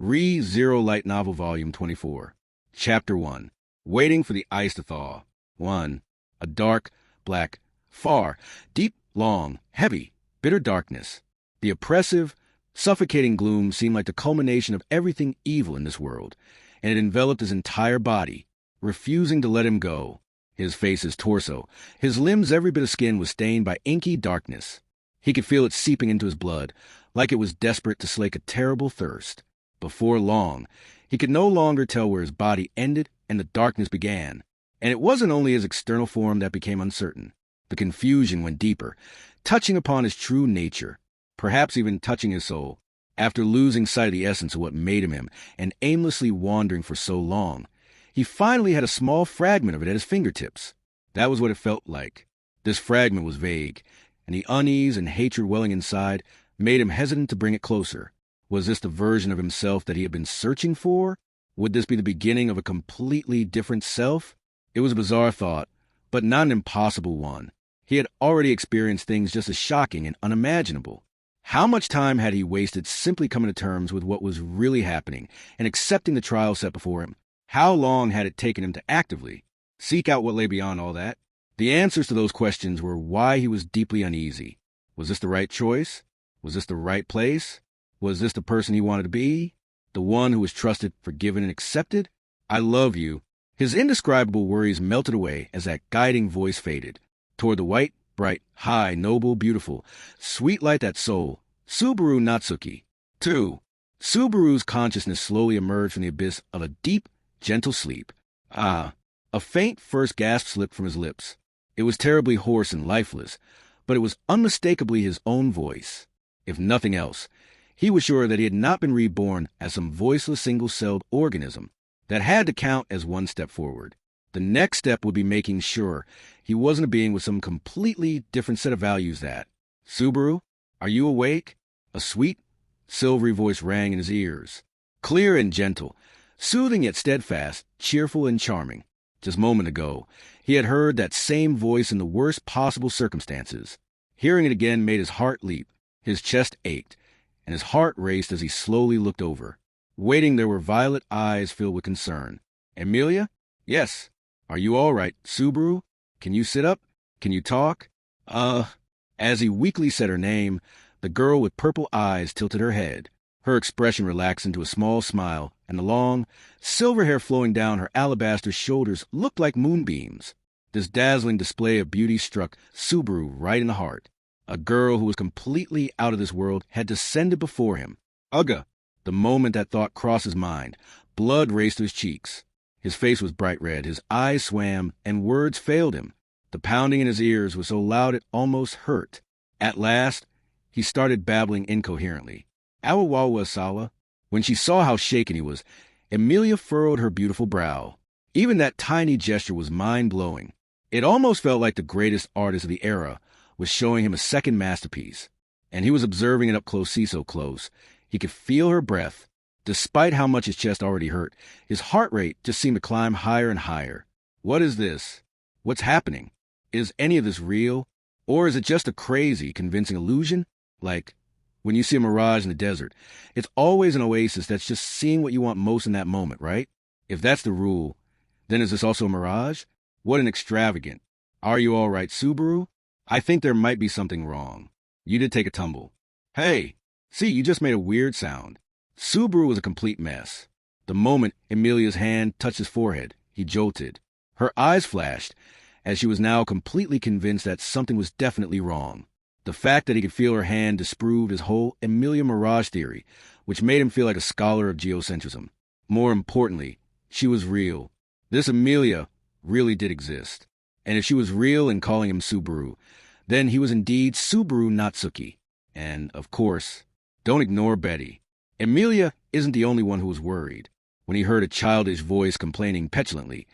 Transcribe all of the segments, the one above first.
ReZero Light Novel Volume 24. Chapter 1. Waiting for the Ice to Thaw. 1. A dark, black, far, deep, long, heavy, bitter darkness. The oppressive, suffocating gloom seemed like the culmination of everything evil in this world, and it enveloped his entire body, refusing to let him go. His face, his torso, his limbs, every bit of skin was stained by inky darkness. He could feel it seeping into his blood, like it was desperate to slake a terrible thirst. Before long, he could no longer tell where his body ended and the darkness began. And it wasn't only his external form that became uncertain. The confusion went deeper, touching upon his true nature, perhaps even touching his soul. After losing sight of the essence of what made him him and aimlessly wandering for so long, he finally had a small fragment of it at his fingertips. That was what it felt like. This fragment was vague, and the unease and hatred welling inside made him hesitant to bring it closer. Was this the version of himself that he had been searching for? Would this be the beginning of a completely different self? It was a bizarre thought, but not an impossible one. He had already experienced things just as shocking and unimaginable. How much time had he wasted simply coming to terms with what was really happening and accepting the trial set before him? How long had it taken him to actively seek out what lay beyond all that? The answers to those questions were why he was deeply uneasy. Was this the right choice? Was this the right place? Was this the person he wanted to be? The one who was trusted, forgiven, and accepted? I love you. His indescribable worries melted away as that guiding voice faded. Toward the white, bright, high, noble, beautiful, sweet light that soul, Subaru Natsuki. 2. Subaru's consciousness slowly emerged from the abyss of a deep, gentle sleep. A faint first gasp slipped from his lips. It was terribly hoarse and lifeless, but it was unmistakably his own voice. If nothing else, he was sure that he had not been reborn as some voiceless single-celled organism. That had to count as one step forward. The next step would be making sure he wasn't a being with some completely different set of values that. Subaru, are you awake? A sweet, silvery voice rang in his ears. Clear and gentle, soothing yet steadfast, cheerful and charming. Just a moment ago, he had heard that same voice in the worst possible circumstances. Hearing it again made his heart leap, his chest ached, and his heart raced as he slowly looked over. Waiting there were violet eyes filled with concern. Amelia? Yes. Are you all right, Subaru? Can you sit up? Can you talk? As he weakly said her name, the girl with purple eyes tilted her head. Her expression relaxed into a small smile, and the long, silver hair flowing down her alabaster shoulders looked like moonbeams. This dazzling display of beauty struck Subaru right in the heart. A girl who was completely out of this world had descended before him. Ugga! The moment that thought crossed his mind, blood raced to his cheeks. His face was bright red, his eyes swam, and words failed him. The pounding in his ears was so loud it almost hurt. At last, he started babbling incoherently. Awawawa-sawa. When she saw how shaken he was, Amelia furrowed her beautiful brow. Even that tiny gesture was mind-blowing. It almost felt like the greatest artist of the era was showing him a second masterpiece, and he was observing it up close, so close. He could feel her breath. Despite how much his chest already hurt, his heart rate just seemed to climb higher and higher. What is this? What's happening? Is any of this real? Or is it just a crazy, convincing illusion? Like when you see a mirage in the desert, it's always an oasis that's just seeing what you want most in that moment, right? If that's the rule, then is this also a mirage? What an extravagant. Are you all right, Subaru? I think there might be something wrong. You did take a tumble. Hey, see, you just made a weird sound. Subaru was a complete mess. The moment Amelia's hand touched his forehead, he jolted. Her eyes flashed, as she was now completely convinced that something was definitely wrong. The fact that he could feel her hand disproved his whole Amelia Mirage theory, which made him feel like a scholar of geocentrism. More importantly, she was real. This Amelia really did exist. And if she was real in calling him Subaru, then he was indeed Subaru Natsuki. And, of course, don't ignore Betty. Amelia isn't the only one who was worried. When he heard a childish voice complaining petulantly,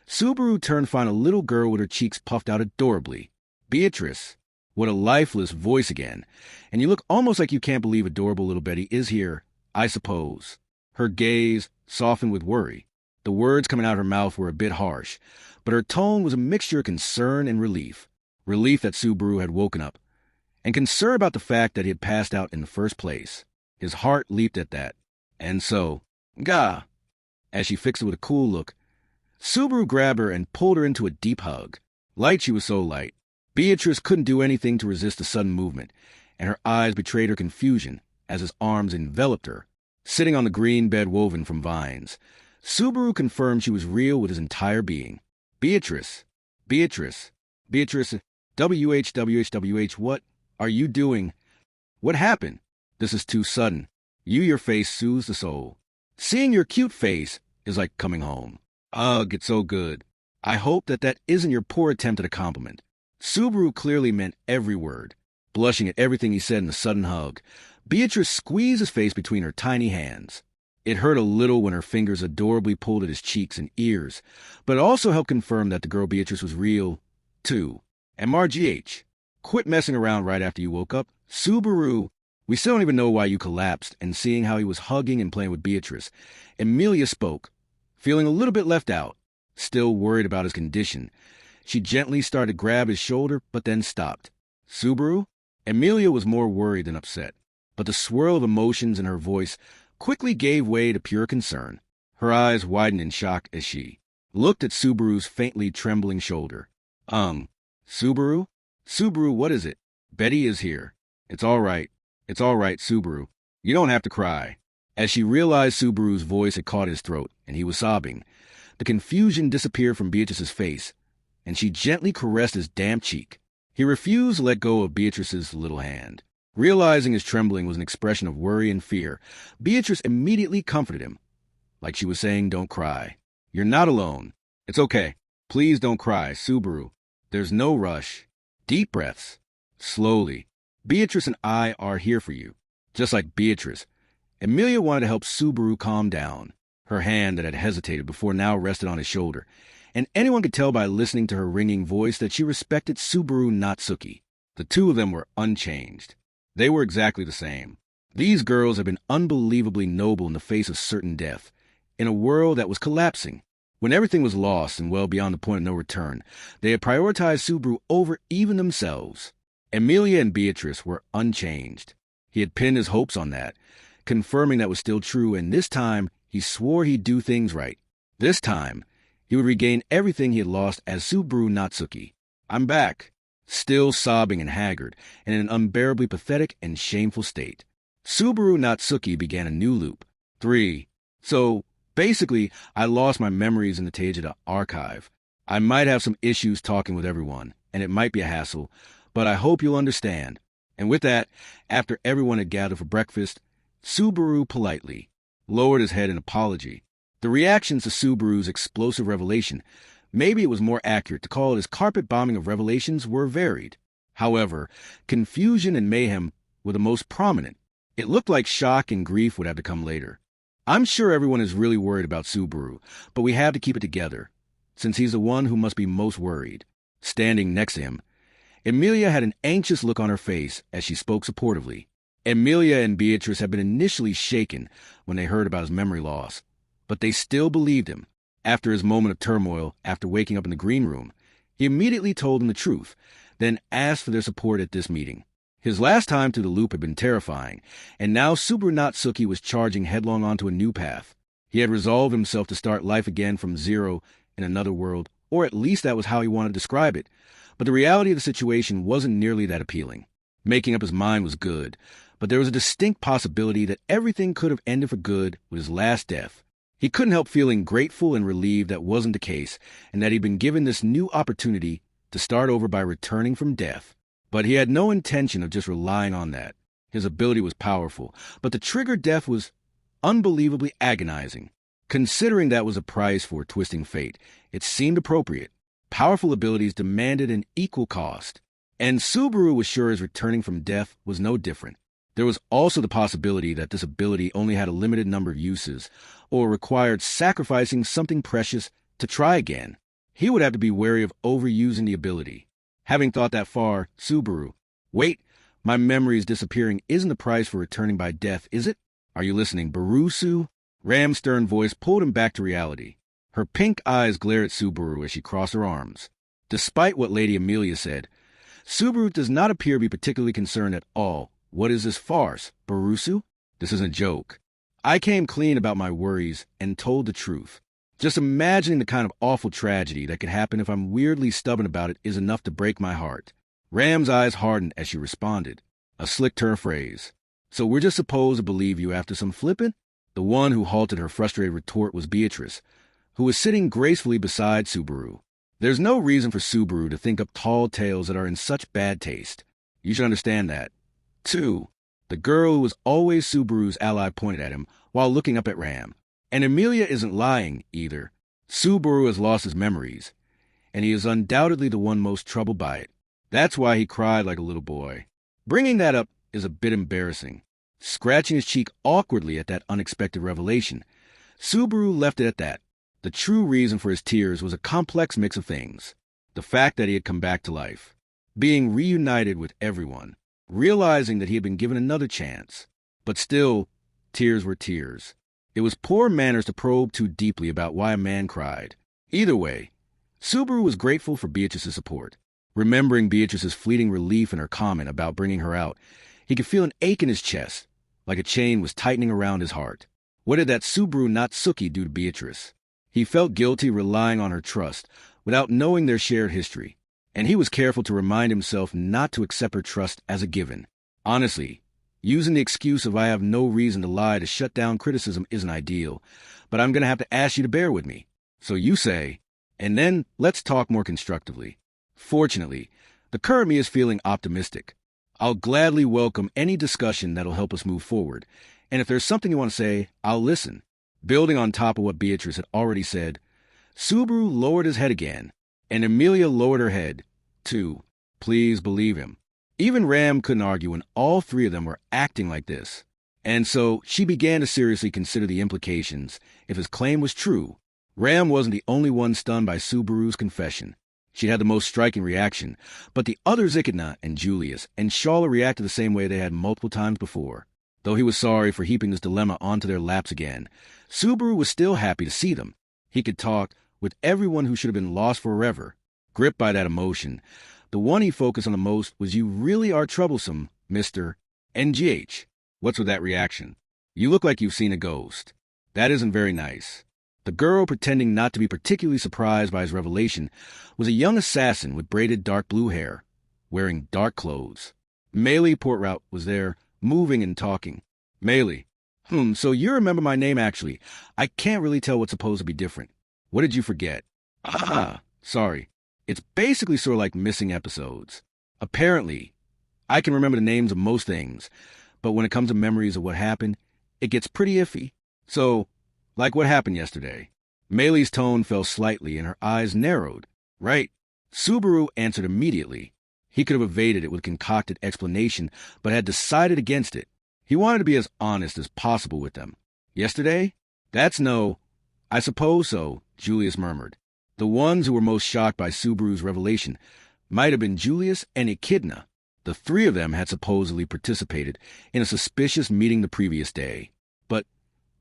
Subaru turned to find a little girl with her cheeks puffed out adorably. Beatrice. What a lifeless voice again. And you look almost like you can't believe adorable little Betty is here, I suppose. Her gaze softened with worry. The words coming out of her mouth were a bit harsh, but her tone was a mixture of concern and relief. Relief that Subaru had woken up, and concern about the fact that he had passed out in the first place. His heart leaped at that. And so, gah! As she fixed it with a cool look, Subaru grabbed her and pulled her into a deep hug. Light, she was so light. Beatrice couldn't do anything to resist the sudden movement, and her eyes betrayed her confusion as his arms enveloped her. Sitting on the green bed woven from vines, Subaru confirmed she was real with his entire being. Beatrice, Beatrice, Beatrice, WH, what are you doing? What happened? This is too sudden. Your face soothes the soul. Seeing your cute face is like coming home. Ugh, it's so good. I hope that isn't your poor attempt at a compliment. Subaru clearly meant every word. Blushing at everything he said in the sudden hug, Beatrice squeezed his face between her tiny hands. It hurt a little when her fingers adorably pulled at his cheeks and ears, but it also helped confirm that the girl Beatrice was real, too. And Margh, quit messing around right after you woke up. Subaru, we still don't even know why you collapsed, and seeing how he was hugging and playing with Beatrice, Emilia spoke, feeling a little bit left out, still worried about his condition. She gently started to grab his shoulder, but then stopped. Subaru? Emilia was more worried than upset, but the swirl of emotions in her voice quickly gave way to pure concern. Her eyes widened in shock as she looked at Subaru's faintly trembling shoulder. Subaru? Subaru, what is it? Betty is here. It's all right. It's all right, Subaru. You don't have to cry. As she realized Subaru's voice had caught his throat, and he was sobbing, the confusion disappeared from Beatrice's face, and she gently caressed his damp cheek. He refused to let go of Beatrice's little hand. Realizing his trembling was an expression of worry and fear, Beatrice immediately comforted him, like she was saying, don't cry. You're not alone. It's okay. Please don't cry, Subaru. There's no rush. Deep breaths. Slowly. Beatrice and I are here for you. Just like Beatrice, Emilia wanted to help Subaru calm down. Her hand that had hesitated before now rested on his shoulder, and anyone could tell by listening to her ringing voice that she respected Subaru Natsuki. The two of them were unchanged. They were exactly the same. These girls had been unbelievably noble in the face of certain death, in a world that was collapsing. When everything was lost and well beyond the point of no return, they had prioritized Subaru over even themselves. Emilia and Beatrice were unchanged. He had pinned his hopes on that, confirming that was still true, and this time he swore he'd do things right. This time, he would regain everything he had lost as Subaru Natsuki. I'm back, still sobbing and haggard, and in an unbearably pathetic and shameful state. Subaru Natsuki began a new loop. 3. So, basically, I lost my memories in the Tejada archive. I might have some issues talking with everyone, and it might be a hassle, but I hope you'll understand. And with that, after everyone had gathered for breakfast, Subaru politely lowered his head in apology. The reactions to Subaru's explosive revelation, maybe it was more accurate to call it his carpet bombing of revelations, were varied. However, confusion and mayhem were the most prominent. It looked like shock and grief would have to come later. I'm sure everyone is really worried about Subaru, but we have to keep it together, since he's the one who must be most worried. Standing next to him, Emilia had an anxious look on her face as she spoke supportively. Emilia and Beatrice had been initially shaken when they heard about his memory loss, but they still believed him. After his moment of turmoil, after waking up in the green room, he immediately told them the truth, then asked for their support at this meeting. His last time through the loop had been terrifying, and now Subaru Natsuki was charging headlong onto a new path. He had resolved himself to start life again from zero in another world, or at least that was how he wanted to describe it. But the reality of the situation wasn't nearly that appealing. Making up his mind was good, but there was a distinct possibility that everything could have ended for good with his last death. He couldn't help feeling grateful and relieved that wasn't the case, and that he'd been given this new opportunity to start over by returning from death. But he had no intention of just relying on that. His ability was powerful, but the triggered death was unbelievably agonizing. Considering that was a price for twisting fate, it seemed appropriate. Powerful abilities demanded an equal cost, and Subaru was sure his returning from death was no different. There was also the possibility that this ability only had a limited number of uses, or required sacrificing something precious to try again. He would have to be wary of overusing the ability. Having thought that far, Subaru, wait, my memory is disappearing isn't the price for returning by death, is it? Are you listening, Barusu? Ram's stern voice pulled him back to reality. Her pink eyes glared at Subaru as she crossed her arms. Despite what Lady Emilia said, Subaru does not appear to be particularly concerned at all. What is this farce, Barusu? This isn't a joke. I came clean about my worries and told the truth. Just imagining the kind of awful tragedy that could happen if I'm weirdly stubborn about it is enough to break my heart. Ram's eyes hardened as she responded, a slick turn phrase. So we're just supposed to believe you after some flipping? The one who halted her frustrated retort was Beatrice, who was sitting gracefully beside Subaru. There's no reason for Subaru to think up tall tales that are in such bad taste. You should understand that. 2. The girl who was always Subaru's ally pointed at him while looking up at Ram. And Amelia isn't lying, either. Subaru has lost his memories, and he is undoubtedly the one most troubled by it. That's why he cried like a little boy. Bringing that up is a bit embarrassing. Scratching his cheek awkwardly at that unexpected revelation, Subaru left it at that. The true reason for his tears was a complex mix of things. The fact that he had come back to life, being reunited with everyone, realizing that he had been given another chance. But still, tears were tears. It was poor manners to probe too deeply about why a man cried. Either way, Subaru was grateful for Beatrice's support. Remembering Beatrice's fleeting relief in her comment about bringing her out, he could feel an ache in his chest, like a chain was tightening around his heart. What did that Subaru Natsuki do to Beatrice? He felt guilty relying on her trust without knowing their shared history, and he was careful to remind himself not to accept her trust as a given. Honestly, using the excuse of I have no reason to lie to shut down criticism isn't ideal, but I'm going to have to ask you to bear with me. So you say, and then let's talk more constructively. Fortunately, the current me is feeling optimistic. I'll gladly welcome any discussion that'll help us move forward, and if there's something you want to say, I'll listen. Building on top of what Beatrice had already said, Subaru lowered his head again, and Amelia lowered her head, too. Please believe him. Even Ram couldn't argue when all three of them were acting like this. And so she began to seriously consider the implications if his claim was true. Ram wasn't the only one stunned by Subaru's confession. She had the most striking reaction, but the others, Echidna and Julius and Shala, reacted the same way they had multiple times before. Though he was sorry for heaping this dilemma onto their laps again, Subaru was still happy to see them. He could talk with everyone who should have been lost forever. Gripped by that emotion, the one he focused on the most was "You really are troublesome, Mr. NGH. What's with that reaction? You look like you've seen a ghost. That isn't very nice." The girl, pretending not to be particularly surprised by his revelation, was a young assassin with braided dark blue hair, wearing dark clothes. Meili Portrout was there, moving and talking. "Meili, so you remember my name actually. I can't really tell what's supposed to be different. What did you forget?" "Ah, sorry. It's basically sort of like missing episodes. Apparently, I can remember the names of most things, but when it comes to memories of what happened, it gets pretty iffy. So, like what happened yesterday." Meili's tone fell slightly and her eyes narrowed. "Right." Subaru answered immediately. He could have evaded it with concocted explanation, but had decided against it. He wanted to be as honest as possible with them. "Yesterday? That's no." "I suppose so," Julius murmured. The ones who were most shocked by Subaru's revelation might have been Julius and Echidna. The three of them had supposedly participated in a suspicious meeting the previous day. But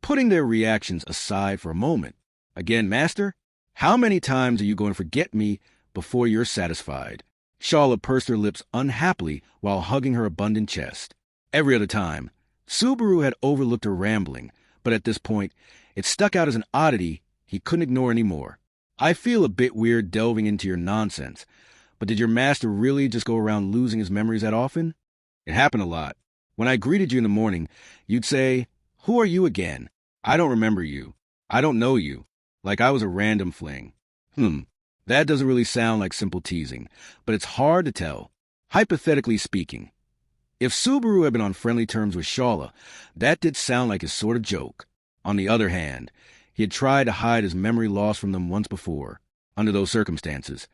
putting their reactions aside for a moment, "Again, Master, how many times are you going to forget me before you're satisfied?" Shala pursed her lips unhappily while hugging her abundant chest. Every other time, Subaru had overlooked her rambling, but at this point, it stuck out as an oddity he couldn't ignore anymore. "I feel a bit weird delving into your nonsense, but did your master really just go around losing his memories that often?" "It happened a lot. When I greeted you in the morning, you'd say, 'Who are you again? I don't remember you. I don't know you.' Like I was a random fling." That doesn't really sound like simple teasing, but it's hard to tell. Hypothetically speaking, if Subaru had been on friendly terms with Shala, that did sound like his sort of joke. On the other hand, he had tried to hide his memory loss from them once before. Under those circumstances,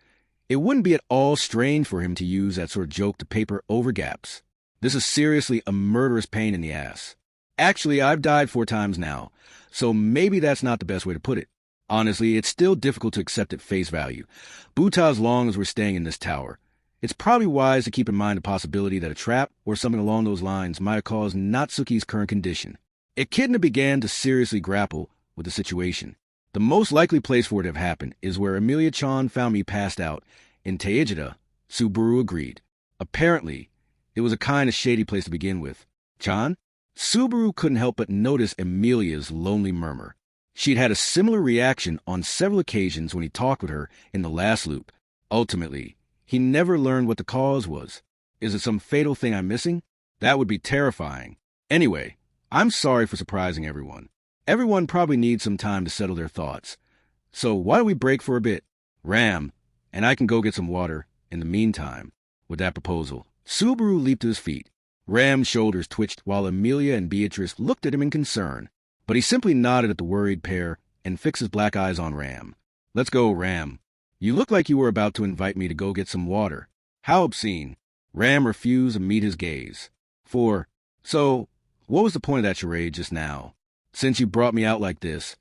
it wouldn't be at all strange for him to use that sort of joke to paper over gaps. This is seriously a murderous pain in the ass. Actually, I've died 4 times now, so maybe that's not the best way to put it. Honestly, it's still difficult to accept at face value. Buta, as long as we're staying in this tower. It's probably wise to keep in mind the possibility that a trap or something along those lines might have caused Natsuki's current condition. Echidna began to seriously grapple with the situation. The most likely place for it to have happened is where Amelia-chan found me passed out in Teijida, Subaru agreed. Apparently, it was a kind of shady place to begin with. "Chan?" Subaru couldn't help but notice Amelia's lonely murmur. She'd had a similar reaction on several occasions when he talked with her in the last loop. Ultimately, he never learned what the cause was. Is it some fatal thing I'm missing? That would be terrifying. Anyway, I'm sorry for surprising everyone. Everyone probably needs some time to settle their thoughts. So why don't we break for a bit? Ram, and I can go get some water in the meantime. With that proposal, Subaru leaped to his feet. Ram's shoulders twitched while Amelia and Beatrice looked at him in concern, but he simply nodded at the worried pair and fixed his black eyes on Ram. Let's go, Ram. You look like you were about to invite me to go get some water. How obscene. Ram refused to meet his gaze. So, what was the point of that charade just now? Since you brought me out like this,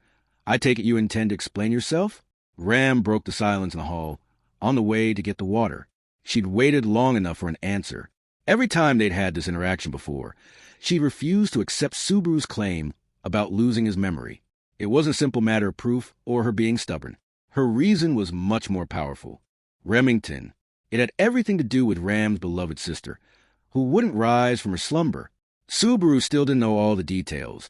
I take it you intend to explain yourself? Ram broke the silence in the hall, on the way to get the water. She'd waited long enough for an answer. Every time they'd had this interaction before, she refused to accept Subaru's claim about losing his memory. It wasn't a simple matter of proof or her being stubborn. Her reason was much more powerful. Remington. It had everything to do with Ram's beloved sister, who wouldn't rise from her slumber. Subaru still didn't know all the details,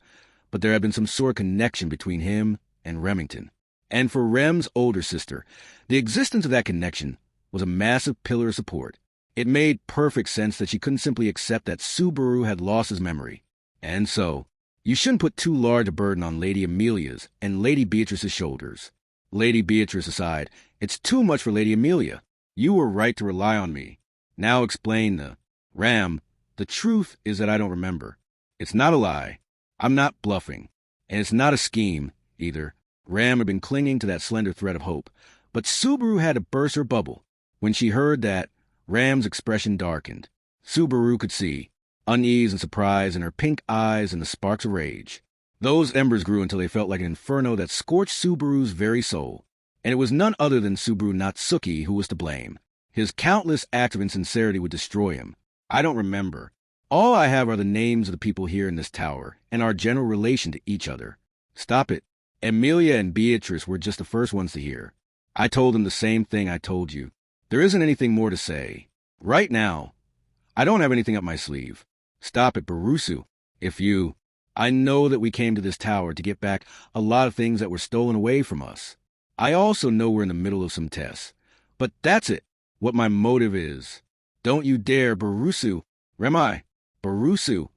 but there had been some sort of connection between him and Remington. And for Rem's older sister, the existence of that connection was a massive pillar of support. It made perfect sense that she couldn't simply accept that Subaru had lost his memory. And so, you shouldn't put too large a burden on Lady Amelia's and Lady Beatrice's shoulders. Lady Beatrice aside, it's too much for Lady Amelia. You were right to rely on me. Now explain Ram, the truth is that I don't remember. It's not a lie. I'm not bluffing. And it's not a scheme, either. Ram had been clinging to that slender thread of hope. But Subaru had to burst her bubble. When she heard that, Ram's expression darkened. Subaru could see unease and surprise in her pink eyes and the sparks of rage. Those embers grew until they felt like an inferno that scorched Subaru's very soul. And it was none other than Subaru Natsuki who was to blame. His countless acts of insincerity would destroy him. I don't remember. All I have are the names of the people here in this tower and our general relation to each other. Stop it. Amelia and Beatrice were just the first ones to hear. I told them the same thing I told you. There isn't anything more to say. Right now, I don't have anything up my sleeve. Stop it, Barusu. I know that we came to this tower to get back a lot of things that were stolen away from us. I also know we're in the middle of some tests. But that's it, what my motive is. Don't you dare, Barusu. Remai, Barusu.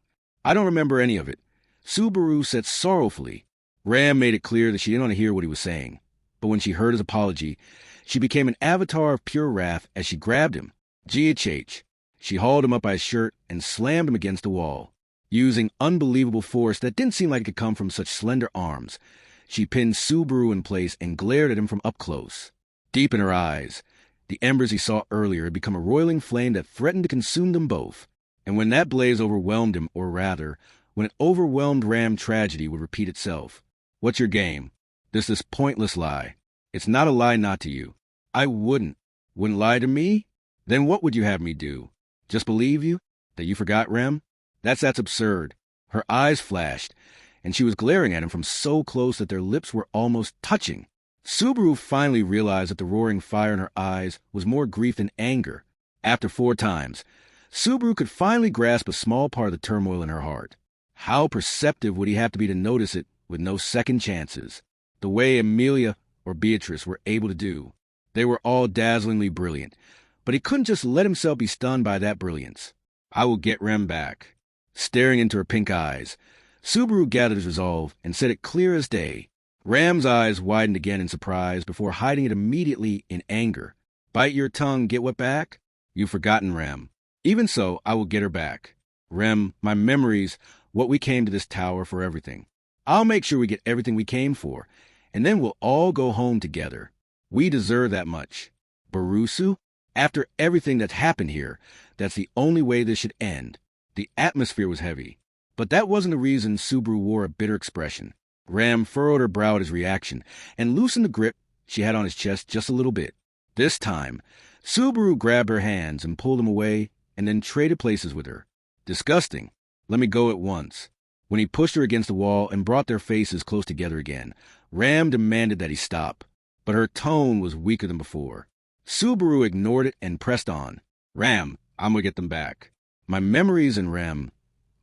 I don't remember any of it. Subaru said sorrowfully. Ram made it clear that she didn't want to hear what he was saying. But when she heard his apology, she became an avatar of pure wrath as she grabbed him. GHH. She hauled him up by his shirt and slammed him against the wall. Using unbelievable force that didn't seem like it could come from such slender arms, she pinned Subaru in place and glared at him from up close. Deep in her eyes, the embers he saw earlier had become a roiling flame that threatened to consume them both. And when that blaze overwhelmed him, or rather, when it overwhelmed Ram, tragedy would repeat itself. What's your game? This pointless lie. It's not a lie not to you. I wouldn't lie to me? Then what would you have me do? Just believe you? That you forgot, Rem? That's absurd. Her eyes flashed, and she was glaring at him from so close that their lips were almost touching. Subaru finally realized that the roaring fire in her eyes was more grief than anger. After 4 times, Subaru could finally grasp a small part of the turmoil in her heart. How perceptive would he have to be to notice it with no second chances? The way Amelia or Beatrice were able to do. They were all dazzlingly brilliant, but he couldn't just let himself be stunned by that brilliance. I will get Rem back. Staring into her pink eyes, Subaru gathered his resolve and said it clear as day. Ram's eyes widened again in surprise before hiding it immediately in anger. Bite your tongue, get what back? You've forgotten, Rem. Even so, I will get her back. Rem, my memories, what we came to this tower for, everything. I'll make sure we get everything we came for, and then we'll all go home together. We deserve that much. Barusu, after everything that's happened here, that's the only way this should end. The atmosphere was heavy, but that wasn't the reason Subaru wore a bitter expression. Ram furrowed her brow at his reaction and loosened the grip she had on his chest just a little bit. This time, Subaru grabbed her hands and pulled them away and then traded places with her. Disgusting. Let me go at once. When he pushed her against the wall and brought their faces close together again, Ram demanded that he stop, but her tone was weaker than before. Subaru ignored it and pressed on. Ram, I'm gonna get them back. My memories and Ram,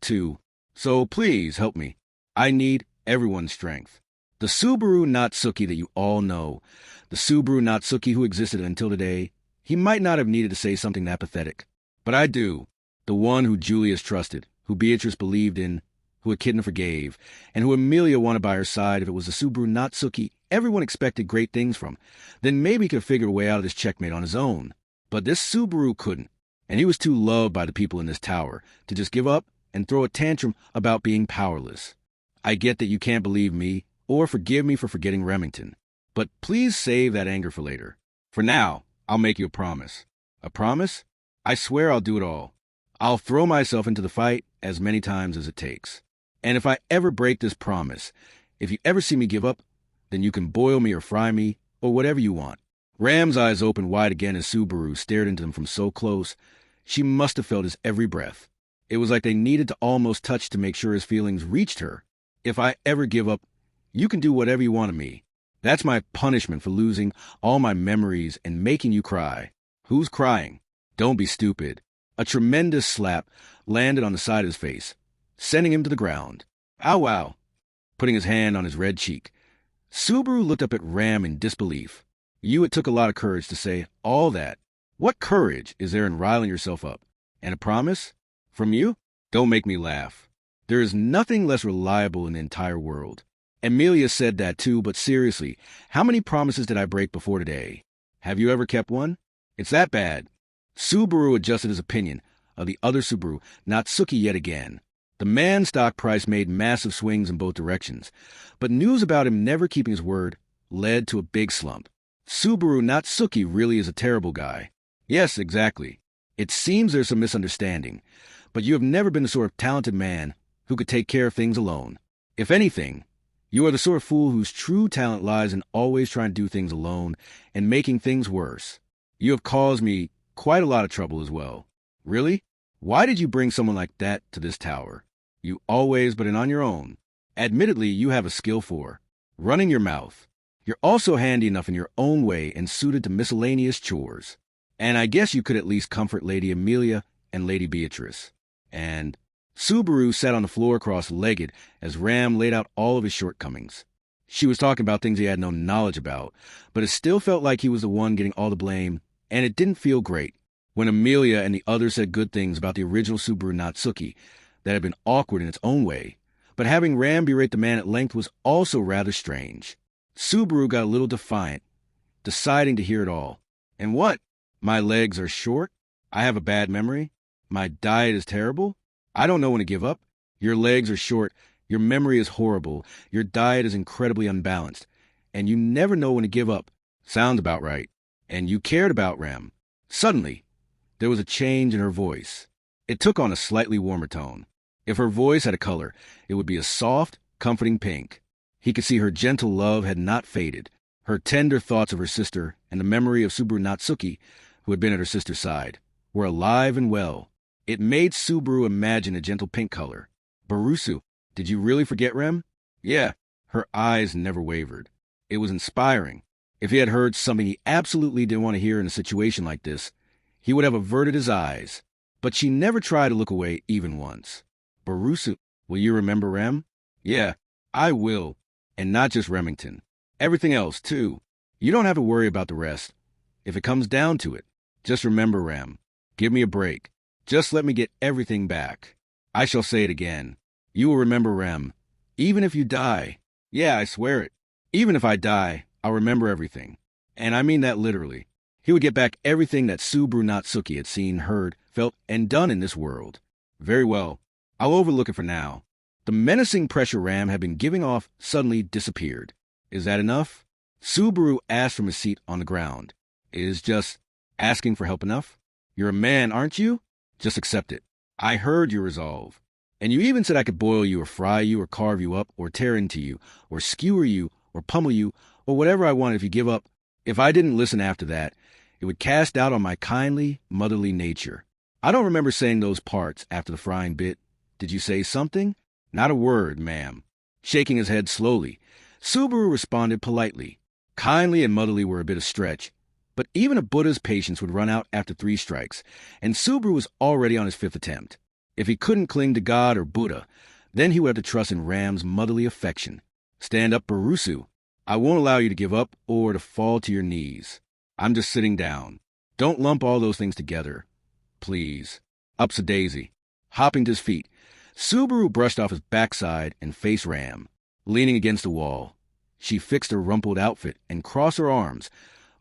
too. So please help me. I need everyone's strength. The Subaru Natsuki that you all know, the Subaru Natsuki who existed until today, he might not have needed to say something that pathetic. But I do. The one who Julius trusted, who Beatrice believed in, who Echidna forgave, and who Amelia wanted by her side. If it was the Subaru Natsuki everyone expected great things from, then maybe he could figure a way out of this checkmate on his own. But this Subaru couldn't, and he was too loved by the people in this tower to just give up and throw a tantrum about being powerless. I get that you can't believe me or forgive me for forgetting Remington, but please save that anger for later. For now, I'll make you a promise. A promise? I swear I'll do it all. I'll throw myself into the fight as many times as it takes. And if I ever break this promise, if you ever see me give up, then you can boil me or fry me or whatever you want. Ram's eyes opened wide again as Subaru stared into them from so close. She must have felt his every breath. It was like they needed to almost touch to make sure his feelings reached her. If I ever give up, you can do whatever you want of me. That's my punishment for losing all my memories and making you cry. Who's crying? Don't be stupid. A tremendous slap landed on the side of his face, sending him to the ground. Ow, wow. Putting his hand on his red cheek. Subaru looked up at Ram in disbelief. It took a lot of courage to say all that. What courage is there in riling yourself up? And a promise? From you? Don't make me laugh. There is nothing less reliable in the entire world. Amelia said that too, but seriously, how many promises did I break before today? Have you ever kept one? It's that bad. Subaru adjusted his opinion of the other Subaru, Natsuki, yet again. The man's stock price made massive swings in both directions, but news about him never keeping his word led to a big slump. Subaru Natsuki really is a terrible guy. Yes, exactly. It seems there's some misunderstanding, but you have never been the sort of talented man who could take care of things alone. If anything, you are the sort of fool whose true talent lies in always trying to do things alone and making things worse. You have caused me quite a lot of trouble as well. Really? Why did you bring someone like that to this tower? You always, but on your own. Admittedly, you have a skill for running your mouth. You're also handy enough in your own way and suited to miscellaneous chores. And I guess you could at least comfort Lady Amelia and Lady Beatrice. And Subaru sat on the floor cross-legged as Ram laid out all of his shortcomings. She was talking about things he had no knowledge about, but it still felt like he was the one getting all the blame, and it didn't feel great. When Amelia and the others said good things about the original Subaru Natsuki that had been awkward in its own way, but having Ram berate the man at length was also rather strange. Subaru got a little defiant, deciding to hear it all. And what? My legs are short? I have a bad memory? My diet is terrible? I don't know when to give up? Your legs are short, your memory is horrible, your diet is incredibly unbalanced, and you never know when to give up. Sounds about right. And you cared about Ram. Suddenly, there was a change in her voice. It took on a slightly warmer tone. If her voice had a color, it would be a soft, comforting pink. He could see her gentle love had not faded. Her tender thoughts of her sister and the memory of Subaru Natsuki, who had been at her sister's side, were alive and well. It made Subaru imagine a gentle pink color. Barusu, did you really forget Rem? Yeah. Her eyes never wavered. It was inspiring. If he had heard something he absolutely didn't want to hear in a situation like this, he would have averted his eyes. But she never tried to look away even once. Barusu, will you remember Rem? Yeah, I will. And not just Remington. Everything else, too. You don't have to worry about the rest. If it comes down to it, just remember Rem. Give me a break. Just let me get everything back. I shall say it again. You will remember Rem. Even if you die. Yeah, I swear it. Even if I die, I'll remember everything. And I mean that literally. He would get back everything that Subaru Natsuki had seen, heard, felt, and done in this world. Very well. I'll overlook it for now. The menacing pressure Ram had been giving off suddenly disappeared. Is that enough? Subaru asked from his seat on the ground. Is just asking for help enough? You're a man, aren't you? Just accept it. I heard your resolve. And you even said I could boil you or fry you or carve you up or tear into you or skewer you or pummel you or whatever I wanted if you give up. If I didn't listen after that, it would cast doubt on my kindly, motherly nature. I don't remember saying those parts after the frying bit. Did you say something? Not a word, ma'am. Shaking his head slowly, Subaru responded politely. Kindly and motherly were a bit of stretch, but even a Buddha's patience would run out after 3 strikes, and Subaru was already on his 5th attempt. If he couldn't cling to God or Buddha, Then he would have to trust in Ram's motherly affection. Stand up, Barusu. I won't allow you to give up or to fall to your knees. I'm just sitting down. Don't lump all those things together. Please. Up's a daisy. Hopping to his feet, Subaru brushed off his backside and faced Ram, leaning against the wall. She fixed her rumpled outfit and crossed her arms,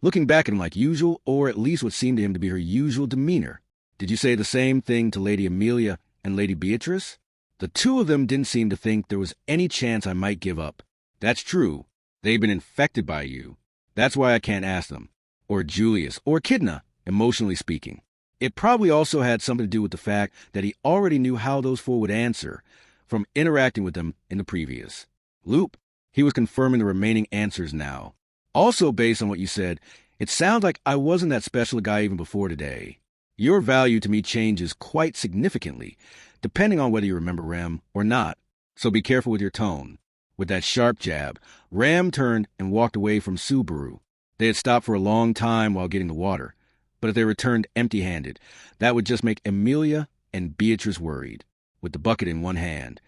looking back at him like usual, or at least what seemed to him to be her usual demeanor. Did you say the same thing to Lady Amelia and Lady Beatrice? The two of them didn't seem to think there was any chance I might give up. That's true. They've been infected by you. That's why I can't ask them. Or Julius, or Kidna, emotionally speaking. It probably also had something to do with the fact that he already knew how those four would answer from interacting with them in the previous loop. He was confirming the remaining answers now. Also, based on what you said, it sounds like I wasn't that special a guy even before today. Your value to me changes quite significantly, depending on whether you remember Ram or not, so be careful with your tone. With that sharp jab, Ram turned and walked away from Subaru. They had stopped for a long time while getting the water, but if they returned empty-handed, that would just make Amelia and Beatrice worried. With the bucket in one hand,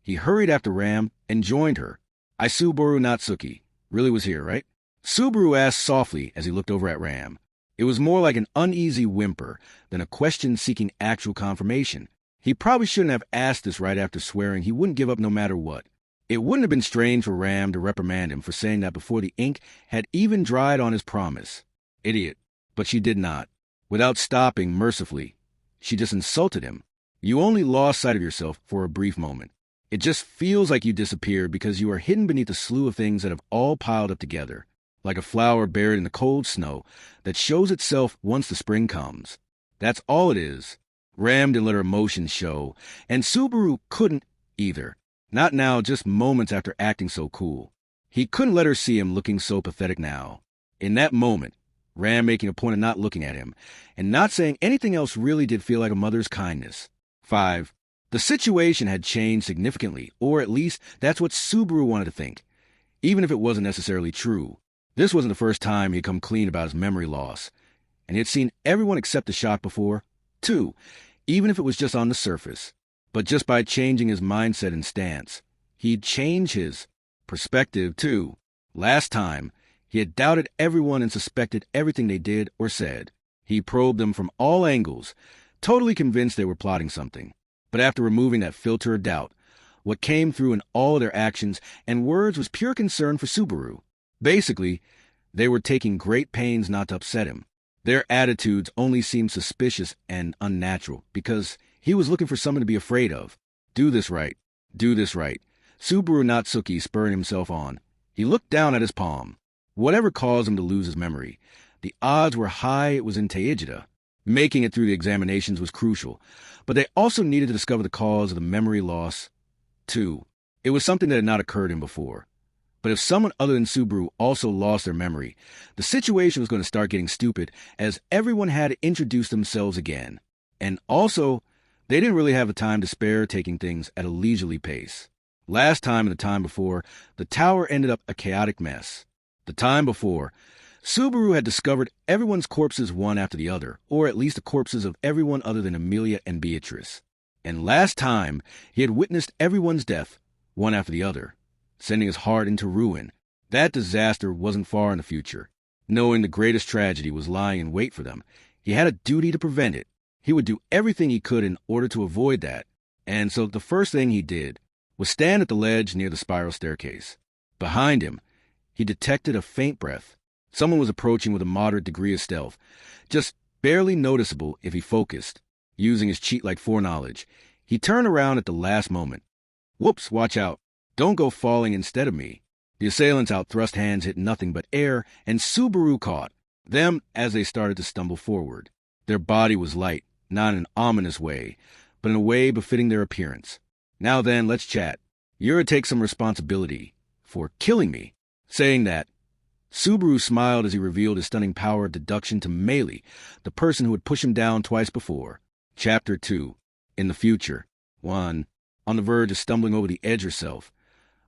he hurried after Ram and joined her. I Subaru Natsuki really was here, right? Subaru asked softly as he looked over at Ram. It was more like an uneasy whimper than a question seeking actual confirmation. He probably shouldn't have asked this right after swearing he wouldn't give up no matter what. It wouldn't have been strange for Ram to reprimand him for saying that before the ink had even dried on his promise. Idiot. But she did not. Without stopping mercifully, she just insulted him. You only lost sight of yourself for a brief moment. It just feels like you disappeared because you are hidden beneath a slew of things that have all piled up together, like a flower buried in the cold snow that shows itself once the spring comes. That's all it is. Ram didn't let her emotions show, and Subaru couldn't either. Not now, just moments after acting so cool. He couldn't let her see him looking so pathetic now. In that moment, Ram making a point of not looking at him, and not saying anything else really did feel like a mother's kindness. 5. The situation had changed significantly, or at least that's what Subaru wanted to think, even if it wasn't necessarily true. This wasn't the first time he had come clean about his memory loss, and he had seen everyone accept the shock before, too, even if it was just on the surface. But just by changing his mindset and stance, he'd change his perspective, too. Last time, he had doubted everyone and suspected everything they did or said. He probed them from all angles, totally convinced they were plotting something. But after removing that filter of doubt, what came through in all of their actions and words was pure concern for Subaru. Basically, they were taking great pains not to upset him. Their attitudes only seemed suspicious and unnatural because he was looking for someone to be afraid of. Do this right. Do this right. Subaru Natsuki spurred himself on. He looked down at his palm. Whatever caused him to lose his memory, the odds were high it was in Teijida. Making it through the examinations was crucial, but they also needed to discover the cause of the memory loss, too. It was something that had not occurred to him before. But if someone other than Subaru also lost their memory, the situation was going to start getting stupid as everyone had to introduce themselves again. And also, they didn't really have the time to spare taking things at a leisurely pace. Last time and the time before, the tower ended up a chaotic mess. The time before, Subaru had discovered everyone's corpses one after the other, or at least the corpses of everyone other than Amelia and Beatrice. And last time, he had witnessed everyone's death, one after the other, sending his heart into ruin. That disaster wasn't far in the future. Knowing the greatest tragedy was lying in wait for them, he had a duty to prevent it. He would do everything he could in order to avoid that. And so the first thing he did was stand at the ledge near the spiral staircase. Behind him, he detected a faint breath. Someone was approaching with a moderate degree of stealth, just barely noticeable if he focused. Using his cheat-like foreknowledge, he turned around at the last moment. Whoops, watch out. Don't go falling instead of me. The assailants' outthrust hands hit nothing but air, and Subaru caught them as they started to stumble forward. Their body was light, not in an ominous way, but in a way befitting their appearance. Now then, let's chat. You're to take some responsibility for killing me. Saying that, Subaru smiled as he revealed his stunning power of deduction to Meili, the person who had pushed him down twice before. Chapter 2. In the future. 1. On the verge of stumbling over the edge herself,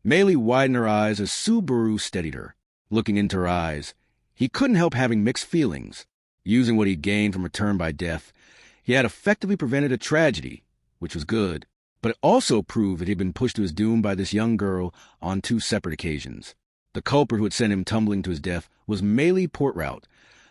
Meili widened her eyes as Subaru steadied her. Looking into her eyes, he couldn't help having mixed feelings. Using what he'd gained from return by death, he had effectively prevented a tragedy, which was good. But it also proved that he had been pushed to his doom by this young girl on 2 separate occasions. The culprit who had sent him tumbling to his death was Meili Portrout,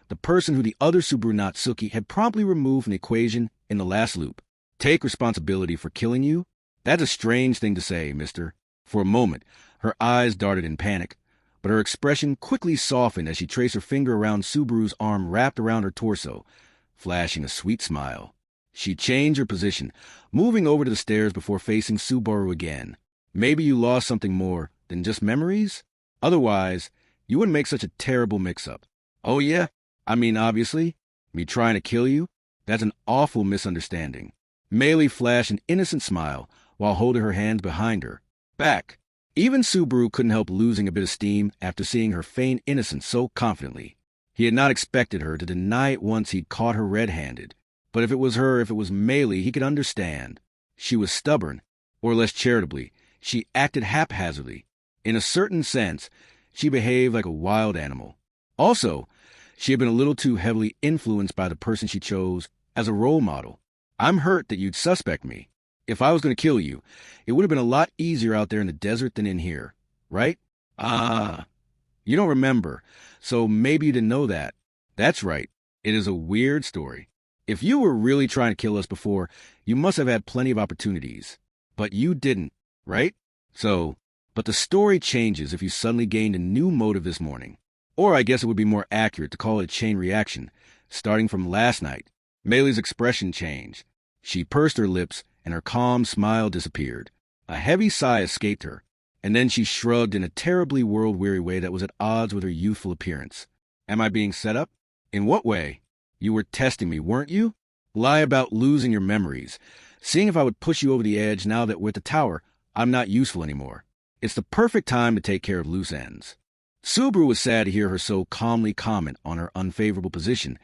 the person who the other Subaru Natsuki had promptly removed from the equation in the last loop. Take responsibility for killing you? That's a strange thing to say, mister. For a moment, her eyes darted in panic, but her expression quickly softened as she traced her finger around Subaru's arm wrapped around her torso, flashing a sweet smile. She changed her position, moving over to the stairs before facing Subaru again. Maybe you lost something more than just memories? Otherwise, you wouldn't make such a terrible mix-up. Oh yeah? I mean, obviously. Me trying to kill you? That's an awful misunderstanding. Meili flashed an innocent smile while holding her hands behind her. Back. Even Subaru couldn't help losing a bit of steam after seeing her feign innocence so confidently. He had not expected her to deny it once he'd caught her red-handed. But if it was her, if it was Meili, he could understand. She was stubborn, or less charitably, she acted haphazardly. In a certain sense, she behaved like a wild animal. Also, she had been a little too heavily influenced by the person she chose as a role model. I'm hurt that you'd suspect me. If I was going to kill you, it would have been a lot easier out there in the desert than in here, right? You don't remember, so maybe you didn't know that. That's right. It is a weird story. If you were really trying to kill us before, you must have had plenty of opportunities. But you didn't, right? But the story changes if you suddenly gained a new motive this morning. Or I guess it would be more accurate to call it a chain reaction, starting from last night. Meili's expression changed. She pursed her lips, and her calm smile disappeared. A heavy sigh escaped her, and then she shrugged in a terribly world-weary way that was at odds with her youthful appearance. Am I being set up? In what way? You were testing me, weren't you? Lie about losing your memories. Seeing if I would push you over the edge now that we're at the tower, I'm not useful anymore. It's the perfect time to take care of loose ends. Subaru was sad to hear her so calmly comment on her unfavorable position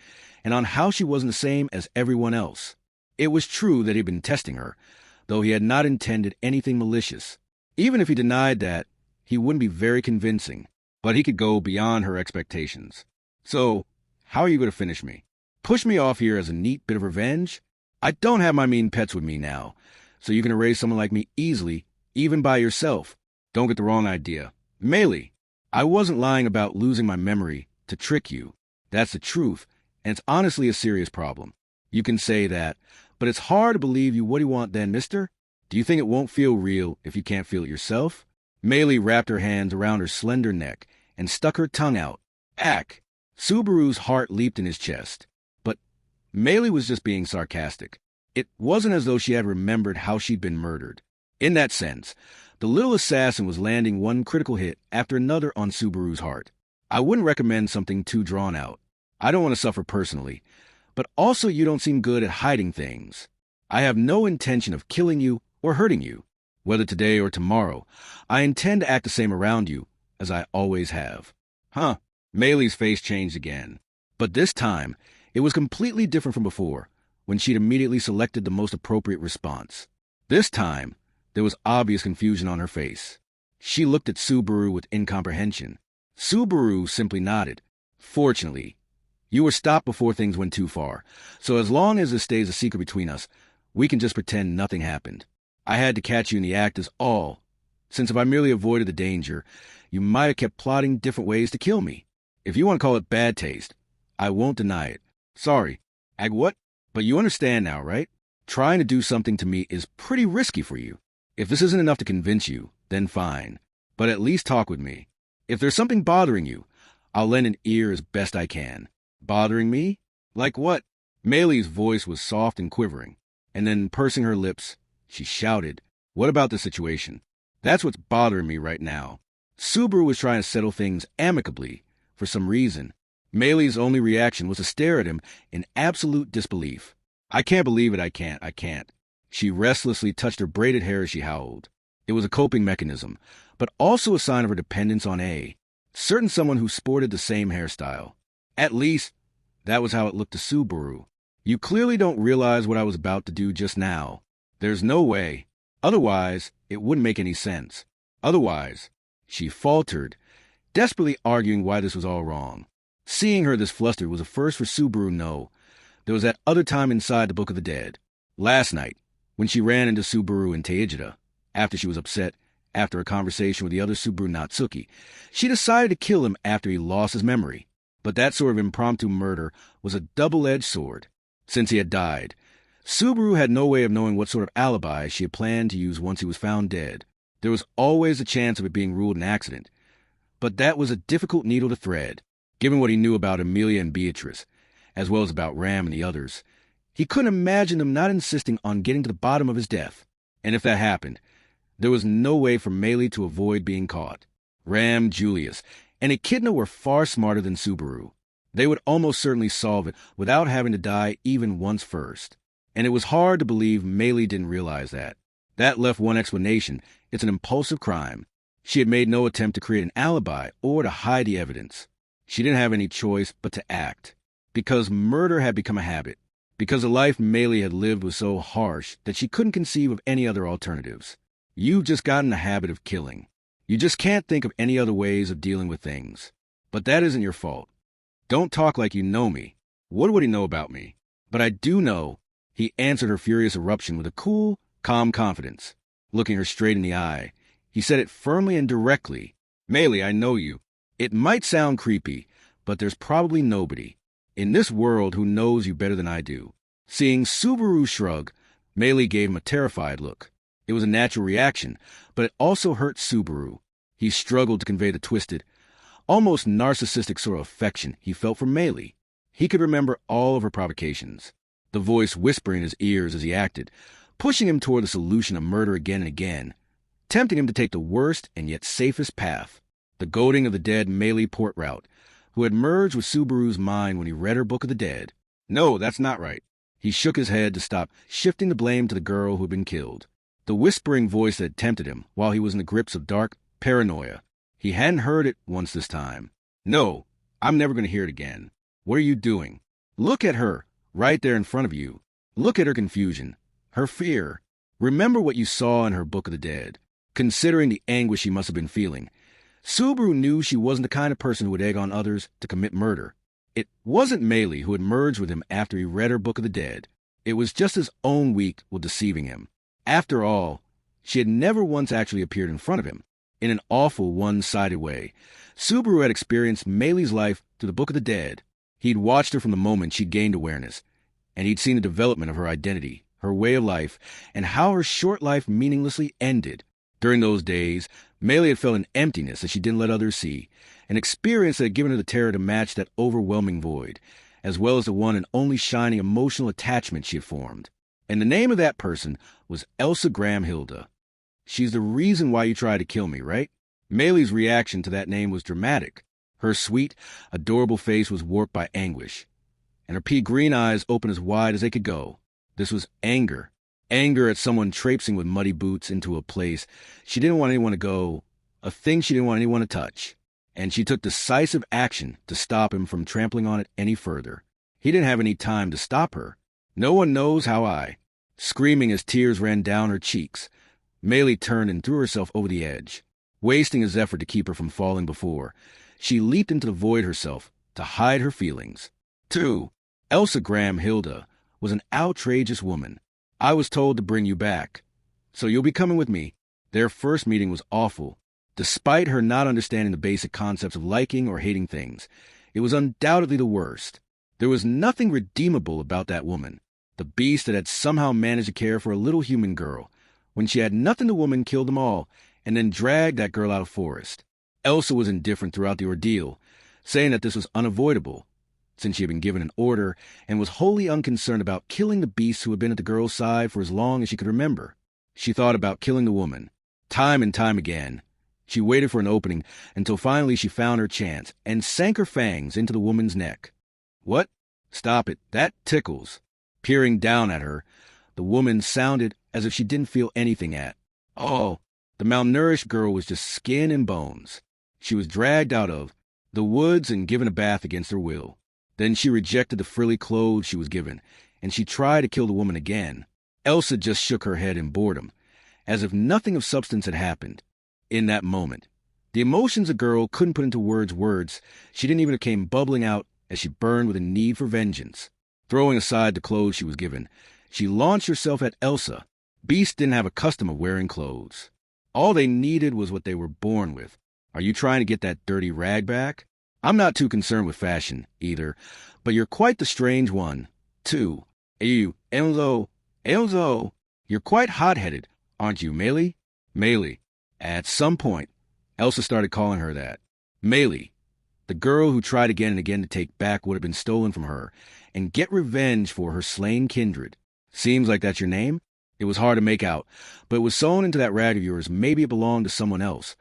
and on how she wasn't the same as everyone else. It was true that he had been testing her, though he had not intended anything malicious. Even if he denied that, he wouldn't be very convincing, but he could go beyond her expectations. So, how are you going to finish me? Push me off here as a neat bit of revenge? I don't have my mean pets with me now, so you can erase someone like me easily, even by yourself. Don't get the wrong idea. Meili, I wasn't lying about losing my memory to trick you. That's the truth, and it's honestly a serious problem. You can say that, but it's hard to believe you. What do you want then, mister? Do you think it won't feel real if you can't feel it yourself? Meili wrapped her hands around her slender neck and stuck her tongue out. Ack! Subaru's heart leaped in his chest. But Meili was just being sarcastic. It wasn't as though she had remembered how she'd been murdered. In that sense, the little assassin was landing one critical hit after another on Subaru's heart. I wouldn't recommend something too drawn out. I don't want to suffer personally, but also you don't seem good at hiding things. I have no intention of killing you or hurting you. Whether today or tomorrow, I intend to act the same around you as I always have. Huh. Meili's face changed again. But this time, it was completely different from before, when she'd immediately selected the most appropriate response. This time, there was obvious confusion on her face. She looked at Subaru with incomprehension. Subaru simply nodded. Fortunately, you were stopped before things went too far, so as long as this stays a secret between us, we can just pretend nothing happened. I had to catch you in the act is all, since if I merely avoided the danger, you might have kept plotting different ways to kill me. If you want to call it bad taste, I won't deny it. Sorry. What? But you understand now, right? Trying to do something to me is pretty risky for you. If this isn't enough to convince you, then fine. But at least talk with me. If there's something bothering you, I'll lend an ear as best I can. Bothering me? Like what? Meili's voice was soft and quivering, and then pursing her lips, she shouted, What about the situation? That's what's bothering me right now. Subaru was trying to settle things amicably, for some reason. Meili's only reaction was to stare at him in absolute disbelief. I can't believe it, I can't. She restlessly touched her braided hair as she howled. It was a coping mechanism, but also a sign of her dependence on certain someone who sported the same hairstyle. At least, that was how it looked to Subaru. You clearly don't realize what I was about to do just now. There's no way. Otherwise, it wouldn't make any sense. Otherwise, she faltered, desperately arguing why this was all wrong. Seeing her this flustered was a first for Subaru. No, there was that other time inside the Book of the Dead. Last night, when she ran into Subaru and Teijida, after she was upset after a conversation with the other Subaru Natsuki. She decided to kill him after he lost his memory. But that sort of impromptu murder was a double-edged sword. Since he had died, Subaru had no way of knowing what sort of alibi she had planned to use once he was found dead. There was always a chance of it being ruled an accident. But that was a difficult needle to thread, given what he knew about Amelia and Beatrice, as well as about Ram and the others. He couldn't imagine them not insisting on getting to the bottom of his death. And if that happened, there was no way for Meili to avoid being caught. Ram, Julius, and Echidna were far smarter than Subaru. They would almost certainly solve it without having to die even once first. And it was hard to believe Meili didn't realize that. That left one explanation. It's an impulsive crime. She had made no attempt to create an alibi or to hide the evidence. She didn't have any choice but to act. Because murder had become a habit. Because the life Meili had lived was so harsh that she couldn't conceive of any other alternatives. You've just gotten the habit of killing. You just can't think of any other ways of dealing with things. But that isn't your fault. Don't talk like you know me. What would he know about me? But I do know, he answered her furious eruption with a cool, calm confidence. Looking her straight in the eye, he said it firmly and directly. Meili, I know you. It might sound creepy, but there's probably nobody in this world who knows you better than I do. Seeing Subaru shrug, Meili gave him a terrified look. It was a natural reaction, but it also hurt Subaru. He struggled to convey the twisted, almost narcissistic sort of affection he felt for Meili. He could remember all of her provocations, the voice whispering in his ears as he acted, pushing him toward the solution of murder again and again, tempting him to take the worst and yet safest path, the goading of the dead Meili port route, who had merged with Subaru's mind when he read her Book of the Dead. No, that's not right. He shook his head to stop shifting the blame to the girl who had been killed. The whispering voice that had tempted him while he was in the grips of dark paranoia. He hadn't heard it once this time. No, I'm never going to hear it again. What are you doing? Look at her, right there in front of you. Look at her confusion, her fear. Remember what you saw in her Book of the Dead. Considering the anguish she must have been feeling, Subaru knew she wasn't the kind of person who would egg on others to commit murder. It wasn't Meili who had merged with him after he read her Book of the Dead. It was just his own weak with deceiving him. After all, she had never once actually appeared in front of him. In an awful one-sided way, Subaru had experienced Meili's life through the Book of the Dead. He'd watched her from the moment she'd gained awareness, and he'd seen the development of her identity, her way of life, and how her short life meaninglessly ended. During those days, Meili had felt an emptiness that she didn't let others see, an experience that had given her the terror to match that overwhelming void, as well as the one and only shining emotional attachment she had formed. And the name of that person was Elsa Graham Hilda. She's the reason why you tried to kill me, right? Meili's reaction to that name was dramatic. Her sweet, adorable face was warped by anguish, and her pea-green eyes opened as wide as they could go. This was anger. Anger at someone traipsing with muddy boots into a place she didn't want anyone to go, a thing she didn't want anyone to touch. And she took decisive action to stop him from trampling on it any further. He didn't have any time to stop her. No one knows how I. Screaming as tears ran down her cheeks, Meili turned and threw herself over the edge. Wasting his effort to keep her from falling before, she leaped into the void herself to hide her feelings. 2. Elsa Graham Hilda was an outrageous woman. I was told to bring you back, so you'll be coming with me. Their first meeting was awful. Despite her not understanding the basic concepts of liking or hating things, it was undoubtedly the worst. There was nothing redeemable about that woman. The beast that had somehow managed to care for a little human girl. When she had nothing, the woman killed them all, and then dragged that girl out of forest. Elsa was indifferent throughout the ordeal, saying that this was unavoidable, since she had been given an order, and was wholly unconcerned about killing the beast who had been at the girl's side for as long as she could remember. She thought about killing the woman, time and time again. She waited for an opening until finally she found her chance, and sank her fangs into the woman's neck. What? Stop it. That tickles. Peering down at her, the woman sounded as if she didn't feel anything at. Oh, the malnourished girl was just skin and bones. She was dragged out of the woods and given a bath against her will. Then she rejected the frilly clothes she was given, and she tried to kill the woman again. Elsa just shook her head in boredom, as if nothing of substance had happened. In that moment, the emotions a girl couldn't put into words she didn't even came bubbling out as she burned with a need for vengeance. Throwing aside the clothes she was given, she launched herself at Elsa, Beasts didn't have a custom of wearing clothes. All they needed was what they were born with. Are you trying to get that dirty rag back? I'm not too concerned with fashion, either, but you're quite the strange one, too. Elzo, you're quite hot-headed, aren't you, Meili? Meili. At some point, Elsa started calling her that. Meili, the girl who tried again and again to take back what had been stolen from her and get revenge for her slain kindred. Seems like that's your name? It was hard to make out, but it was sewn into that rag of yours. Maybe it belonged to someone else.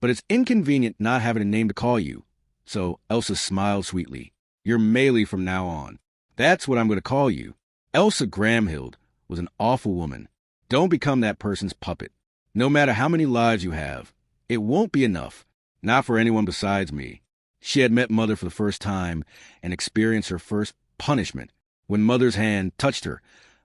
But it's inconvenient not having a name to call you. So Elsa smiled sweetly. You're Meili from now on. That's what I'm going to call you. Elsa Gramhild was an awful woman. Don't become that person's puppet. No matter how many lives you have, it won't be enough. Not for anyone besides me. She had met Mother for the first time and experienced her first punishment. When Mother's hand touched her,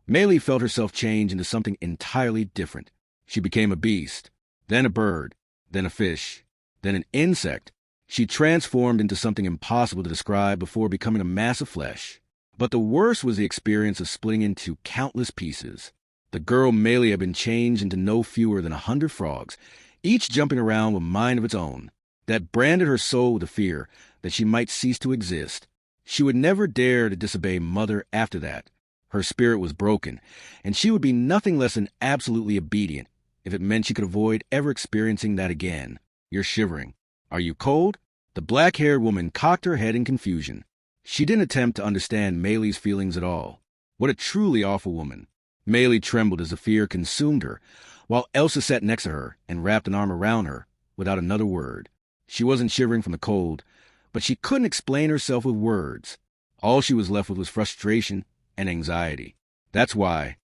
Meili felt herself change into something entirely different. She became a beast, then a bird, then a fish, then an insect. She transformed into something impossible to describe before becoming a mass of flesh. But the worst was the experience of splitting into countless pieces. The girl Meili had been changed into no fewer than 100 frogs, each jumping around with a mind of its own, that branded her soul with a fear that she might cease to exist. She would never dare to disobey Mother after that. Her spirit was broken, and she would be nothing less than absolutely obedient if it meant she could avoid ever experiencing that again. You're shivering. Are you cold? The black-haired woman cocked her head in confusion. She didn't attempt to understand Meili's feelings at all. What a truly awful woman. Meili trembled as the fear consumed her, while Elsa sat next to her and wrapped an arm around her without another word. She wasn't shivering from the cold, but she couldn't explain herself with words. All she was left with was frustration and anxiety. That's why.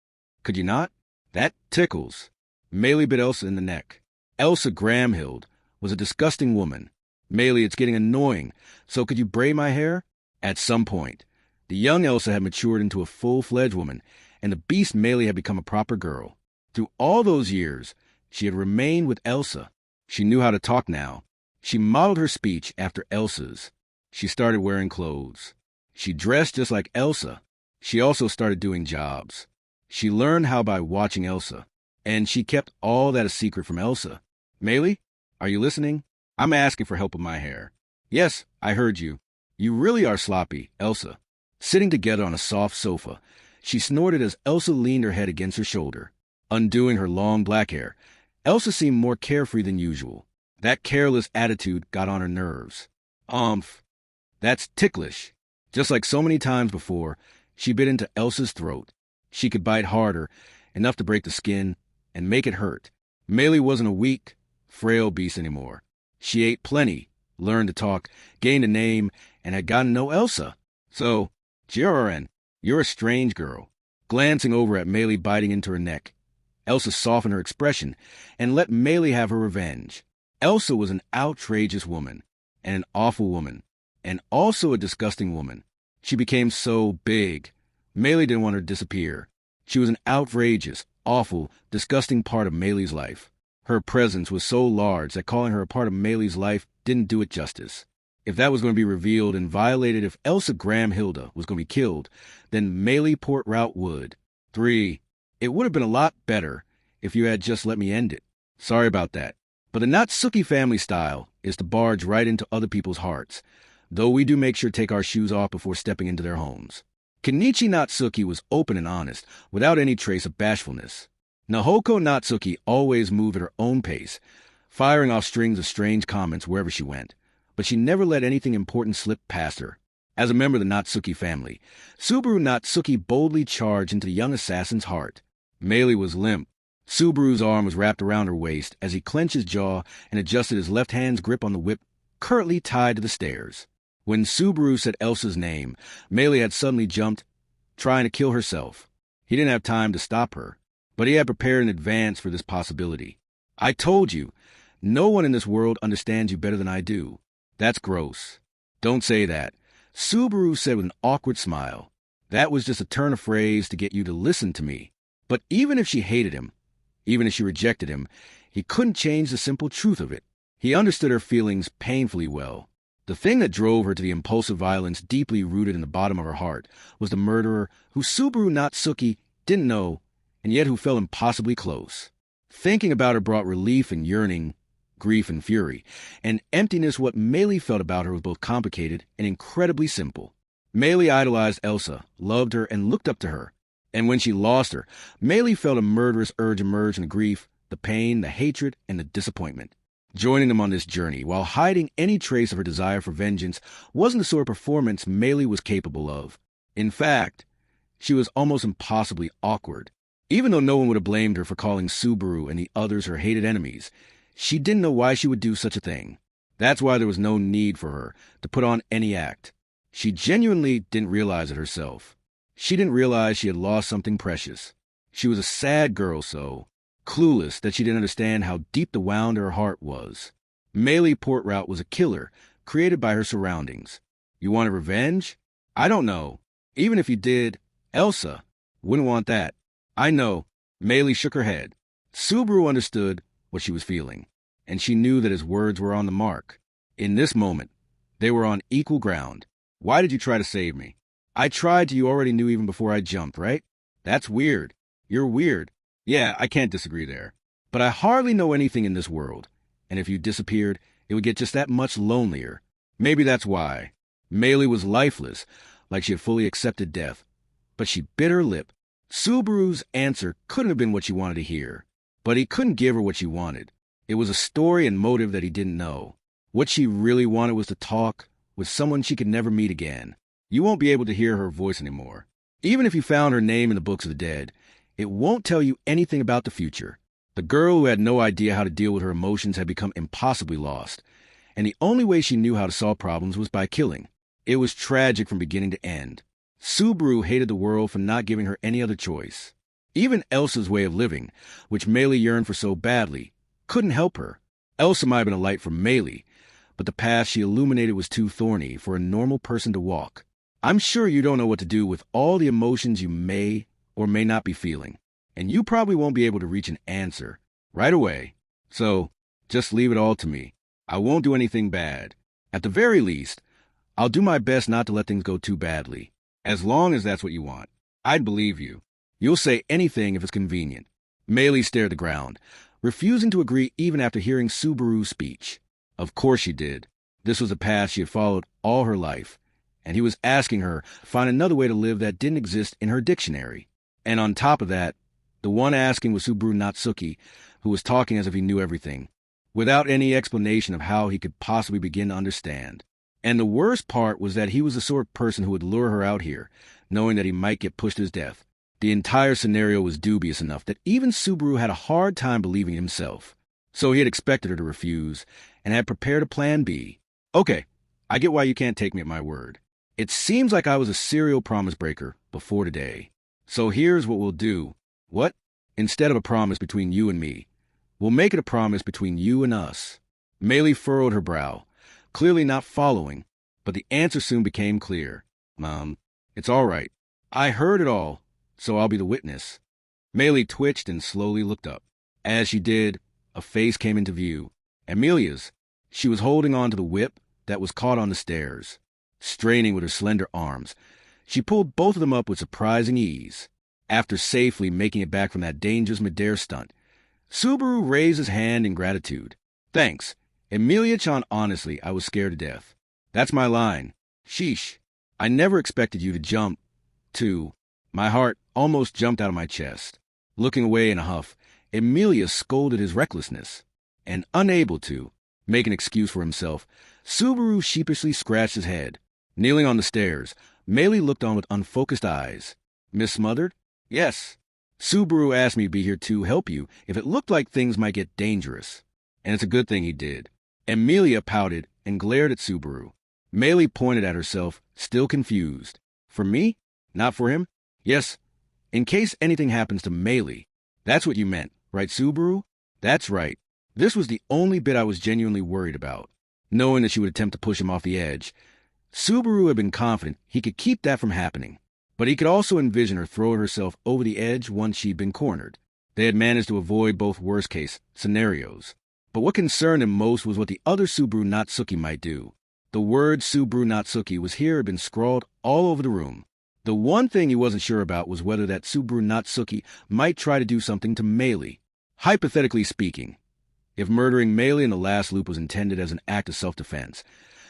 Could you not? That tickles. Meili bit Elsa in the neck. Elsa Gramhild was a disgusting woman. Meili, it's getting annoying, so could you braid my hair? At some point, the young Elsa had matured into a full-fledged woman, and the beast Meili had become a proper girl. Through all those years, she had remained with Elsa. She knew how to talk now. She modeled her speech after Elsa's. She started wearing clothes. She dressed just like Elsa. She also started doing jobs. She learned how by watching Elsa, and she kept all that a secret from Elsa. Meili, are you listening? I'm asking for help with my hair. Yes, I heard you. You really are sloppy, Elsa. Sitting together on a soft sofa, she snorted as Elsa leaned her head against her shoulder. Undoing her long black hair, Elsa seemed more carefree than usual. That careless attitude got on her nerves. That's ticklish. Just like so many times before, she bit into Elsa's throat. She could bite harder, enough to break the skin and make it hurt. Meili wasn't a weak, frail beast anymore. She ate plenty, learned to talk, gained a name, and had gotten to know Elsa. So, Jiren, you're a strange girl. Glancing over at Meili biting into her neck, Elsa softened her expression and let Meili have her revenge. Elsa was an outrageous woman, and an awful woman, and also a disgusting woman. She became so big. Meili didn't want her to disappear. She was an outrageous, awful, disgusting part of Meili's life. Her presence was so large that calling her a part of Meili's life didn't do it justice. If that was going to be revealed and violated, if Elsa Gramhilda was going to be killed, then Meili Portrout would. 3. It would have been a lot better if you had just let me end it. Sorry about that. But the Natsuki family style is to barge right into other people's hearts, though we do make sure to take our shoes off before stepping into their homes. Kenichi Natsuki was open and honest, without any trace of bashfulness. Nahoko Natsuki always moved at her own pace, firing off strings of strange comments wherever she went, but she never let anything important slip past her. As a member of the Natsuki family, Subaru Natsuki boldly charged into the young assassin's heart. Meili was limp. Subaru's arm was wrapped around her waist as he clenched his jaw and adjusted his left hand's grip on the whip currently tied to the stairs. When Subaru said Elsa's name, Meili had suddenly jumped, trying to kill herself. He didn't have time to stop her, but he had prepared in advance for this possibility. I told you, no one in this world understands you better than I do. That's gross. Don't say that, Subaru said with an awkward smile. That was just a turn of phrase to get you to listen to me. But even if she hated him, even if she rejected him, he couldn't change the simple truth of it. He understood her feelings painfully well. The thing that drove her to the impulsive violence deeply rooted in the bottom of her heart was the murderer who Subaru Natsuki didn't know and yet who felt impossibly close. Thinking about her brought relief and yearning, grief and fury, and emptiness. What Meili felt about her was both complicated and incredibly simple. Meili idolized Elsa, loved her, and looked up to her. And when she lost her, Meili felt a murderous urge emerge in the grief, the pain, the hatred, and the disappointment. Joining them on this journey, while hiding any trace of her desire for vengeance, wasn't the sort of performance Meili was capable of. In fact, she was almost impossibly awkward. Even though no one would have blamed her for calling Subaru and the others her hated enemies, she didn't know why she would do such a thing. That's why there was no need for her to put on any act. She genuinely didn't realize it herself. She didn't realize she had lost something precious. She was a sad girl, so clueless that she didn't understand how deep the wound her heart was. Meili Portrout was a killer, created by her surroundings. You wanted revenge? I don't know. Even if you did, Elsa wouldn't want that. I know. Meili shook her head. Subaru understood what she was feeling, and she knew that his words were on the mark. In this moment, they were on equal ground. Why did you try to save me? I tried to. You already knew even before I jumped, right? That's weird. You're weird. Yeah, I can't disagree there. But I hardly know anything in this world, and if you disappeared, it would get just that much lonelier. Maybe that's why. Meili was lifeless, like she had fully accepted death. But she bit her lip. Subaru's answer couldn't have been what she wanted to hear. But he couldn't give her what she wanted. It was a story and motive that he didn't know. What she really wanted was to talk with someone she could never meet again. You won't be able to hear her voice anymore. Even if you found her name in the books of the dead, it won't tell you anything about the future. The girl who had no idea how to deal with her emotions had become impossibly lost, and the only way she knew how to solve problems was by killing. It was tragic from beginning to end. Subaru hated the world for not giving her any other choice. Even Elsa's way of living, which Meili yearned for so badly, couldn't help her. Elsa might have been a light for Meili, but the path she illuminated was too thorny for a normal person to walk. I'm sure you don't know what to do with all the emotions you may or may not be feeling, and you probably won't be able to reach an answer right away. So, just leave it all to me. I won't do anything bad. At the very least, I'll do my best not to let things go too badly. As long as that's what you want, I'd believe you. You'll say anything if it's convenient. Meili stared at the ground, refusing to agree even after hearing Subaru's speech. Of course she did. This was a path she had followed all her life, and he was asking her to find another way to live that didn't exist in her dictionary. And on top of that, the one asking was Subaru Natsuki, who was talking as if he knew everything, without any explanation of how he could possibly begin to understand. And the worst part was that he was the sort of person who would lure her out here, knowing that he might get pushed to his death. The entire scenario was dubious enough that even Subaru had a hard time believing himself. So he had expected her to refuse, and had prepared a plan B. Okay, I get why you can't take me at my word. It seems like I was a serial promise breaker before today. So here's what we'll do. What? Instead of a promise between you and me, we'll make it a promise between you and us. Meili furrowed her brow, clearly not following, but the answer soon became clear. Mom, it's all right. I heard it all, so I'll be the witness. Meili twitched and slowly looked up. As she did, a face came into view. Amelia's. She was holding on to the whip that was caught on the stairs. Straining with her slender arms, she pulled both of them up with surprising ease. After safely making it back from that dangerous midair stunt, Subaru raised his hand in gratitude. Thanks. Emilia-chan, honestly, I was scared to death. That's my line. Sheesh. I never expected you to jump, too. My heart almost jumped out of my chest. Looking away in a huff, Emilia scolded his recklessness. And unable to make an excuse for himself, Subaru sheepishly scratched his head. Kneeling on the stairs, Meili looked on with unfocused eyes. Miss Smothered? Yes. Subaru asked me to be here to help you if it looked like things might get dangerous. And it's a good thing he did. Emilia pouted and glared at Subaru. Meili pointed at herself, still confused. For me? Not for him? Yes. In case anything happens to Meili. That's what you meant, right, Subaru? That's right. This was the only bit I was genuinely worried about. Knowing that she would attempt to push him off the edge, Subaru had been confident he could keep that from happening. But he could also envision her throwing herself over the edge once she'd been cornered. They had managed to avoid both worst-case scenarios. But what concerned him most was what the other Subaru Natsuki might do. The word Subaru Natsuki was here had been scrawled all over the room. The one thing he wasn't sure about was whether that Subaru Natsuki might try to do something to Meili. Hypothetically speaking, if murdering Meili in the last loop was intended as an act of self-defense,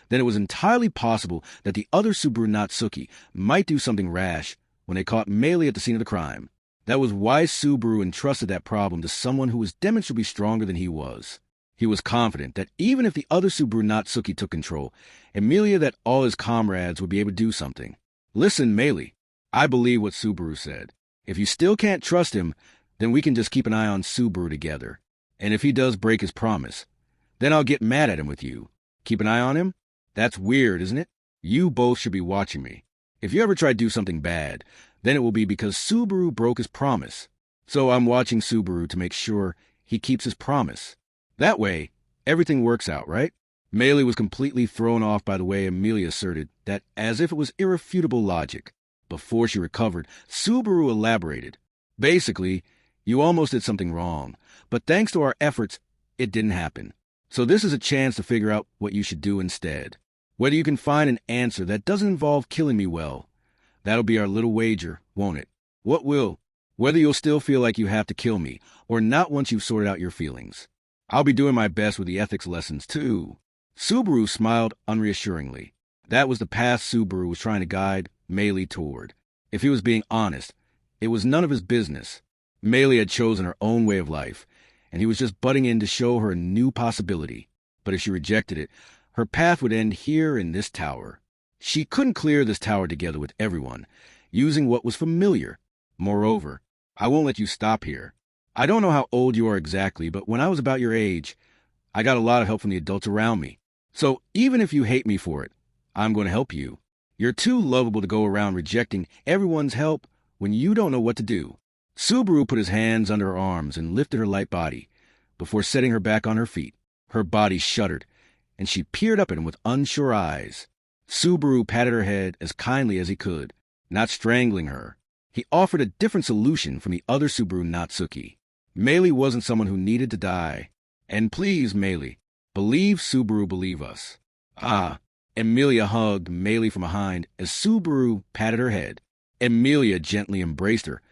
then it was entirely possible that the other Subaru Natsuki might do something rash when they caught Meili at the scene of the crime. That was why Subaru entrusted that problem to someone who was demonstrably stronger than he was. He was confident that even if the other Subaru Natsuki took control, Emilia that all his comrades would be able to do something. Listen, Meili, I believe what Subaru said. If you still can't trust him, then we can just keep an eye on Subaru together. And if he does break his promise, then I'll get mad at him with you. Keep an eye on him? That's weird, isn't it? You both should be watching me. If you ever try to do something bad, then it will be because Subaru broke his promise. So I'm watching Subaru to make sure he keeps his promise. That way, everything works out, right? Meili was completely thrown off by the way Emilia asserted that as if it was irrefutable logic. Before she recovered, Subaru elaborated. Basically, you almost did something wrong, but thanks to our efforts, it didn't happen. So this is a chance to figure out what you should do instead. Whether you can find an answer that doesn't involve killing me well. That'll be our little wager, won't it? What will? Whether you'll still feel like you have to kill me, or not once you've sorted out your feelings. I'll be doing my best with the ethics lessons, too. Subaru smiled unreassuringly. That was the path Subaru was trying to guide Meili toward. If he was being honest, it was none of his business. Meili had chosen her own way of life, and he was just butting in to show her a new possibility. But if she rejected it, her path would end here in this tower. She couldn't clear this tower together with everyone, using what was familiar. Moreover, I won't let you stop here. I don't know how old you are exactly, but when I was about your age, I got a lot of help from the adults around me. So even if you hate me for it, I'm going to help you. You're too lovable to go around rejecting everyone's help when you don't know what to do. Subaru put his hands under her arms and lifted her light body before setting her back on her feet. Her body shuddered, and she peered up at him with unsure eyes. Subaru patted her head as kindly as he could, not strangling her. He offered a different solution from the other Subaru Natsuki. Meili wasn't someone who needed to die. And please, Meili, believe Subaru, believe us. Ah, Emilia hugged Meili from behind as Subaru patted her head. Emilia gently embraced her,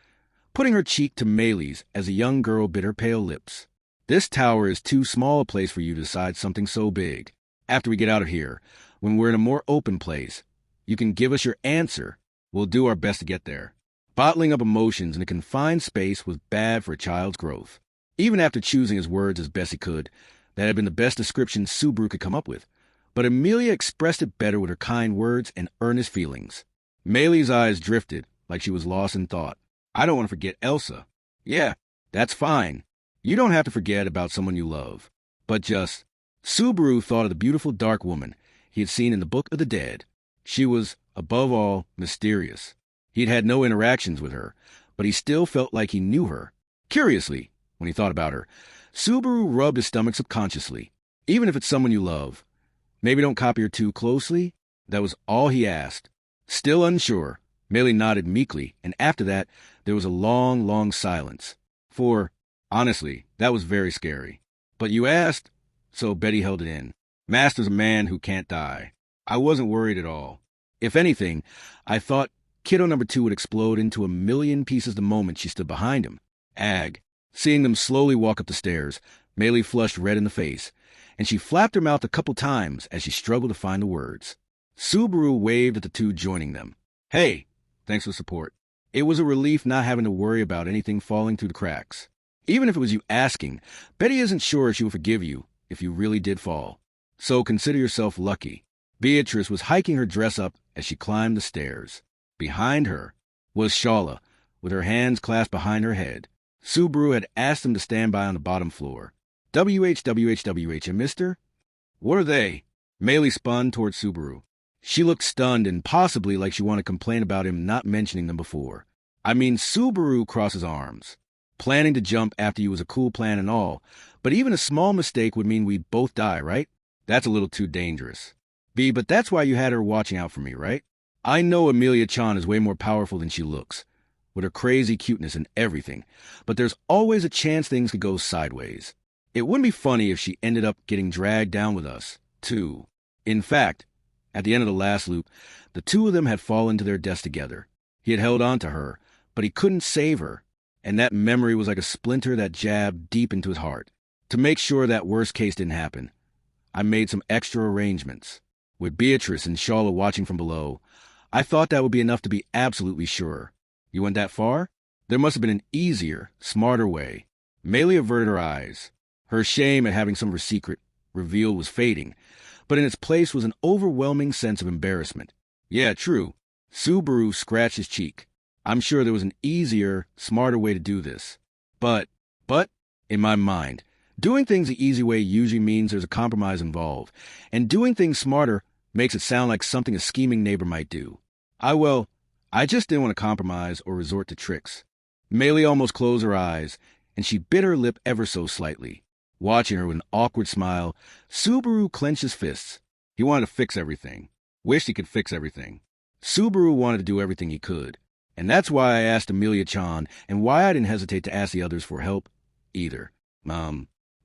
putting her cheek to Meili's as the young girl bit her pale lips. This tower is too small a place for you to decide something so big. After we get out of here, when we're in a more open place, you can give us your answer. We'll do our best to get there. Bottling up emotions in a confined space was bad for a child's growth. Even after choosing his words as best he could, that had been the best description Subaru could come up with. But Emilia expressed it better with her kind words and earnest feelings. Meili's eyes drifted like she was lost in thought. I don't want to forget Elsa. Yeah, that's fine. You don't have to forget about someone you love. But just... Subaru thought of the beautiful dark woman he had seen in the Book of the Dead. She was, above all, mysterious. He'd had no interactions with her, but he still felt like he knew her. Curiously, when he thought about her, Subaru rubbed his stomach subconsciously. Even if it's someone you love, maybe don't copy her too closely. That was all he asked. Still unsure, Meili nodded meekly, and after that, there was a long, long silence. For, honestly, that was very scary. But you asked, so Betty held it in. Master's a man who can't die. I wasn't worried at all. If anything, I thought Kiddo number 2 would explode into a million pieces the moment she stood behind him. Ag. Seeing them slowly walk up the stairs, Meili flushed red in the face, and she flapped her mouth a couple times as she struggled to find the words. Subaru waved at the two joining them. Hey, thanks for the support. It was a relief not having to worry about anything falling through the cracks. Even if it was you asking, Betty isn't sure if she would forgive you if you really did fall. So consider yourself lucky. Beatrice was hiking her dress up as she climbed the stairs. Behind her was Shala, with her hands clasped behind her head. Subaru had asked them to stand by on the bottom floor. WH, and mister? What are they? Meili spun toward Subaru. She looked stunned and possibly like she wanted to complain about him not mentioning them before. I mean, Subaru crossed his arms. Planning to jump after you was a cool plan and all, but even a small mistake would mean we'd both die, right? That's a little too dangerous. B, but that's why you had her watching out for me, right? I know Emilia-chan is way more powerful than she looks, with her crazy cuteness and everything, but there's always a chance things could go sideways. It wouldn't be funny if she ended up getting dragged down with us, too. In fact, at the end of the last loop, the two of them had fallen to their deaths together. He had held on to her, but he couldn't save her, and that memory was like a splinter that jabbed deep into his heart. To make sure that worst case didn't happen, I made some extra arrangements. With Beatrice and Charlotte watching from below, I thought that would be enough to be absolutely sure. You went that far? There must have been an easier, smarter way. Maylie averted her eyes. Her shame at having some of her secret revealed was fading, but in its place was an overwhelming sense of embarrassment. Yeah, true. Subaru scratched his cheek. I'm sure there was an easier, smarter way to do this. But, in my mind, doing things the easy way usually means there's a compromise involved, and doing things smarter makes it sound like something a scheming neighbor might do. I just didn't want to compromise or resort to tricks. Maylie almost closed her eyes, and she bit her lip ever so slightly. Watching her with an awkward smile, Subaru clenched his fists. He wanted to fix everything. Wished he could fix everything. Subaru wanted to do everything he could. And that's why I asked Amelia-chan, and why I didn't hesitate to ask the others for help, either.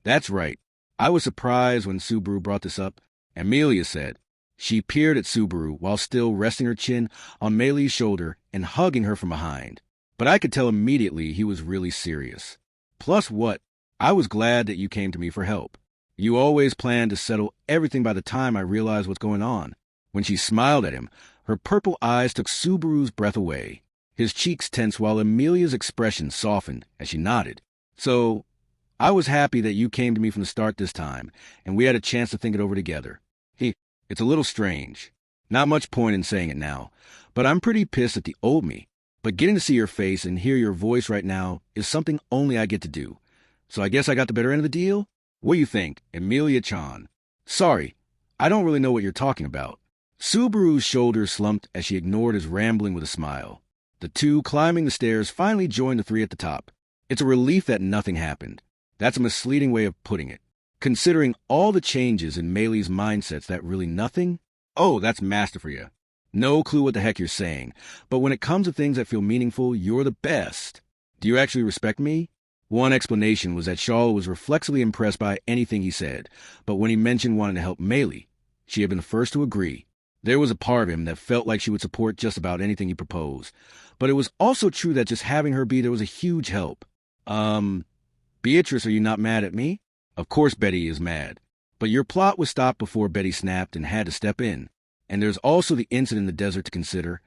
That's right. I was surprised when Subaru brought this up, Amelia said. She peered at Subaru while still resting her chin on Meilie's shoulder and hugging her from behind. But I could tell immediately he was really serious. Plus what? I was glad that you came to me for help. You always planned to settle everything by the time I realized what's going on. When she smiled at him, her purple eyes took Subaru's breath away. His cheeks tensed while Amelia's expression softened as she nodded. So, I was happy that you came to me from the start this time, and we had a chance to think it over together. It's a little strange. Not much point in saying it now, but I'm pretty pissed at the old me. But getting to see your face and hear your voice right now is something only I get to do. So I guess I got the better end of the deal? What do you think, Amelia-chan? Sorry, I don't really know what you're talking about. Subaru's shoulders slumped as she ignored his rambling with a smile. The two climbing the stairs finally joined the three at the top. It's a relief that nothing happened. That's a misleading way of putting it. Considering all the changes in Meilie's mindsets, that really nothing? Oh, that's master for you. No clue what the heck you're saying, but when it comes to things that feel meaningful, you're the best. Do you actually respect me? One explanation was that Charlotte was reflexively impressed by anything he said, but when he mentioned wanting to help Maylie, she had been the first to agree. There was a part of him that felt like she would support just about anything he proposed, but it was also true that just having her be there was a huge help. Beatrice, are you not mad at me? Of course Betty is mad, but your plot was stopped before Betty snapped and had to step in. And there's also the incident in the desert to consider,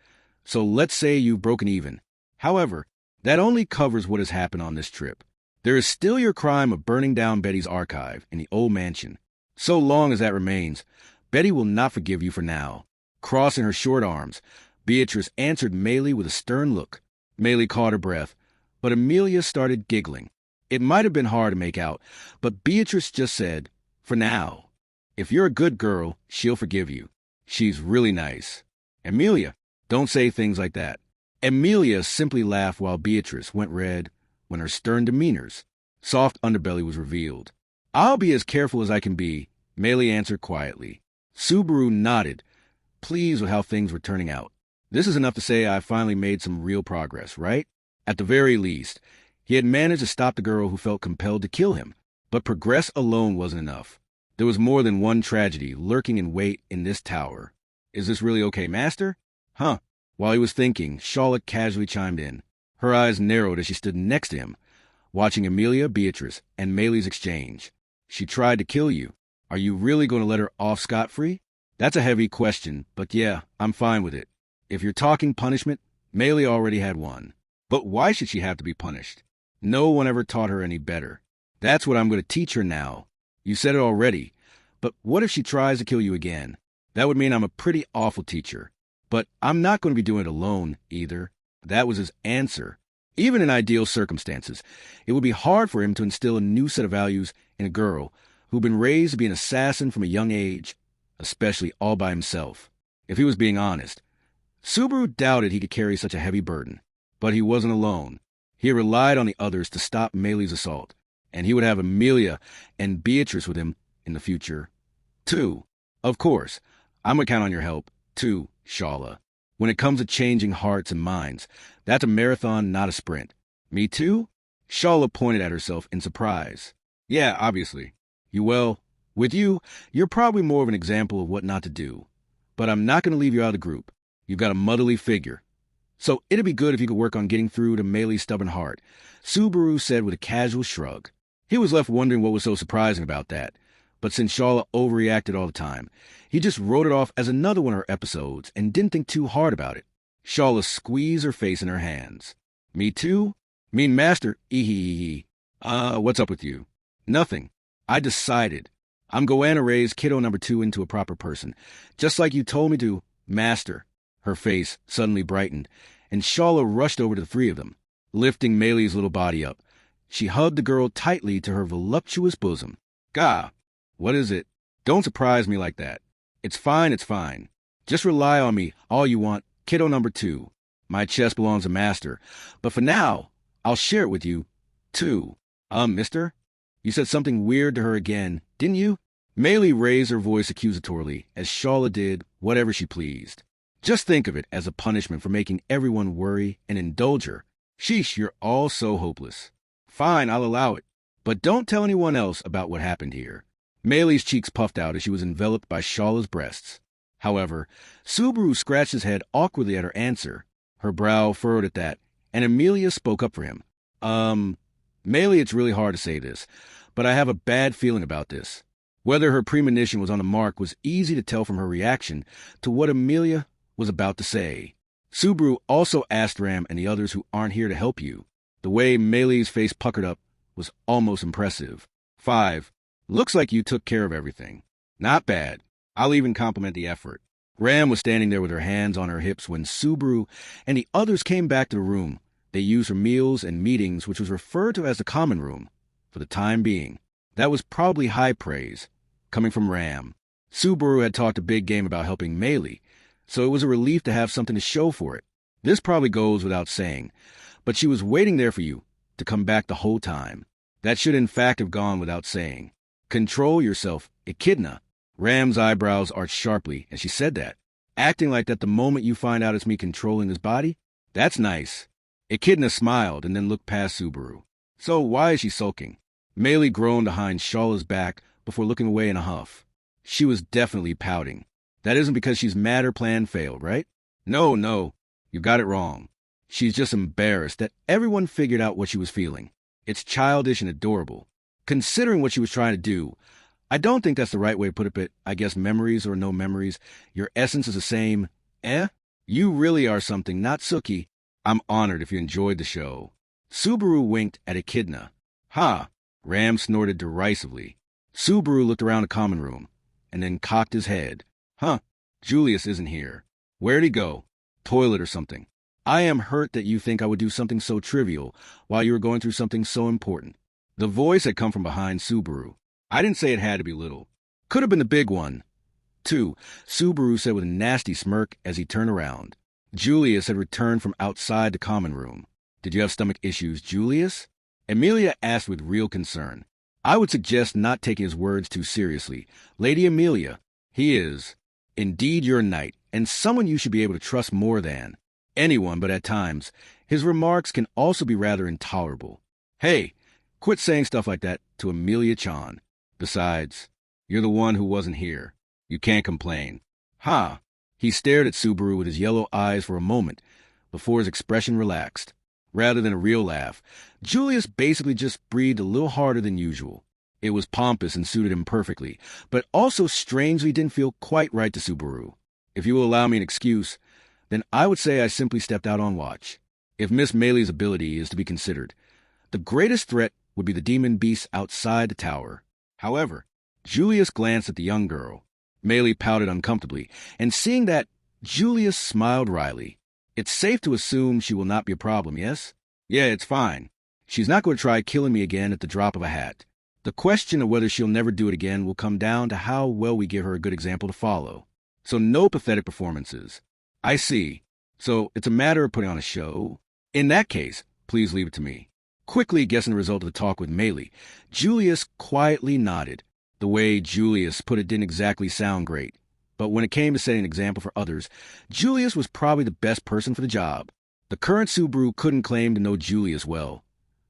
so let's say you've broken even. However, that only covers what has happened on this trip. There is still your crime of burning down Betty's archive in the old mansion. So long as that remains, Betty will not forgive you for now. Crossing her short arms, Beatrice answered Maylie with a stern look. Maylie caught her breath, but Amelia started giggling. It might have been hard to make out, but Beatrice just said, for now. If you're a good girl, she'll forgive you. She's really nice. Amelia, don't say things like that. Amelia simply laughed while Beatrice went red when her stern demeanor's soft underbelly was revealed. I'll be as careful as I can be, Maylie answered quietly. Subaru nodded, pleased with how things were turning out. This is enough to say I finally made some real progress, right? At the very least, he had managed to stop the girl who felt compelled to kill him. But progress alone wasn't enough. There was more than one tragedy lurking in wait in this tower. Is this really okay, Master? Huh. While he was thinking, Charlotte casually chimed in. Her eyes narrowed as she stood next to him, watching Amelia, Beatrice, and Maylie's exchange. She tried to kill you. Are you really going to let her off scot-free? That's a heavy question, but yeah, I'm fine with it. If you're talking punishment, Maylie already had one. But why should she have to be punished? No one ever taught her any better. That's what I'm going to teach her now. You said it already, but what if she tries to kill you again? That would mean I'm a pretty awful teacher. But I'm not going to be doing it alone, either. That was his answer. Even in ideal circumstances, it would be hard for him to instill a new set of values in a girl who'd been raised to be an assassin from a young age, especially all by himself. If he was being honest, Subaru doubted he could carry such a heavy burden. But he wasn't alone. He relied on the others to stop Maylie's assault, and he would have Amelia and Beatrice with him in the future, too. Of course, I'm going to count on your help, too, Shala. When it comes to changing hearts and minds, that's a marathon, not a sprint. Me too? Shala pointed at herself in surprise. Yeah, obviously. With you, you're probably more of an example of what not to do. But I'm not going to leave you out of the group. You've got a motherly figure. So it'd be good if you could work on getting through to Meili's stubborn heart, Subaru said with a casual shrug. He was left wondering what was so surprising about that. But since Sharla overreacted all the time, he just wrote it off as another one of her episodes and didn't think too hard about it. Sharla squeezed her face in her hands. Me too? Mean master, what's up with you? Nothing. I decided. I'm going to raise kiddo number 2 into a proper person, just like you told me to, master. Her face suddenly brightened, and Sharla rushed over to the 3 of them, lifting Meili's little body up. She hugged the girl tightly to her voluptuous bosom. Gah! What is it? Don't surprise me like that. It's fine, it's fine. Just rely on me all you want, kiddo number 2. My chest belongs to master, but for now, I'll share it with you, too. Mister? You said something weird to her again, didn't you? Meili raised her voice accusatorily, as Sharla did whatever she pleased. Just think of it as a punishment for making everyone worry and indulge her. Sheesh, you're all so hopeless. Fine, I'll allow it. But don't tell anyone else about what happened here. Meili's cheeks puffed out as she was enveloped by Sharla's breasts. However, Subaru scratched his head awkwardly at her answer. Her brow furrowed at that, and Amelia spoke up for him. Meili, it's really hard to say this, but I have a bad feeling about this. Whether her premonition was on the mark was easy to tell from her reaction to what Amelia was about to say. Subaru also asked Ram and the others who aren't here to help you. The way Meili's face puckered up was almost impressive. 5. Looks like you took care of everything. Not bad. I'll even compliment the effort. Ram was standing there with her hands on her hips when Subaru and the others came back to the room. They used for meals and meetings, which was referred to as the common room, for the time being. That was probably high praise, coming from Ram. Subaru had talked a big game about helping Meili, so it was a relief to have something to show for it. This probably goes without saying, but she was waiting there for you to come back the whole time. That should in fact have gone without saying. Control yourself, Echidna. Ram's eyebrows arched sharply as she said that. Acting like that the moment you find out it's me controlling his body? That's nice. Echidna smiled and then looked past Subaru. So why is she sulking? Meili groaned behind Sharla's back before looking away in a huff. She was definitely pouting. That isn't because she's mad her plan failed, right? No, you got it wrong. She's just embarrassed that everyone figured out what she was feeling. It's childish and adorable. Considering what she was trying to do, I don't think that's the right way to put it, but I guess memories or no memories, your essence is the same. You really are something, not Suki. I'm honored if you enjoyed the show. Subaru winked at Echidna. Ha! Ram snorted derisively. Subaru looked around the common room, and then cocked his head. Huh, Julius isn't here. Where'd he go? Toilet or something. I am hurt that you think I would do something so trivial while you were going through something so important. The voice had come from behind Subaru. I didn't say it had to be little. Could have been the big one. 2, Subaru said with a nasty smirk as he turned around. Julius had returned from outside the common room. Did you have stomach issues, Julius? Amelia asked with real concern. I would suggest not taking his words too seriously. Lady Amelia, he is indeed your knight, and someone you should be able to trust more than anyone, but at times, his remarks can also be rather intolerable. Hey, quit saying stuff like that to Amelia-chan. Besides, you're the one who wasn't here. You can't complain. Ha! He stared at Subaru with his yellow eyes for a moment before his expression relaxed. Rather than a real laugh, Julius basically just breathed a little harder than usual. It was pompous and suited him perfectly, but also strangely didn't feel quite right to Subaru. If you will allow me an excuse, then I would say I simply stepped out on watch. If Miss Meili's ability is to be considered, the greatest threat would be the demon beasts outside the tower. However, Julius glanced at the young girl. Meili pouted uncomfortably, and seeing that, Julius smiled wryly. It's safe to assume she will not be a problem, yes? Yeah, it's fine. She's not going to try killing me again at the drop of a hat. The question of whether she'll never do it again will come down to how well we give her a good example to follow. So no pathetic performances. I see. So it's a matter of putting on a show? In that case, please leave it to me. Quickly guessing the result of the talk with Meili, Julius quietly nodded. The way Julius put it didn't exactly sound great. But when it came to setting an example for others, Julius was probably the best person for the job. The current Subaru couldn't claim to know Julius well.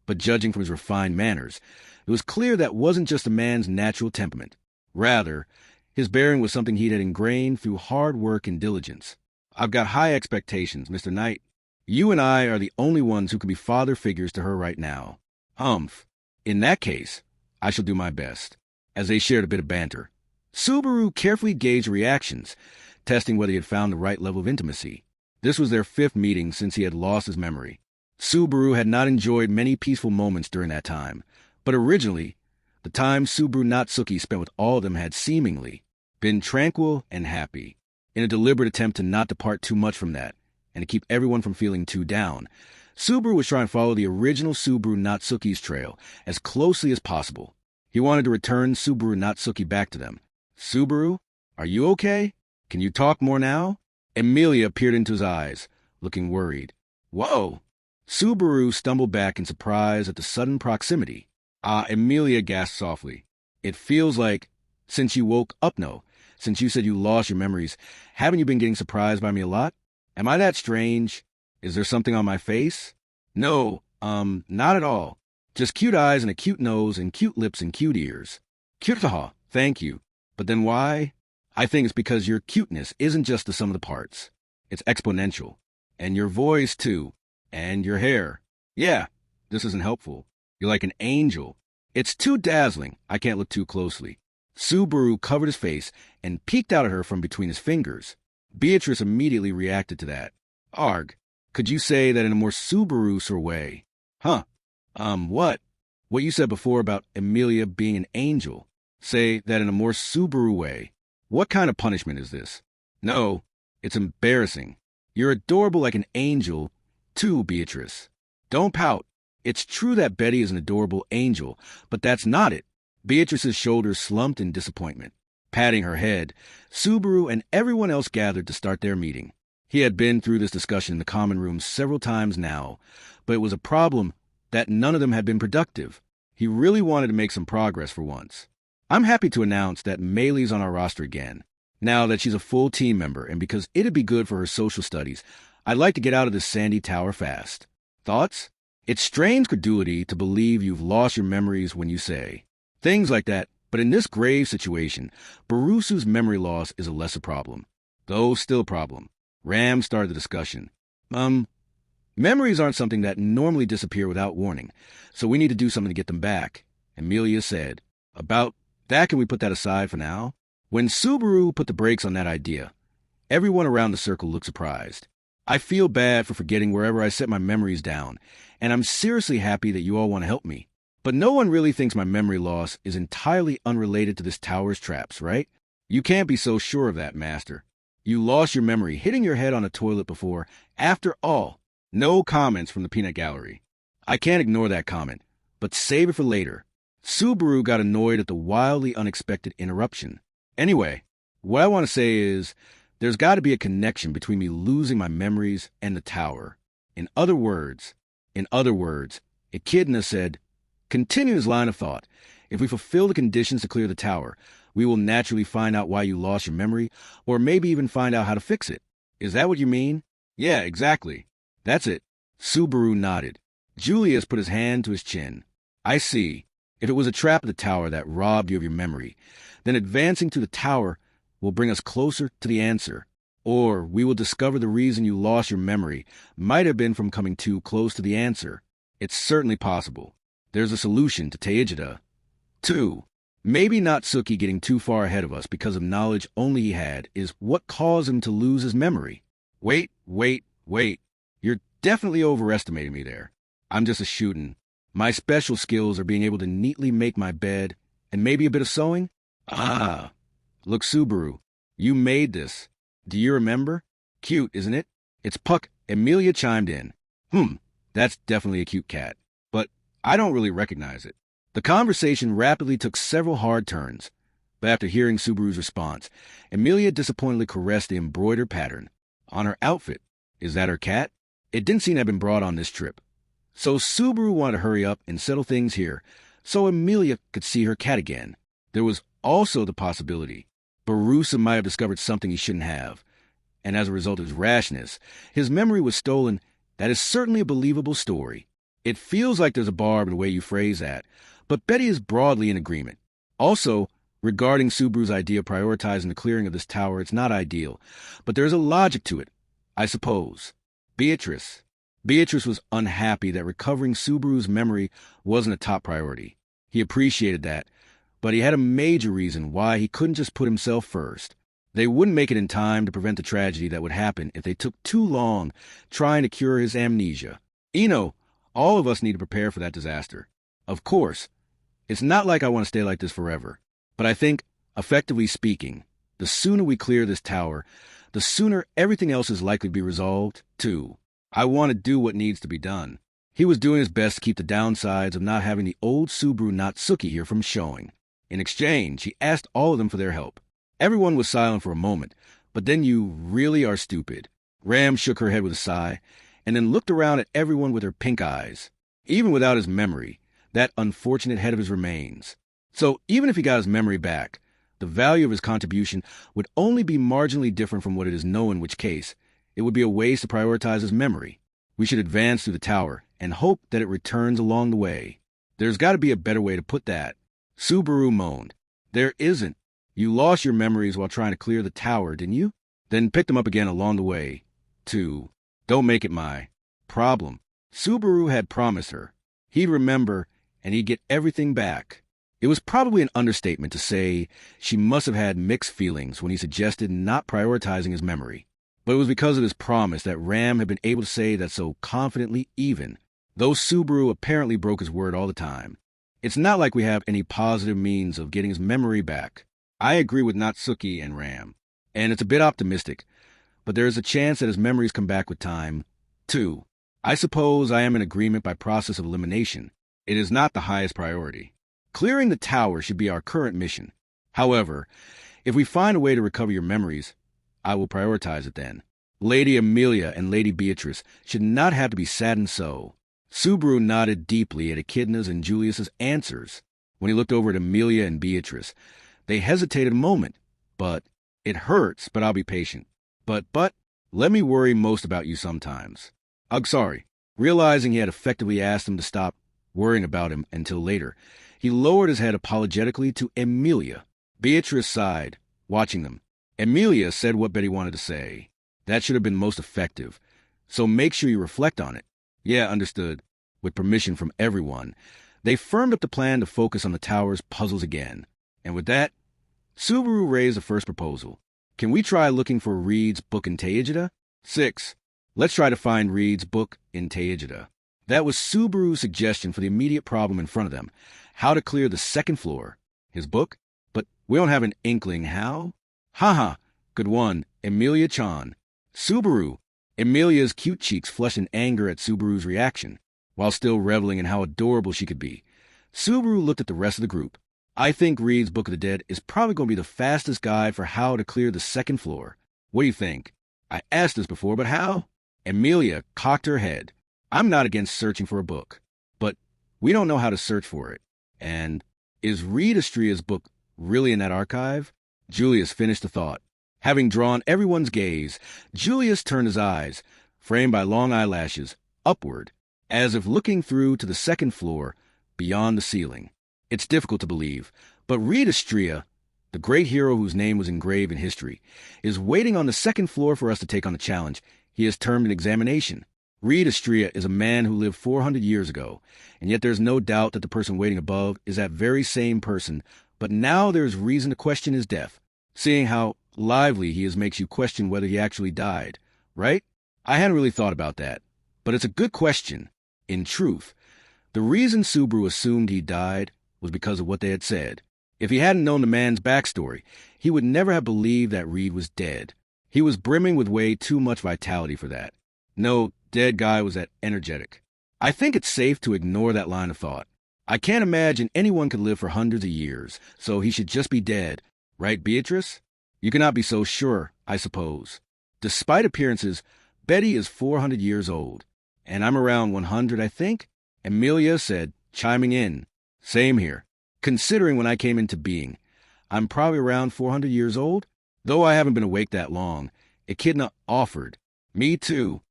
But judging from his refined manners, it was clear that wasn't just a man's natural temperament. Rather, his bearing was something he had ingrained through hard work and diligence. I've got high expectations, Mr. Knight. You and I are the only ones who can be father figures to her right now. Humph. In that case, I shall do my best. As they shared a bit of banter, Subaru carefully gauged reactions, testing whether he had found the right level of intimacy. This was their 5th meeting since he had lost his memory. Subaru had not enjoyed many peaceful moments during that time, but originally, the time Subaru Natsuki spent with all of them had seemingly been tranquil and happy. In a deliberate attempt to not depart too much from that, and to keep everyone from feeling too down, Subaru was trying to follow the original Subaru Natsuki's trail as closely as possible. He wanted to return Subaru Natsuki back to them. Subaru, are you okay? Can you talk more now? Emilia peered into his eyes, looking worried. Whoa! Subaru stumbled back in surprise at the sudden proximity. Emilia gasped softly. It feels like, since you woke up, no, since you said you lost your memories, haven't you been getting surprised by me a lot? Am I that strange? Is there something on my face? No, not at all. Just cute eyes and a cute nose and cute lips and cute ears. Cute-ha, thank you. But then why? I think it's because your cuteness isn't just the sum of the parts. It's exponential. And your voice, too. And your hair. Yeah, this isn't helpful. You're like an angel. It's too dazzling. I can't look too closely. Subaru covered his face and peeked out at her from between his fingers. Beatrice immediately reacted to that. Arg, could you say that in a more Subaru-sort way? Huh. What? What you said before about Emilia being an angel. Say that in a more Subaru way. What kind of punishment is this? No, it's embarrassing. You're adorable like an angel, too, Beatrice. Don't pout. It's true that Betty is an adorable angel, but that's not it. Beatrice's shoulders slumped in disappointment. Patting her head, Subaru and everyone else gathered to start their meeting. He had been through this discussion in the common room several times now, but it was a problem that none of them had been productive. He really wanted to make some progress for once. I'm happy to announce that Maylee's on our roster again, now that she's a full team member, and because it'd be good for her social studies, I'd like to get out of this sandy tower fast. Thoughts? It strains credulity to believe you've lost your memories when you say things like that, but in this grave situation, Barusu's memory loss is a lesser problem, though still a problem. Ram started the discussion. Memories aren't something that normally disappear without warning, so we need to do something to get them back, Emilia said. About that, can we put that aside for now? When Subaru put the brakes on that idea, everyone around the circle looked surprised. I feel bad for forgetting wherever I set my memories down, and I'm seriously happy that you all want to help me. But no one really thinks my memory loss is entirely unrelated to this tower's traps, right? You can't be so sure of that, Master. You lost your memory hitting your head on a toilet before. After all, no comments from the peanut gallery. I can't ignore that comment, but save it for later. Subaru got annoyed at the wildly unexpected interruption. Anyway, what I want to say is, there's got to be a connection between me losing my memories and the tower. In other words, Echidna said, continue his line of thought. If we fulfill the conditions to clear the tower, we will naturally find out why you lost your memory, or maybe even find out how to fix it. Is that what you mean? Yeah, exactly. That's it. Subaru nodded. Julius put his hand to his chin. I see. If it was a trap at the tower that robbed you of your memory, then advancing to the tower will bring us closer to the answer. Or we will discover the reason you lost your memory might have been from coming too close to the answer. It's certainly possible. There's a solution to Teijida. 2. Maybe Natsuki getting too far ahead of us because of knowledge only he had is what caused him to lose his memory. Wait. You're definitely overestimating me there. I'm just a shootin'. My special skills are being able to neatly make my bed and maybe a bit of sewing. Look, Subaru, you made this. Do you remember? Cute, isn't it? It's Puck. Emilia chimed in. That's definitely a cute cat, but I don't really recognize it. The conversation rapidly took several hard turns, but after hearing Subaru's response, Emilia disappointedly caressed the embroidered pattern on her outfit. Is that her cat? It didn't seem to have been brought on this trip. So Subaru wanted to hurry up and settle things here so Emilia could see her cat again. There was also the possibility Barusa might have discovered something he shouldn't have, and as a result of his rashness, his memory was stolen. That is certainly a believable story. It feels like there's a barb in the way you phrase that, but Betty is broadly in agreement. Also, regarding Subaru's idea of prioritizing the clearing of this tower, it's not ideal, but there's a logic to it, I suppose. Beatrice, Beatrice was unhappy that recovering Subaru's memory wasn't a top priority. He appreciated that, but he had a major reason why he couldn't just put himself first. They wouldn't make it in time to prevent the tragedy that would happen if they took too long trying to cure his amnesia. All of us need to prepare for that disaster. Of course, it's not like I want to stay like this forever, but I think, effectively speaking, the sooner we clear this tower, the sooner everything else is likely to be resolved, too. I want to do what needs to be done. He was doing his best to keep the downsides of not having the old Subaru Natsuki here from showing. In exchange, he asked all of them for their help. Everyone was silent for a moment, but then you really are stupid. Ram shook her head with a sigh, and then looked around at everyone with her pink eyes. Even without his memory, that unfortunate head of his remains. So even if he got his memory back, the value of his contribution would only be marginally different from what it is now, in which case, it would be a waste to prioritize his memory. We should advance through the tower and hope that it returns along the way. There's got to be a better way to put that. Subaru moaned. There isn't. You lost your memories while trying to clear the tower, didn't you? Then picked them up again along the way. Don't make it my problem. Subaru had promised her. He'd remember, and he'd get everything back. It was probably an understatement to say she must have had mixed feelings when he suggested not prioritizing his memory. But it was because of his promise that Ram had been able to say that so confidently even, though Subaru apparently broke his word all the time. It's not like we have any positive means of getting his memory back. I agree with Natsuki and Ram, and it's a bit optimistic, but there is a chance that his memories come back with time, too. I suppose I am in agreement by process of elimination. It is not the highest priority. Clearing the tower should be our current mission. However, if we find a way to recover your memories, I will prioritize it then. Lady Amelia and Lady Beatrice should not have to be saddened so. Subaru nodded deeply at Echidna's and Julius's answers. When he looked over at Amelia and Beatrice, they hesitated a moment. But it hurts, but I'll be patient. But, let me worry most about you sometimes. I'm sorry. Realizing he had effectively asked him to stop worrying about him until later, he lowered his head apologetically to Amelia. Beatrice sighed, watching them. Amelia said what Betty wanted to say. That should have been most effective. So make sure you reflect on it. Yeah, understood. With permission from everyone, they firmed up the plan to focus on the tower's puzzles again. And with that, Subaru raised the first proposal. Can we try looking for Reed's book in Teijida? 6. Let's try to find Reed's book in Teijida. That was Subaru's suggestion for the immediate problem in front of them. How to clear the second floor. His book? But we don't have an inkling how? Haha, good one, Amelia-chan. Subaru. Amelia's cute cheeks flushed in anger at Subaru's reaction, while still reveling in how adorable she could be. Subaru looked at the rest of the group. I think Reed's Book of the Dead is probably going to be the fastest guide for how to clear the second floor. What do you think? I asked this before, but how? Amelia cocked her head. I'm not against searching for a book, but we don't know how to search for it. And is Reed Estria's book really in that archive? Julius finished the thought. Having drawn everyone's gaze, Julius turned his eyes, framed by long eyelashes, upward, as if looking through to the second floor, beyond the ceiling. It's difficult to believe, but Reed Estria, the great hero whose name was engraved in history, is waiting on the second floor for us to take on the challenge he has termed an examination. Reed Estria is a man who lived 400 years ago, and yet there's no doubt that the person waiting above is that very same person, but now there's reason to question his death, seeing how lively he is makes you question whether he actually died, right? I hadn't really thought about that, but it's a good question. In truth, the reason Subaru assumed he died was because of what they had said. If he hadn't known the man's backstory, he would never have believed that Reed was dead. He was brimming with way too much vitality for that. No, dead guy was that energetic. I think it's safe to ignore that line of thought. I can't imagine anyone could live for hundreds of years, so he should just be dead. Right, Beatrice? You cannot be so sure, I suppose. Despite appearances, Betty is 400 years old, and I'm around 100, I think, Amelia said, chiming in. Same here. Considering when I came into being, I'm probably around 400 years old, though I haven't been awake that long. Echidna offered. Me too,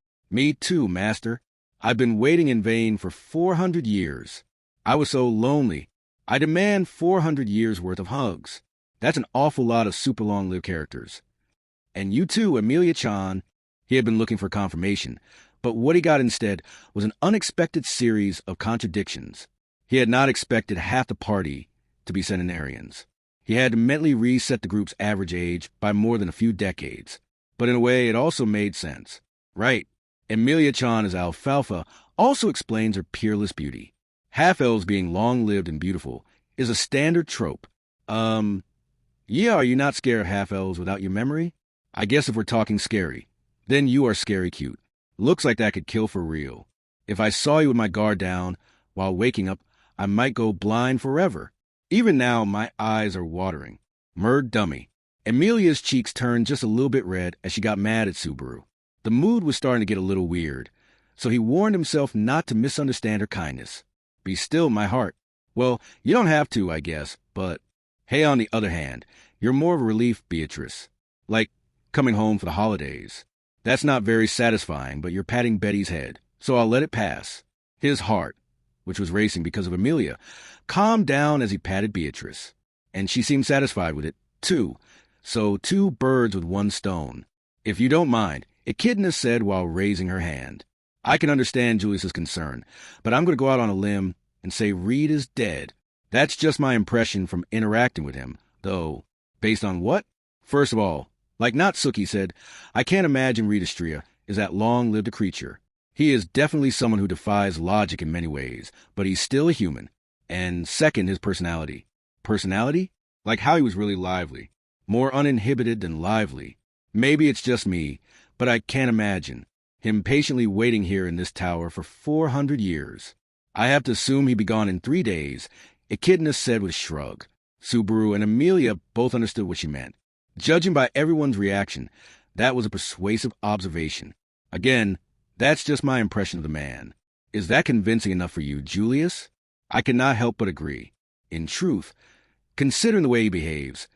master. I've been waiting in vain for 400 years. I was so lonely. I demand 400 years worth of hugs. That's an awful lot of super long-lived characters. And you too, Amelia-chan. He had been looking for confirmation, But what he got instead was an unexpected series of contradictions. He had not expected half the party to be centenarians. He had to mentally reset the group's average age by more than a few decades. But in a way, it also made sense. Right. Emilia-chan as Alfalfa also explains her peerless beauty. Half-elves being long-lived and beautiful is a standard trope. Yeah, are you not scared of half-elves without your memory? I guess if we're talking scary, then you are scary cute. Looks like that could kill for real. If I saw you with my guard down while waking up, I might go blind forever. Even now, my eyes are watering. Murd dummy. Emilia's cheeks turned just a little bit red as she got mad at Subaru. The mood was starting to get a little weird, so he warned himself not to misunderstand her kindness. Be still, my heart. Well, you don't have to, I guess, but hey, on the other hand, you're more of a relief, Beatrice. Like coming home for the holidays. That's not very satisfying, but you're patting Betty's head, so I'll let it pass. His heart, which was racing because of Emilia, calmed down as he patted Beatrice. And she seemed satisfied with it, too. So 2 birds with 1 stone. If you don't mind, Echidna said while raising her hand. I can understand Julius's concern, but I'm going to go out on a limb and say Reed is dead. That's just my impression from interacting with him, though. Based on what? First of all, like Natsuki said, I can't imagine Reed Estrella is that long-lived a creature. He is definitely someone who defies logic in many ways, but he's still a human. And second, his personality. Personality? Like how he was really lively. More uninhibited than lively. Maybe it's just me, but I can't imagine him patiently waiting here in this tower for 400 years. I have to assume he'd be gone in 3 days, Echidna said with a shrug. Subaru and Emilia both understood what she meant. Judging by everyone's reaction, that was a persuasive observation. Again, that's just my impression of the man. Is that convincing enough for you, Julius? I cannot help but agree. In truth, considering the way he behaves,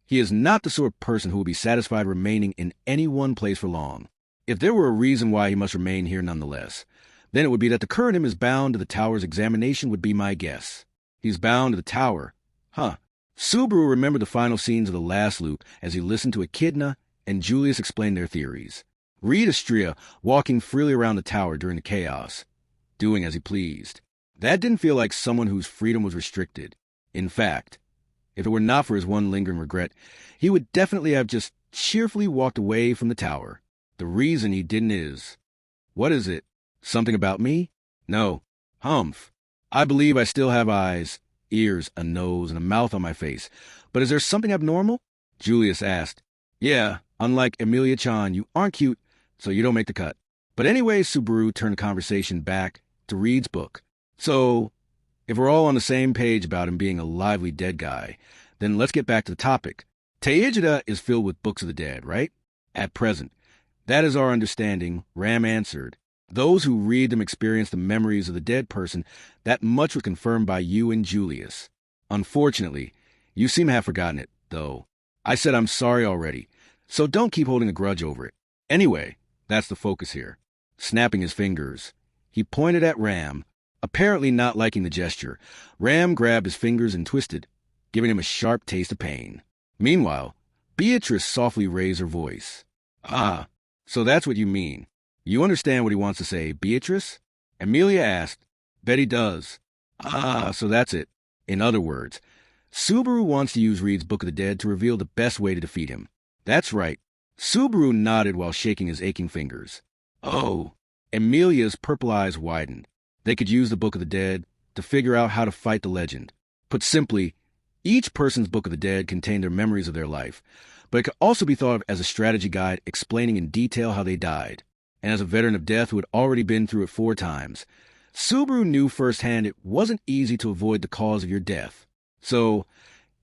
he is not the sort of person who will be satisfied remaining in any one place for long. If there were a reason why he must remain here nonetheless, then it would be that the current him is bound to the tower's examination would be my guess. He's bound to the tower. Huh. Subaru remembered the final scenes of the last loop as he listened to Echidna and Julius explain their theories. Reed Estrella walking freely around the tower during the chaos, doing as he pleased. That didn't feel like someone whose freedom was restricted. In fact, if it were not for his one lingering regret, he would definitely have just cheerfully walked away from the tower. The reason he didn't is... What is it? Something about me? No. Humph. I believe I still have eyes, ears, a nose, and a mouth on my face. But is there something abnormal? Julius asked. Yeah, unlike Emilia-chan, you aren't cute, so you don't make the cut. But anyway, Subaru turned the conversation back to Reed's book. So, if we're all on the same page about him being a lively dead guy, then let's get back to the topic. Teijida is filled with books of the dead, right? At present. That is our understanding, Ram answered. Those who read them experience the memories of the dead person. That much was confirmed by you and Julius. Unfortunately, you seem to have forgotten it, though. I said I'm sorry already, so don't keep holding a grudge over it. Anyway, that's the focus here. Snapping his fingers, he pointed at Ram. Apparently not liking the gesture, Ram grabbed his fingers and twisted, giving him a sharp taste of pain. Meanwhile, Beatrice softly raised her voice. Ah, so that's what you mean. You understand what he wants to say, Beatrice? Emilia asked. Betty does. Ah, so that's it. In other words, Subaru wants to use Reed's Book of the Dead to reveal the best way to defeat him. That's right. Subaru nodded while shaking his aching fingers. Oh. Emilia's purple eyes widened. They could use the Book of the Dead to figure out how to fight the legend. Put simply, each person's Book of the Dead contained their memories of their life, but it could also be thought of as a strategy guide explaining in detail how they died. And as a veteran of death who had already been through it 4 times, Subaru knew firsthand it wasn't easy to avoid the cause of your death. So,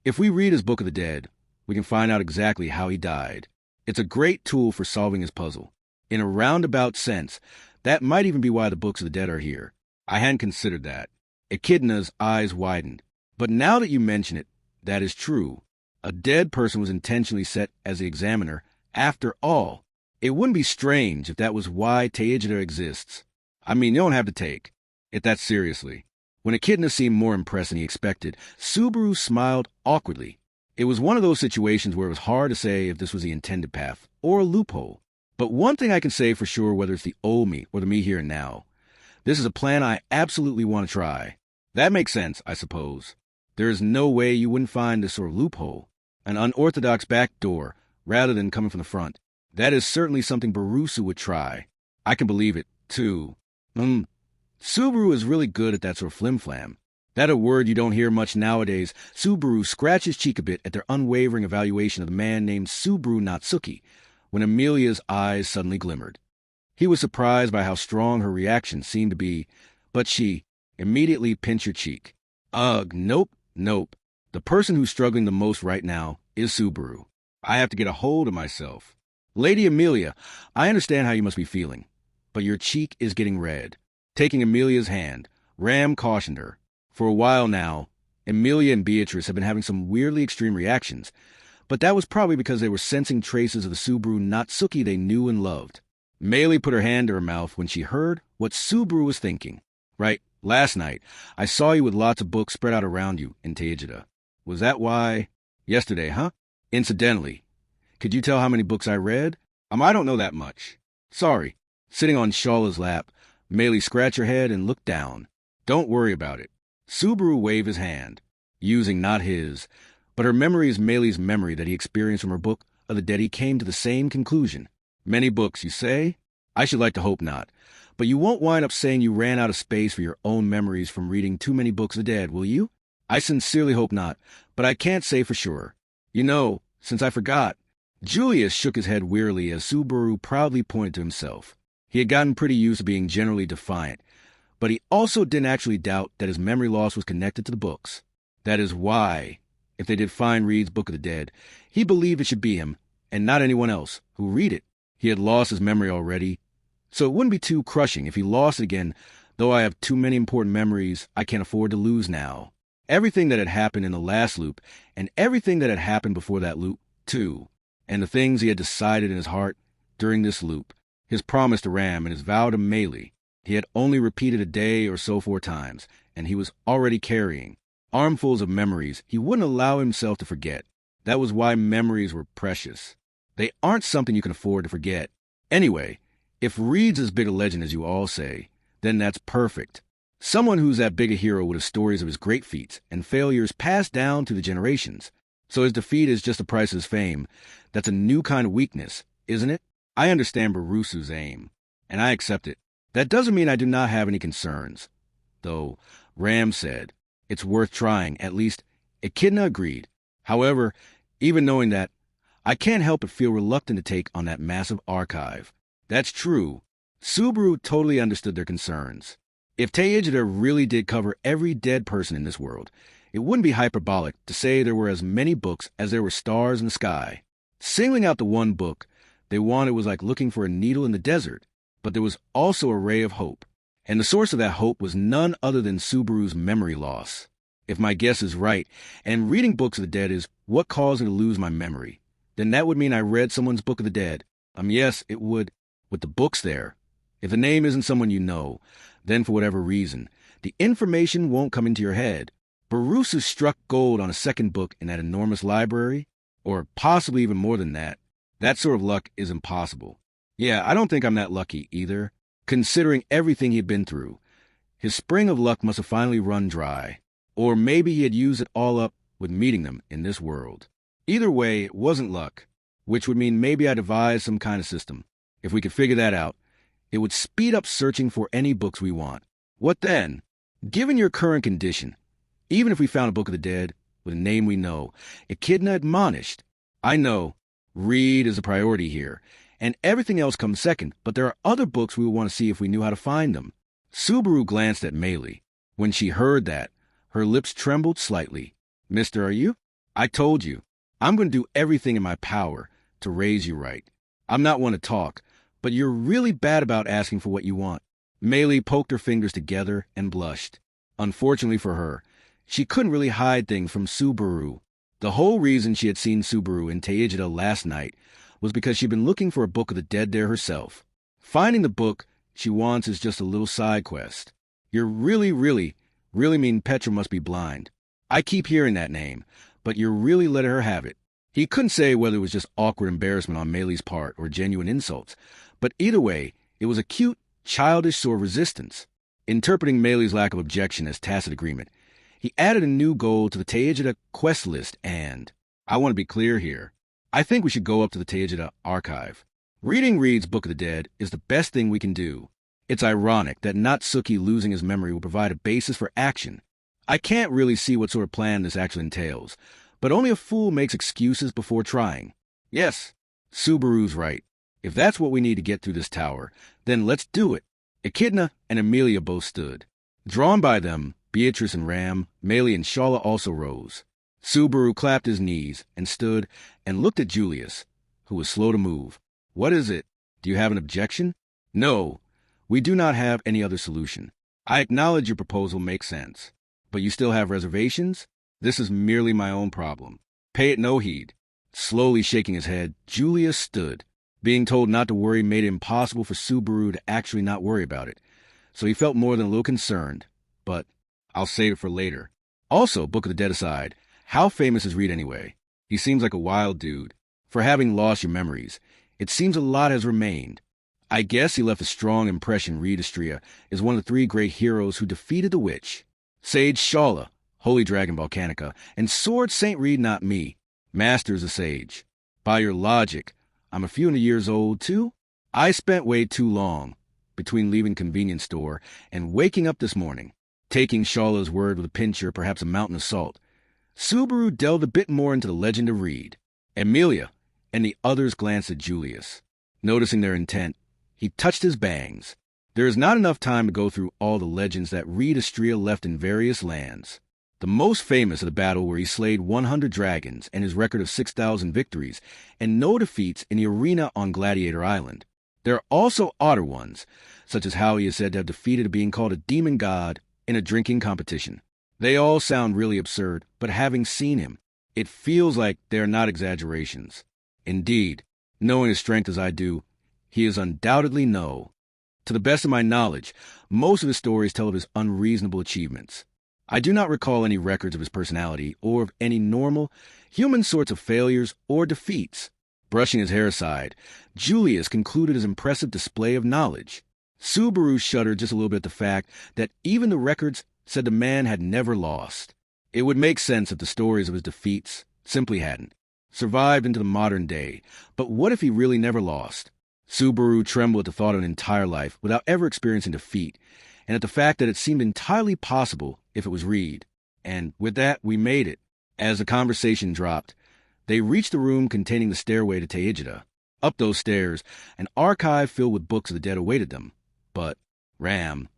if we read his Book of the Dead, we can find out exactly how he died. It's a great tool for solving his puzzle. In a roundabout sense, that might even be why the Books of the Dead are here. I hadn't considered that. Echidna's eyes widened. But now that you mention it, that is true. A dead person was intentionally set as the examiner, after all. It wouldn't be strange if that was why Teijida exists. I mean, you don't have to take it that seriously. When Echidna seemed more impressed than he expected, Subaru smiled awkwardly. It was one of those situations where it was hard to say if this was the intended path or a loophole. But one thing I can say for sure, whether it's the old me or the me here and now, this is a plan I absolutely want to try. That makes sense, I suppose. There is no way you wouldn't find this sort of loophole, an unorthodox back door, rather than coming from the front. That is certainly something Barusu would try. I can believe it, too. Subaru is really good at that sort of flim-flam. That a word you don't hear much nowadays. Subaru scratched his cheek a bit at their unwavering evaluation of the man named Subaru Natsuki, when Amelia's eyes suddenly glimmered. He was surprised by how strong her reaction seemed to be, but she immediately pinched her cheek. Ugh, nope. The person who's struggling the most right now is Subaru. I have to get a hold of myself. Lady Amelia, I understand how you must be feeling, but your cheek is getting red. Taking Amelia's hand, Ram cautioned her. For a while now, Amelia and Beatrice have been having some weirdly extreme reactions, but that was probably because they were sensing traces of the Subaru Natsuki they knew and loved. Meili put her hand to her mouth when she heard what Subaru was thinking. Right, last night, I saw you with lots of books spread out around you in Teijida. Was that why? Yesterday, huh? Incidentally, could you tell how many books I read? I don't know that much. Sorry. Sitting on Shala's lap, Meili scratched her head and looked down. Don't worry about it. Subaru waved his hand, using not his, but her memory is Meili's memory that he experienced from her book of the dead. He came to the same conclusion. Many books, you say? I should like to hope not. But you won't wind up saying you ran out of space for your own memories from reading too many books of the dead, will you? I sincerely hope not, but I can't say for sure. You know, since I forgot. Julius shook his head wearily as Subaru proudly pointed to himself. He had gotten pretty used to being generally defiant, but he also didn't actually doubt that his memory loss was connected to the books. That is why, if they did find Reed's Book of the Dead, he believed it should be him, and not anyone else, who read it. He had lost his memory already, so it wouldn't be too crushing if he lost it again, though I have too many important memories I can't afford to lose now. Everything that had happened in the last loop, and everything that had happened before that loop, too, and the things he had decided in his heart during this loop, his promise to Ram and his vow to Meili, he had only repeated a day or so 4 times, and he was already carrying armfuls of memories he wouldn't allow himself to forget. That was why memories were precious. They aren't something you can afford to forget. Anyway, if Reed's as big a legend as you all say, then that's perfect. Someone who's that big a hero with his stories of his great feats and failures passed down through the generations. So his defeat is just the price of his fame. That's a new kind of weakness, isn't it? I understand Barusu's aim, and I accept it. That doesn't mean I do not have any concerns. Though, Ram said, it's worth trying, at least. Echidna agreed. However, even knowing that, I can't help but feel reluctant to take on that massive archive. That's true. Subaru totally understood their concerns. If Teijida really did cover every dead person in this world, it wouldn't be hyperbolic to say there were as many books as there were stars in the sky. Singling out the one book they wanted was like looking for a needle in the desert, but there was also a ray of hope, and the source of that hope was none other than Subaru's memory loss. If my guess is right, and reading books of the dead is what caused me to lose my memory, then that would mean I read someone's Book of the Dead. Yes, it would, with the books there. If the name isn't someone you know, then for whatever reason, the information won't come into your head. Barusu struck gold on a second book in that enormous library, or possibly even more than that. That sort of luck is impossible. Yeah, I don't think I'm that lucky either, considering everything he had been through. His spring of luck must have finally run dry, or maybe he had used it all up with meeting them in this world. Either way, it wasn't luck, which would mean maybe I devised some kind of system. If we could figure that out, it would speed up searching for any books we want. What then? Given your current condition, even if we found a Book of the Dead with a name we know, Echidna admonished. I know, Reed is a priority here, and everything else comes second, but there are other books we would want to see if we knew how to find them. Subaru glanced at Meili. When she heard that, her lips trembled slightly. Mister, are you? I told you. I'm going to do everything in my power to raise you right. I'm not one to talk, but you're really bad about asking for what you want. Meili poked her fingers together and blushed. Unfortunately for her, she couldn't really hide things from Subaru. The whole reason she had seen Subaru in Teijida last night was because she'd been looking for a Book of the Dead there herself. Finding the book she wants is just a little side quest. You're really mean Petra must be blind. I keep hearing that name, but you're really letting her have it. He couldn't say whether it was just awkward embarrassment on Meili's part or genuine insults, but either way, it was a cute, childish sort of resistance. Interpreting Meili's lack of objection as tacit agreement, he added a new goal to the Teijida quest list and, I want to be clear here, I think we should go up to the Teijida archive. Reading Reed's Book of the Dead is the best thing we can do. It's ironic that Natsuki losing his memory will provide a basis for action. I can't really see what sort of plan this actually entails, but only a fool makes excuses before trying. Yes, Subaru's right. If that's what we need to get through this tower, then let's do it. Echidna and Amelia both stood. Drawn by them, Beatrice and Ram, Meili and Shala also rose. Subaru clapped his knees and stood and looked at Julius, who was slow to move. What is it? Do you have an objection? No, we do not have any other solution. I acknowledge your proposal makes sense. But you still have reservations? This is merely my own problem. Pay it no heed. Slowly shaking his head, Julius stood. Being told not to worry made it impossible for Subaru to actually not worry about it, so he felt more than a little concerned. But I'll save it for later. Also, Book of the Dead aside, how famous is Reed anyway? He seems like a wild dude. For having lost your memories, it seems a lot has remained. I guess he left a strong impression Reed Istria is one of the three great heroes who defeated the witch. Sage Shala, Holy Dragon Volcanica, and Sword Saint Reed Not Me, Masters of Sage. By your logic, I'm a few years old, too? I spent way too long between leaving convenience store and waking up this morning, taking Shala's word with a pinch or perhaps a mountain of salt. Subaru delved a bit more into the legend of Reed. Amelia and the others glanced at Julius. Noticing their intent, he touched his bangs. There is not enough time to go through all the legends that Reed Istria left in various lands. The most famous of the battle where he slayed 100 dragons and his record of 6,000 victories and no defeats in the arena on Gladiator Island. There are also odder ones, such as how he is said to have defeated being called a demon god in a drinking competition. They all sound really absurd, but having seen him, it feels like they are not exaggerations. Indeed, knowing his strength as I do, he is undoubtedly no. To the best of my knowledge, most of his stories tell of his unreasonable achievements. I do not recall any records of his personality or of any normal, human sorts of failures or defeats. Brushing his hair aside, Julius concluded his impressive display of knowledge. Subaru shuddered just a little bit at the fact that even the records said the man had never lost. It would make sense if the stories of his defeats simply hadn't survived into the modern day, but what if he really never lost? Subaru trembled at the thought of an entire life without ever experiencing defeat, and at the fact that it seemed entirely possible if it was Reed. And with that, we made it. As the conversation dropped, they reached the room containing the stairway to Teijida. Up those stairs, an archive filled with books of the dead awaited them. But, Ram,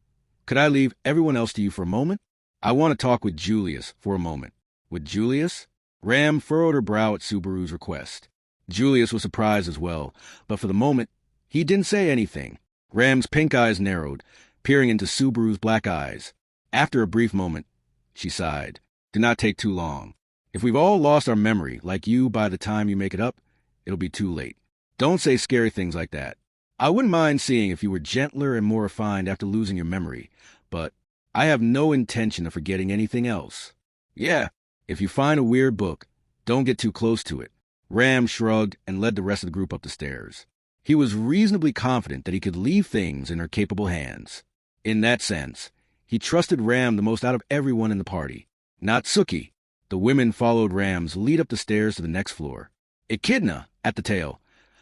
could I leave everyone else to you for a moment? I want to talk with Julius for a moment. With Julius? Ram furrowed her brow at Subaru's request. Julius was surprised as well, but for the moment, he didn't say anything. Ram's pink eyes narrowed, peering into Subaru's black eyes. After a brief moment, she sighed. Do not take too long. If we've all lost our memory, like you, by the time you make it up, it'll be too late. Don't say scary things like that. I wouldn't mind seeing if you were gentler and more refined after losing your memory, but I have no intention of forgetting anything else. Yeah, if you find a weird book, don't get too close to it. Ram shrugged and led the rest of the group up the stairs. He was reasonably confident that he could leave things in her capable hands. In that sense, he trusted Ram the most out of everyone in the party. Natsuki. The women followed Ram's lead up the stairs to the next floor. Echidna, at the tail,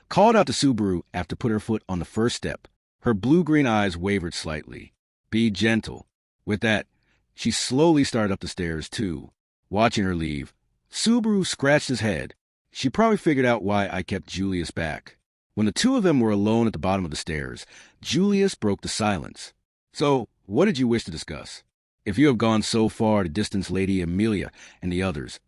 called out to Subaru after put her foot on the first step. Her blue-green eyes wavered slightly. Be gentle. With that, she slowly started up the stairs, too. Watching her leave, Subaru scratched his head. She probably figured out why I kept Julius back. When the two of them were alone at the bottom of the stairs, Julius broke the silence. So, what did you wish to discuss? If you have gone so far to distance Lady Amelia and the others,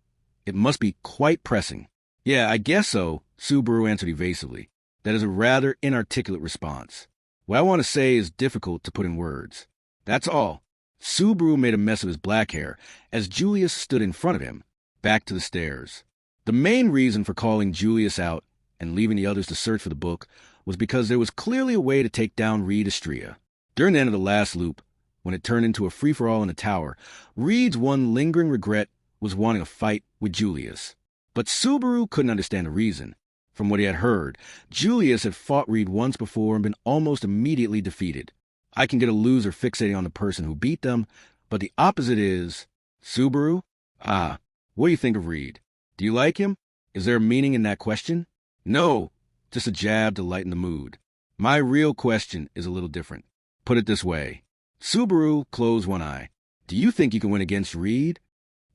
it must be quite pressing. Yeah, I guess so, Subaru answered evasively. That is a rather inarticulate response. What I want to say is difficult to put in words. That's all. Subaru made a mess of his black hair as Julius stood in front of him, back to the stairs. The main reason for calling Julius out and leaving the others to search for the book was because there was clearly a way to take down Reed Istria. During the end of the last loop, when it turned into a free-for-all in the tower, Reed's one lingering regret was wanting a fight with Julius. But Subaru couldn't understand the reason. From what he had heard, Julius had fought Reed once before and been almost immediately defeated. I can get a loser fixating on the person who beat them, but the opposite is... Subaru? Ah, what do you think of Reed? Do you like him? Is there a meaning in that question? No, just a jab to lighten the mood. My real question is a little different. Put it this way. Subaru closed one eye. Do you think you can win against Reed?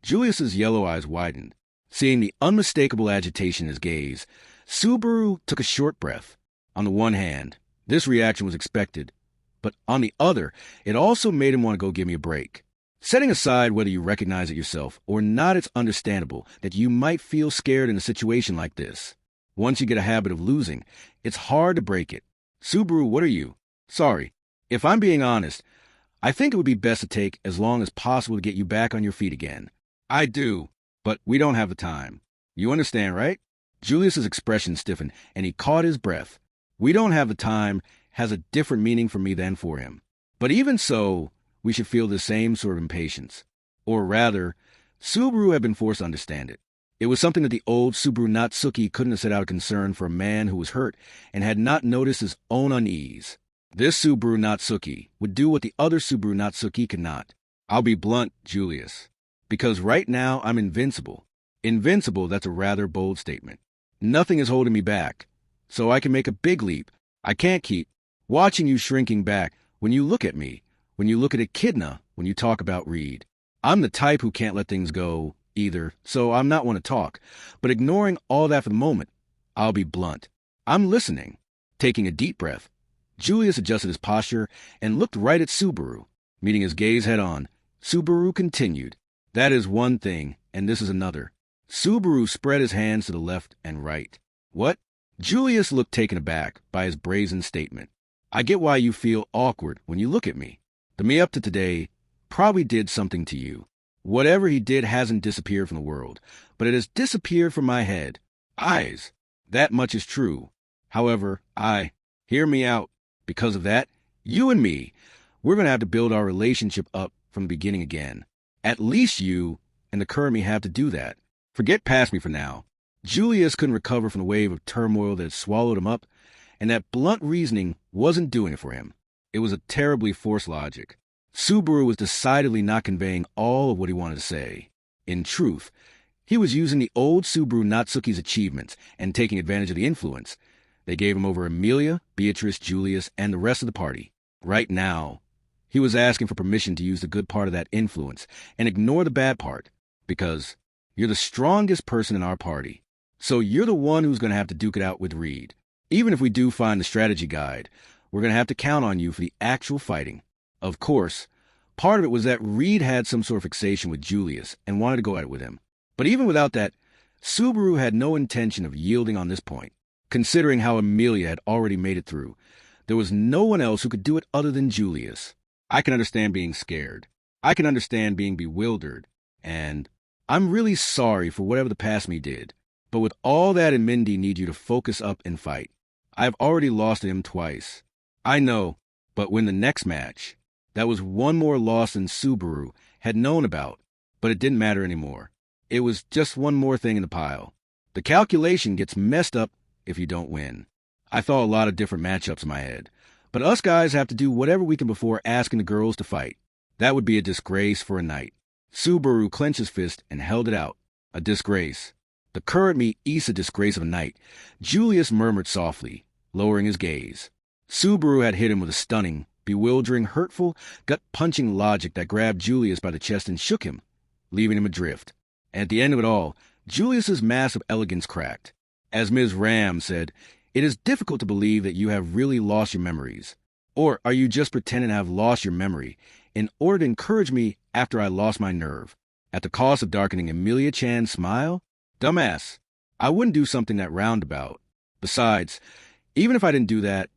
Julius's yellow eyes widened. Seeing the unmistakable agitation in his gaze, Subaru took a short breath. On the one hand, this reaction was expected, but on the other, it also made him want to go give me a break. Setting aside whether you recognize it yourself or not, it's understandable that you might feel scared in a situation like this. Once you get a habit of losing, it's hard to break it. Subaru, what are you? Sorry, if I'm being honest, I think it would be best to take as long as possible to get you back on your feet again. I do, but we don't have the time. You understand, right? Julius's expression stiffened, and he caught his breath. We don't have the time has a different meaning for me than for him. But even so, we should feel the same sort of impatience. Or rather, Subaru had been forced to understand it. It was something that the old Subaru Natsuki couldn't have set out of concern for a man who was hurt and had not noticed his own unease. This Subaru Natsuki would do what the other Subaru Natsuki could not. I'll be blunt, Julius. Because right now I'm invincible. Invincible, that's a rather bold statement. Nothing is holding me back. So I can make a big leap. I can't keep watching you shrinking back when you look at me, when you look at Echidna, when you talk about Reed. I'm the type who can't let things go either, so I'm not one to talk. But ignoring all that for the moment, I'll be blunt. I'm listening. Taking a deep breath, Julius adjusted his posture and looked right at Subaru. Meeting his gaze head on, Subaru continued. That is one thing, and this is another. Subaru spread his hands to the left and right. What? Julius looked taken aback by his brazen statement. I get why you feel awkward when you look at me. The me up to today probably did something to you. Whatever he did hasn't disappeared from the world, but it has disappeared from my head. Eyes. That much is true. However, hear me out. Because of that, you and me, we're going to have to build our relationship up from the beginning again. At least you and the current me have to do that. Forget past me for now. Julius couldn't recover from the wave of turmoil that had swallowed him up, and that blunt reasoning wasn't doing it for him. It was a terribly forced logic. Subaru was decidedly not conveying all of what he wanted to say. In truth, he was using the old Subaru Natsuki's achievements and taking advantage of the influence they gave him over Amelia, Beatrice, Julius, and the rest of the party. Right now, he was asking for permission to use the good part of that influence and ignore the bad part, because you're the strongest person in our party. So you're the one who's going to have to duke it out with Reed. Even if we do find the strategy guide, we're going to have to count on you for the actual fighting. Of course, part of it was that Reed had some sort of fixation with Julius and wanted to go at it with him. But even without that, Subaru had no intention of yielding on this point. Considering how Amelia had already made it through, there was no one else who could do it other than Julius. I can understand being scared. I can understand being bewildered. And I'm really sorry for whatever the past me did. But with all that and Mindy need you to focus up and fight. I've already lost to him twice. I know, but win the next match. That was one more loss than Subaru had known about, but it didn't matter anymore. It was just one more thing in the pile. The calculation gets messed up if you don't win. I thought a lot of different matchups in my head, but us guys have to do whatever we can before asking the girls to fight. That would be a disgrace for a night. Subaru clenched his fist and held it out. A disgrace. The current me eats a disgrace of a night, Julius murmured softly, lowering his gaze. Subaru had hit him with a stunning, bewildering, hurtful, gut-punching logic that grabbed Julius by the chest and shook him, leaving him adrift. And at the end of it all, Julius's mask of elegance cracked. As Ms. Ram said, it is difficult to believe that you have really lost your memories. Or are you just pretending to have lost your memory in order to encourage me after I lost my nerve, at the cost of darkening Amelia Chan's smile? Dumbass. I wouldn't do something that roundabout. Besides, even if I didn't do that,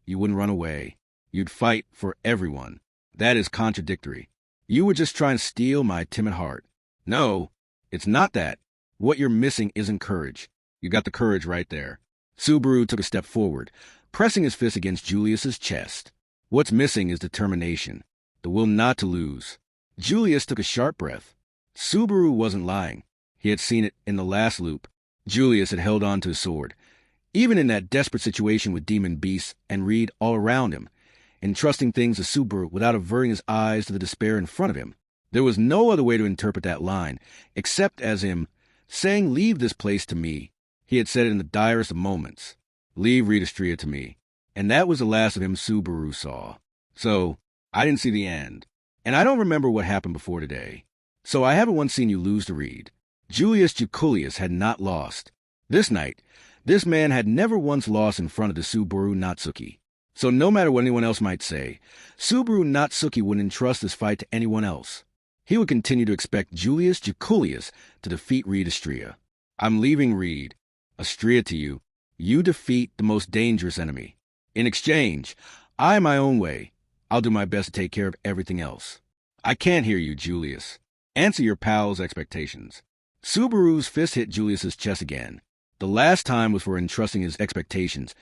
you wouldn't run away. You'd fight for everyone. That is contradictory. You were just trying to steal my timid heart. No, it's not that. What you're missing isn't courage. You got the courage right there. Subaru took a step forward, pressing his fist against Julius's chest. What's missing is determination, the will not to lose. Julius took a sharp breath. Subaru wasn't lying. He had seen it in the last loop, Julius had held on to his sword, even in that desperate situation with demon beasts and Reed all around him, entrusting things to Subaru without averting his eyes to the despair in front of him. There was no other way to interpret that line, except as him saying, "Leave this place to me." He had said it in the direst of moments. "Leave Redestria to me." And that was the last of him Subaru saw. So, I didn't see the end. And I don't remember what happened before today. So I haven't once seen you lose to Reed. Julius Juculius had not lost. This night, this man had never once lost in front of the Subaru Natsuki. So no matter what anyone else might say, Subaru Natsuki wouldn't entrust this fight to anyone else. He would continue to expect Julius Juculius to defeat Reed Estria. "I'm leaving Reed Estria to you. You defeat the most dangerous enemy. In exchange, I, my own way, I'll do my best to take care of everything else." "I can't hear you, Julius. Answer your pal's expectations." Subaru's fist hit Julius's chest again. The last time was for entrusting his expectations.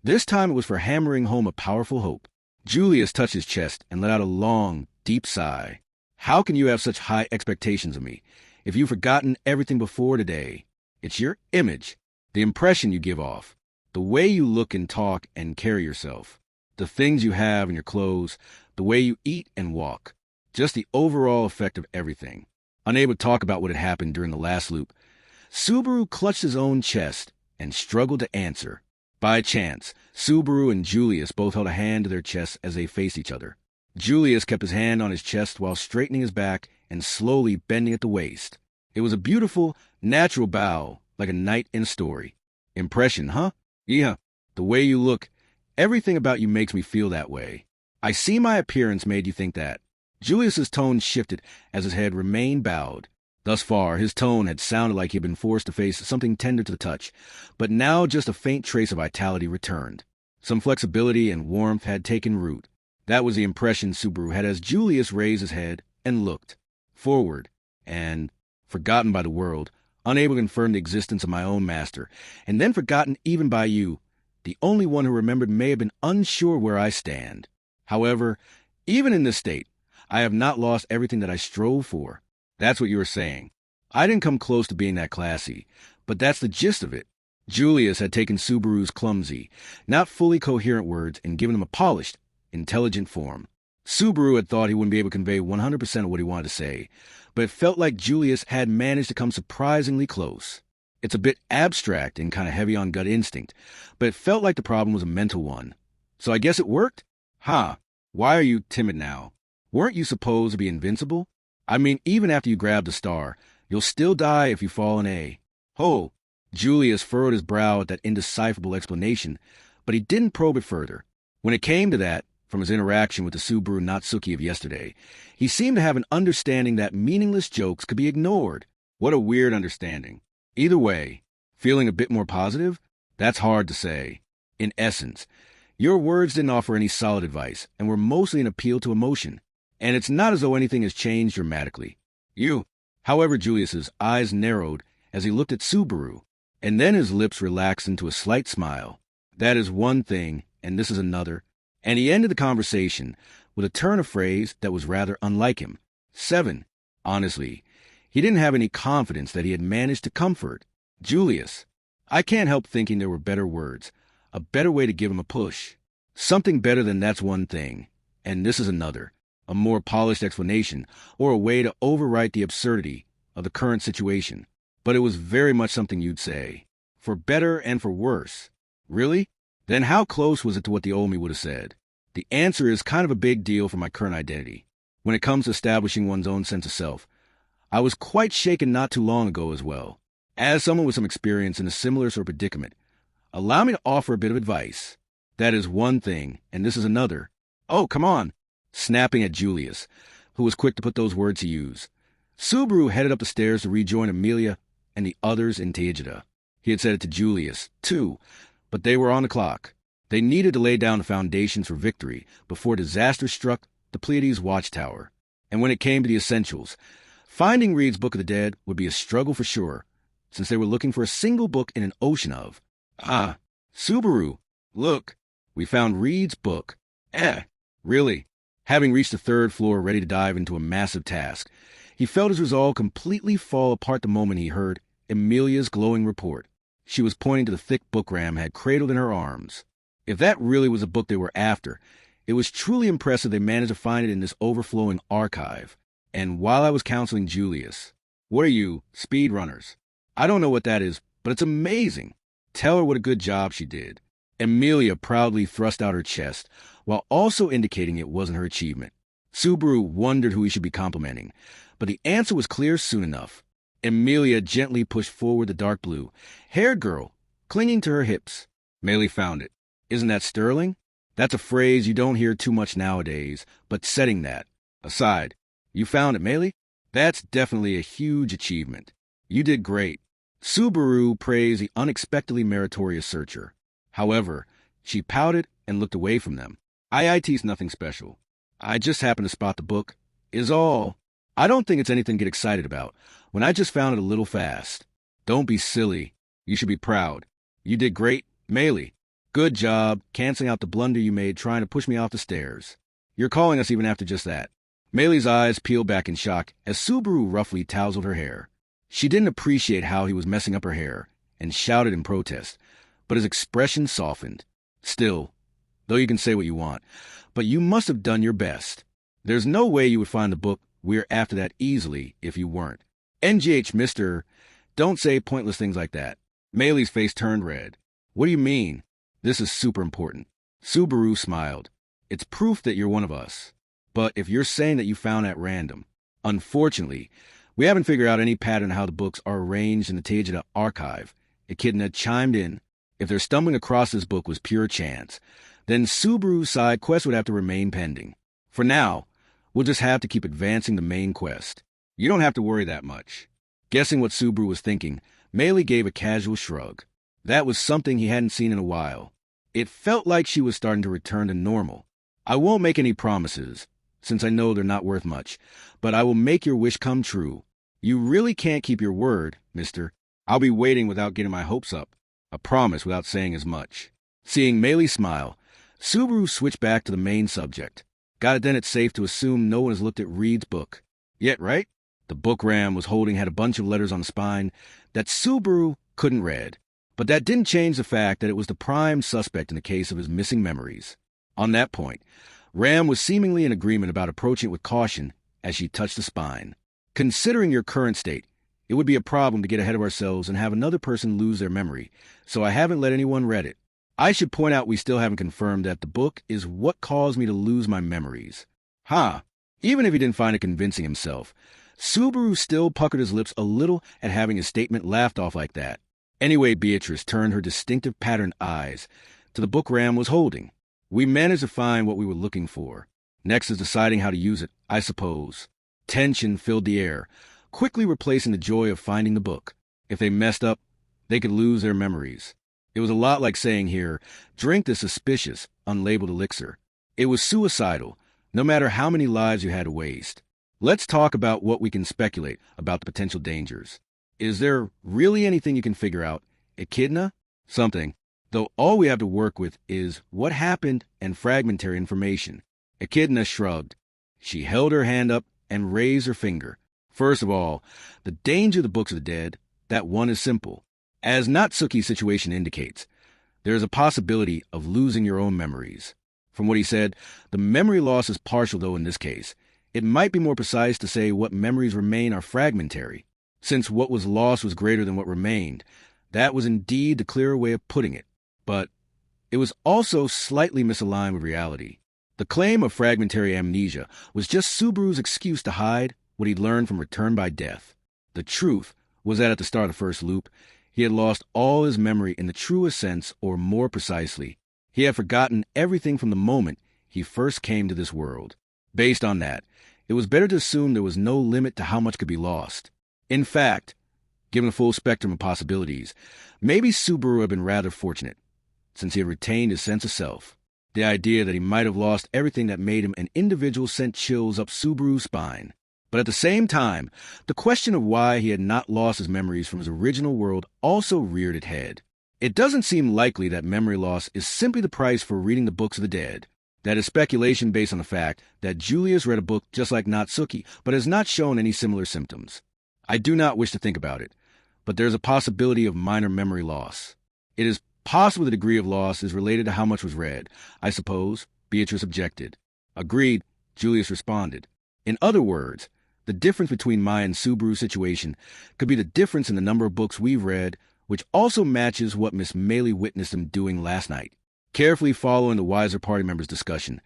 This time it was for hammering home a powerful hope. Julius touched his chest and let out a long, deep sigh. "How can you have such high expectations of me if you've forgotten everything before today? It's your image, the impression you give off, the way you look and talk and carry yourself, the things you have in your clothes, the way you eat and walk, just the overall effect of everything." Unable to talk about what had happened during the last loop, Subaru clutched his own chest and struggled to answer. By chance, Subaru and Julius both held a hand to their chests as they faced each other. Julius kept his hand on his chest while straightening his back and slowly bending at the waist. It was a beautiful, natural bow, like a knight in a story. "Impression, huh? Yeah, the way you look. Everything about you makes me feel that way. I see my appearance made you think that." Julius's tone shifted as his head remained bowed. Thus far, his tone had sounded like he had been forced to face something tender to the touch, but now just a faint trace of vitality returned. Some flexibility and warmth had taken root. That was the impression Subaru had as Julius raised his head and looked forward, and, forgotten by the world, unable to confirm the existence of my own master, and then forgotten even by you, the only one who remembered may have been unsure where I stand. However, even in this state, I have not lost everything that I strove for. That's what you were saying. I didn't come close to being that classy, but that's the gist of it. Julius had taken Subaru's clumsy, not fully coherent words and given them a polished, intelligent form. Subaru had thought he wouldn't be able to convey 100% of what he wanted to say, but it felt like Julius had managed to come surprisingly close. It's a bit abstract and kind of heavy on gut instinct, but it felt like the problem was a mental one. So I guess it worked? Ha! Why are you timid now? Weren't you supposed to be invincible? I mean, even after you grab the star, you'll still die if you fall in A. Oh! Julius furrowed his brow at that indecipherable explanation, but he didn't probe it further. When it came to that, from his interaction with the Subaru Natsuki of yesterday, he seemed to have an understanding that meaningless jokes could be ignored. What a weird understanding. Either way, feeling a bit more positive? That's hard to say. In essence, your words didn't offer any solid advice and were mostly an appeal to emotion. And it's not as though anything has changed dramatically. However, Julius's eyes narrowed as he looked at Subaru, and then his lips relaxed into a slight smile. "That is one thing, and this is another." And he ended the conversation with a turn of phrase that was rather unlike him. 7. Honestly, he didn't have any confidence that he had managed to comfort Julius. I can't help thinking there were better words, a better way to give him a push. Something better than "that's one thing, and this is another." A more polished explanation, or a way to overwrite the absurdity of the current situation. But it was very much something you'd say. For better and for worse. Really? Then how close was it to what the old me would have said? The answer is kind of a big deal for my current identity. When it comes to establishing one's own sense of self, I was quite shaken not too long ago as well. As someone with some experience in a similar sort of predicament, allow me to offer a bit of advice. That is one thing, and this is another. Oh, come on! Snapping at Julius, who was quick to put those words to use. Subaru headed up the stairs to rejoin Amelia and the others in Teijida. He had said it to Julius, too, but they were on the clock. They needed to lay down the foundations for victory before disaster struck the Pleiades watchtower. And when it came to the essentials, finding Reed's Book of the Dead would be a struggle for sure, since they were looking for a single book in an ocean of. "Ah, Subaru, look, we found Reed's book." Really? Having reached the 3rd floor ready to dive into a massive task, he felt his resolve completely fall apart the moment he heard Emilia's glowing report. She was pointing to the thick book Ram had cradled in her arms. If that really was the book they were after, it was truly impressive they managed to find it in this overflowing archive. And while I was counseling Julius, "What are you, speedrunners? I don't know what that is, but it's amazing. Tell her what a good job she did." Emilia proudly thrust out her chest, while also indicating it wasn't her achievement. Subaru wondered who he should be complimenting, but the answer was clear soon enough. Emilia gently pushed forward the dark blue, haired girl, clinging to her hips. Meili found it. Isn't that sterling? That's a phrase you don't hear too much nowadays, but setting that aside, you found it, Meili? That's definitely a huge achievement. You did great. Subaru praised the unexpectedly meritorious searcher. However, she pouted and looked away from them. IIT's nothing special. I just happened to spot the book, is all. I don't think it's anything to get excited about, when I just found it a little fast. Don't be silly. You should be proud. You did great, Meili. Good job, canceling out the blunder you made trying to push me off the stairs. You're calling us even after just that. Meili's eyes peeled back in shock as Subaru roughly tousled her hair. She didn't appreciate how he was messing up her hair, and shouted in protest, but his expression softened. Still, though you can say what you want, but you must have done your best. There's no way you would find the book we're after that easily if you weren't. NGH, mister, don't say pointless things like that. Meili's face turned red. What do you mean? This is super important. Subaru smiled. It's proof that you're one of us. But if you're saying that you found at random, unfortunately, we haven't figured out any pattern how the books are arranged in the Tejada archive. Echidna chimed in. If their stumbling across this book was pure chance, then Subaru's side quest would have to remain pending. For now, we'll just have to keep advancing the main quest. You don't have to worry that much. Guessing what Subaru was thinking, Meili gave a casual shrug. That was something he hadn't seen in a while. It felt like she was starting to return to normal. I won't make any promises, since I know they're not worth much, but I will make your wish come true. You really can't keep your word, mister. I'll be waiting without getting my hopes up. A promise without saying as much. Seeing Meili smile, Subaru switched back to the main subject. Got it then it's safe to assume no one has looked at Reed's book. Yet, right? The book Ram was holding had a bunch of letters on the spine that Subaru couldn't read. But that didn't change the fact that it was the prime suspect in the case of his missing memories. On that point, Ram was seemingly in agreement about approaching it with caution as she touched the spine. Considering your current state, it would be a problem to get ahead of ourselves and have another person lose their memory, so I haven't let anyone read it. I should point out we still haven't confirmed that the book is what caused me to lose my memories. Even if he didn't find it convincing himself, Subaru still puckered his lips a little at having his statement laughed off like that. Anyway, Beatrice turned her distinctive patterned eyes to the book Ram was holding. We managed to find what we were looking for. Next is deciding how to use it, I suppose. Tension filled the air, quickly replacing the joy of finding the book. If they messed up, they could lose their memories. It was a lot like saying here, drink this suspicious, unlabeled elixir. It was suicidal, no matter how many lives you had to waste. Let's talk about what we can speculate about the potential dangers. Is there really anything you can figure out? Echidna? Something. Though all we have to work with is what happened and fragmentary information. Echidna shrugged. She held her hand up and raised her finger. First of all, the danger of the books of the dead, that one is simple. As Natsuki's situation indicates, there is a possibility of losing your own memories. From what he said, the memory loss is partial though in this case. It might be more precise to say what memories remain are fragmentary. Since what was lost was greater than what remained, that was indeed the clearer way of putting it. But it was also slightly misaligned with reality. The claim of fragmentary amnesia was just Subaru's excuse to hide what he'd learned from Return by Death. The truth was that at the start of the first loop, he had lost all his memory in the truest sense, or more precisely, he had forgotten everything from the moment he first came to this world. Based on that, it was better to assume there was no limit to how much could be lost. In fact, given the full spectrum of possibilities, maybe Subaru had been rather fortunate, since he had retained his sense of self. The idea that he might have lost everything that made him an individual sent chills up Subaru's spine. But at the same time, the question of why he had not lost his memories from his original world also reared its head. It doesn't seem likely that memory loss is simply the price for reading the books of the dead. That is speculation based on the fact that Julius read a book just like Natsuki, but has not shown any similar symptoms. I do not wish to think about it. but there's a possibility of minor memory loss. It is possible the degree of loss is related to how much was read, I suppose, Beatrice objected. Agreed, Julius responded. In other words, the difference between my and Subaru's situation could be the difference in the number of books we've read, which also matches what Miss Maylie witnessed him doing last night. Carefully following the wiser party members' discussion,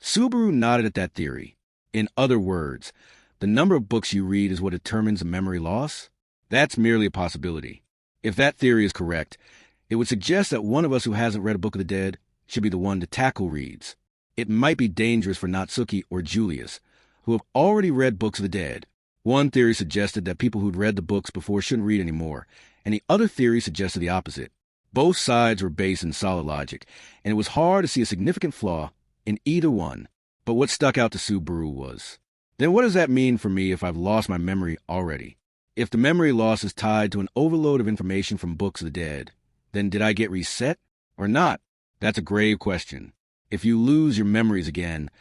Subaru nodded at that theory. In other words, the number of books you read is what determines a memory loss? That's merely a possibility. If that theory is correct, it would suggest that one of us who hasn't read a Book of the Dead should be the one to tackle reads. It might be dangerous for Natsuki or Julius, who have already read Books of the Dead. One theory suggested that people who'd read the books before shouldn't read anymore, and the other theory suggested the opposite. Both sides were based in solid logic, and it was hard to see a significant flaw in either one. But what stuck out to Subaru was, then what does that mean for me if I've lost my memory already? If the memory loss is tied to an overload of information from Books of the Dead, then did I get reset or not? That's a grave question. If you lose your memories again,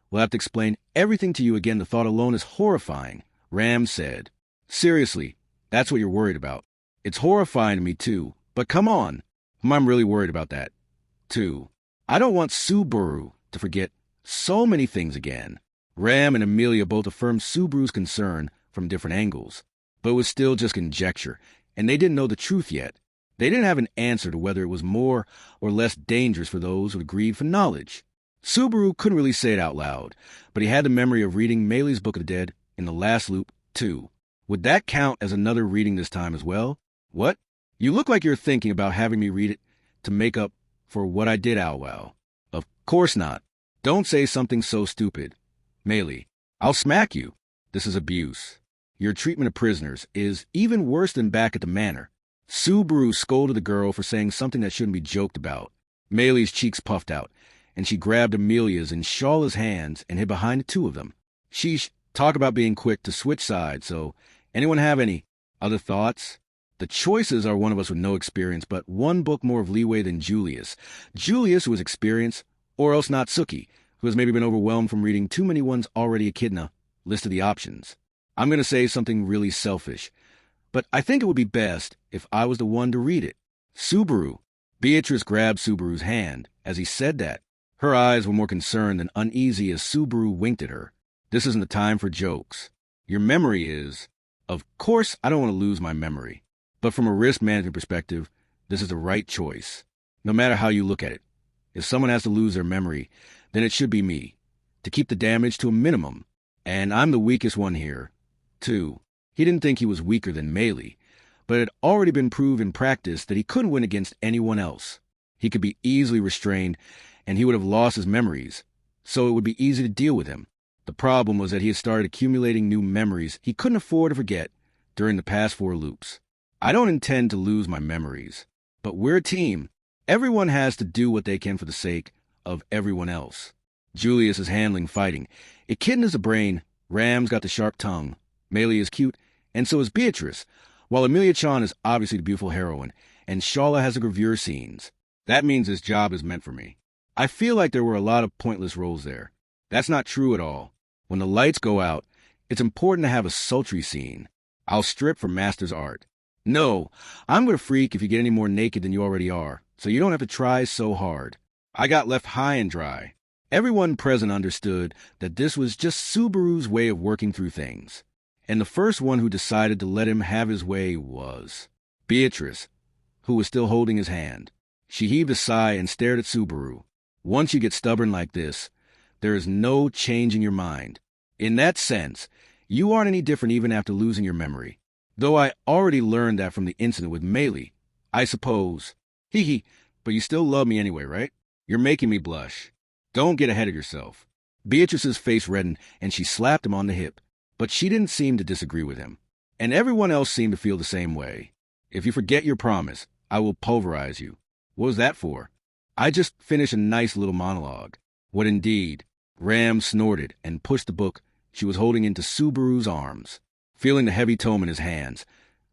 we'll have to explain everything to you again. The thought alone is horrifying, Ram said. Seriously, that's what you're worried about. It's horrifying to me too, but come on. I'm really worried about that, too. I don't want Subaru to forget so many things again. Ram and Amelia both affirmed Subaru's concern from different angles, but it was still just conjecture, and they didn't know the truth yet. They didn't have an answer to whether it was more or less dangerous for those who agreed for knowledge. Subaru couldn't really say it out loud, but he had the memory of reading Maylie's Book of the Dead in the last loop, too. Would that count as another reading this time as well? What? You look like you're thinking about having me read it to make up for what I did, Alwell. Of course not. Don't say something so stupid. Maylie, I'll smack you. This is abuse. Your treatment of prisoners is even worse than back at the manor. Subaru scolded the girl for saying something that shouldn't be joked about. Maylie's cheeks puffed out, and she grabbed Amelia's and Shawla's hands and hid behind the two of them. Sheesh, talk about being quick to switch sides, so anyone have any other thoughts? The choices are one of us with no experience, but one book more of leeway than Julius. Julius, who has experience, or else Natsuki, who has maybe been overwhelmed from reading too many ones already echidna, listed the options. I'm going to say something really selfish, but I think it would be best if I was the one to read it. Subaru. Beatrice grabbed Subaru's hand as he said that. Her eyes were more concerned than uneasy as Subaru winked at her. This isn't the time for jokes. Your memory is. Of course, I don't want to lose my memory. But from a risk management perspective, this is the right choice. No matter how you look at it. If someone has to lose their memory, then it should be me, to keep the damage to a minimum. And I'm the weakest one here, too. He didn't think he was weaker than Maylie, but it had already been proved in practice that he couldn't win against anyone else. He could be easily restrained, and he would have lost his memories, so it would be easy to deal with him. The problem was that he had started accumulating new memories he couldn't afford to forget during the past 4 loops. I don't intend to lose my memories, but we're a team. Everyone has to do what they can for the sake of everyone else. Julius is handling fighting. Echidna's a brain, Ram's got the sharp tongue, Maylie is cute, and so is Beatrice, while Amelia-chan is obviously the beautiful heroine, and Shawla has the gravure scenes. That means this job is meant for me. I feel like there were a lot of pointless roles there. That's not true at all. When the lights go out, it's important to have a sultry scene. I'll strip for Master's art. No, I'm going to freak if you get any more naked than you already are, so you don't have to try so hard. I got left high and dry. Everyone present understood that this was just Subaru's way of working through things. And the first one who decided to let him have his way was Beatrice, who was still holding his hand. She heaved a sigh and stared at Subaru. Once you get stubborn like this, there is no changing your mind. In that sense, you aren't any different even after losing your memory. Though I already learned that from the incident with Maylie, I suppose. Hee, but you still love me anyway, right? You're making me blush. Don't get ahead of yourself. Beatrice's face reddened, and she slapped him on the hip. But she didn't seem to disagree with him. And everyone else seemed to feel the same way. If you forget your promise, I will pulverize you. What was that for? I just finished a nice little monologue. What indeed? Ram snorted and pushed the book she was holding into Subaru's arms. Feeling the heavy tome in his hands,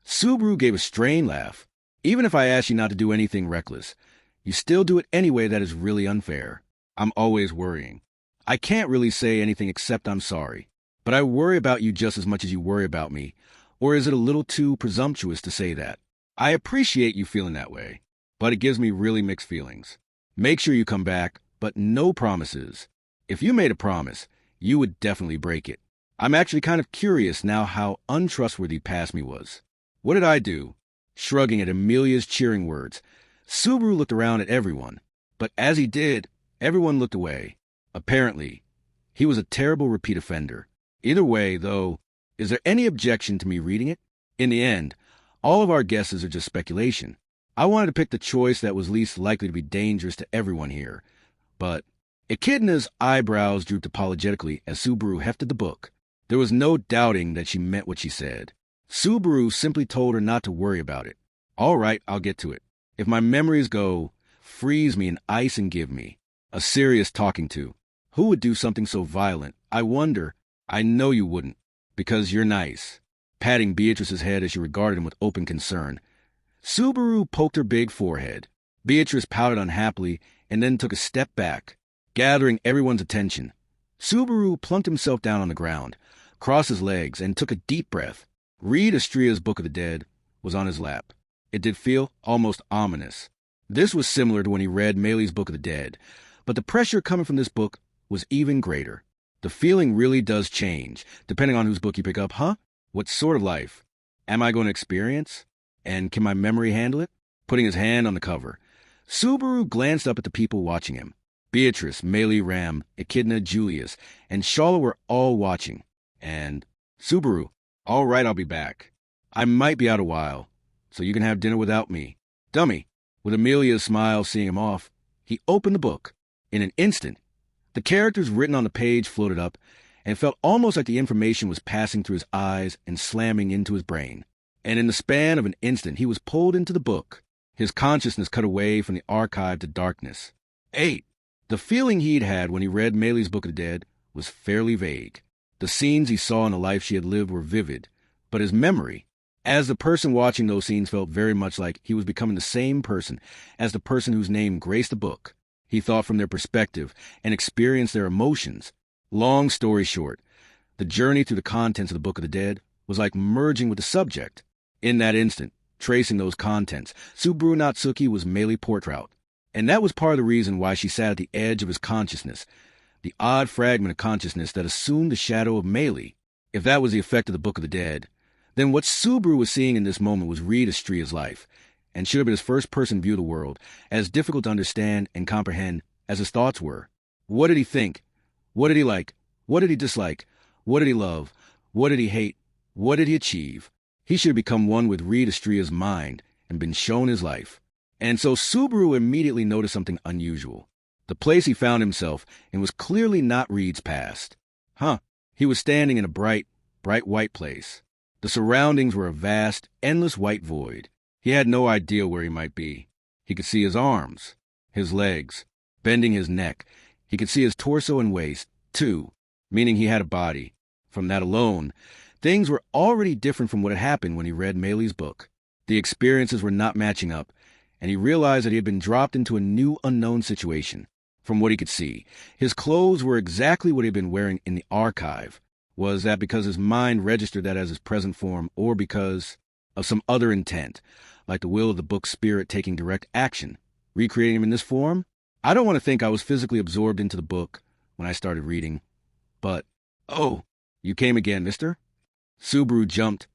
Subaru gave a strained laugh. Even if I ask you not to do anything reckless, you still do it anyway. That is really unfair. I'm always worrying. I can't really say anything except I'm sorry. But I worry about you just as much as you worry about me, Or is it a little too presumptuous to say that? I appreciate you feeling that way, but it gives me really mixed feelings. Make sure you come back, but no promises. If you made a promise, you would definitely break it. I'm actually kind of curious now how untrustworthy past me was. What did I do? Shrugging at Amelia's cheering words, Subaru looked around at everyone, but as he did, everyone looked away. Apparently, he was a terrible repeat offender. Either way, though, is there any objection to me reading it? In the end, all of our guesses are just speculation. I wanted to pick the choice that was least likely to be dangerous to everyone here. But Echidna's eyebrows drooped apologetically as Subaru hefted the book. There was no doubting that she meant what she said. Subaru simply told her not to worry about it. All right, I'll get to it. If my memories go, freeze me in ice and give me a serious talking to. Who would do something so violent? I wonder. I know you wouldn't, because you're nice. Patting Beatrice's head as she regarded him with open concern. Subaru poked her big forehead. Beatrice pouted unhappily and then took a step back, gathering everyone's attention. Subaru plunked himself down on the ground, crossed his legs, and took a deep breath. Read Estria's Book of the Dead was on his lap. It did feel almost ominous. This was similar to when he read Maylee's Book of the Dead, but the pressure coming from this book was even greater. The feeling really does change, depending on whose book you pick up, huh? What sort of life am I going to experience? And can my memory handle it? Putting his hand on the cover, Subaru glanced up at the people watching him. Beatrice, Maylee Ram, Echidna, Julius, and Shala were all watching. And Subaru, all right, I'll be back. I might be out a while, so you can have dinner without me. Dummy, with Amelia's smile seeing him off, he opened the book. In an instant, the characters written on the page floated up, and it felt almost like the information was passing through his eyes and slamming into his brain. And in the span of an instant, he was pulled into the book, his consciousness cut away from the archive to darkness. 8. The feeling he'd had when he read Maylee's Book of the Dead was fairly vague. The scenes he saw in the life she had lived were vivid, but his memory, as the person watching those scenes, felt very much like he was becoming the same person as the person whose name graced the book. He thought from their perspective and experienced their emotions. Long story short, the journey through the contents of the Book of the Dead was like merging with the subject. In that instant, tracing those contents, Subaru Natsuki was Maylee Portrout. And that was part of the reason why she sat at the edge of his consciousness, the odd fragment of consciousness that assumed the shadow of Maylee. If that was the effect of the Book of the Dead, then what Subaru was seeing in this moment was Reed Estria's life, and should have been his first-person view of the world, as difficult to understand and comprehend as his thoughts were. What did he think? What did he like? What did he dislike? What did he love? What did he hate? What did he achieve? He should have become one with Reed Estria's mind and been shown his life. And so Subaru immediately noticed something unusual. The place he found himself in was clearly not Reed's past. He was standing in a bright white place. The surroundings were a vast, endless white void. He had no idea where he might be. He could see his arms, his legs, bending his neck. He could see his torso and waist, too, meaning he had a body. From that alone, things were already different from what had happened when he read Maylee's book. The experiences were not matching up, and he realized that he had been dropped into a new unknown situation. From what he could see, his clothes were exactly what he had been wearing in the archive. Was that because his mind registered that as his present form, or because of some other intent, like the will of the book's spirit taking direct action, recreating him in this form? I don't want to think I was physically absorbed into the book when I started reading, but, oh, you came again, mister? Subaru jumped,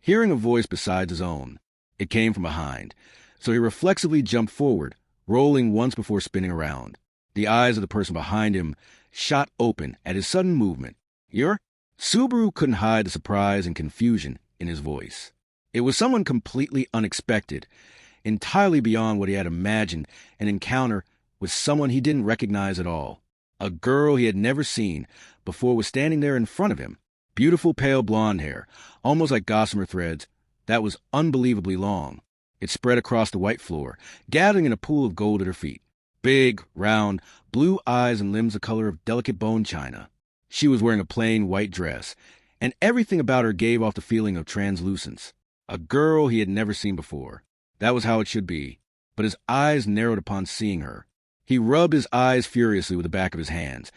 hearing a voice besides his own. It came from behind, so he reflexively jumped forward, rolling once before spinning around. The eyes of the person behind him shot open at his sudden movement. Subaru couldn't hide the surprise and confusion in his voice. It was someone completely unexpected, entirely beyond what he had imagined an encounter with someone he didn't recognize at all. A girl he had never seen before was standing there in front of him. Beautiful pale blonde hair, almost like gossamer threads, that was unbelievably long. It spread across the white floor, gathering in a pool of gold at her feet. Big, round, blue eyes and limbs the color of delicate bone china. She was wearing a plain white dress, and everything about her gave off the feeling of translucence. A girl he had never seen before. That was how it should be. But his eyes narrowed upon seeing her. He rubbed his eyes furiously with the back of his hands,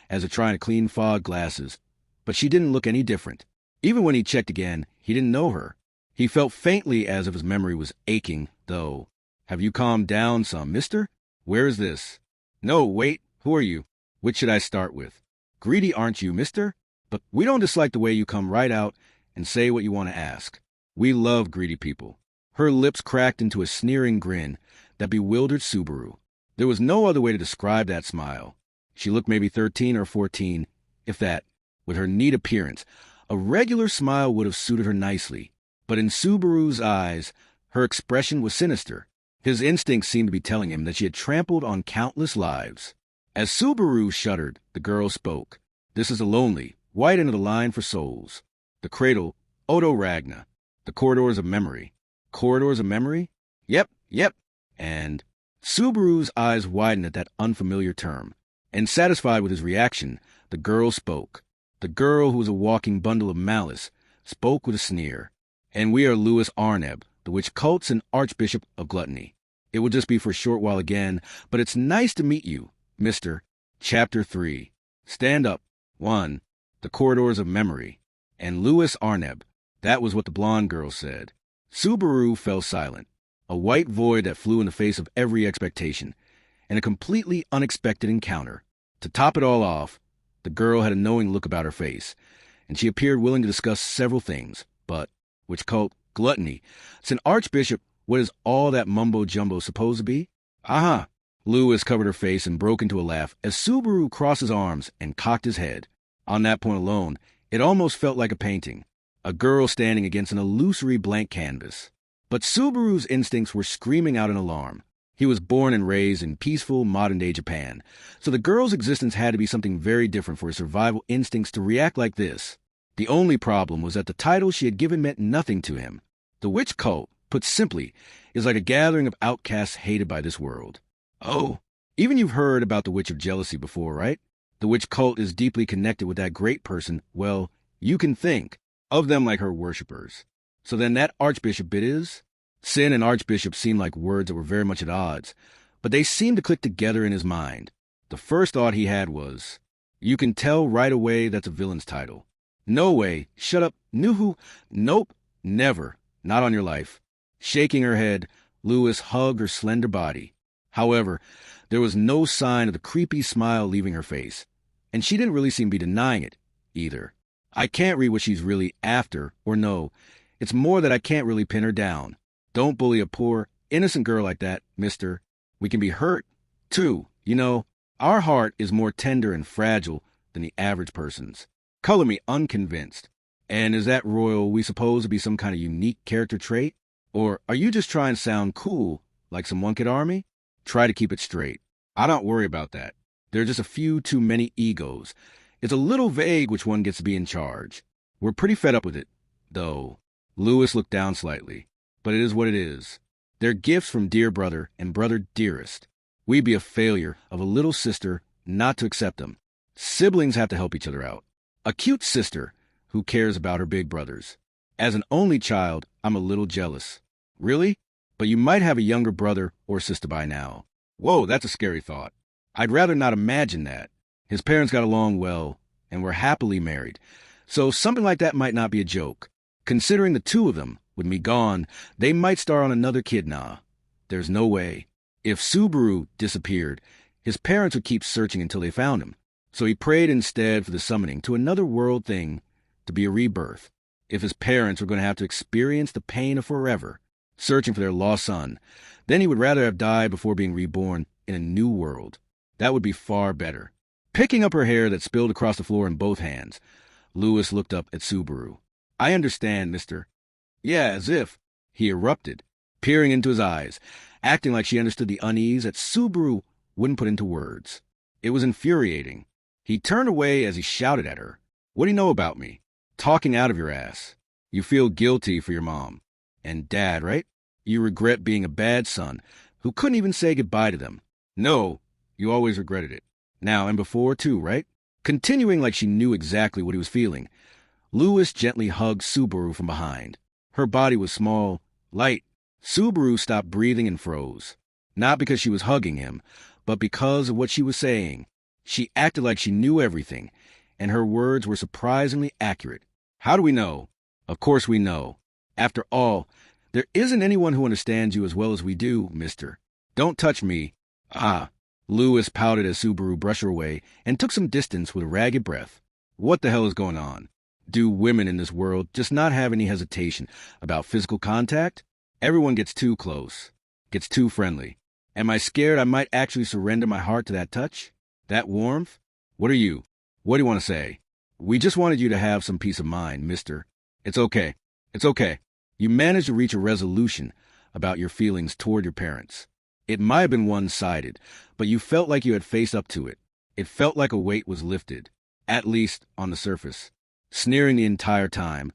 as if trying to clean fog glasses, but she didn't look any different. Even when he checked again, He didn't know her. He felt faintly as if his memory was aching, though. Have you calmed down some, mister? Where is this? No, wait. Who are you? Which should I start with? Greedy, aren't you, mister? But we don't dislike the way you come right out and say what you want to ask. We love greedy people. Her lips cracked into a sneering grin that bewildered Subaru. There was no other way to describe that smile. She looked maybe 13 or 14, if that. With her neat appearance, a regular smile would have suited her nicely. But in Subaru's eyes, her expression was sinister. His instincts seemed to be telling him that she had trampled on countless lives. As Subaru shuddered, the girl spoke. This is a lonely, white end of the line for souls. The cradle, Odo Ragna. The corridors of memory. Corridors of memory? Yep. And Subaru's eyes widened at that unfamiliar term. And satisfied with his reaction, the girl spoke. The girl, who was a walking bundle of malice, spoke with a sneer. And we are Louis Arneb, the witch cults and Archbishop of Gluttony. It will just be for a short while again, but it's nice to meet you, Mr. Chapter 3. Stand up. 1. The corridors of memory. And Louis Arneb. That was what the blonde girl said. Subaru fell silent. A white void that flew in the face of every expectation, and a completely unexpected encounter. To top it all off, the girl had a knowing look about her face, and she appeared willing to discuss several things, but which cult? Gluttony. St. Archbishop, what is all that mumbo-jumbo supposed to be? Aha! Louis covered her face and broke into a laugh as Subaru crossed his arms and cocked his head. On that point alone, it almost felt like a painting. A girl standing against an illusory blank canvas. But Subaru's instincts were screaming out in alarm. He was born and raised in peaceful, modern-day Japan, so the girl's existence had to be something very different for his survival instincts to react like this. The only problem was that the title she had given meant nothing to him. The witch cult, put simply, is like a gathering of outcasts hated by this world. Oh, even you've heard about the Witch of Jealousy before, right? The witch cult is deeply connected with that great person. Well, you can think of them like her worshippers. So then that archbishop bit is? Sin and archbishop seemed like words that were very much at odds, but they seemed to click together in his mind. The first thought he had was, you can tell right away that's a villain's title. No way. Shut up. Knew who? Nope. Never. Not on your life. Shaking her head, Louis hugged her slender body. However, there was no sign of the creepy smile leaving her face, and she didn't really seem to be denying it, either. I can't read what she's really after, or no. It's more that I can't really pin her down. Don't bully a poor, innocent girl like that, mister. We can be hurt, too. You know, our heart is more tender and fragile than the average person's. Color me unconvinced. And is that royal we suppose to be some kind of unique character trait? Or are you just trying to sound cool, like some one-kid army? Try to keep it straight. I don't worry about that. There are just a few too many egos. It's a little vague which one gets to be in charge. We're pretty fed up with it, though. Louis looked down slightly. But it is what it is. They're gifts from dear brother and brother dearest. We'd be a failure of a little sister not to accept them. Siblings have to help each other out. A cute sister who cares about her big brothers. As an only child, I'm a little jealous. Really? But you might have a younger brother or sister by now. Whoa, that's a scary thought. I'd rather not imagine that. His parents got along well and were happily married, so something like that might not be a joke. Considering the two of them, with me gone, they might star on another kid now. There's no way. If Subaru disappeared, his parents would keep searching until they found him. So he prayed instead for the summoning to another world thing to be a rebirth. If his parents were going to have to experience the pain of forever, searching for their lost son, then he would rather have died before being reborn in a new world. That would be far better. Picking up her hair that spilled across the floor in both hands, Louis looked up at Subaru. I understand, mister. Yeah, as if. He erupted, peering into his eyes, acting like she understood the unease that Subaru wouldn't put into words. It was infuriating. He turned away as he shouted at her. What do you know about me? Talking out of your ass. You feel guilty for your mom. And dad, right? You regret being a bad son who couldn't even say goodbye to them. No, you always regretted it. Now and before, too, right? Continuing like she knew exactly what he was feeling, Louis gently hugged Subaru from behind. Her body was small, light. Subaru stopped breathing and froze. Not because she was hugging him, but because of what she was saying. She acted like she knew everything, and her words were surprisingly accurate. How do we know? Of course we know. After all, there isn't anyone who understands you as well as we do, mister. Don't touch me. Ah. Lewis pouted as Subaru brushed her away and took some distance with a ragged breath. What the hell is going on? Do women in this world just not have any hesitation about physical contact? Everyone gets too close, gets too friendly. Am I scared I might actually surrender my heart to that touch? That warmth? What are you? What do you want to say? We just wanted you to have some peace of mind, mister. It's okay. It's okay. You managed to reach a resolution about your feelings toward your parents. It might have been one-sided, but you felt like you had faced up to it. It felt like a weight was lifted, at least on the surface. Sneering the entire time,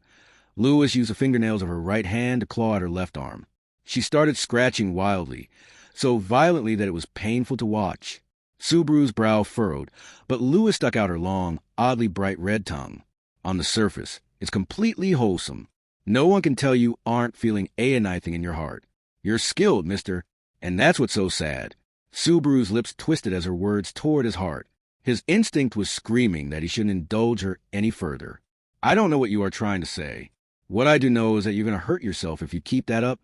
Lewis used the fingernails of her right hand to claw at her left arm. She started scratching wildly, so violently that it was painful to watch. Subaru's brow furrowed, but Lewis stuck out her long, oddly bright red tongue. On the surface, it's completely wholesome. No one can tell you aren't feeling anything in your heart. You're skilled, mister. And that's what's so sad. Subaru's lips twisted as her words tore at his heart. His instinct was screaming that he shouldn't indulge her any further. I don't know what you are trying to say. What I do know is that you're going to hurt yourself if you keep that up,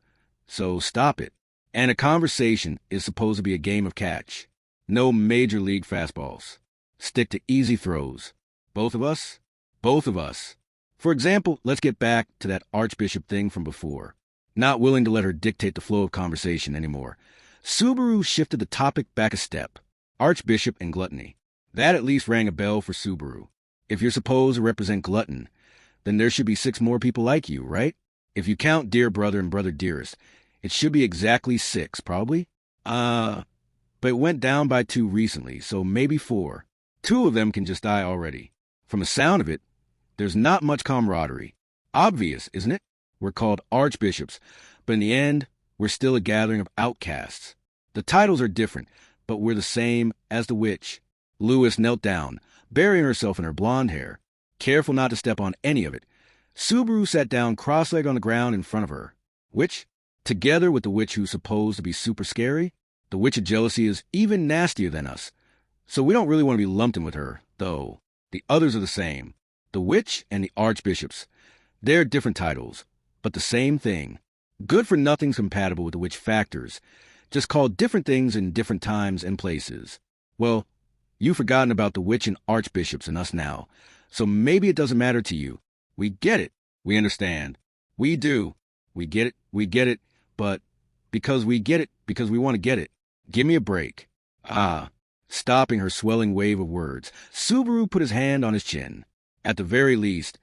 so stop it. And a conversation is supposed to be a game of catch. No major league fastballs. Stick to easy throws. Both of us? Both of us. For example, let's get back to that Archbishop thing from before. Not willing to let her dictate the flow of conversation anymore, Subaru shifted the topic back a step. Archbishop and gluttony. That at least rang a bell for Subaru. If you're supposed to represent glutton, then there should be 6 more people like you, right? If you count dear brother and brother dearest, it should be exactly 6, probably. But it went down by 2 recently, so maybe 4. 2 of them can just die already. From the sound of it, there's not much camaraderie. Obvious, isn't it? We're called archbishops, but in the end, we're still a gathering of outcasts. The titles are different, but we're the same as the witch. Lewis knelt down, burying herself in her blonde hair, careful not to step on any of it. Subaru sat down cross-legged on the ground in front of her. Witch? Together with the witch who's supposed to be super scary, the witch of jealousy is even nastier than us. So we don't really want to be lumped in with her, though. The others are the same. The witch and the archbishops. They're different titles, but the same thing. Good for nothing's compatible with the witch factors, just called different things in different times and places. Well, you've forgotten about the witch and archbishops and us now, so maybe it doesn't matter to you. We get it. We understand. We do. We get it, but because we get it, because we want to get it. Give me a break. Stopping her swelling wave of words, Subaru put his hand on his chin. At the very least,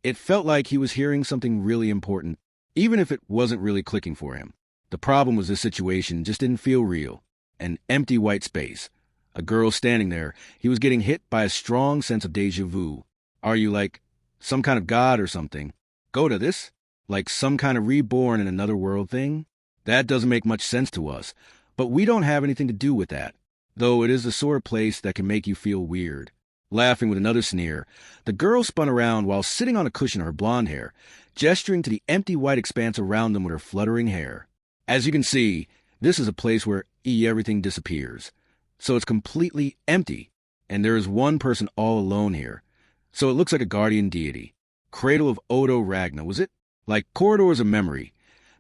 it felt like he was hearing something really important, even if it wasn't really clicking for him. The problem was this situation just didn't feel real. An empty white space. A girl standing there. He was getting hit by a strong sense of déjà vu. Are you like some kind of god or something? Go to this? Like some kind of reborn in another world thing? That doesn't make much sense to us, but we don't have anything to do with that. Though it is the sort of place that can make you feel weird. Laughing with another sneer, the girl spun around while sitting on a cushion of her blonde hair, gesturing to the empty white expanse around them with her fluttering hair. As you can see, this is a place where everything disappears. So it's completely empty, and there is one person all alone here. So it looks like a guardian deity. Cradle of Odo Ragna, was it? Like Corridors of Memory.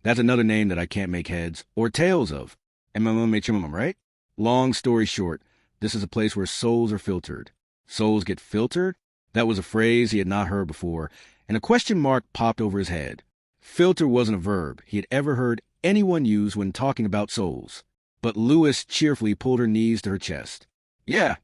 That's another name that I can't make heads or tails of. Right? Long story short, this is a place where souls are filtered. Souls get filtered? That was a phrase he had not heard before, and a question mark popped over his head. Filter wasn't a verb he had ever heard anyone use when talking about souls. But Lewis cheerfully pulled her knees to her chest. Yeah.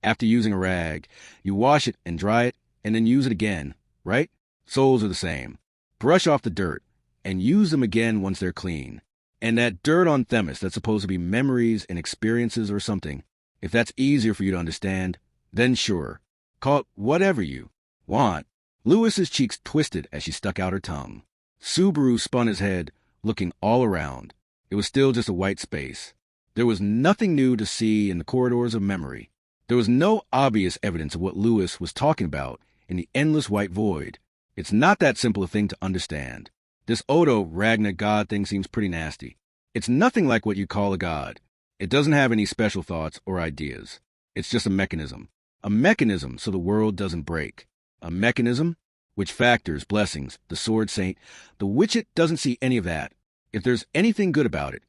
After using a rag, you wash it and dry it, and then use it again, right? Souls are the same. Brush off the dirt, and use them again once they're clean. And that dirt on Themis that's supposed to be memories and experiences or something, if that's easier for you to understand, then sure. Call it whatever you want. Lewis's cheeks twisted as she stuck out her tongue. Subaru spun his head, looking all around. It was still just a white space. There was nothing new to see in the corridors of memory. There was no obvious evidence of what Lewis was talking about in the endless white void. It's not that simple a thing to understand. This Odo Ragna god thing seems pretty nasty. It's nothing like what you call a god. It doesn't have any special thoughts or ideas. It's just a mechanism. A mechanism so the world doesn't break. A mechanism? Which factors, blessings, the sword saint, the witchet doesn't see any of that. If there's anything good about it,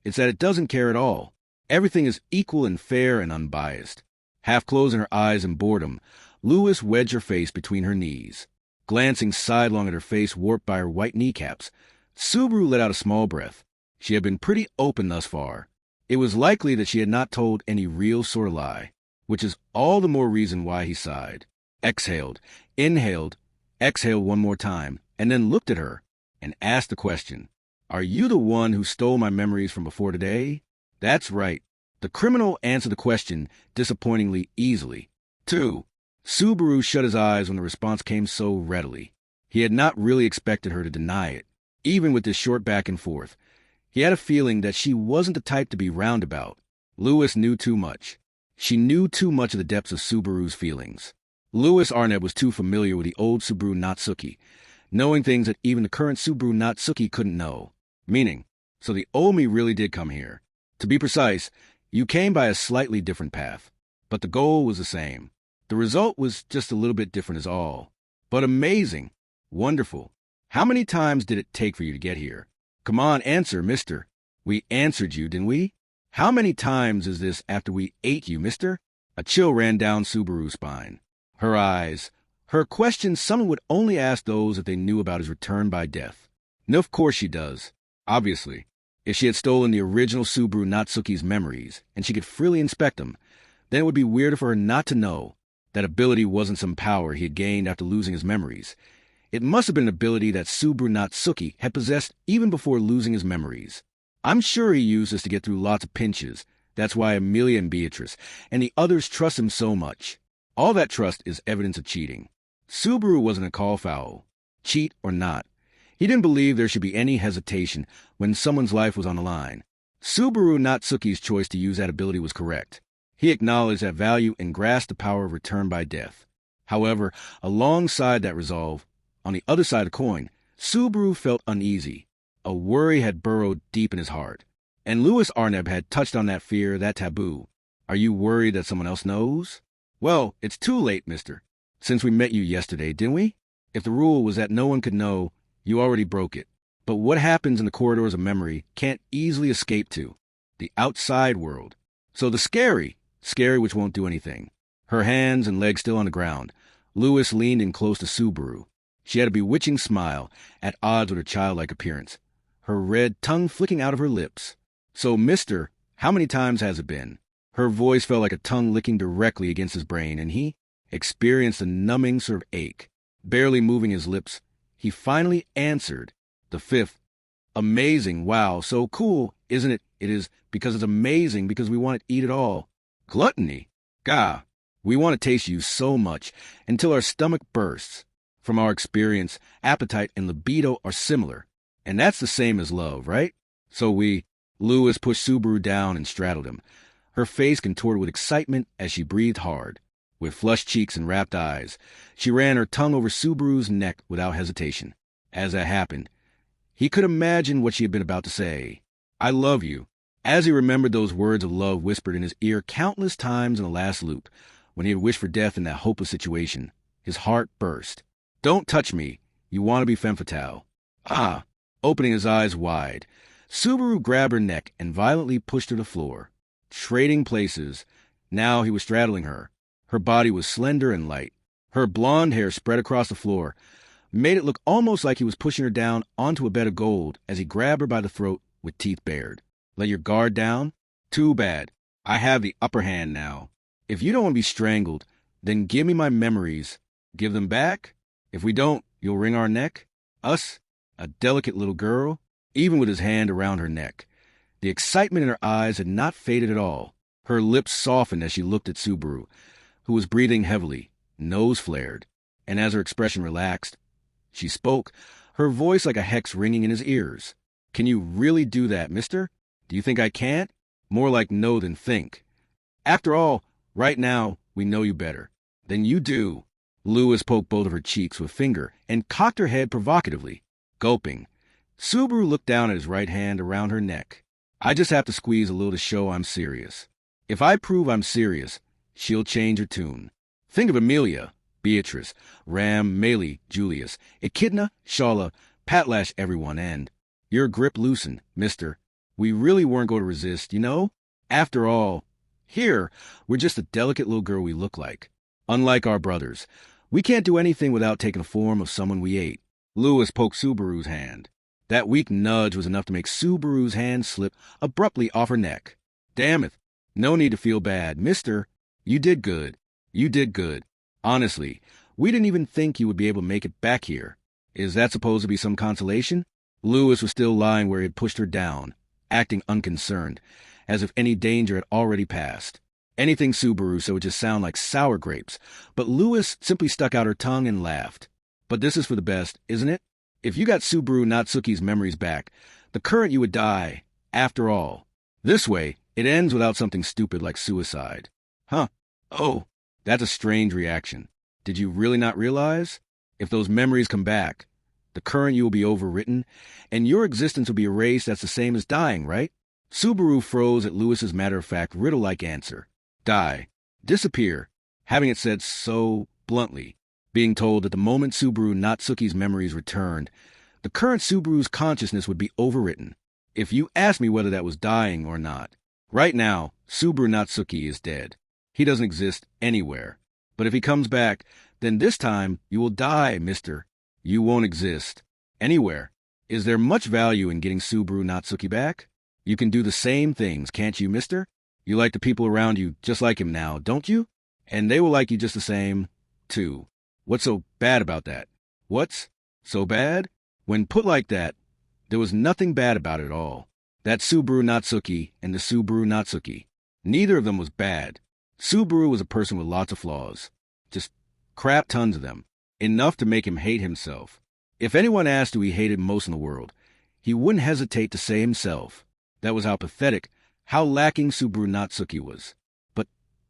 it's that it doesn't care at all. Everything is equal and fair and unbiased. Half closing her eyes in boredom, Lewis wedged her face between her knees. Glancing sidelong at her face warped by her white kneecaps, Subaru let out a small breath. She had been pretty open thus far. It was likely that she had not told any real sort of lie, which is all the more reason why he sighed, exhaled, inhaled, exhaled one more time, and then looked at her and asked the question, "Are you the one who stole my memories from before today?" That's right. The criminal answered the question disappointingly easily. 2. Subaru shut his eyes when the response came so readily. He had not really expected her to deny it, even with this short back and forth. He had a feeling that she wasn't the type to be roundabout. Lewis knew too much. She knew too much of the depths of Subaru's feelings. Louis Arnett was too familiar with the old Subaru Natsuki, knowing things that even the current Subaru Natsuki couldn't know. Meaning, so the old me really did come here. To be precise, you came by a slightly different path, but the goal was the same. The result was just a little bit different is all. But amazing. Wonderful. How many times did it take for you to get here? Come on, answer, mister. We answered you, didn't we? How many times is this after we ate you, mister? A chill ran down Subaru's spine. Her eyes. Her questions someone would only ask those if they knew about his return by death. No, of course she does. Obviously. If she had stolen the original Subaru Natsuki's memories, and she could freely inspect them, then it would be weirder for her not to know. That ability wasn't some power he had gained after losing his memories. It must have been an ability that Subaru Natsuki had possessed even before losing his memories. I'm sure he used this to get through lots of pinches. That's why Amelia and Beatrice and the others trust him so much. All that trust is evidence of cheating. Subaru wasn't a call foul. Cheat or not, he didn't believe there should be any hesitation when someone's life was on the line. Subaru Natsuki's choice to use that ability was correct. He acknowledged that value and grasped the power of return by death. However, alongside that resolve, on the other side of the coin, Subaru felt uneasy. A worry had burrowed deep in his heart. And Louis Arnett had touched on that fear, that taboo. Are you worried that someone else knows? Well, it's too late, mister. Since we met you yesterday, didn't we? If the rule was that no one could know, you already broke it. But what happens in the corridors of memory can't easily escape to the outside world. So the scary which won't do anything. Her hands and legs still on the ground, Louis leaned in close to Subaru. She had a bewitching smile, at odds with her childlike appearance, her red tongue flicking out of her lips. So, mister, how many times has it been? Her voice felt like a tongue licking directly against his brain, and he experienced a numbing sort of ache. Barely moving his lips, he finally answered. The 5th. Amazing, wow, so cool, isn't it? It is, because it's amazing, because we want to eat it all. Gluttony. Gah, we want to taste you so much, until our stomach bursts. From our experience, appetite and libido are similar, and that's the same as love, right? So Louis pushed Subaru down and straddled him. Her face contorted with excitement as she breathed hard. With flushed cheeks and rapt eyes, she ran her tongue over Subaru's neck without hesitation. As that happened, he could imagine what she had been about to say. I love you. As he remembered those words of love whispered in his ear countless times in the last loop, when he had wished for death in that hopeless situation, his heart burst. Don't touch me. You want to be femme fatale. Ah! Opening his eyes wide, Subaru grabbed her neck and violently pushed her to the floor. Trading places. Now he was straddling her. Her body was slender and light. Her blonde hair spread across the floor, made it look almost like he was pushing her down onto a bed of gold as he grabbed her by the throat with teeth bared. Let your guard down? Too bad. I have the upper hand now. If you don't want to be strangled, then give me my memories. Give them back? If we don't, you'll wring our neck? Us? A delicate little girl? Even with his hand around her neck. The excitement in her eyes had not faded at all. Her lips softened as she looked at Subaru, who was breathing heavily, nose flared. And as her expression relaxed, she spoke, her voice like a hex ringing in his ears. Can you really do that, mister? Do you think I can't? More like know than think. After all, right now, we know you better. Then you do. Louis poked both of her cheeks with a finger and cocked her head provocatively. Gulping, Subaru looked down at his right hand around her neck. I just have to squeeze a little to show I'm serious. If I prove I'm serious, she'll change her tune. Think of Amelia. Beatrice, Ram, Melee, Julius, Echidna, Shala, Patlash everyone, and your grip loosened, mister. We really weren't going to resist, you know? After all, here, we're just a delicate little girl we look like. Unlike our brothers, we can't do anything without taking the form of someone we ate. Lewis poked Subaru's hand. That weak nudge was enough to make Subaru's hand slip abruptly off her neck. Damn it. No need to feel bad, mister. You did good. You did good. Honestly, we didn't even think you would be able to make it back here. Is that supposed to be some consolation? Lewis was still lying where he had pushed her down, acting unconcerned, as if any danger had already passed. Anything Subaru said would just sound like sour grapes, but Lewis simply stuck out her tongue and laughed. But this is for the best, isn't it? If you got Subaru Natsuki's memories back, the current you would die, after all. This way, it ends without something stupid like suicide. Huh. Oh, that's a strange reaction. Did you really not realize? If those memories come back, the current you will be overwritten, and your existence will be erased. That's the same as dying, right? Subaru froze at Lewis's matter-of-fact, riddle-like answer. Die. Disappear. Having it said so bluntly, being told that the moment Subaru Natsuki's memories returned, the current Subaru's consciousness would be overwritten. If you ask me whether that was dying or not, right now, Subaru Natsuki is dead. He doesn't exist anywhere. But if he comes back, then this time you will die, mister. You won't exist anywhere. Is there much value in getting Subaru Natsuki back? You can do the same things, can't you, mister? You like the people around you just like him now, don't you? And they will like you just the same, too. What's so bad about that? What's so bad? When put like that, there was nothing bad about it at all. That Subaru Natsuki and the Subaru Natsuki. Neither of them was bad. Subaru was a person with lots of flaws. Just crap tons of them. Enough to make him hate himself. If anyone asked who he hated most in the world, he wouldn't hesitate to say himself. That was how pathetic, how lacking Subaru Natsuki was. But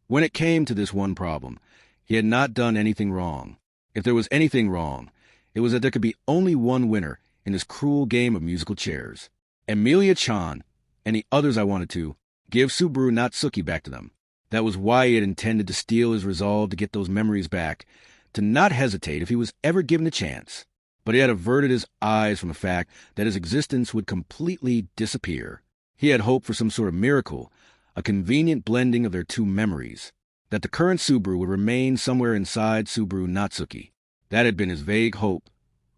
when it came to this one problem, he had not done anything wrong. If there was anything wrong, it was that there could be only one winner in this cruel game of musical chairs. Emilia-chan, and the others I wanted to, give Subaru Natsuki back to them. That was why he had intended to steal his resolve to get those memories back, to not hesitate if he was ever given a chance. But he had averted his eyes from the fact that his existence would completely disappear. He had hoped for some sort of miracle, a convenient blending of their two memories, that the current Subaru would remain somewhere inside Subaru Natsuki. That had been his vague hope,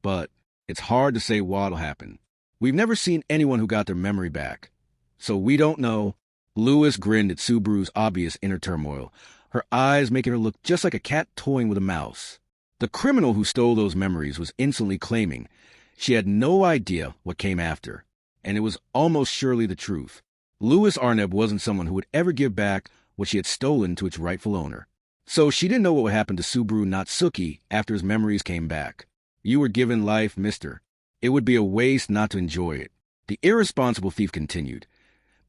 but it's hard to say what'll happen. We've never seen anyone who got their memory back, so we don't know. Lewis grinned at Subaru's obvious inner turmoil, her eyes making her look just like a cat toying with a mouse. The criminal who stole those memories was insolently claiming she had no idea what came after, and it was almost surely the truth. Louis Arneb wasn't someone who would ever give back what she had stolen to its rightful owner. So she didn't know what would happen to Subaru Natsuki after his memories came back. You were given life, mister. It would be a waste not to enjoy it. The irresponsible thief continued,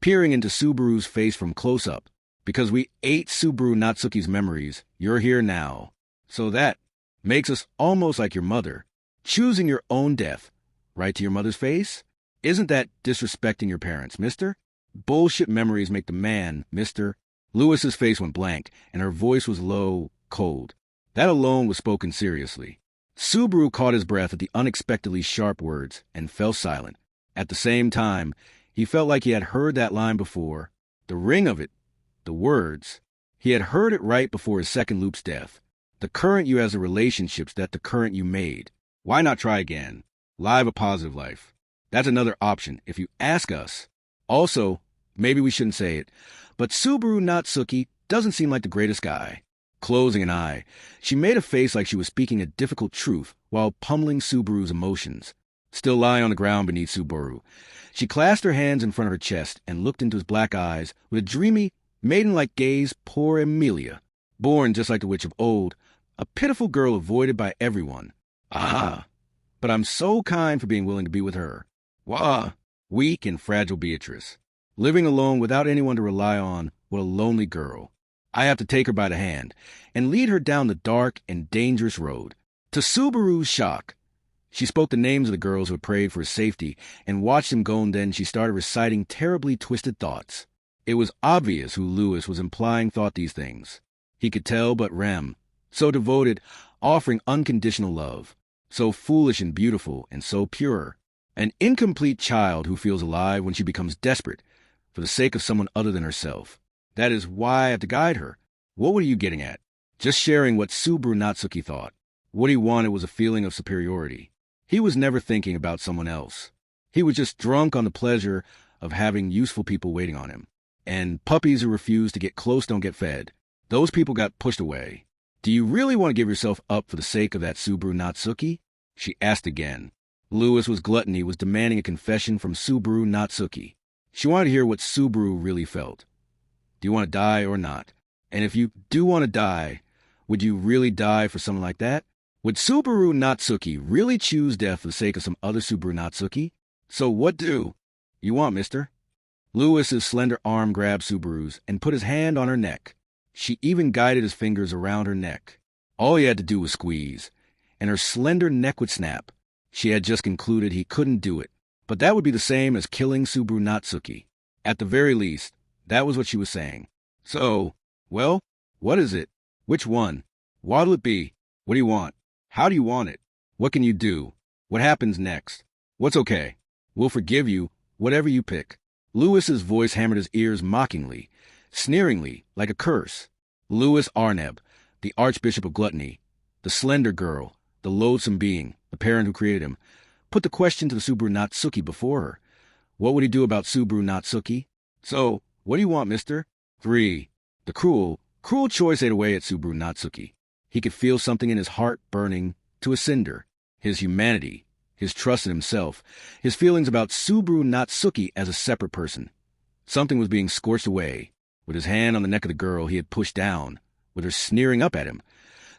peering into Subaru's face from close up. Because we ate Subaru Natsuki's memories, you're here now. So that makes us almost like your mother, choosing your own death, right to your mother's face? Isn't that disrespecting your parents, mister? Bullshit memories make the man, mister. Lewis's face went blank, and her voice was low, cold. That alone was spoken seriously. Subaru caught his breath at the unexpectedly sharp words and fell silent. At the same time, he felt like he had heard that line before. The ring of it, the words. He had heard it right before his second loop's death. The current you has the relationships that the current you made. Why not try again? Live a positive life. That's another option, if you ask us. Also, maybe we shouldn't say it, but Subaru Natsuki doesn't seem like the greatest guy. Closing an eye, she made a face like she was speaking a difficult truth while pummeling Subaru's emotions. Still lying on the ground beneath Subaru, she clasped her hands in front of her chest and looked into his black eyes with a dreamy, maiden-like gaze. Poor Emilia, born just like the witch of old, a pitiful girl avoided by everyone. Ah, but I'm so kind for being willing to be with her. Wah, weak and fragile Beatrice. Living alone without anyone to rely on, what a lonely girl. I have to take her by the hand and lead her down the dark and dangerous road. To Subaru's shock, she spoke the names of the girls who had prayed for his safety and watched him go, and then she started reciting terribly twisted thoughts. It was obvious who Lewis was implying thought these things. He could tell, but Rem, so devoted, offering unconditional love, so foolish and beautiful and so pure. An incomplete child who feels alive when she becomes desperate for the sake of someone other than herself. That is why I have to guide her. What were you getting at? Just sharing what Subaru Natsuki thought. What he wanted was a feeling of superiority. He was never thinking about someone else. He was just drunk on the pleasure of having useful people waiting on him. And puppies who refuse to get close don't get fed. Those people got pushed away. Do you really want to give yourself up for the sake of that Subaru Natsuki? She asked again. Louis was gluttony was demanding a confession from Subaru Natsuki. She wanted to hear what Subaru really felt. Do you want to die or not? And if you do want to die, would you really die for someone like that? Would Subaru Natsuki really choose death for the sake of some other Subaru Natsuki? So what do you want, mister? Louis's slender arm grabbed Subaru's and put his hand on her neck. She even guided his fingers around her neck. All he had to do was squeeze, and her slender neck would snap. She had just concluded he couldn't do it, but that would be the same as killing Subaru Natsuki. At the very least, that was what she was saying. So, well, what is it? Which one? What'll it be? What do you want? How do you want it? What can you do? What happens next? What's okay? We'll forgive you, whatever you pick. Louis's voice hammered his ears mockingly, sneeringly, like a curse. Louis Arneb, the Archbishop of Gluttony, the slender girl, the loathsome being, the parent who created him, put the question to the Subaru Natsuki before her. What would he do about Subaru Natsuki? So, what do you want, mister? 3. The cruel choice ate away at Subaru Natsuki. He could feel something in his heart burning to a cinder. His humanity, his trust in himself, his feelings about Subaru Natsuki as a separate person. Something was being scorched away. With his hand on the neck of the girl he had pushed down, with her sneering up at him,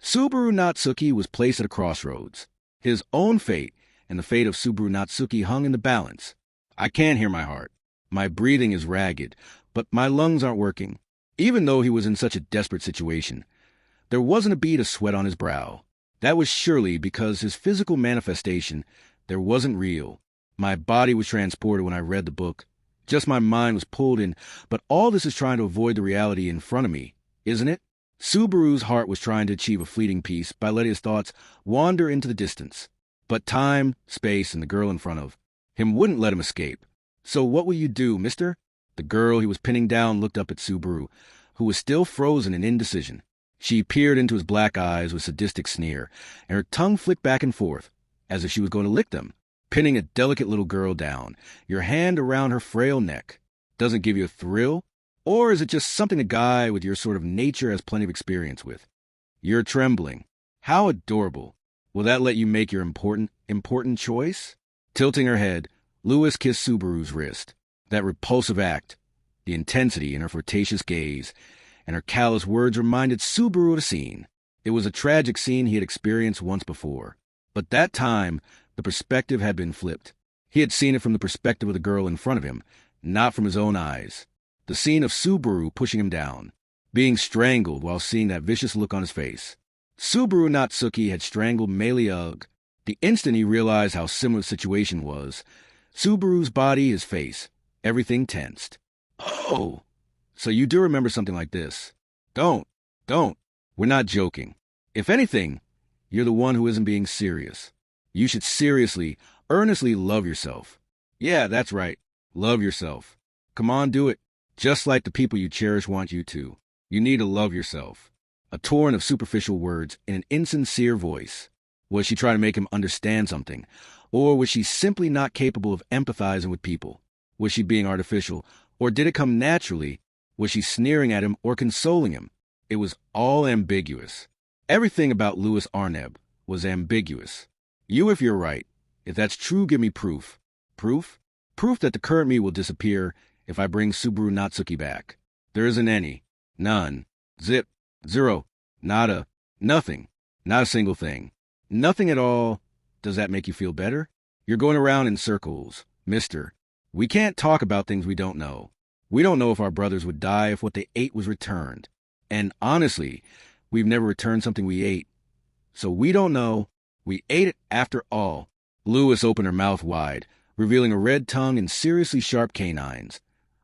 Subaru Natsuki was placed at a crossroads. His own fate and the fate of Subaru Natsuki hung in the balance. I can't hear my heart. My breathing is ragged, but my lungs aren't working. Even though he was in such a desperate situation, there wasn't a bead of sweat on his brow. That was surely because his physical manifestation there wasn't real. My body was transported when I read the book. Just my mind was pulled in, but all this is trying to avoid the reality in front of me, isn't it? Subaru's heart was trying to achieve a fleeting peace by letting his thoughts wander into the distance. But time, space, and the girl in front of him wouldn't let him escape. So what will you do, mister? The girl he was pinning down looked up at Subaru, who was still frozen in indecision. She peered into his black eyes with sadistic sneer, and her tongue flicked back and forth, as if she was going to lick them. Pinning a delicate little girl down, your hand around her frail neck, doesn't give you a thrill? Or is it just something a guy with your sort of nature has plenty of experience with? You're trembling. How adorable. Will that let you make your important choice? Tilting her head, Louis kissed Subaru's wrist. That repulsive act, the intensity in her flirtatious gaze, and her callous words reminded Subaru of a scene. It was a tragic scene he had experienced once before. But that time, the perspective had been flipped. He had seen it from the perspective of the girl in front of him, not from his own eyes. The scene of Subaru pushing him down, being strangled while seeing that vicious look on his face. Subaru Natsuki had strangled Meleug. The instant he realized how similar the situation was, Subaru's body, his face, everything tensed. Oh, so you do remember something like this. Don't. We're not joking. If anything, you're the one who isn't being serious. You should seriously, earnestly love yourself. Yeah, that's right. Love yourself. Come on, do it. Just like the people you cherish want you to. You need to love yourself. A torrent of superficial words in an insincere voice. Was she trying to make him understand something? Or was she simply not capable of empathizing with people? Was she being artificial? Or did it come naturally? Was she sneering at him or consoling him? It was all ambiguous. Everything about Louis Arneb was ambiguous. You, if you're right. If that's true, give me proof. Proof? Proof that the current me will disappear if I bring Subaru Natsuki back. There isn't any. None. Zip. Zero. Nada. Nothing. Not a single thing. Nothing at all. Does that make you feel better? You're going around in circles, mister. We can't talk about things we don't know. We don't know if our brothers would die if what they ate was returned. And honestly, we've never returned something we ate. So we don't know. We ate it after all. Louis opened her mouth wide, revealing a red tongue and seriously sharp canines,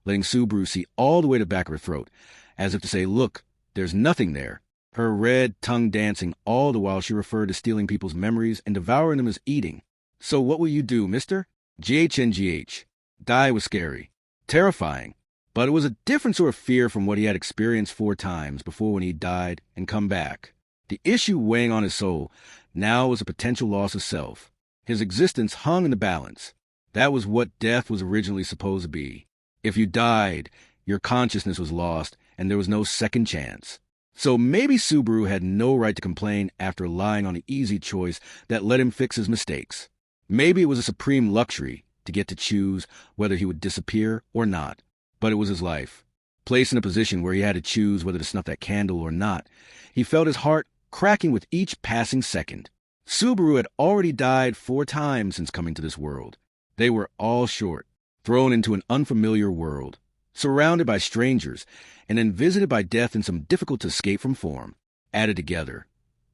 letting Subaru see all the way to the back of her throat, as if to say, look, there's nothing there. her red tongue dancing all the while she referred to stealing people's memories and devouring them as eating. "So what will you do, mister?" GHNGH. Die was scary. Terrifying. But it was a different sort of fear from what he had experienced 4 times before when he died and come back. The issue weighing on his soul now was a potential loss of self. His existence hung in the balance. That was what death was originally supposed to be. If you died, your consciousness was lost, and there was no second chance. So maybe Subaru had no right to complain after relying on the easy choice that let him fix his mistakes. Maybe it was a supreme luxury to get to choose whether he would disappear or not. But it was his life. Placed in a position where he had to choose whether to snuff that candle or not, he felt his heart cracking with each passing second. Subaru had already died 4 times since coming to this world. They were all short, thrown into an unfamiliar world, surrounded by strangers, and then visited by death in some difficult-to-escape from form. Added together,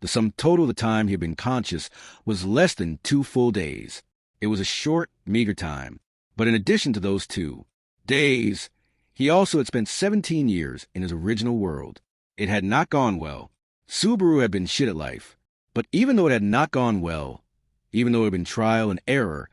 the sum total of the time he had been conscious was less than 2 full days. It was a short, meager time, but in addition to those 2 days, he also had spent 17 years in his original world. It had not gone well. Subaru had been shit at life. But even though it had not gone well, even though it had been trial and error,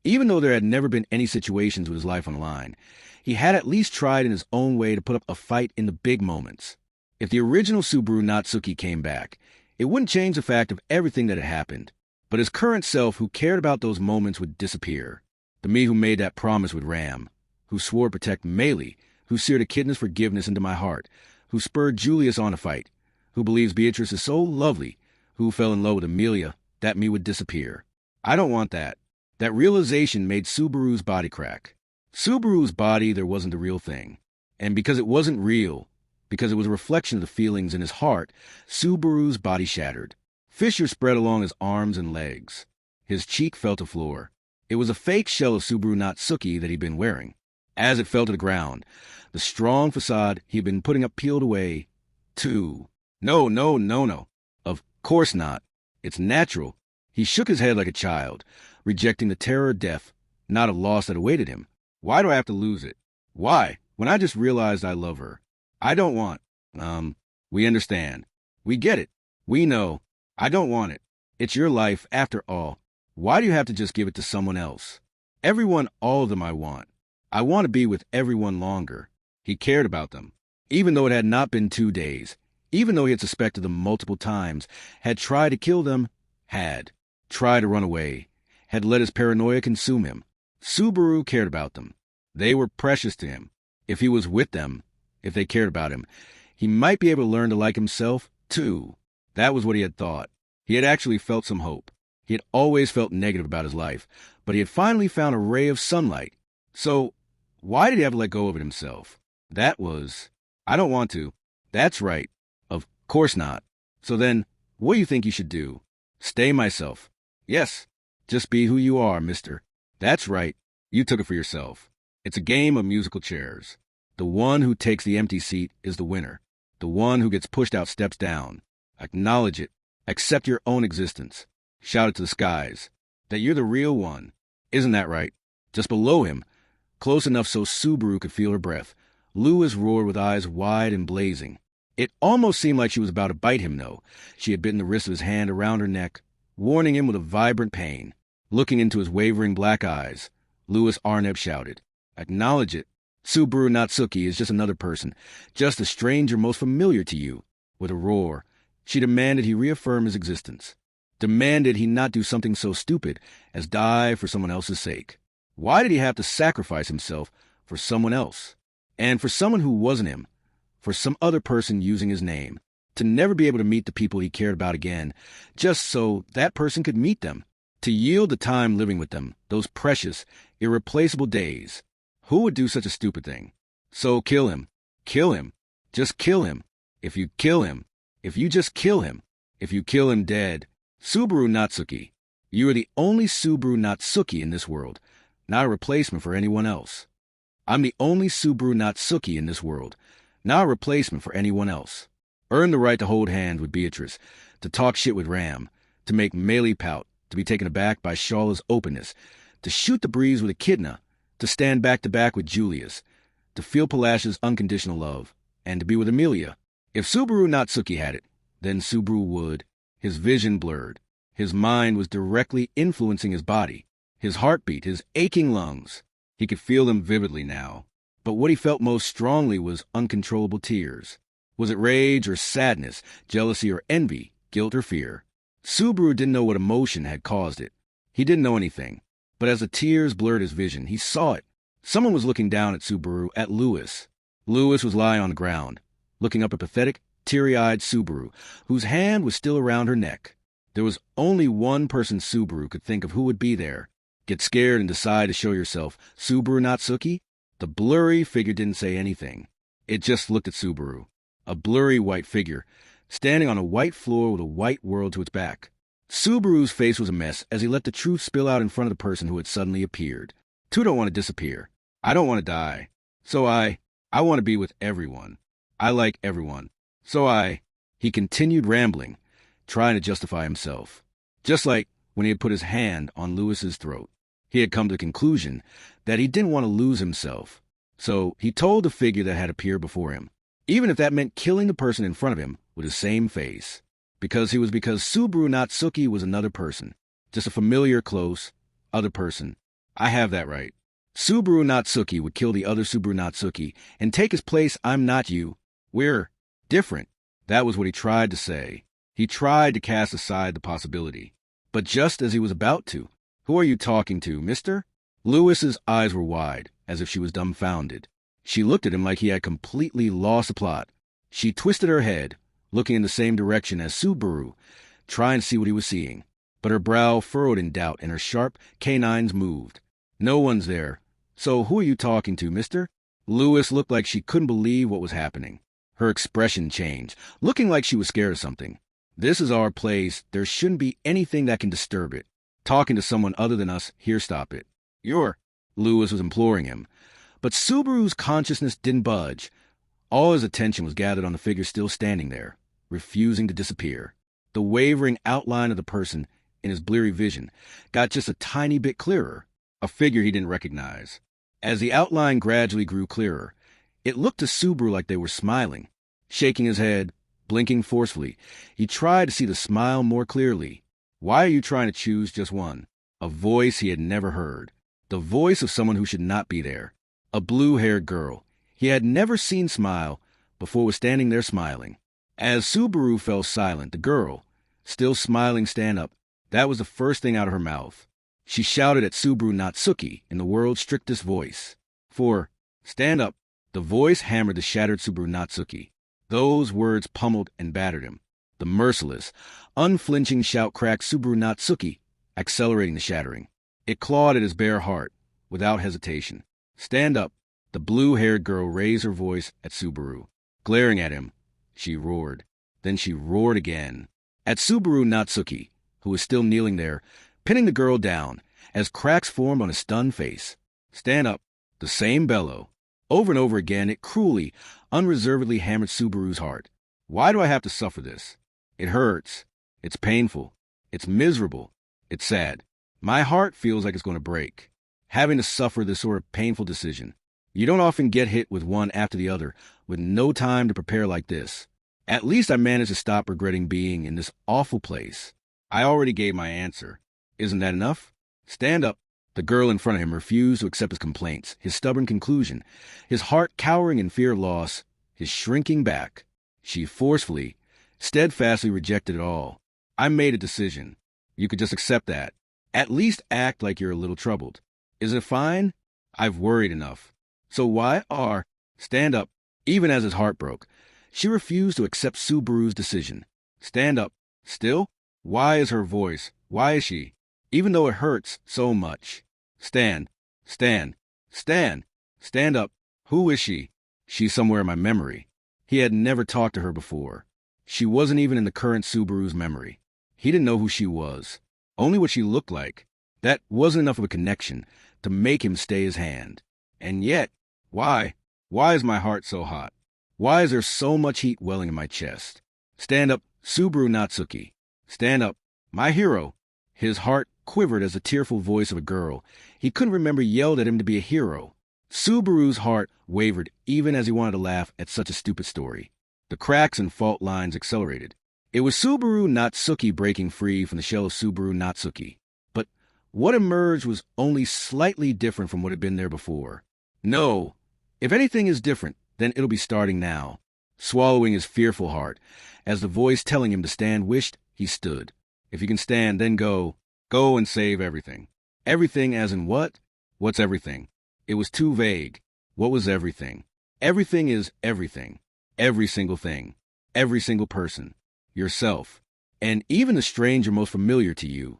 even though there had never been any situations with his life on the line, he had at least tried in his own way to put up a fight in the big moments. If the original Subaru Natsuki came back, it wouldn't change the fact of everything that had happened. But his current self who cared about those moments would disappear. The me who made that promise with Ram, who swore to protect Meili, who seared Echidna's forgiveness into my heart, who spurred Julius on to fight, who believes Beatrice is so lovely, who fell in love with Amelia, that me would disappear. I don't want that. That realization made Subaru's body crack. Subaru's body, there wasn't the real thing. And because it wasn't real, because it was a reflection of the feelings in his heart, Subaru's body shattered. Fissures spread along his arms and legs. His cheek fell to the floor. It was a fake shell of Subaru Natsuki that he'd been wearing. As it fell to the ground, the strong facade he'd been putting up peeled away. Too. No. Of course not. It's natural. He shook his head like a child, rejecting the terror of death, not of loss that awaited him. Why do I have to lose it? Why? When I just realized I love her. I don't want. We understand. We get it. We know. I don't want it. It's your life, after all. Why do you have to just give it to someone else? Everyone, all of them I want. I want to be with everyone longer. He cared about them. Even though it had not been 2 days, even though he had suspected them multiple times, had tried to kill them, had tried to run away, had let his paranoia consume him. Subaru cared about them. They were precious to him. If he was with them, if they cared about him, he might be able to learn to like himself, too. That was what he had thought. He had actually felt some hope. He had always felt negative about his life, but he had finally found a ray of sunlight. So, why did he have to let go of it himself? That was, I don't want to. That's right. Of course not. So then, what do you think you should do? Stay myself. Yes, just be who you are, mister. That's right. You took it for yourself. It's a game of musical chairs. The one who takes the empty seat is the winner. The one who gets pushed out steps down. Acknowledge it. Accept your own existence. Shout it to the skies. That you're the real one. Isn't that right? Just below him, close enough so Subaru could feel her breath, Lewis roared with eyes wide and blazing. It almost seemed like she was about to bite him, though. She had bitten the wrist of his hand around her neck, warning him with a vibrant pain. Looking into his wavering black eyes, Lewis Arnebb shouted, "Acknowledge it. Subaru Natsuki is just another person, just a stranger most familiar to you." With a roar, she demanded he reaffirm his existence. Demanded he not do something so stupid as die for someone else's sake. Why did he have to sacrifice himself for someone else? And for someone who wasn't him, for some other person using his name, to never be able to meet the people he cared about again, just so that person could meet them, to yield the time living with them, those precious, irreplaceable days. Who would do such a stupid thing? So kill him. Kill him. Just kill him. If you kill him. If you just kill him. If you kill him dead. Subaru Natsuki. You are the only Subaru Natsuki in this world, not a replacement for anyone else. I'm the only Subaru Natsuki in this world, not a replacement for anyone else. Earn the right to hold hands with Beatrice, to talk shit with Ram, to make Meili pout, to be taken aback by Shawla's openness, to shoot the breeze with Echidna, to stand back to back with Julius, to feel Palash's unconditional love, and to be with Amelia. If Subaru Natsuki had it, then Subaru would. His vision blurred. His mind was directly influencing his body, his heartbeat, his aching lungs. He could feel them vividly now. But what he felt most strongly was uncontrollable tears. Was it rage or sadness, jealousy or envy, guilt or fear? Subaru didn't know what emotion had caused it. He didn't know anything. But as the tears blurred his vision, he saw it. Someone was looking down at Subaru, at Lewis. Lewis was lying on the ground, looking up at pathetic, teary-eyed Subaru, whose hand was still around her neck. There was only one person Subaru could think of who would be there. Get scared and decide to show yourself. Subaru Natsuki? The blurry figure didn't say anything. It just looked at Subaru. A blurry white figure, standing on a white floor with a white world to its back. Subaru's face was a mess as he let the truth spill out in front of the person who had suddenly appeared. Two don't want to disappear. I don't want to die. So I want to be with everyone. I like everyone. So He continued rambling, trying to justify himself. Just like when he had put his hand on Lewis's throat. He had come to the conclusion that he didn't want to lose himself. So he told the figure that had appeared before him, even if that meant killing the person in front of him with his same face. Because Subaru Natsuki was another person. Just a familiar, close, other person. I have that right. Subaru Natsuki would kill the other Subaru Natsuki and take his place. I'm not you. We're different. That was what he tried to say. He tried to cast aside the possibility. But just as he was about to, who are you talking to, mister? Lewis's eyes were wide, as if she was dumbfounded. She looked at him like he had completely lost the plot. She twisted her head, looking in the same direction as Subaru, trying to see what he was seeing. But her brow furrowed in doubt and her sharp canines moved. No one's there. So who are you talking to, mister? Lewis looked like she couldn't believe what was happening. Her expression changed, looking like she was scared of something. This is our place. There shouldn't be anything that can disturb it. Talking to someone other than us, here, stop it. Lewis was imploring him. But Subaru's consciousness didn't budge. All his attention was gathered on the figure still standing there, refusing to disappear. The wavering outline of the person in his bleary vision got just a tiny bit clearer, a figure he didn't recognize. As the outline gradually grew clearer, it looked to Subaru like they were smiling. Shaking his head, blinking forcefully, he tried to see the smile more clearly. Why are you trying to choose just one? A voice he had never heard. The voice of someone who should not be there. A blue-haired girl he had never seen smile before was standing there smiling. As Subaru fell silent, the girl, still smiling, stand up. That was the first thing out of her mouth. She shouted at Subaru Natsuki in the world's strictest voice. Stand up. The voice hammered the shattered Subaru Natsuki. Those words pummeled and battered him. The merciless, unflinching shout cracked Subaru Natsuki, accelerating the shattering. It clawed at his bare heart, without hesitation. Stand up. The blue-haired girl raised her voice at Subaru. Glaring at him, she roared. Then she roared again. At Subaru Natsuki, who was still kneeling there, pinning the girl down, as cracks formed on his stunned face. Stand up. The same bellow. Over and over again, it cruelly, unreservedly hammered Subaru's heart. Why do I have to suffer this? It hurts. It's painful. It's miserable. It's sad. My heart feels like it's going to break. Having to suffer this sort of painful decision. You don't often get hit with one after the other, with no time to prepare like this. At least I managed to stop regretting being in this awful place. I already gave my answer. Isn't that enough? Stand up. The girl in front of him refused to accept his complaints, his stubborn conclusion, his heart cowering in fear of loss, his shrinking back. She forcefully, steadfastly rejected it all. I made a decision. You could just accept that. At least act like you're a little troubled. Is it fine? I've worried enough. So why are... Stand up. Even as his heart broke, she refused to accept Subaru's decision. Stand up. Still? Why is her voice? Why is she? Even though it hurts so much. Stand. Stand. Stand. Stand up. Who is she? She's somewhere in my memory. He had never talked to her before. She wasn't even in the current Subaru's memory. He didn't know who she was. Only what she looked like. That wasn't enough of a connection to make him stay his hand. And yet, why? Why is my heart so hot? Why is there so much heat welling in my chest? Stand up, Subaru Natsuki. Stand up, my hero. His heart quivered as the tearful voice of a girl he couldn't remember yelled at him to be a hero. Subaru's heart wavered even as he wanted to laugh at such a stupid story. The cracks and fault lines accelerated. It was Subaru Natsuki breaking free from the shell of Subaru Natsuki. But what emerged was only slightly different from what had been there before. No, if anything is different, then it'll be starting now. Swallowing his fearful heart, as the voice telling him to stand wished, he stood. If you can stand, then go. Go and save everything. Everything as in what? What's everything? It was too vague. What was everything? Everything is everything. Every single thing. Every single person. Yourself. And even the stranger most familiar to you.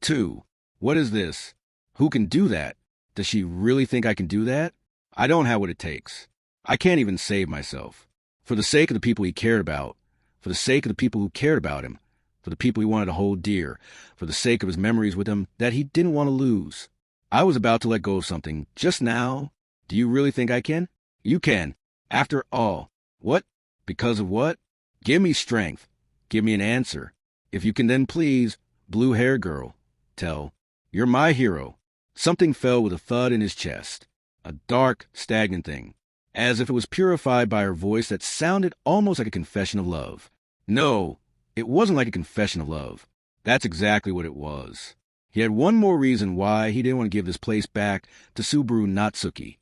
2. What is this? Who can do that? Does she really think I can do that? I don't have what it takes. I can't even save myself. For the sake of the people he cared about, for the sake of the people who cared about him, for the people he wanted to hold dear, for the sake of his memories with him that he didn't want to lose. I was about to let go of something just now. Do you really think I can? You can. After all. What? Because of what? Give me strength. Give me an answer. If you can then please, blue-haired girl, tell. You're my hero. Something fell with a thud in his chest. A dark, stagnant thing. As if it was purified by her voice that sounded almost like a confession of love. No, it wasn't like a confession of love. That's exactly what it was. He had one more reason why he didn't want to give this place back to Subaru Natsuki.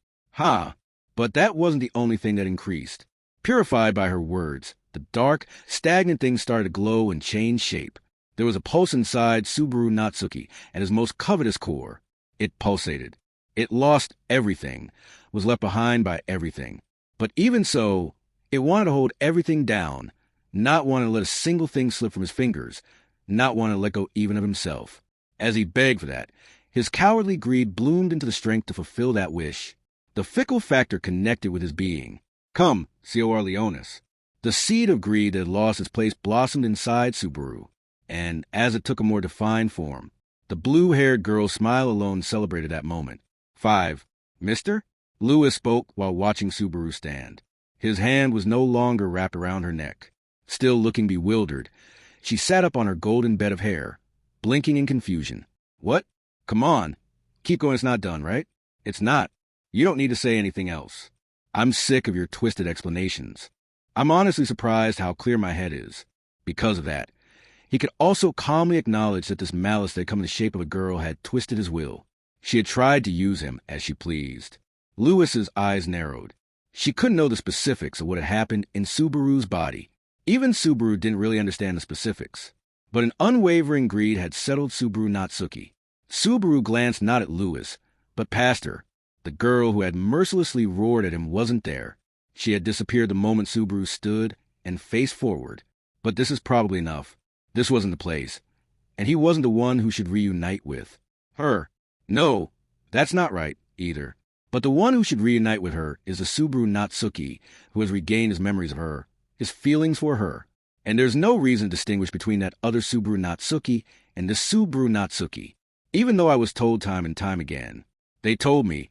But that wasn't the only thing that increased. Purified by her words, the dark, stagnant thing started to glow and change shape. There was a pulse inside Subaru Natsuki at his most covetous core. It pulsated. It lost everything, was left behind by everything. But even so, it wanted to hold everything down, not wanting to let a single thing slip from his fingers, not wanting to let go even of himself. As he begged for that, his cowardly greed bloomed into the strength to fulfill that wish. The fickle factor connected with his being. Come, Cor Leonis. The seed of greed that had lost its place blossomed inside Subaru, and as it took a more defined form, the blue-haired girl's smile alone celebrated that moment. 5. Mister? Lewis spoke while watching Subaru stand. His hand was no longer wrapped around her neck. Still looking bewildered, she sat up on her golden bed of hair, blinking in confusion. What? Come on. Keep going, it's not done, right? It's not. You don't need to say anything else. I'm sick of your twisted explanations. I'm honestly surprised how clear my head is. Because of that, he could also calmly acknowledge that this malice that had come in the shape of a girl had twisted his will. She had tried to use him as she pleased. Lewis's eyes narrowed. She couldn't know the specifics of what had happened in Subaru's body. Even Subaru didn't really understand the specifics. But an unwavering greed had settled Subaru Natsuki. Subaru glanced not at Lewis, but past her. The girl who had mercilessly roared at him wasn't there. She had disappeared the moment Subaru stood and faced forward. But this is probably enough. This wasn't the place. And he wasn't the one who should reunite with her. No, that's not right, either. But the one who should reunite with her is the Subaru Natsuki, who has regained his memories of her, his feelings for her. And there's no reason to distinguish between that other Subaru Natsuki and this Subaru Natsuki, even though I was told time and time again. They told me,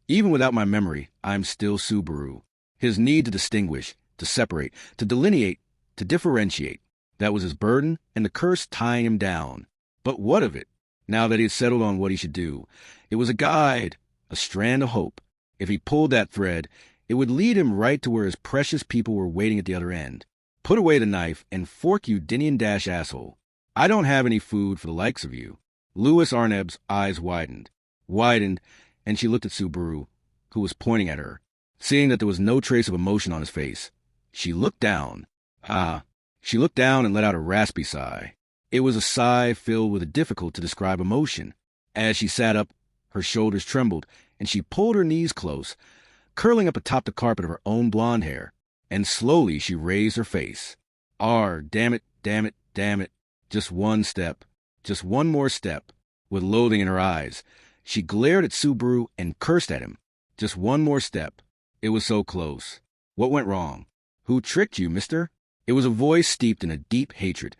even without my memory, I'm still Subaru. His need to distinguish, to separate, to delineate, to differentiate. That was his burden and the curse tying him down. But what of it? Now that he had settled on what he should do, it was a guide, a strand of hope. If he pulled that thread, it would lead him right to where his precious people were waiting at the other end. Put away the knife and fork, you Dinian Dash asshole. I don't have any food for the likes of you. Louis Arneb's eyes widened, and she looked at Subaru, who was pointing at her. Seeing that there was no trace of emotion on his face, she looked down. She looked down and let out a raspy sigh. It was a sigh filled with a difficult to describe emotion. As she sat up, her shoulders trembled, and she pulled her knees close, curling up atop the carpet of her own blonde hair, and slowly she raised her face. Damn it, damn it, damn it. Just one step. Just one more step. With loathing in her eyes, she glared at Subaru and cursed at him. Just one more step. It was so close. What went wrong? Who tricked you, mister? It was a voice steeped in a deep hatred,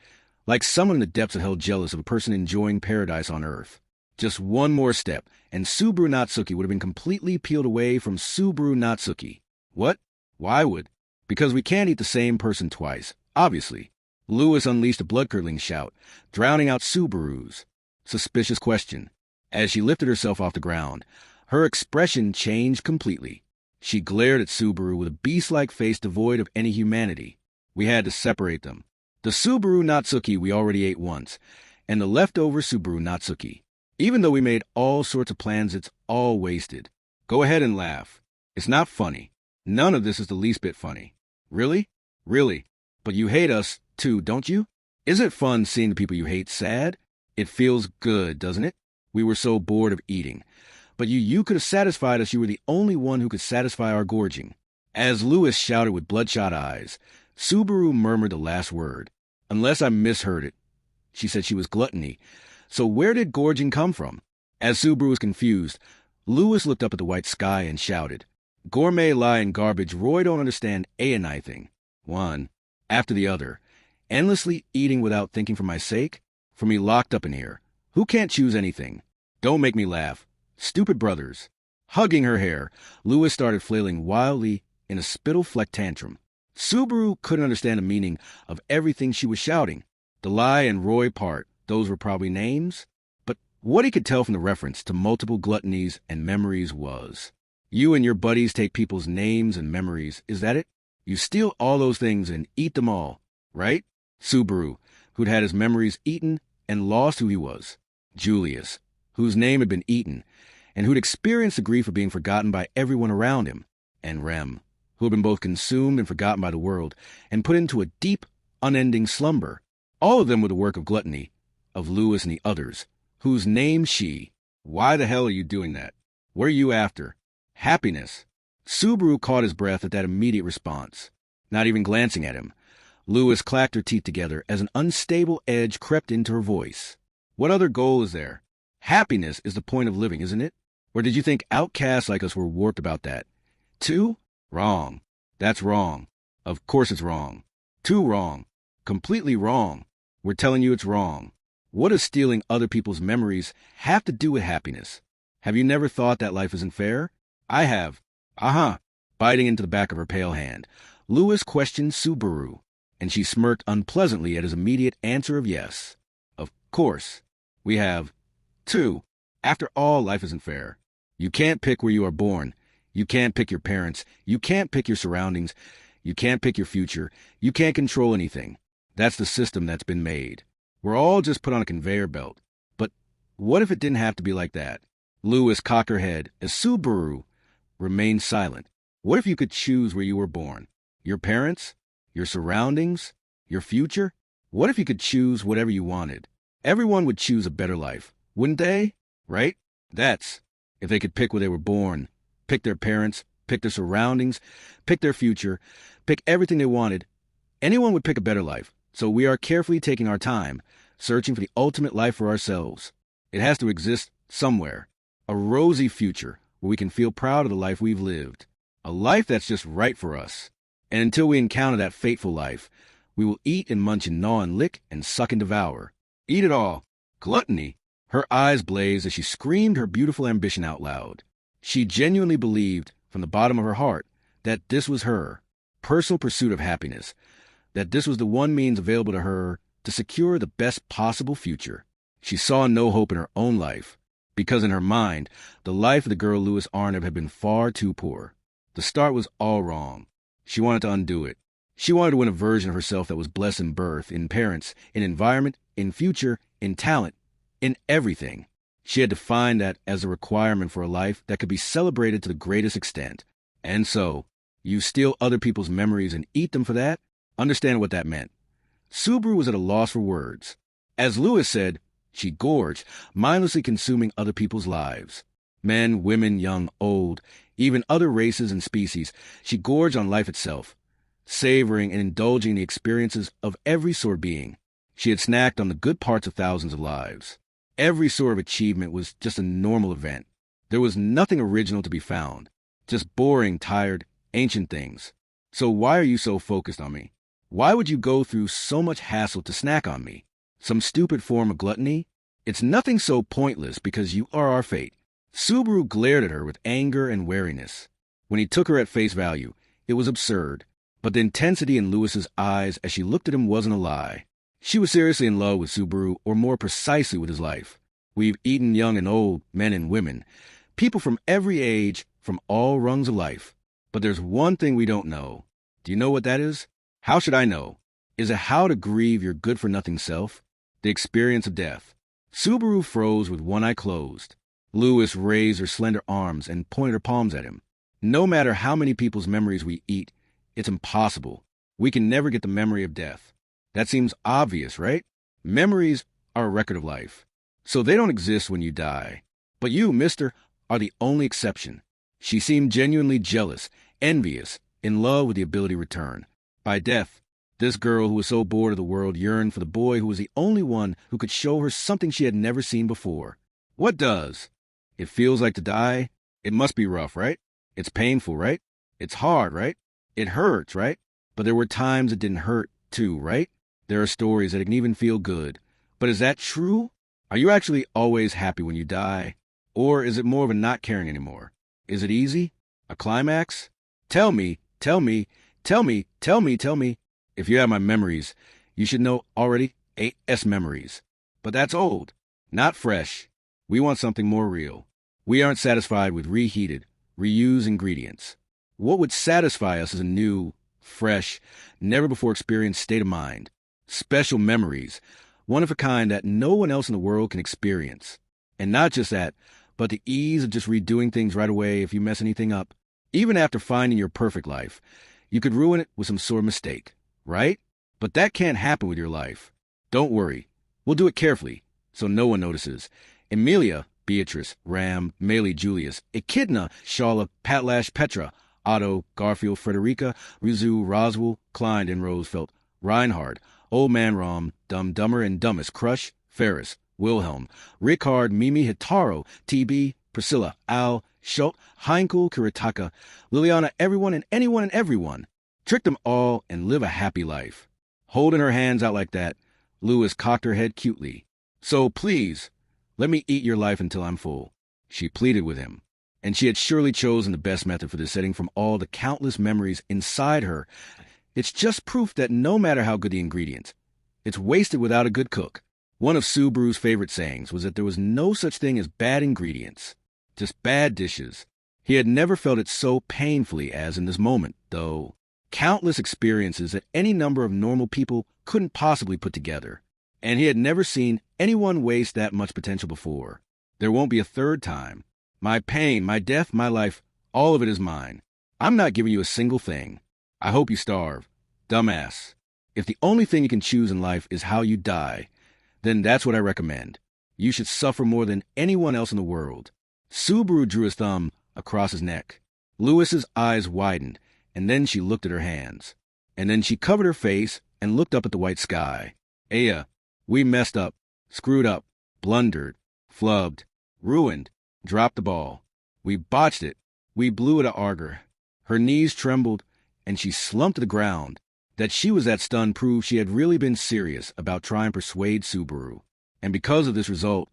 like someone in the depths of hell jealous of a person enjoying paradise on earth. Just one more step, and Subaru Natsuki would have been completely peeled away from Subaru Natsuki. What? Why would? Because we can't eat the same person twice, obviously. Lewis unleashed a blood-curdling shout, drowning out Subaru's suspicious question. As she lifted herself off the ground, her expression changed completely. She glared at Subaru with a beast-like face devoid of any humanity. We had to separate them. The Subaru Natsuki we already ate once, and the leftover Subaru Natsuki. Even though we made all sorts of plans, it's all wasted. Go ahead and laugh. It's not funny. None of this is the least bit funny. Really? Really. But you hate us, too, don't you? Isn't it fun seeing the people you hate sad? It feels good, doesn't it? We were so bored of eating. But you could have satisfied us. You were the only one who could satisfy our gorging. As Louis shouted with bloodshot eyes, Subaru murmured the last word. Unless I misheard it. She said she was gluttony. So where did gorging come from? As Subaru was confused, Louis looked up at the white sky and shouted, Gourmet lie and garbage, Roy don't understand anything. One after the other. Endlessly eating without thinking for my sake? For me locked up in here. Who can't choose anything? Don't make me laugh. Stupid brothers. Hugging her hair, Louis started flailing wildly in a spittle-flecked tantrum. Subaru couldn't understand the meaning of everything she was shouting. The lie and Roy part, those were probably names. But what he could tell from the reference to multiple gluttonies and memories was, you and your buddies take people's names and memories, is that it? You steal all those things and eat them all, right? Subaru, who'd had his memories eaten and lost who he was. Julius, whose name had been eaten, and who'd experienced the grief of being forgotten by everyone around him. And Rem, who had been both consumed and forgotten by the world, and put into a deep, unending slumber. All of them were the work of gluttony, of Louis and the others, whose name she. Why the hell are you doing that? What are you after? Happiness. Subaru caught his breath at that immediate response, not even glancing at him. Louis clacked her teeth together as an unstable edge crept into her voice. What other goal is there? Happiness is the point of living, isn't it? Or did you think outcasts like us were warped about that? Two? Wrong. That's wrong. Of course it's wrong. Too wrong. Completely wrong. We're telling you it's wrong. What does stealing other people's memories have to do with happiness? Have you never thought that life isn't fair? I have. Biting into the back of her pale hand, Louis questioned Subaru, and she smirked unpleasantly at his immediate answer of yes. Of course. We have. Two. After all, life isn't fair. You can't pick where you are born. You can't pick your parents. You can't pick your surroundings. You can't pick your future. You can't control anything. That's the system that's been made. We're all just put on a conveyor belt. But what if it didn't have to be like that? Louis cocked her head as Subaru remained silent. What if you could choose where you were born? Your parents? Your surroundings? Your future? What if you could choose whatever you wanted? Everyone would choose a better life, wouldn't they? Right? That's if they could pick where they were born, pick their parents, pick their surroundings, pick their future, pick everything they wanted. Anyone would pick a better life. So we are carefully taking our time, searching for the ultimate life for ourselves. It has to exist somewhere. A rosy future where we can feel proud of the life we've lived. A life that's just right for us. And until we encounter that fateful life, we will eat and munch and gnaw and lick and suck and devour. Eat it all. Gluttony. Her eyes blazed as she screamed her beautiful ambition out loud. She genuinely believed, from the bottom of her heart, that this was her personal pursuit of happiness, that this was the one means available to her to secure the best possible future. She saw no hope in her own life, because in her mind, the life of the girl Louis Arnab had been far too poor. The start was all wrong. She wanted to undo it. She wanted to win a version of herself that was blessed in birth, in parents, in environment, in future, in talent, in everything. She had to find that as a requirement for a life that could be celebrated to the greatest extent. And so, you steal other people's memories and eat them for that? Understand what that meant. Subaru was at a loss for words. As Louis said, she gorged, mindlessly consuming other people's lives. Men, women, young, old, even other races and species, she gorged on life itself, savoring and indulging the experiences of every sort of being. She had snacked on the good parts of thousands of lives. Every sort of achievement was just a normal event. There was nothing original to be found, just boring, tired, ancient things. So why are you so focused on me? Why would you go through so much hassle to snack on me? Some stupid form of gluttony? It's nothing so pointless because you are our fate. Subaru glared at her with anger and wariness. When he took her at face value, it was absurd. But the intensity in Louis's eyes as she looked at him wasn't a lie. She was seriously in love with Subaru, or more precisely with his life. We've eaten young and old, men and women, people from every age, from all rungs of life. But there's one thing we don't know. Do you know what that is? How should I know? Is it how to grieve your good-for-nothing self? The experience of death. Subaru froze with one eye closed. Lewis raised her slender arms and pointed her palms at him. No matter how many people's memories we eat, it's impossible. We can never get the memory of death. That seems obvious, right? Memories are a record of life, so they don't exist when you die. But you, mister, are the only exception. She seemed genuinely jealous, envious, in love with the ability to return. By death, this girl who was so bored of the world yearned for the boy who was the only one who could show her something she had never seen before. What does? It feels like to die? It must be rough, right? It's painful, right? It's hard, right? It hurts, right? But there were times it didn't hurt, too, right? There are stories that can even feel good. But is that true? Are you actually always happy when you die? Or is it more of a not caring anymore? Is it easy? A climax? Tell me, tell me, tell me, tell me, tell me. If you have my memories, you should know already 8S memories. But that's old, not fresh. We want something more real. We aren't satisfied with reheated, reused ingredients. What would satisfy us is a new, fresh, never-before-experienced state of mind. Special memories, one of a kind that no one else in the world can experience. And not just that, but the ease of just redoing things right away if you mess anything up. Even after finding your perfect life, you could ruin it with some sort of mistake, right? But that can't happen with your life. Don't worry. We'll do it carefully, so no one notices. Emilia, Beatrice, Ram, Maley, Julius, Echidna, Shala, Patlash, Petra, Otto, Garfield, Frederica, Rizu, Roswell, Klein, and Roosevelt, Reinhard, Old Man Rom, Dumb, Dumber, and Dumbest, Crush, Ferris, Wilhelm, Rickard, Mimi, Hitaro, TB, Priscilla, Al, Schultz, Heinkel, Kuritaka, Liliana, everyone and anyone and everyone. Trick them all and live a happy life. Holding her hands out like that, Lewis cocked her head cutely. So please, let me eat your life until I'm full. She pleaded with him. And she had surely chosen the best method for this setting from all the countless memories inside her. It's just proof that no matter how good the ingredients, it's wasted without a good cook. One of Subaru's favorite sayings was that there was no such thing as bad ingredients, just bad dishes. He had never felt it so painfully as in this moment, though. Countless experiences that any number of normal people couldn't possibly put together. And he had never seen anyone waste that much potential before. There won't be a third time. My pain, my death, my life, all of it is mine. I'm not giving you a single thing. I hope you starve. Dumbass. If the only thing you can choose in life is how you die, then that's what I recommend. You should suffer more than anyone else in the world. Subaru drew his thumb across his neck. Lewis's eyes widened, and then she looked at her hands. And then she covered her face and looked up at the white sky. Aya, we messed up, screwed up, blundered, flubbed, ruined, dropped the ball. We botched it. We blew it at Arger. Her knees trembled, and she slumped to the ground. That she was that stunned proved she had really been serious about trying to persuade Subaru. And because of this result,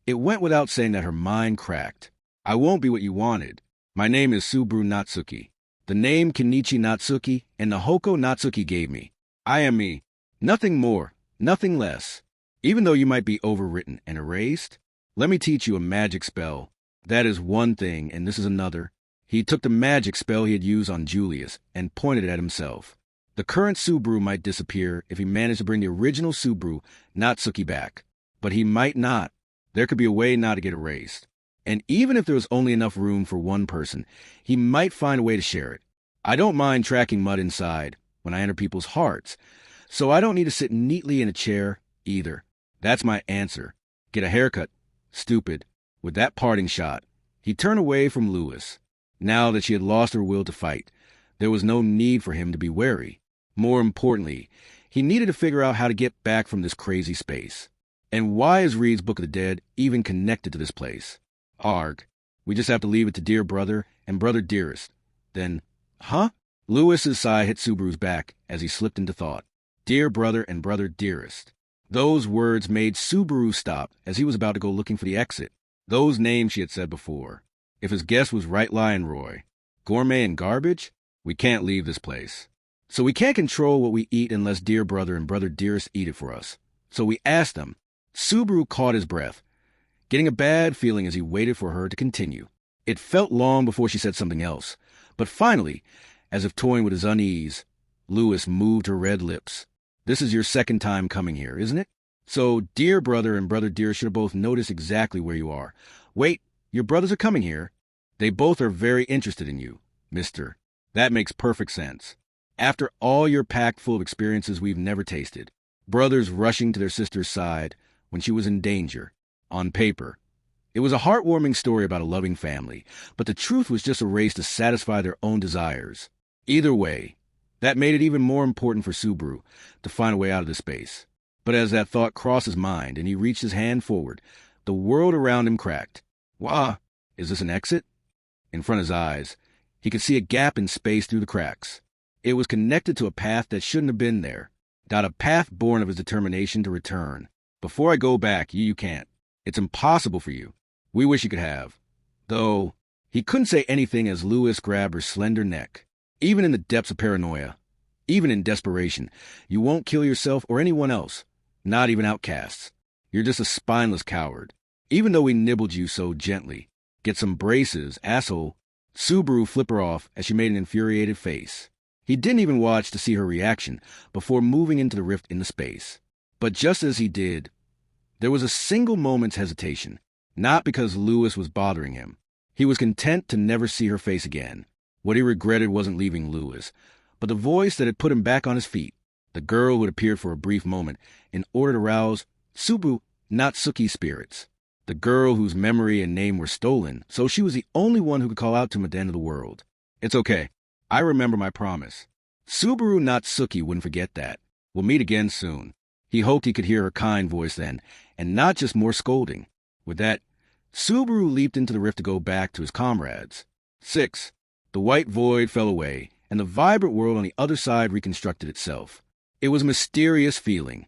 it went without saying that her mind cracked. I won't be what you wanted. My name is Subaru Natsuki. The name Kenichi Natsuki and the Hoko Natsuki gave me. I am me. Nothing more, nothing less. Even though you might be overwritten and erased, let me teach you a magic spell. That is one thing, and this is another. He took the magic spell he had used on Julius and pointed it at himself. The current Subaru might disappear if he managed to bring the original Subaru Natsuki back. But he might not. There could be a way not to get erased. And even if there was only enough room for one person, he might find a way to share it. I don't mind tracking mud inside when I enter people's hearts, so I don't need to sit neatly in a chair either. That's my answer. Get a haircut. Stupid. With that parting shot, he turned away from Lewis. Now that she had lost her will to fight, there was no need for him to be wary. More importantly, he needed to figure out how to get back from this crazy space. And why is Reed's Book of the Dead even connected to this place? Arg. We just have to leave it to dear brother and brother dearest. Then, huh? Lewis's sigh hit Subaru's back as he slipped into thought. Dear brother and brother dearest. Those words made Subaru stop as he was about to go looking for the exit. Those names she had said before. If his guess was Right Lion Roy, Gourmet and Garbage, we can't leave this place. So we can't control what we eat unless dear brother and brother dearest eat it for us. So we asked them. Subaru caught his breath, getting a bad feeling as he waited for her to continue. It felt long before she said something else, but finally, as if toying with his unease, Lewis moved her red lips. This is your second time coming here, isn't it? So, dear brother and brother dear should have both noticed exactly where you are. Wait, your brothers are coming here. They both are very interested in you, mister. That makes perfect sense. After all you're packed full of experiences we've never tasted. Brothers rushing to their sister's side when she was in danger. On paper. It was a heartwarming story about a loving family, but the truth was just a race to satisfy their own desires. Either way, that made it even more important for Subaru to find a way out of this space. But as that thought crossed his mind and he reached his hand forward, the world around him cracked. Wah! Is this an exit? In front of his eyes, he could see a gap in space through the cracks. It was connected to a path that shouldn't have been there. Not a path born of his determination to return. Before I go back, you can't. It's impossible for you. We wish you could have. Though, he couldn't say anything as Lewis grabbed her slender neck. Even in the depths of paranoia, even in desperation, you won't kill yourself or anyone else. Not even outcasts. You're just a spineless coward. Even though we nibbled you so gently. Get some braces, asshole. Subaru flipped her off as she made an infuriated face. He didn't even watch to see her reaction before moving into the rift in the space. But just as he did, there was a single moment's hesitation. Not because Lewis was bothering him. He was content to never see her face again. What he regretted wasn't leaving Lewis, but the voice that had put him back on his feet. The girl who had appeared for a brief moment in order to rouse Subaru Natsuki's spirits. The girl whose memory and name were stolen, so she was the only one who could call out to him at the end of the world. It's okay. I remember my promise. Subaru Natsuki wouldn't forget that. We'll meet again soon. He hoped he could hear her kind voice then, and not just more scolding. With that, Subaru leaped into the rift to go back to his comrades. 6. The white void fell away, and the vibrant world on the other side reconstructed itself. It was a mysterious feeling,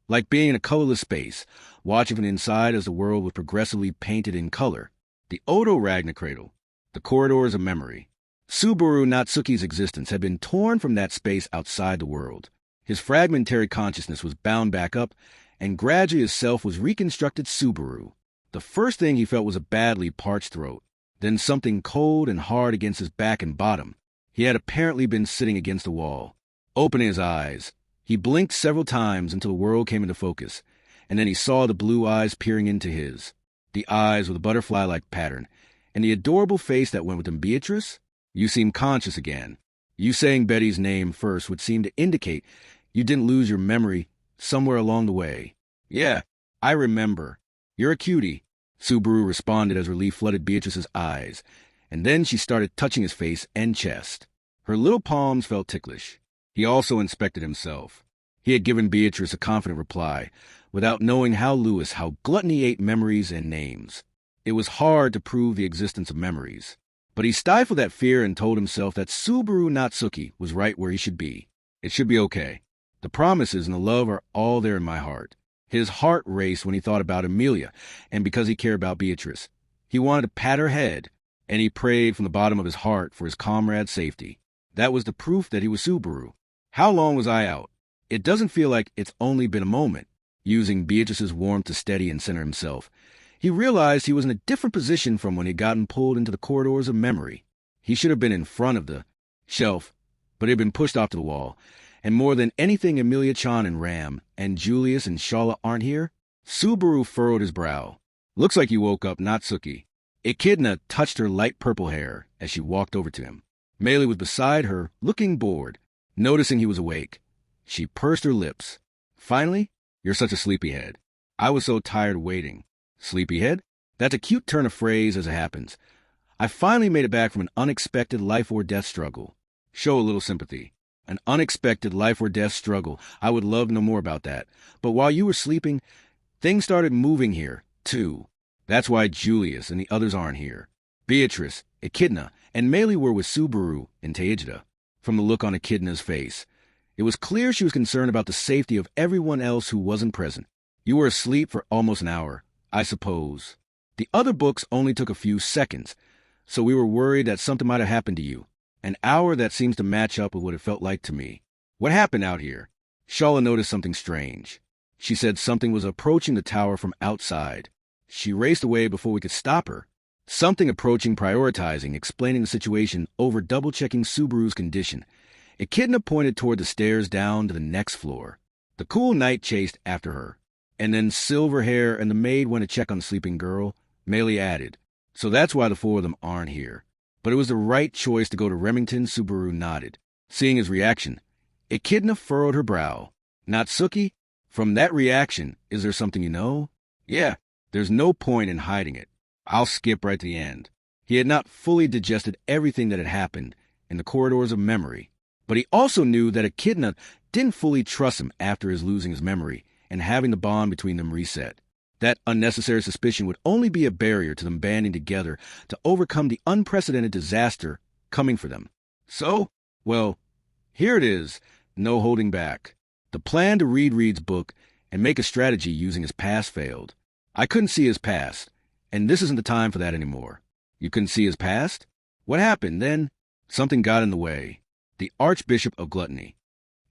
like being in a colorless space, watching from the inside as the world was progressively painted in color. The Odo Ragna cradle, the corridors of memory. Subaru Natsuki's existence had been torn from that space outside the world. His fragmentary consciousness was bound back up, and gradually his self was reconstructed Subaru. The first thing he felt was a badly parched throat, then something cold and hard against his back and bottom. He had apparently been sitting against a wall. Opening his eyes, he blinked several times until the world came into focus, and then he saw the blue eyes peering into his. The eyes with a butterfly-like pattern, and the adorable face that went with them. Beatrice, you seem conscious again. You saying Betty's name first would seem to indicate you didn't lose your memory somewhere along the way. Yeah, I remember. You're a cutie, Subaru responded as relief flooded Beatrice's eyes, and then she started touching his face and chest. Her little palms felt ticklish. He also inspected himself. He had given Beatrice a confident reply, without knowing how gluttony ate memories and names. It was hard to prove the existence of memories. But he stifled that fear and told himself that Subaru Natsuki was right where he should be. It should be okay. The promises and the love are all there in my heart. His heart raced when he thought about Amelia, and because he cared about Beatrice. He wanted to pat her head, and he prayed from the bottom of his heart for his comrade's safety. That was the proof that he was Subaru. How long was I out? It doesn't feel like it's only been a moment. Using Beatrice's warmth to steady and center himself, he realized he was in a different position from when he'd gotten pulled into the corridors of memory. He should have been in front of the shelf, but he'd been pushed off to the wall. And more than anything, Amelia-chan and Ram and Julius and Shala aren't here? Subaru furrowed his brow. Looks like you woke up, Natsuki. Echidna touched her light purple hair as she walked over to him. Meili was beside her, looking bored. Noticing he was awake, she pursed her lips. Finally, you're such a sleepyhead. I was so tired waiting. Sleepyhead? That's a cute turn of phrase as it happens. I finally made it back from an unexpected life or death struggle. Show a little sympathy. An unexpected life or death struggle. I would love to know more about that. But while you were sleeping, things started moving here, too. That's why Julius and the others aren't here. Beatrice, Echidna, and Meili were with Subaru and Teijida. From the look on Echidna's face, it was clear she was concerned about the safety of everyone else who wasn't present. You were asleep for almost an hour, I suppose. The other books only took a few seconds, so we were worried that something might have happened to you. An hour that seems to match up with what it felt like to me. What happened out here? Shala noticed something strange. She said something was approaching the tower from outside. She raced away before we could stop her. Something approaching, prioritizing, explaining the situation over double-checking Subaru's condition. Echidna pointed toward the stairs down to the next floor. The cool night chased after her. And then silver hair and the maid went to check on the sleeping girl, Meili added. So that's why the four of them aren't here. But it was the right choice to go to Remington. Subaru nodded. Seeing his reaction, Echidna furrowed her brow. Natsuki, from that reaction, is there something you know? Yeah, there's no point in hiding it. I'll skip right to the end. He had not fully digested everything that had happened in the corridors of memory, but he also knew that Echidna didn't fully trust him after his losing his memory and having the bond between them reset. That unnecessary suspicion would only be a barrier to them banding together to overcome the unprecedented disaster coming for them. So, well, here it is, no holding back. The plan to read Reed's book and make a strategy using his past failed. I couldn't see his past, and this isn't the time for that anymore. You couldn't see his past? What happened then? Something got in the way. The Archbishop of Gluttony.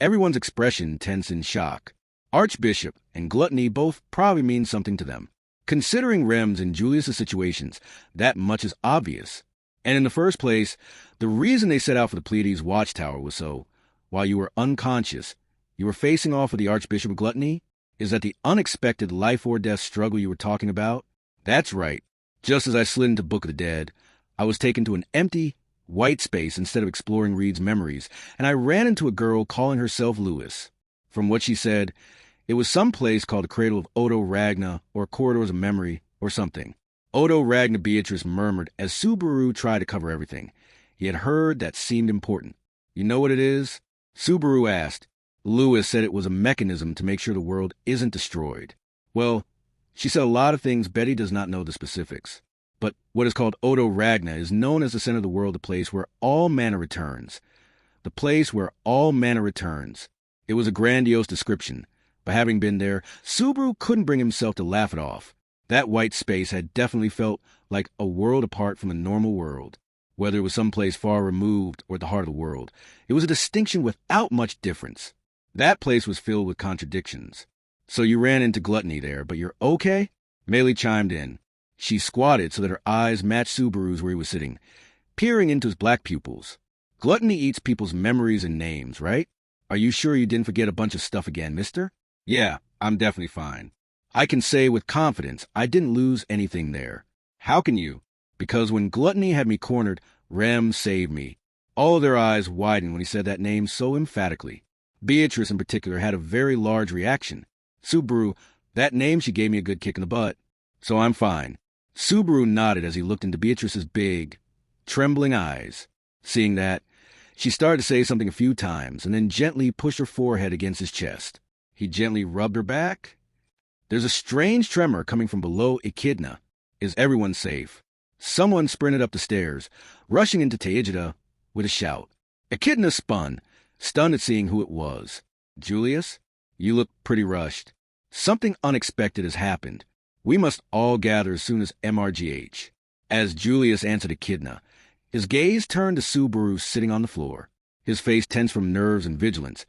Everyone's expression tense in shock. Archbishop and gluttony both probably mean something to them. Considering Rem's and Julius's situations, that much is obvious. And in the first place, the reason they set out for the Pleiades watchtower was so, while you were unconscious, you were facing off with the Archbishop of Gluttony? Is that the unexpected life-or-death struggle you were talking about? That's right. Just as I slid into Book of the Dead, I was taken to an empty, white space instead of exploring Reed's memories, and I ran into a girl calling herself Lewis. From what she said, it was some place called the Cradle of Odo Ragna or Corridors of Memory or something. Odo Ragna, Beatrice murmured as Subaru tried to cover everything. He had heard that seemed important. You know what it is? Subaru asked. Lewis said it was a mechanism to make sure the world isn't destroyed. Well, she said a lot of things. Betty does not know the specifics. But what is called Odo Ragna is known as the center of the world, the place where all mana returns. The place where all mana returns. It was a grandiose description. But having been there, Subaru couldn't bring himself to laugh it off. That white space had definitely felt like a world apart from the normal world. Whether it was someplace far removed or at the heart of the world, it was a distinction without much difference. That place was filled with contradictions. So you ran into gluttony there, but you're okay? Meili chimed in. She squatted so that her eyes matched Subaru's where he was sitting, peering into his black pupils. Gluttony eats people's memories and names, right? Are you sure you didn't forget a bunch of stuff again, mister? Yeah, I'm definitely fine. I can say with confidence I didn't lose anything there. How can you? Because when gluttony had me cornered, Rem saved me. All of their eyes widened when he said that name so emphatically. Beatrice in particular had a very large reaction. Subaru, that name, she gave me a good kick in the butt. So I'm fine. Subaru nodded as he looked into Beatrice's big, trembling eyes. Seeing that, she started to say something a few times and then gently pushed her forehead against his chest. He gently rubbed her back. There's a strange tremor coming from below Echidna. Is everyone safe? Someone sprinted up the stairs, rushing into Teijida with a shout. Echidna spun, stunned at seeing who it was. Julius, you look pretty rushed. Something unexpected has happened. We must all gather as soon as MRGH. As Julius answered Echidna, his gaze turned to Subaru sitting on the floor. His face tense from nerves and vigilance,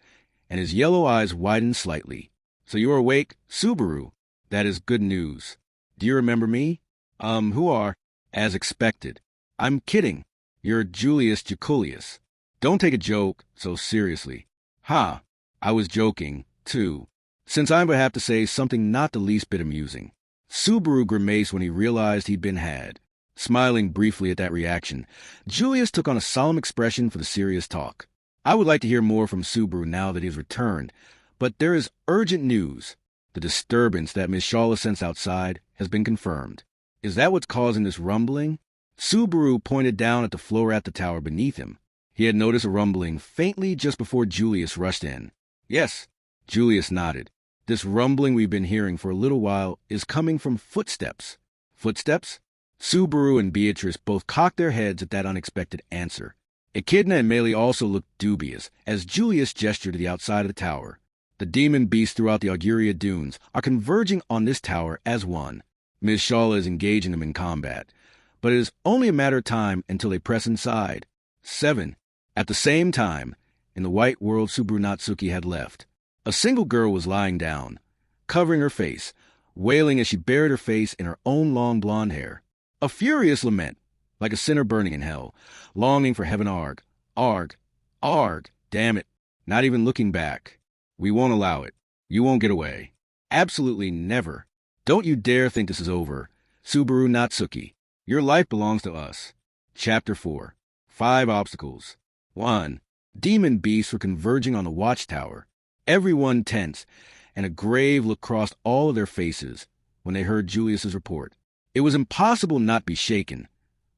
and his yellow eyes widened slightly. So you're awake? Subaru. That is good news. Do you remember me? Who are? As expected. I'm kidding. You're Julius Jaculius. Don't take a joke so seriously. Ha! I was joking, too. Since I would have to say something not the least bit amusing. Subaru grimaced when he realized he'd been had. Smiling briefly at that reaction, Julius took on a solemn expression for the serious talk. I would like to hear more from Subaru now that he has returned, but there is urgent news. The disturbance that Miss Shawla sensed outside has been confirmed. Is that what's causing this rumbling? Subaru pointed down at the floor at the tower beneath him. He had noticed a rumbling faintly just before Julius rushed in. Yes, Julius nodded. This rumbling we've been hearing for a little while is coming from footsteps. Footsteps? Subaru and Beatrice both cocked their heads at that unexpected answer. Echidna and Meili also looked dubious as Julius gestured to the outside of the tower. The demon beasts throughout the Auguria Dunes are converging on this tower as one. Miss Shawla is engaging them in combat, but it is only a matter of time until they press inside. 7. At the same time, in the white world Subaru Natsuki had left, a single girl was lying down, covering her face, wailing as she buried her face in her own long blonde hair. A furious lament, like a sinner burning in hell, longing for heaven. Arg, arg, arg, damn it, not even looking back. We won't allow it. You won't get away. Absolutely never. Don't you dare think this is over. Subaru Natsuki. Your life belongs to us. Chapter 4. 5 Obstacles. 1. Demon beasts were converging on the watchtower. Everyone tense, and a grave look crossed all of their faces when they heard Julius's report. It was impossible not be shaken,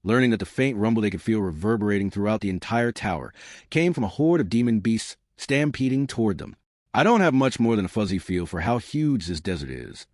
learning that the faint rumble they could feel reverberating throughout the entire tower came from a horde of demon beasts stampeding toward them. I don't have much more than a fuzzy feel for how huge this desert is,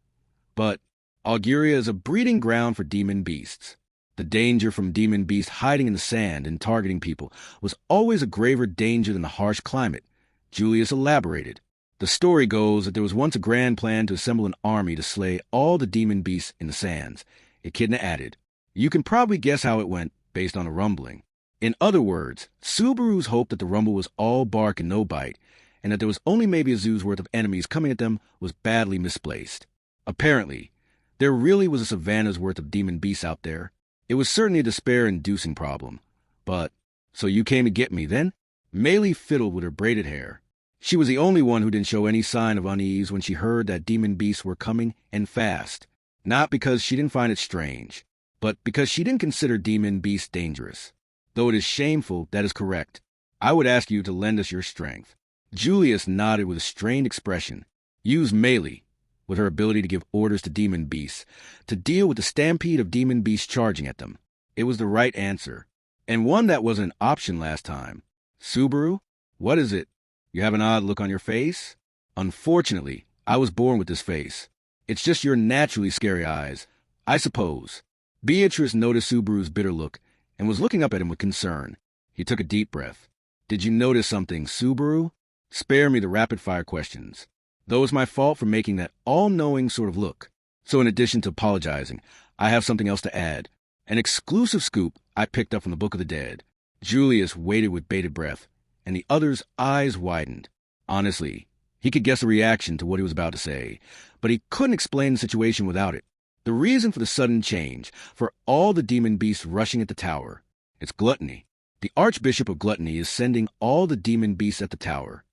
but Auguria is a breeding ground for demon beasts. The danger from demon beasts hiding in the sand and targeting people was always a graver danger than the harsh climate. Julius elaborated. The story goes that there was once a grand plan to assemble an army to slay all the demon beasts in the sands. Echidna added. You can probably guess how it went based on the rumbling. In other words, Subaru's hope that the rumble was all bark and no bite, and that there was only maybe a zoo's worth of enemies coming at them, was badly misplaced. Apparently, there really was a savannah's worth of demon beasts out there. It was certainly a despair-inducing problem. But, so you came to get me, then? Maylie fiddled with her braided hair. She was the only one who didn't show any sign of unease when she heard that demon beasts were coming, and fast. Not because she didn't find it strange, but because she didn't consider demon beasts dangerous. Though it is shameful, that is correct. I would ask you to lend us your strength. Julius nodded with a strained expression. Use Maylie, with her ability to give orders to demon beasts, to deal with the stampede of demon beasts charging at them. It was the right answer, and one that wasn't an option last time. Subaru, what is it? You have an odd look on your face? Unfortunately, I was born with this face. It's just your naturally scary eyes, I suppose. Beatrice noticed Subaru's bitter look and was looking up at him with concern. He took a deep breath. Did you notice something, Subaru? Spare me the rapid-fire questions. Though it's my fault for making that all-knowing sort of look. So in addition to apologizing, I have something else to add. An exclusive scoop I picked up from the Book of the Dead. Julius waited with bated breath, and the other's eyes widened. Honestly, he could guess a reaction to what he was about to say, but he couldn't explain the situation without it. The reason for the sudden change, for all the demon beasts rushing at the tower, it's gluttony. The Archbishop of Gluttony is sending all the demon beasts at the tower.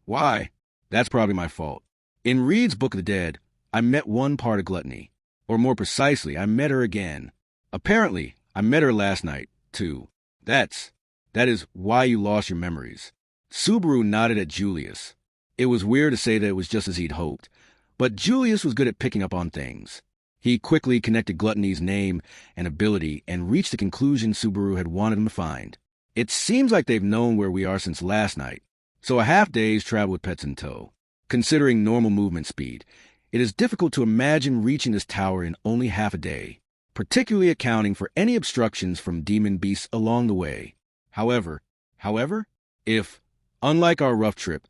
Why? That's probably my fault. In Reed's Book of the Dead, I met one part of gluttony. Or more precisely, I met her again. Apparently, I met her last night, too. That is why you lost your memories. Subaru nodded at Julius. It was weird to say that it was just as he'd hoped, but Julius was good at picking up on things. He quickly connected Gluttony's name and ability and reached the conclusion Subaru had wanted him to find. It seems like they've known where we are since last night, so a half-day's travel with pets in tow. Considering normal movement speed, it is difficult to imagine reaching this tower in only half a day, particularly accounting for any obstructions from demon beasts along the way. However, if, unlike our rough trip,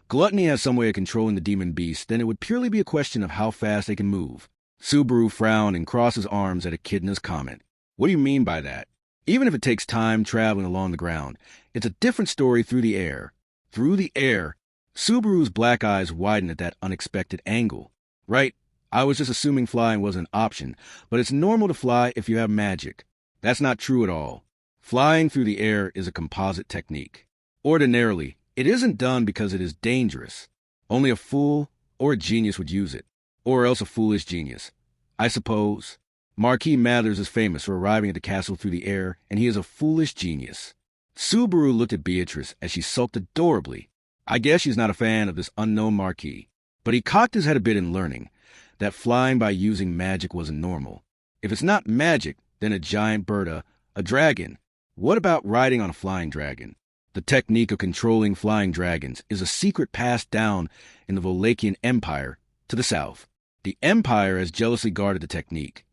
Gluttony has some way of controlling the demon beasts, then it would purely be a question of how fast they can move. Subaru frowned and crossed his arms at Echidna's comment. What do you mean by that? Even if it takes time traveling along the ground, it's a different story through the air. Through the air? Subaru's black eyes widened at that unexpected angle. Right, I was just assuming flying was an option, but it's normal to fly if you have magic. That's not true at all. Flying through the air is a composite technique. Ordinarily, it isn't done because it is dangerous. Only a fool or a genius would use it. Or else a foolish genius. I suppose. Marquis Mathers is famous for arriving at the castle through the air, and he is a foolish genius. Subaru looked at Beatrice as she sulked adorably. I guess she's not a fan of this unknown Marquis. But he cocked his head a bit in learning that flying by using magic wasn't normal. If it's not magic, then a giant bird, a dragon. What about riding on a flying dragon? The technique of controlling flying dragons is a secret passed down in the Volakian Empire to the south. The Empire has jealously guarded the technique.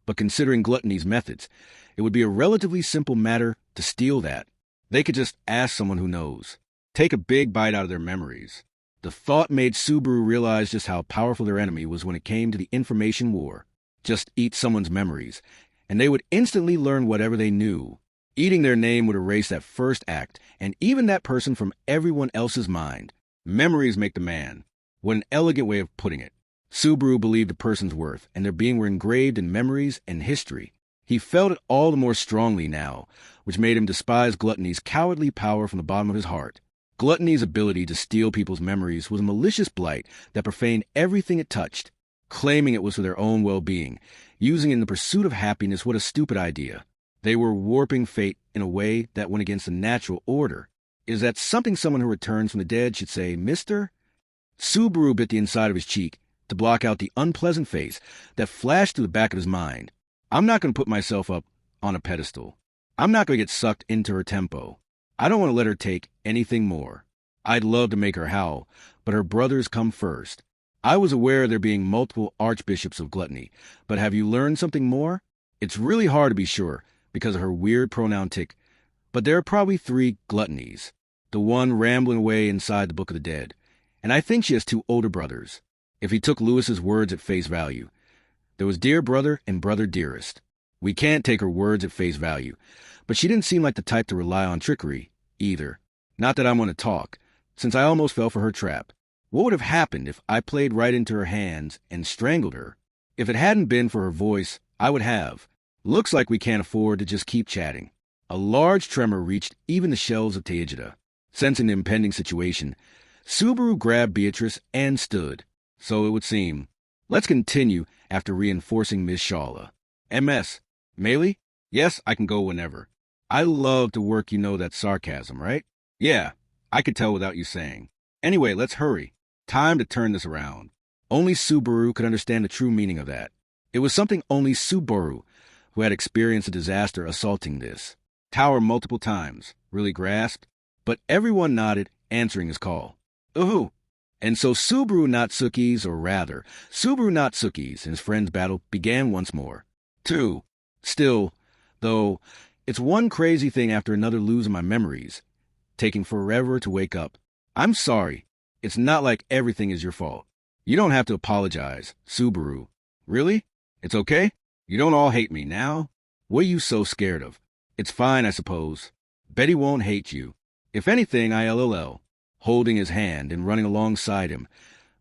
But considering Gluttony's methods, it would be a relatively simple matter to steal that. They could just ask someone who knows. Take a big bite out of their memories. The thought made Subaru realize just how powerful their enemy was when it came to the information war. Just eat someone's memories, and they would instantly learn whatever they knew. Eating their name would erase that first act, and even that person from everyone else's mind. Memories make the man. What an elegant way of putting it. Subaru believed a person's worth, and their being were engraved in memories and history. He felt it all the more strongly now, which made him despise Gluttony's cowardly power from the bottom of his heart. Gluttony's ability to steal people's memories was a malicious blight that profaned everything it touched, claiming it was for their own well-being, using it in the pursuit of happiness. What a stupid idea. They were warping fate in a way that went against the natural order. Is that something someone who returns from the dead should say, Mister? Subaru bit the inside of his cheek to block out the unpleasant face that flashed through the back of his mind. I'm not going to put myself up on a pedestal. I'm not going to get sucked into her tempo. I don't want to let her take anything more. I'd love to make her howl, but her brothers come first. I was aware of there being multiple archbishops of gluttony, but have you learned something more? It's really hard to be sure because of her weird pronoun tick, but there are probably 3 gluttonies. The one rambling away inside the Book of the Dead. And I think she has 2 older brothers, if he took Lewis's words at face value. There was dear brother and brother dearest. We can't take her words at face value, but she didn't seem like the type to rely on trickery, either. Not that I want to talk, since I almost fell for her trap. What would have happened if I played right into her hands and strangled her? If it hadn't been for her voice, I would have. Looks like we can't afford to just keep chatting. A large tremor reached even the shelves of Teijida. Sensing the impending situation, Subaru grabbed Beatrice and stood. So it would seem. Let's continue after reinforcing Miss Shawla. MS. Melee? Yes, I can go whenever. I love to work, you know that sarcasm, right? Yeah, I could tell without you saying. Anyway, let's hurry. Time to turn this around. Only Subaru could understand the true meaning of that. It was something only Subaru, who had experienced a disaster assaulting this tower multiple times, really grasped, but everyone nodded, answering his call. Ooh! And so Subaru Natsuki's, or rather, Subaru Natsuki's and his friend's battle began once more. 2. Still, though, it's one crazy thing after another losing my memories, taking forever to wake up. I'm sorry. It's not like everything is your fault. You don't have to apologize, Subaru. Really? It's okay? You don't all hate me now? What are you so scared of? It's fine, I suppose. Betty won't hate you. If anything, ILLL. Holding his hand and running alongside him,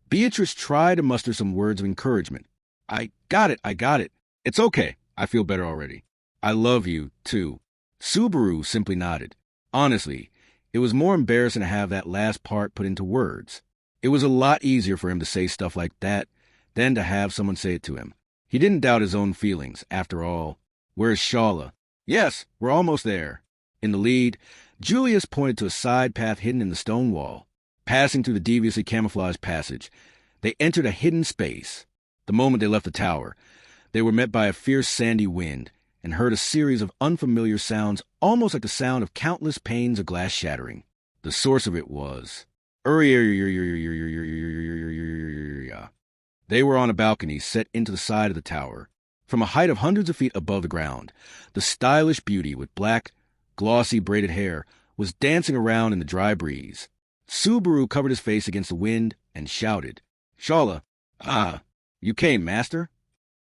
Beatrice tried to muster some words of encouragement. I got it. It's okay. I feel better already. I love you, too. Subaru simply nodded. Honestly, it was more embarrassing to have that last part put into words. It was a lot easier for him to say stuff like that than to have someone say it to him. He didn't doubt his own feelings, after all. Where's Shawla? Yes, we're almost there. In the lead, Julius pointed to a side path hidden in the stone wall. Passing through the deviously camouflaged passage, they entered a hidden space. The moment they left the tower, they were met by a fierce sandy wind and heard a series of unfamiliar sounds, almost like the sound of countless panes of glass shattering. The source of it was... They were on a balcony set into the side of the tower. From a height of hundreds of feet above the ground, the stylish beauty with black, glossy braided hair was dancing around in the dry breeze. Subaru covered his face against the wind and shouted, Shawla, you came, master?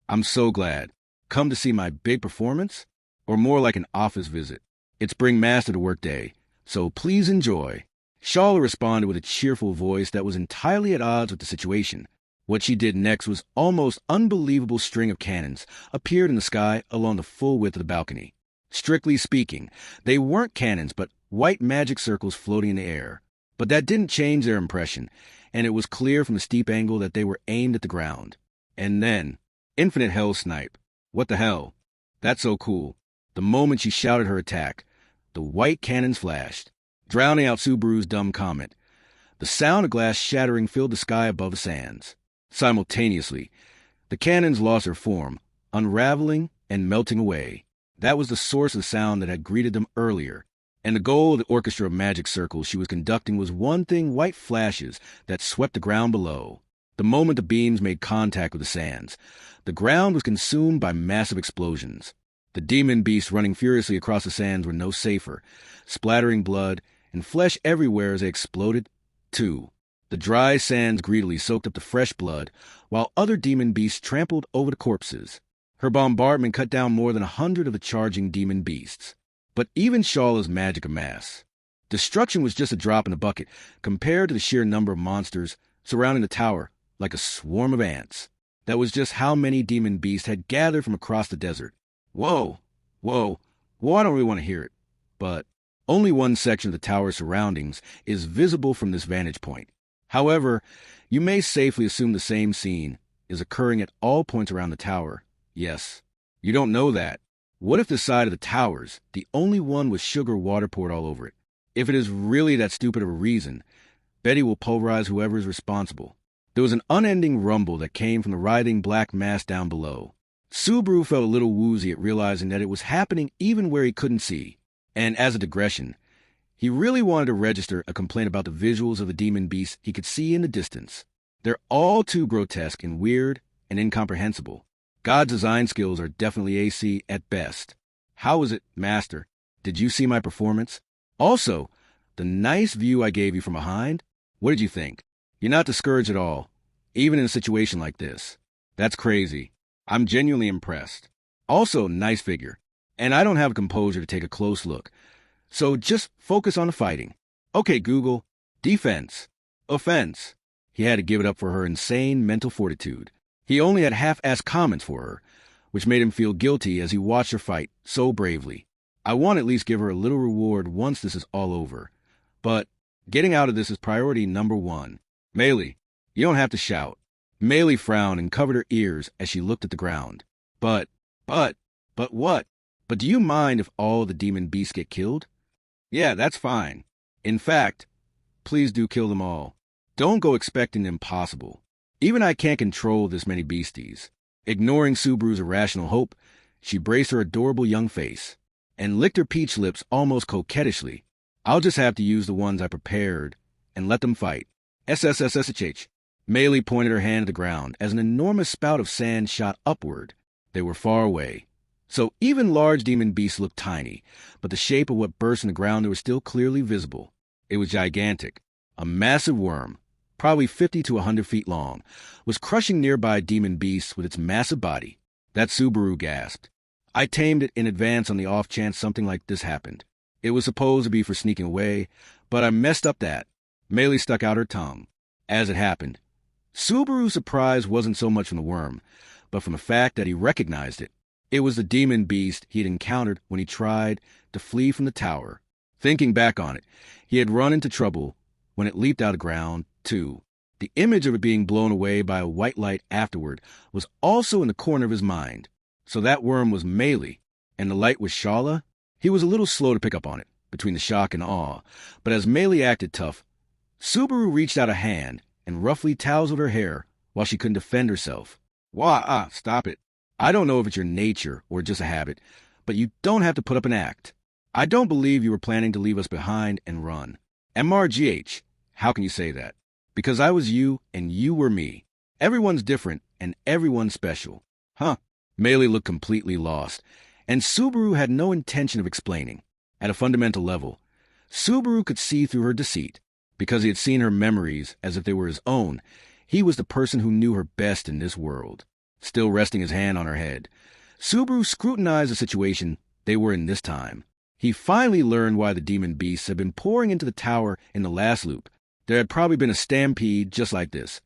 I'm so glad. Come to see my big performance? Or more like an office visit. It's bring master to work day, so please enjoy. Shawla responded with a cheerful voice that was entirely at odds with the situation. What she did next was almost unbelievable string of cannons appeared in the sky along the full width of the balcony. Strictly speaking, they weren't cannons, but white magic circles floating in the air. But that didn't change their impression, and it was clear from the steep angle that they were aimed at the ground. And then, infinite hell snipe. What the hell? That's so cool. The moment she shouted her attack, the white cannons flashed, drowning out Subaru's dumb comment. The sound of glass shattering filled the sky above the sands. Simultaneously, the cannons lost their form, unraveling and melting away. That was the source of the sound that had greeted them earlier, and the goal of the orchestra of magic circles she was conducting was one thing: white flashes that swept the ground below. The moment the beams made contact with the sands, the ground was consumed by massive explosions. The demon beasts running furiously across the sands were no safer, splattering blood and flesh everywhere as they exploded, too. The dry sands greedily soaked up the fresh blood, while other demon beasts trampled over the corpses. Her bombardment cut down more than 100 of the charging demon beasts. But even Shawla's magic amass. Destruction was just a drop in the bucket compared to the sheer number of monsters surrounding the tower like a swarm of ants. That was just how many demon beasts had gathered from across the desert. Whoa, I don't really want to hear it. But Only one section of the tower's surroundings is visible from this vantage point. However, you may safely assume the same scene is occurring at all points around the tower. Yes, you don't know that. What if the side of the tower's the only one with sugar water poured all over it? If it is really that stupid of a reason, Betty will pulverize whoever is responsible. There was an unending rumble that came from the writhing black mass down below. Subaru felt a little woozy at realizing that it was happening even where he couldn't see. And as a digression, he really wanted to register a complaint about the visuals of the demon beasts he could see in the distance. They're all too grotesque and weird and incomprehensible. God's design skills are definitely AC at best. How was it, Master? Did you see my performance? Also, the nice view I gave you from behind? What did you think? You're not discouraged at all, even in a situation like this. That's crazy. I'm genuinely impressed. Also, nice figure. And I don't have composure to take a close look. So just focus on the fighting. Okay, Google. Defense. Offense. He had to give it up for her insane mental fortitude. He only had half-assed comments for her, which made him feel guilty as he watched her fight so bravely. I want to at least give her a little reward once this is all over. But getting out of this is priority number one. Meili, you don't have to shout. Meili frowned and covered her ears as she looked at the ground. But what? But do you mind if all the demon beasts get killed? Yeah, that's fine. In fact, please do kill them all. Don't go expecting the impossible. Even I can't control this many beasties. Ignoring Subaru's irrational hope, she braced her adorable young face and licked her peach lips almost coquettishly. I'll just have to use the ones I prepared and let them fight. SSSSH. Meili pointed her hand to the ground as an enormous spout of sand shot upward. They were far away. So even large demon beasts looked tiny, but the shape of what burst in the ground was still clearly visible. It was gigantic. A massive worm, probably 50 to 100 feet long, was crushing nearby demon beasts with its massive body. That Subaru gasped. I tamed it in advance on the off chance something like this happened. It was supposed to be for sneaking away, but I messed up that. Meili stuck out her tongue. As it happened, Subaru's surprise wasn't so much from the worm, but from the fact that he recognized it. It was the demon beast he had encountered when he tried to flee from the tower. Thinking back on it, he had run into trouble when it leaped out of the ground, too. The image of it being blown away by a white light afterward was also in the corner of his mind. So that worm was Meili, and the light was Shala? He was a little slow to pick up on it, between the shock and awe, but as Meili acted tough, Subaru reached out a hand and roughly tousled her hair while she couldn't defend herself. Stop it. I don't know if it's your nature or just a habit, but you don't have to put up an act. I don't believe you were planning to leave us behind and run. MRGH, how can you say that? Because I was you and you were me. Everyone's different and everyone's special. Huh? Meili looked completely lost, and Subaru had no intention of explaining. At a fundamental level, Subaru could see through her deceit. Because he had seen her memories as if they were his own, he was the person who knew her best in this world. Still resting his hand on her head, Subaru scrutinized the situation they were in this time. He finally learned why the demon beasts had been pouring into the tower in the last loop. There had probably been a stampede just like this.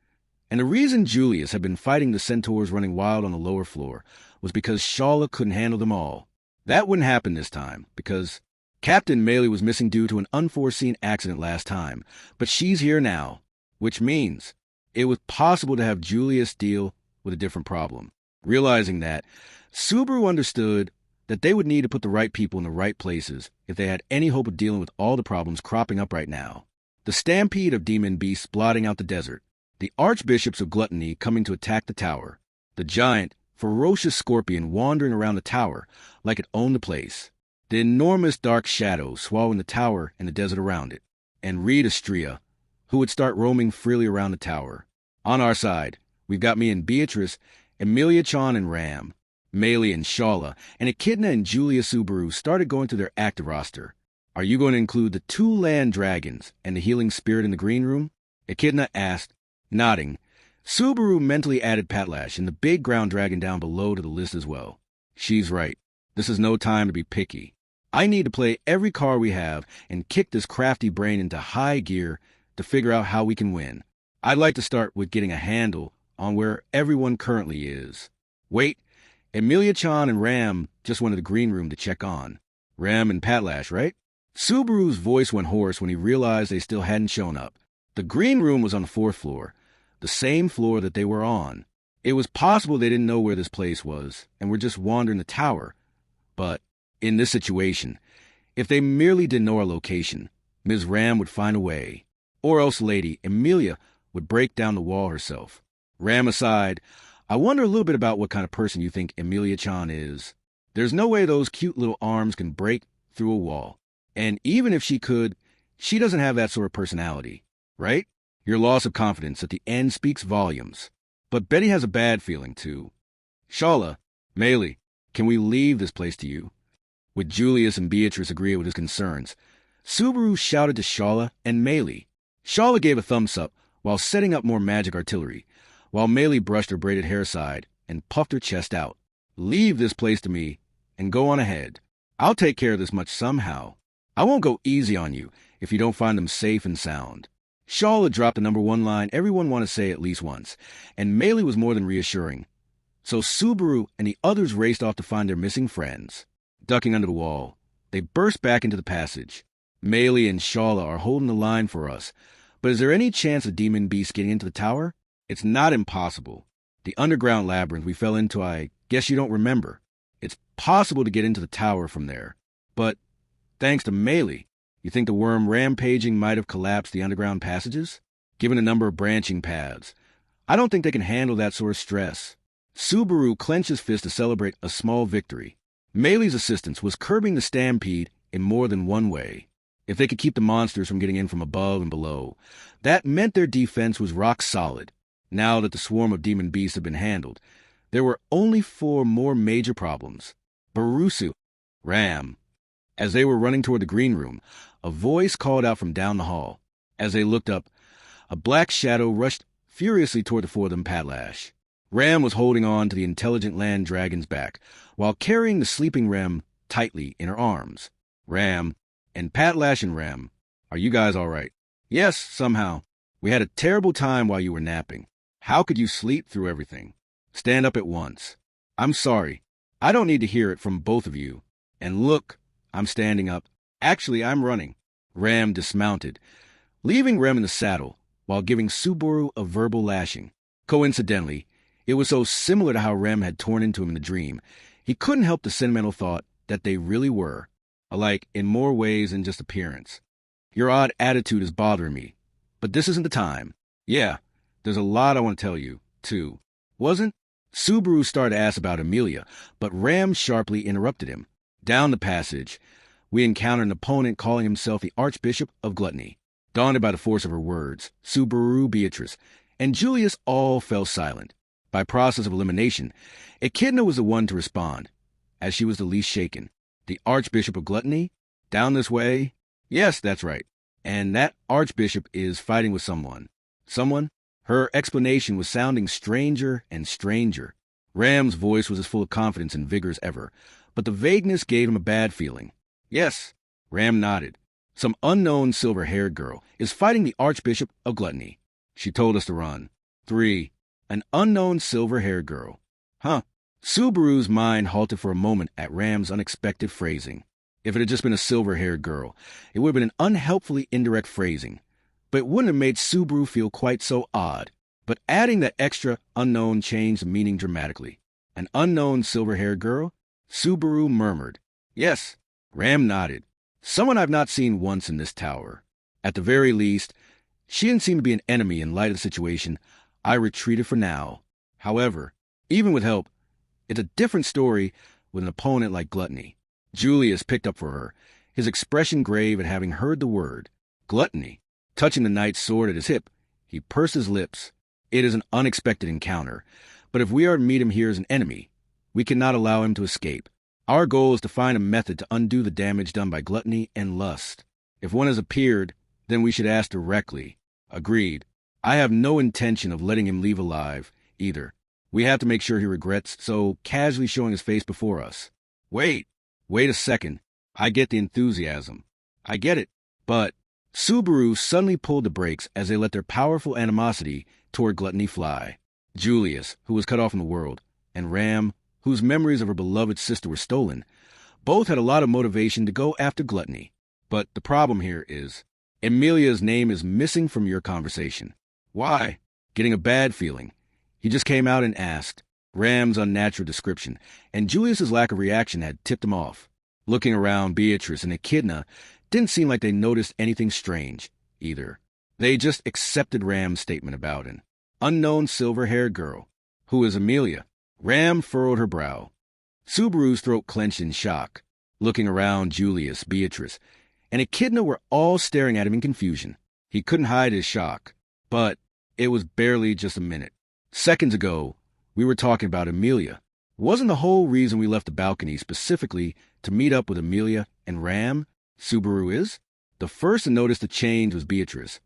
And the reason Julius had been fighting the centaurs running wild on the lower floor was because Shala couldn't handle them all. That wouldn't happen this time, because Captain Meili was missing due to an unforeseen accident last time, but she's here now, which means it was possible to have Julius deal with a different problem. Realizing that, Subaru understood that they would need to put the right people in the right places if they had any hope of dealing with all the problems cropping up right now. The stampede of demon beasts blotting out the desert, the archbishops of gluttony coming to attack the tower, the giant, ferocious scorpion wandering around the tower like it owned the place, the enormous dark shadow swallowing the tower and the desert around it, and Reed Astrea, who would start roaming freely around the tower. On our side, we've got me and Beatrice, Emilia-chan and Ram, Meili and Shala, and Echidna and Julia Subaru started going through their active roster. Are you going to include the 2 land dragons and the healing spirit in the green room? Echidna asked, nodding. Subaru mentally added Patlash and the big ground dragon down below to the list as well. She's right. This is no time to be picky. I need to play every card we have and kick this crafty brain into high gear to figure out how we can win. I'd like to start with getting a handle on where everyone currently is. Wait, Emilia-chan and Ram just went to the green room to check on. Ram and Patlash, right? Subaru's voice went hoarse when he realized they still hadn't shown up. The green room was on the 4th floor, the same floor that they were on. It was possible they didn't know where this place was and were just wandering the tower. But in this situation, if they merely didn't know our location, Ms. Ram would find a way. Or else Lady Amelia would break down the wall herself. Ram aside, I wonder a little bit about what kind of person you think Amelia-chan is. There's no way those cute little arms can break through a wall. And even if she could, she doesn't have that sort of personality, right? Your loss of confidence at the end speaks volumes. But Betty has a bad feeling, too. Shala, Meili, can we leave this place to you? With Julius and Beatrice agreeing with his concerns, Subaru shouted to Shala and Meili. Shala gave a thumbs up while setting up more magic artillery, while Meili brushed her braided hair aside and puffed her chest out. Leave this place to me and go on ahead. I'll take care of this much somehow. I won't go easy on you if you don't find them safe and sound. Shala dropped the number 1 line everyone wanted to say at least once, and Meili was more than reassuring. So Subaru and the others raced off to find their missing friends. Ducking under the wall, they burst back into the passage. Meili and Shala are holding the line for us, but is there any chance of Demon Beast getting into the tower? It's not impossible. The underground labyrinth we fell into, I guess you don't remember. It's possible to get into the tower from there. But thanks to Meili, you think the worm rampaging might have collapsed the underground passages? Given a number of branching paths, I don't think they can handle that sort of stress. Subaru clenched his fist to celebrate a small victory. Meili's assistance was curbing the stampede in more than one way. If they could keep the monsters from getting in from above and below, that meant their defense was rock solid. Now that the swarm of demon beasts had been handled, there were only 4 more major problems. Barusu, Ram. As they were running toward the green room, a voice called out from down the hall. As they looked up, a black shadow rushed furiously toward the 4 of them Patlash. Ram was holding on to the intelligent land dragon's back, while carrying the sleeping Rem tightly in her arms. Ram, and Patlash and Ram, are you guys all right? Yes, somehow. We had a terrible time while you were napping. How could you sleep through everything? Stand up at once. I'm sorry. I don't need to hear it from both of you. And look, I'm standing up. Actually, I'm running. Ram dismounted, leaving Rem in the saddle while giving Subaru a verbal lashing. Coincidentally, it was so similar to how Rem had torn into him in the dream, he couldn't help the sentimental thought that they really were, alike in more ways than just appearance. Your odd attitude is bothering me, but this isn't the time. Yeah, there's a lot I want to tell you, too. Wasn't? Subaru started to ask about Amelia, but Ram sharply interrupted him. Down the passage, we encountered an opponent calling himself the Archbishop of Gluttony. Daunted by the force of her words, Subaru, Beatrice, and Julius all fell silent. By process of elimination, Echidna was the one to respond, as she was the least shaken. The Archbishop of Gluttony? Down this way? Yes, that's right. And that Archbishop is fighting with someone. Someone? Her explanation was sounding stranger and stranger. Ram's voice was as full of confidence and vigor as ever, but the vagueness gave him a bad feeling. Yes, Ram nodded. Some unknown silver-haired girl is fighting the Archbishop of Gluttony. She told us to run. 3. An unknown silver-haired girl. Huh. Subaru's mind halted for a moment at Ram's unexpected phrasing. If it had just been a silver-haired girl, it would have been an unhelpfully indirect phrasing. But it wouldn't have made Subaru feel quite so odd. But adding that extra unknown changed the meaning dramatically. An unknown silver-haired girl? Subaru murmured. Yes. Ram nodded. Someone I've not seen once in this tower. At the very least, she didn't seem to be an enemy in light of the situation. I retreated for now. However, even with help, it's a different story with an opponent like Gluttony. Julius picked up for her, his expression grave at having heard the word. Gluttony. Touching the knight's sword at his hip, he pursed his lips. It is an unexpected encounter, but if we are to meet him here as an enemy, we cannot allow him to escape. Our goal is to find a method to undo the damage done by gluttony and lust. If one has appeared, then we should ask directly. Agreed. I have no intention of letting him leave alive, either. We have to make sure he regrets so casually showing his face before us. Wait a second. I get the enthusiasm. I get it. But Subaru suddenly pulled the brakes as they let their powerful animosity toward Gluttony fly. Julius, who was cut off from the world, and Ram, whose memories of her beloved sister were stolen, both had a lot of motivation to go after Gluttony. But the problem here is, Emilia's name is missing from your conversation. Why? Getting a bad feeling. He just came out and asked. Ram's unnatural description, and Julius's lack of reaction had tipped him off. Looking around, Beatrice and Echidna didn't seem like they noticed anything strange, either. They just accepted Ram's statement about an unknown silver-haired girl. Who is Emilia? Ram furrowed her brow. Subaru's throat clenched in shock. Looking around, Julius, Beatrice, and Echidna were all staring at him in confusion. He couldn't hide his shock. But it was barely just a minute. Seconds ago, we were talking about Emilia. Wasn't the whole reason we left the balcony specifically to meet up with Emilia and Ram? Subaru is? The first to notice the change was Beatrice,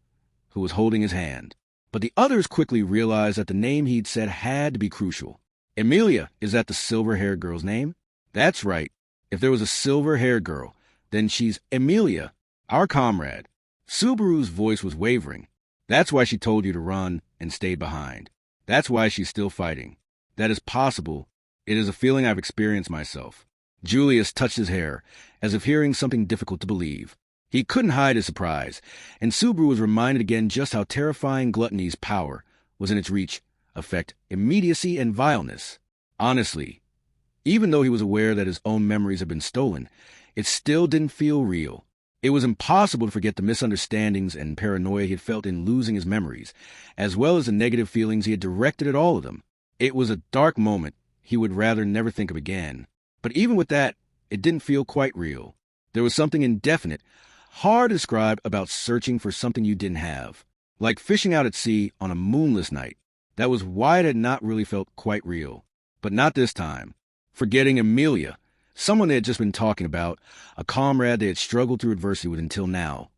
who was holding his hand. But the others quickly realized that the name he'd said had to be crucial. Emilia, is that the silver-haired girl's name? That's right. If there was a silver-haired girl, then she's Emilia, our comrade. Subaru's voice was wavering. That's why she told you to run and stay behind. That's why she's still fighting. That is possible. It is a feeling I've experienced myself. Julius touched his hair, as if hearing something difficult to believe. He couldn't hide his surprise, and Subaru was reminded again just how terrifying gluttony's power was in its reach, effect, immediacy, and vileness. Honestly, even though he was aware that his own memories had been stolen, it still didn't feel real. It was impossible to forget the misunderstandings and paranoia he had felt in losing his memories, as well as the negative feelings he had directed at all of them. It was a dark moment he would rather never think of again. But even with that, it didn't feel quite real. There was something indefinite, hard to describe about searching for something you didn't have. Like fishing out at sea on a moonless night. That was why it had not really felt quite real. But not this time. Forgetting Emilia, someone they had just been talking about, a comrade they had struggled through adversity with until now.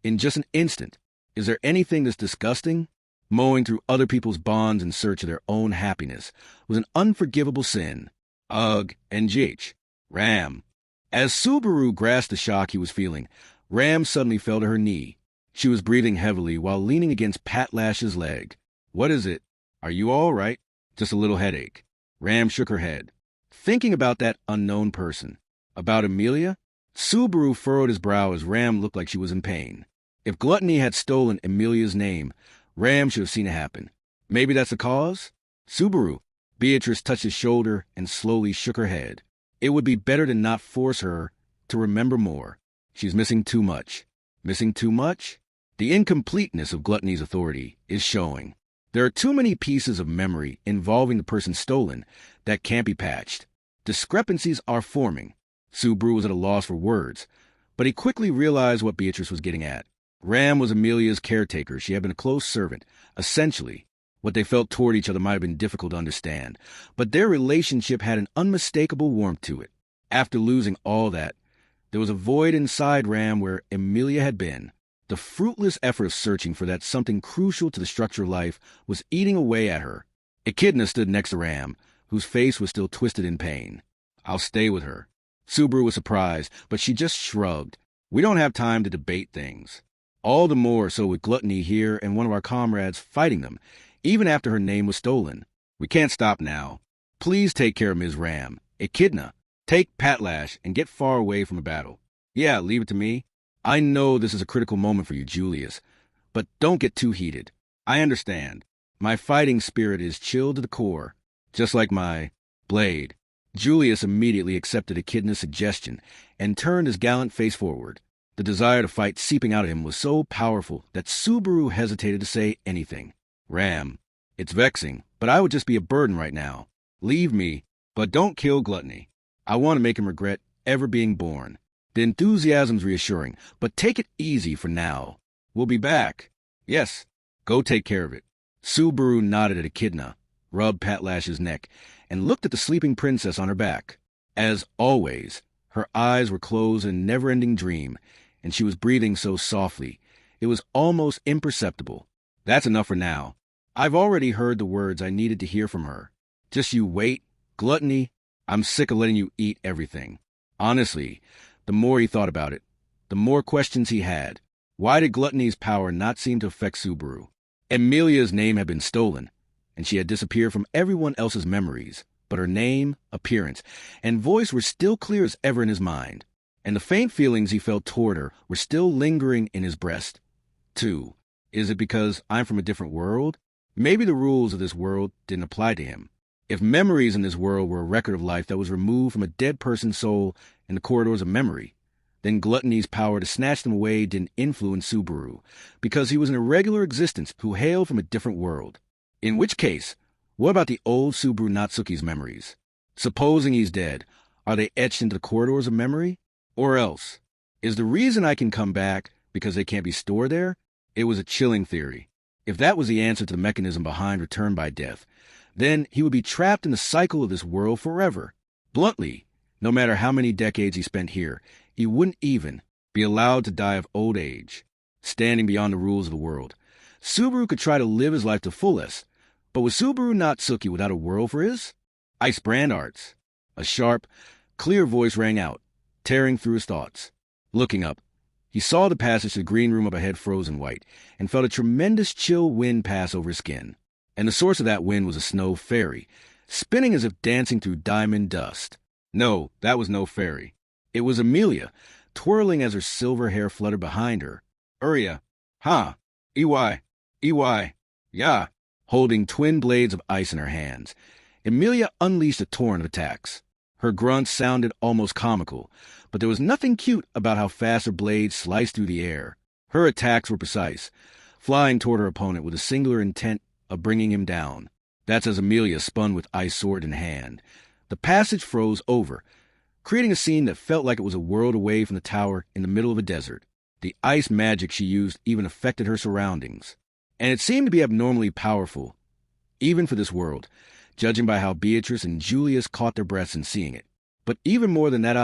In just an instant, is there anything this disgusting? Mowing through other people's bonds in search of their own happiness was an unforgivable sin. Ugh, and GH. Ram. As Subaru grasped the shock he was feeling, Ram suddenly fell to her knee. She was breathing heavily while leaning against Pat Lash's leg. What is it? Are you all right? Just a little headache. Ram shook her head. Thinking about that unknown person. About Emilia? Subaru furrowed his brow as Ram looked like she was in pain. If Gluttony had stolen Emilia's name, Ram should have seen it happen. Maybe that's the cause? Subaru. Beatrice touched his shoulder and slowly shook her head. It would be better to not force her to remember more. She's missing too much. Missing too much? The incompleteness of Gluttony's authority is showing. There are too many pieces of memory involving the person stolen that can't be patched. Discrepancies are forming. Subaru was at a loss for words, but he quickly realized what Beatrice was getting at. Ram was Emilia's caretaker. She had been a close servant. Essentially, what they felt toward each other might have been difficult to understand, but their relationship had an unmistakable warmth to it. After losing all that, there was a void inside Ram where Emilia had been. The fruitless effort of searching for that something crucial to the structure of life was eating away at her. Echidna stood next to Ram, whose face was still twisted in pain. I'll stay with her. Subaru was surprised, but she just shrugged. We don't have time to debate things. All the more so with Gluttony here and one of our comrades fighting them, even after her name was stolen. We can't stop now. Please take care of Ms. Ram. Echidna, take Patlash and get far away from the battle. Yeah, leave it to me. I know this is a critical moment for you, Julius, but don't get too heated. I understand. My fighting spirit is chilled to the core, just like my blade. Julius immediately accepted Echidna's suggestion and turned his gallant face forward. The desire to fight seeping out of him was so powerful that Subaru hesitated to say anything. Ram, it's vexing, but I would just be a burden right now. Leave me, but don't kill Gluttony. I want to make him regret ever being born. The enthusiasm's reassuring, but take it easy for now. We'll be back. Yes, go take care of it. Subaru nodded at Echidna, rubbed Patlash's neck, and looked at the sleeping princess on her back. As always, her eyes were closed in a never-ending dream, and she was breathing so softly, it was almost imperceptible. That's enough for now. I've already heard the words I needed to hear from her. Just you wait, Gluttony. I'm sick of letting you eat everything. Honestly, the more he thought about it, the more questions he had. Why did Gluttony's power not seem to affect Subaru? Emilia's name had been stolen, and she had disappeared from everyone else's memories, but her name, appearance, and voice were still clear as ever in his mind. and the faint feelings he felt toward her were still lingering in his breast. 2. Is it because I'm from a different world? Maybe the rules of this world didn't apply to him. If memories in this world were a record of life that was removed from a dead person's soul in the corridors of memory, then Gluttony's power to snatch them away didn't influence Subaru, because he was an irregular existence who hailed from a different world. In which case, what about the old Subaru Natsuki's memories? Supposing he's dead, are they etched into the corridors of memory? Or else, is the reason I can come back because they can't be stored there? It was a chilling theory. If that was the answer to the mechanism behind return by death, then he would be trapped in the cycle of this world forever. Bluntly, no matter how many decades he spent here, he wouldn't even be allowed to die of old age, standing beyond the rules of the world. Subaru could try to live his life to fullest, but was Subaru Natsuki without a world for his? Ice brand arts. A sharp, clear voice rang out, tearing through his thoughts. Looking up, he saw the passage to the green room up ahead frozen white, and felt a tremendous chill wind pass over his skin. And the source of that wind was a snow fairy, spinning as if dancing through diamond dust. No, that was no fairy. It was Amelia, twirling as her silver hair fluttered behind her. Uria, ha, Ey, ya, holding twin blades of ice in her hands. Amelia unleashed a torrent of attacks. Her grunts sounded almost comical, but there was nothing cute about how fast her blades sliced through the air. Her attacks were precise, flying toward her opponent with a singular intent of bringing him down. That's as Amelia spun with ice sword in hand. The passage froze over, creating a scene that felt like it was a world away from the tower in the middle of a desert. The ice magic she used even affected her surroundings, and it seemed to be abnormally powerful, even for this world, judging by how Beatrice and Julius caught their breaths in seeing it. But even more than that,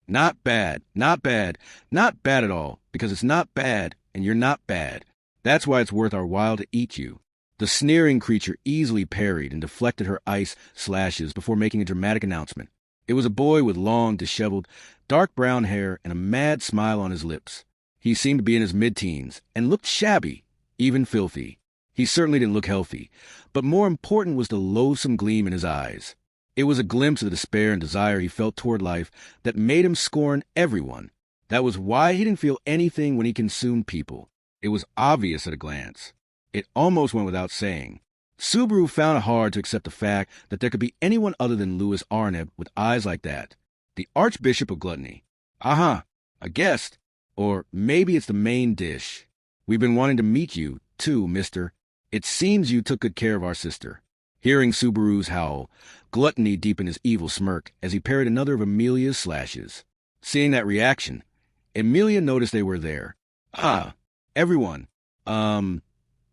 not bad at all, because it's not bad, and you're not bad. That's why it's worth our while to eat you. The sneering creature easily parried and deflected her ice slashes before making a dramatic announcement. It was a boy with long, disheveled, dark brown hair and a mad smile on his lips. He seemed to be in his mid-teens and looked shabby, even filthy. He certainly didn't look healthy, but more important was the loathsome gleam in his eyes. It was a glimpse of the despair and desire he felt toward life that made him scorn everyone. That was why he didn't feel anything when he consumed people. It was obvious at a glance. It almost went without saying. Subaru found it hard to accept the fact that there could be anyone other than Louis Arneb with eyes like that. The Archbishop of Gluttony. A guest. Or maybe it's the main dish. We've been wanting to meet you, too, mister. It seems you took good care of our sister. Hearing Subaru's howl, Gluttony deepened his evil smirk as he parried another of Amelia's slashes. Seeing that reaction, Amelia noticed they were there. Everyone.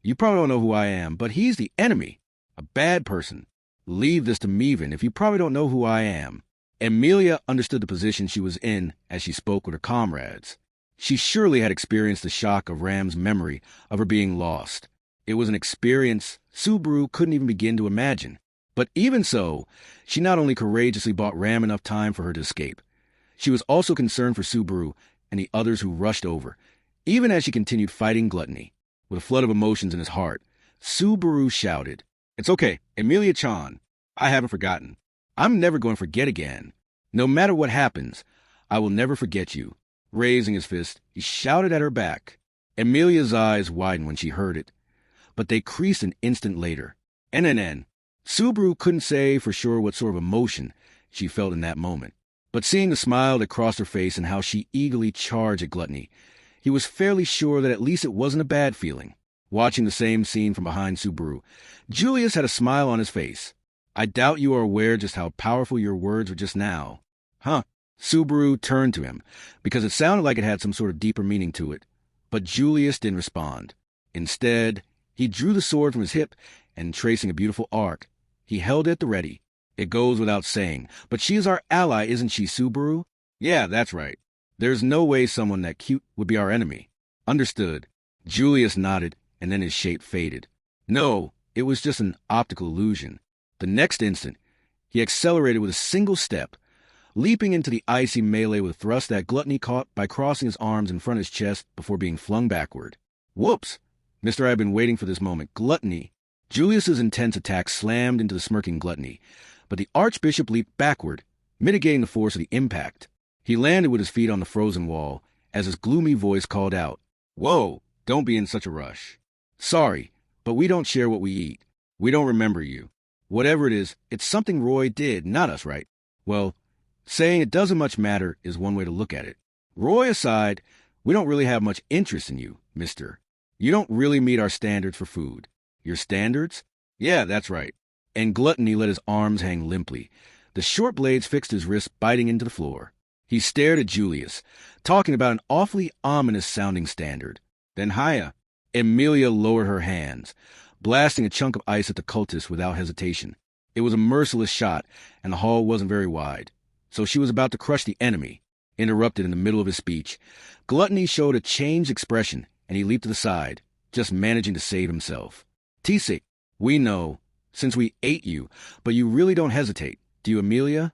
You probably don't know who I am, but he's the enemy. A bad person. Leave this to Mevan if you probably don't know who I am. Amelia understood the position she was in as she spoke with her comrades. She surely had experienced the shock of Ram's memory of her being lost. It was an experience Subaru couldn't even begin to imagine. But even so, she not only courageously bought Ram enough time for her to escape, she was also concerned for Subaru and the others who rushed over, even as she continued fighting Gluttony. With a flood of emotions in his heart, Subaru shouted, "It's okay, Amelia-chan. I haven't forgotten. I'm never going to forget again. No matter what happens, I will never forget you." Raising his fist, he shouted at her back. Amelia's eyes widened when she heard it, but they creased an instant later. NNN. Subaru couldn't say for sure what sort of emotion she felt in that moment, but seeing the smile that crossed her face and how she eagerly charged at Gluttony, he was fairly sure that at least it wasn't a bad feeling. Watching the same scene from behind Subaru, Julius had a smile on his face. "I doubt you are aware just how powerful your words were just now." Subaru turned to him, because it sounded like it had some sort of deeper meaning to it, but Julius didn't respond. Instead, he drew the sword from his hip, and tracing a beautiful arc, he held it at the ready. "It goes without saying, but she is our ally, isn't she, Subaru?" "Yeah, that's right. There's no way someone that cute would be our enemy." "Understood." Julius nodded, and then his shape faded. No, it was just an optical illusion. The next instant, he accelerated with a single step, leaping into the icy melee with a thrust that Gluttony caught by crossing his arms in front of his chest before being flung backward. Whoops! Mister, I've been waiting for this moment. Gluttony. Julius's intense attack slammed into the smirking Gluttony, but the Archbishop leaped backward, mitigating the force of the impact. He landed with his feet on the frozen wall as his gloomy voice called out, "Whoa, don't be in such a rush. Sorry, but we don't share what we eat. We don't remember you. Whatever it is, it's something Roy did, not us, right?" Well, saying it doesn't much matter is one way to look at it. Roy aside, we don't really have much interest in you, mister. You don't really meet our standards for food. Your standards? Yeah, that's right. And Gluttony let his arms hang limply. The short blades fixed his wrists, biting into the floor. He stared at Julius, talking about an awfully ominous-sounding standard. Then Haya. Amelia lowered her hands, blasting a chunk of ice at the cultist without hesitation. It was a merciless shot, and the hall wasn't very wide. So she was about to crush the enemy. Interrupted in the middle of his speech, Gluttony showed a changed expression, and he leaped to the side, just managing to save himself. Tisik, we know, since we ate you, but you really don't hesitate, do you, Amelia?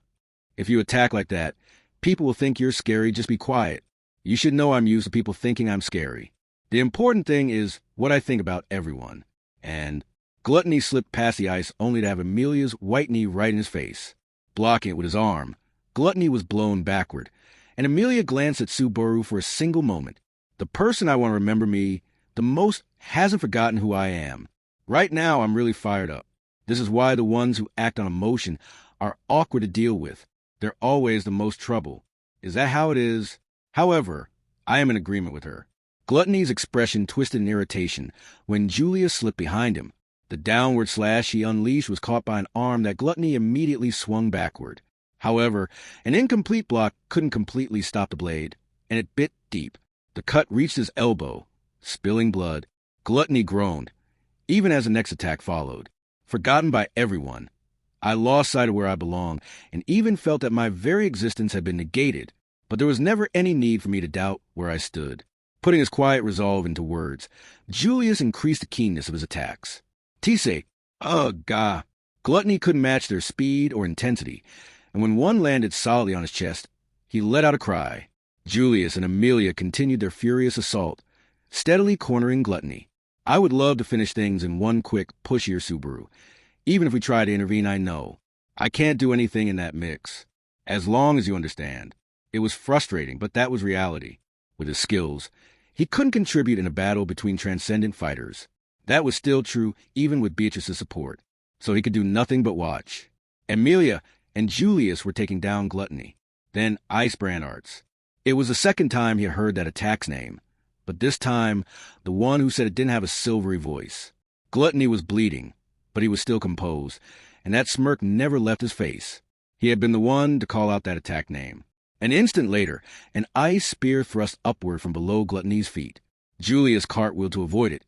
If you attack like that, people will think you're scary. Just be quiet. You should know I'm used to people thinking I'm scary. The important thing is what I think about everyone. And Gluttony slipped past the ice only to have Amelia's white knee right in his face. Blocking it with his arm, Gluttony was blown backward, and Amelia glanced at Subaru for a single moment. The person I want to remember me the most hasn't forgotten who I am. Right now, I'm really fired up. This is why the ones who act on emotion are awkward to deal with. They're always the most trouble. Is that how it is? However, I am in agreement with her. Gluttony's expression twisted in irritation when Julius slipped behind him. The downward slash he unleashed was caught by an arm that Gluttony immediately swung backward. However, an incomplete block couldn't completely stop the blade, and it bit deep. The cut reached his elbow. Spilling blood, Gluttony groaned, even as the next attack followed. Forgotten by everyone, I lost sight of where I belonged, and even felt that my very existence had been negated, but there was never any need for me to doubt where I stood. Putting his quiet resolve into words, Julius increased the keenness of his attacks. Tisek, gah. Gluttony couldn't match their speed or intensity, and when one landed solidly on his chest, he let out a cry. Julius and Amelia continued their furious assault, steadily cornering Gluttony. I would love to finish things in one quick, pushier Subaru. Even if we try to intervene, I know I can't do anything in that mix. As long as you understand. It was frustrating, but that was reality. With his skills, he couldn't contribute in a battle between transcendent fighters. That was still true even with Beatrice's support, so he could do nothing but watch. Amelia and Julius were taking down Gluttony. Then Ice Brand Arts. It was the second time he had heard that attack's name, but this time the one who said it didn't have a silvery voice. Gluttony was bleeding, but he was still composed, and that smirk never left his face. He had been the one to call out that attack name. An instant later, an ice spear thrust upward from below Gluttony's feet. Julius cartwheeled to avoid it,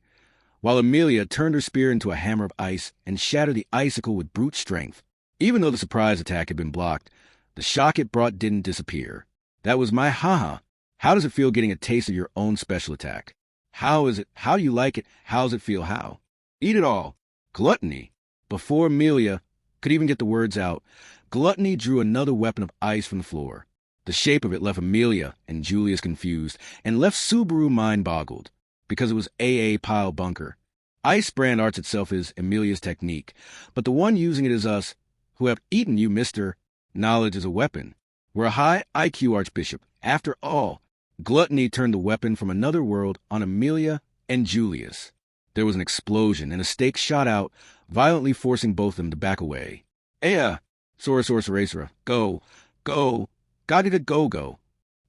while Amelia turned her spear into a hammer of ice and shattered the icicle with brute strength. Even though the surprise attack had been blocked, the shock it brought didn't disappear. That was my haha. How does it feel getting a taste of your own special attack? How is it? How do you like it? How does it feel? How? Eat it all. Gluttony. Before Amelia could even get the words out, Gluttony drew another weapon of ice from the floor. The shape of it left Amelia and Julius confused, and left Subaru mind-boggled, because it was A.A. Pile Bunker. Ice Brand Arts itself is Amelia's technique, but the one using it is us, who have eaten you, Mr. Knowledge is a weapon. We're a high IQ archbishop. After all, Gluttony turned the weapon from another world on Amelia and Julius. There was an explosion, and a stake shot out, violently forcing both of them to back away. Ea! Sorcerer, go, go, gotta go.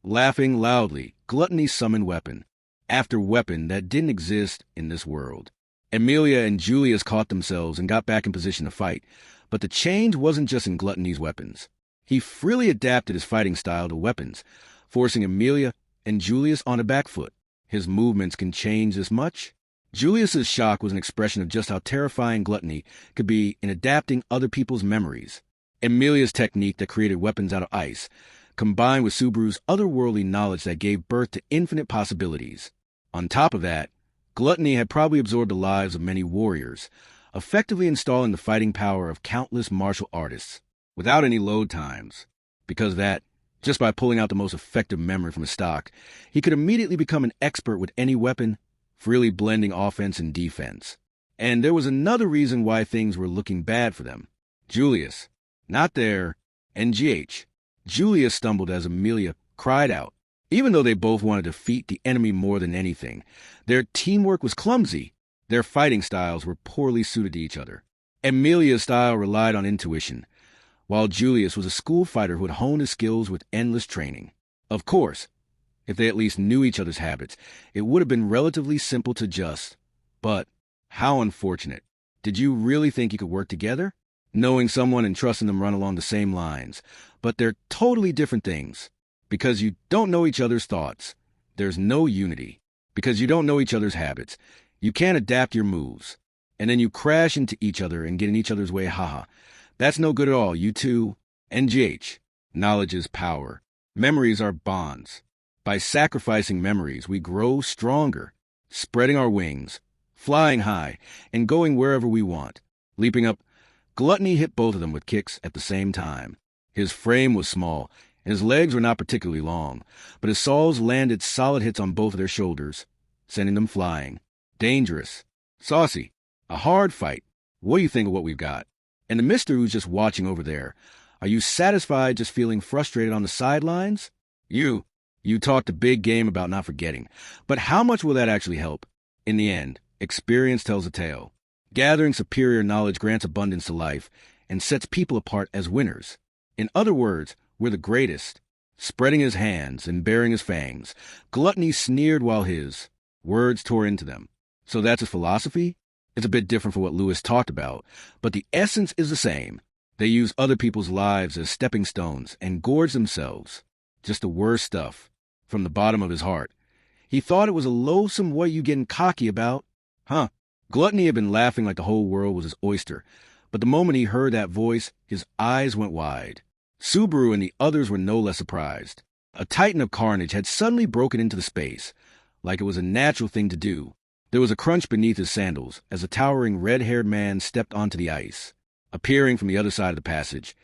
Laughing loudly, Gluttony summoned weapon after weapon that didn't exist in this world. Amelia and Julius caught themselves and got back in position to fight, but the change wasn't just in Gluttony's weapons. He freely adapted his fighting style to weapons, forcing Amelia and Julius on a back foot. His movements can change this much? Julius's shock was an expression of just how terrifying Gluttony could be in adapting other people's memories. Amelia's technique that created weapons out of ice, combined with Subaru's otherworldly knowledge that gave birth to infinite possibilities. On top of that, Gluttony had probably absorbed the lives of many warriors, effectively installing the fighting power of countless martial artists, without any load times. Because of that, just by pulling out the most effective memory from his stock, he could immediately become an expert with any weapon, freely blending offense and defense. And there was another reason why things were looking bad for them. Julius, not there, and GH. Julia stumbled as Amelia cried out. Even though they both wanted to defeat the enemy more than anything, their teamwork was clumsy. Their fighting styles were poorly suited to each other. Amelia's style relied on intuition, while Julius was a school fighter who had honed his skills with endless training. Of course, if they at least knew each other's habits, it would have been relatively simple to adjust. But how unfortunate. Did you really think you could work together? Knowing someone and trusting them run along the same lines. But they're totally different things. Because you don't know each other's thoughts, there's no unity. Because you don't know each other's habits, you can't adapt your moves. And then you crash into each other and get in each other's way, haha. That's no good at all, you two. NGH. Knowledge is power. Memories are bonds. By sacrificing memories, we grow stronger, spreading our wings, flying high, and going wherever we want. Leaping up, Gluttony hit both of them with kicks at the same time. His frame was small, and his legs were not particularly long, but his saws landed solid hits on both of their shoulders, sending them flying. Dangerous. Saucy. A hard fight. What do you think of what we've got? And the mister who's just watching over there, are you satisfied just feeling frustrated on the sidelines? You talked a big game about not forgetting, but how much will that actually help? In the end, experience tells a tale. Gathering superior knowledge grants abundance to life and sets people apart as winners. In other words, we're the greatest. Spreading his hands and baring his fangs, Gluttony sneered while his words tore into them. So that's his philosophy? It's a bit different from what Lewis talked about, but the essence is the same. They use other people's lives as stepping stones and gorge themselves. Just the worst stuff. From the bottom of his heart. He thought it was a loathsome what you getting cocky about. Huh. Gluttony had been laughing like the whole world was his oyster, but the moment he heard that voice, his eyes went wide. Subaru and the others were no less surprised. A titan of carnage had suddenly broken into the space, like it was a natural thing to do. There was a crunch beneath his sandals as a towering red-haired man stepped onto the ice. Appearing from the other side of the passage,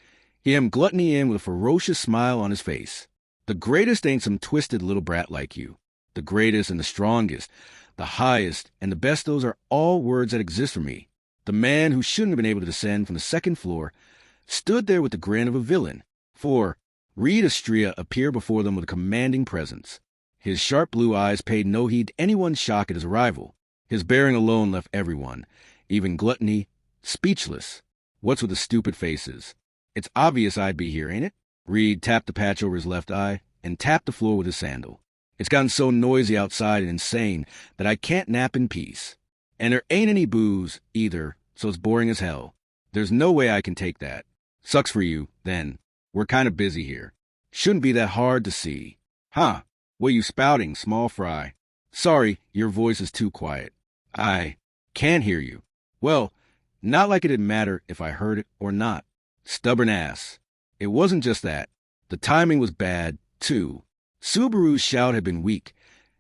he hemmed Gluttony in with a ferocious smile on his face. The greatest ain't some twisted little brat like you. The greatest and the strongest, the highest and the best, those are all words that exist for me. The man who shouldn't have been able to descend from the second floor stood there with the grin of a villain. For ReZero appeared before them with a commanding presence. His sharp blue eyes paid no heed to anyone's shock at his arrival. His bearing alone left everyone, even Gluttony, speechless. What's with the stupid faces? It's obvious I'd be here, ain't it? Reed tapped the patch over his left eye and tapped the floor with his sandal. It's gotten so noisy outside and insane that I can't nap in peace. And there ain't any booze, either, so it's boring as hell. There's no way I can take that. Sucks for you, then. We're kind of busy here. Shouldn't be that hard to see. Huh. What you spouting, small fry? Sorry, your voice is too quiet. I can't hear you. Well, not like it'd matter if I heard it or not. Stubborn ass. It wasn't just that. The timing was bad, too. Subaru's shout had been weak,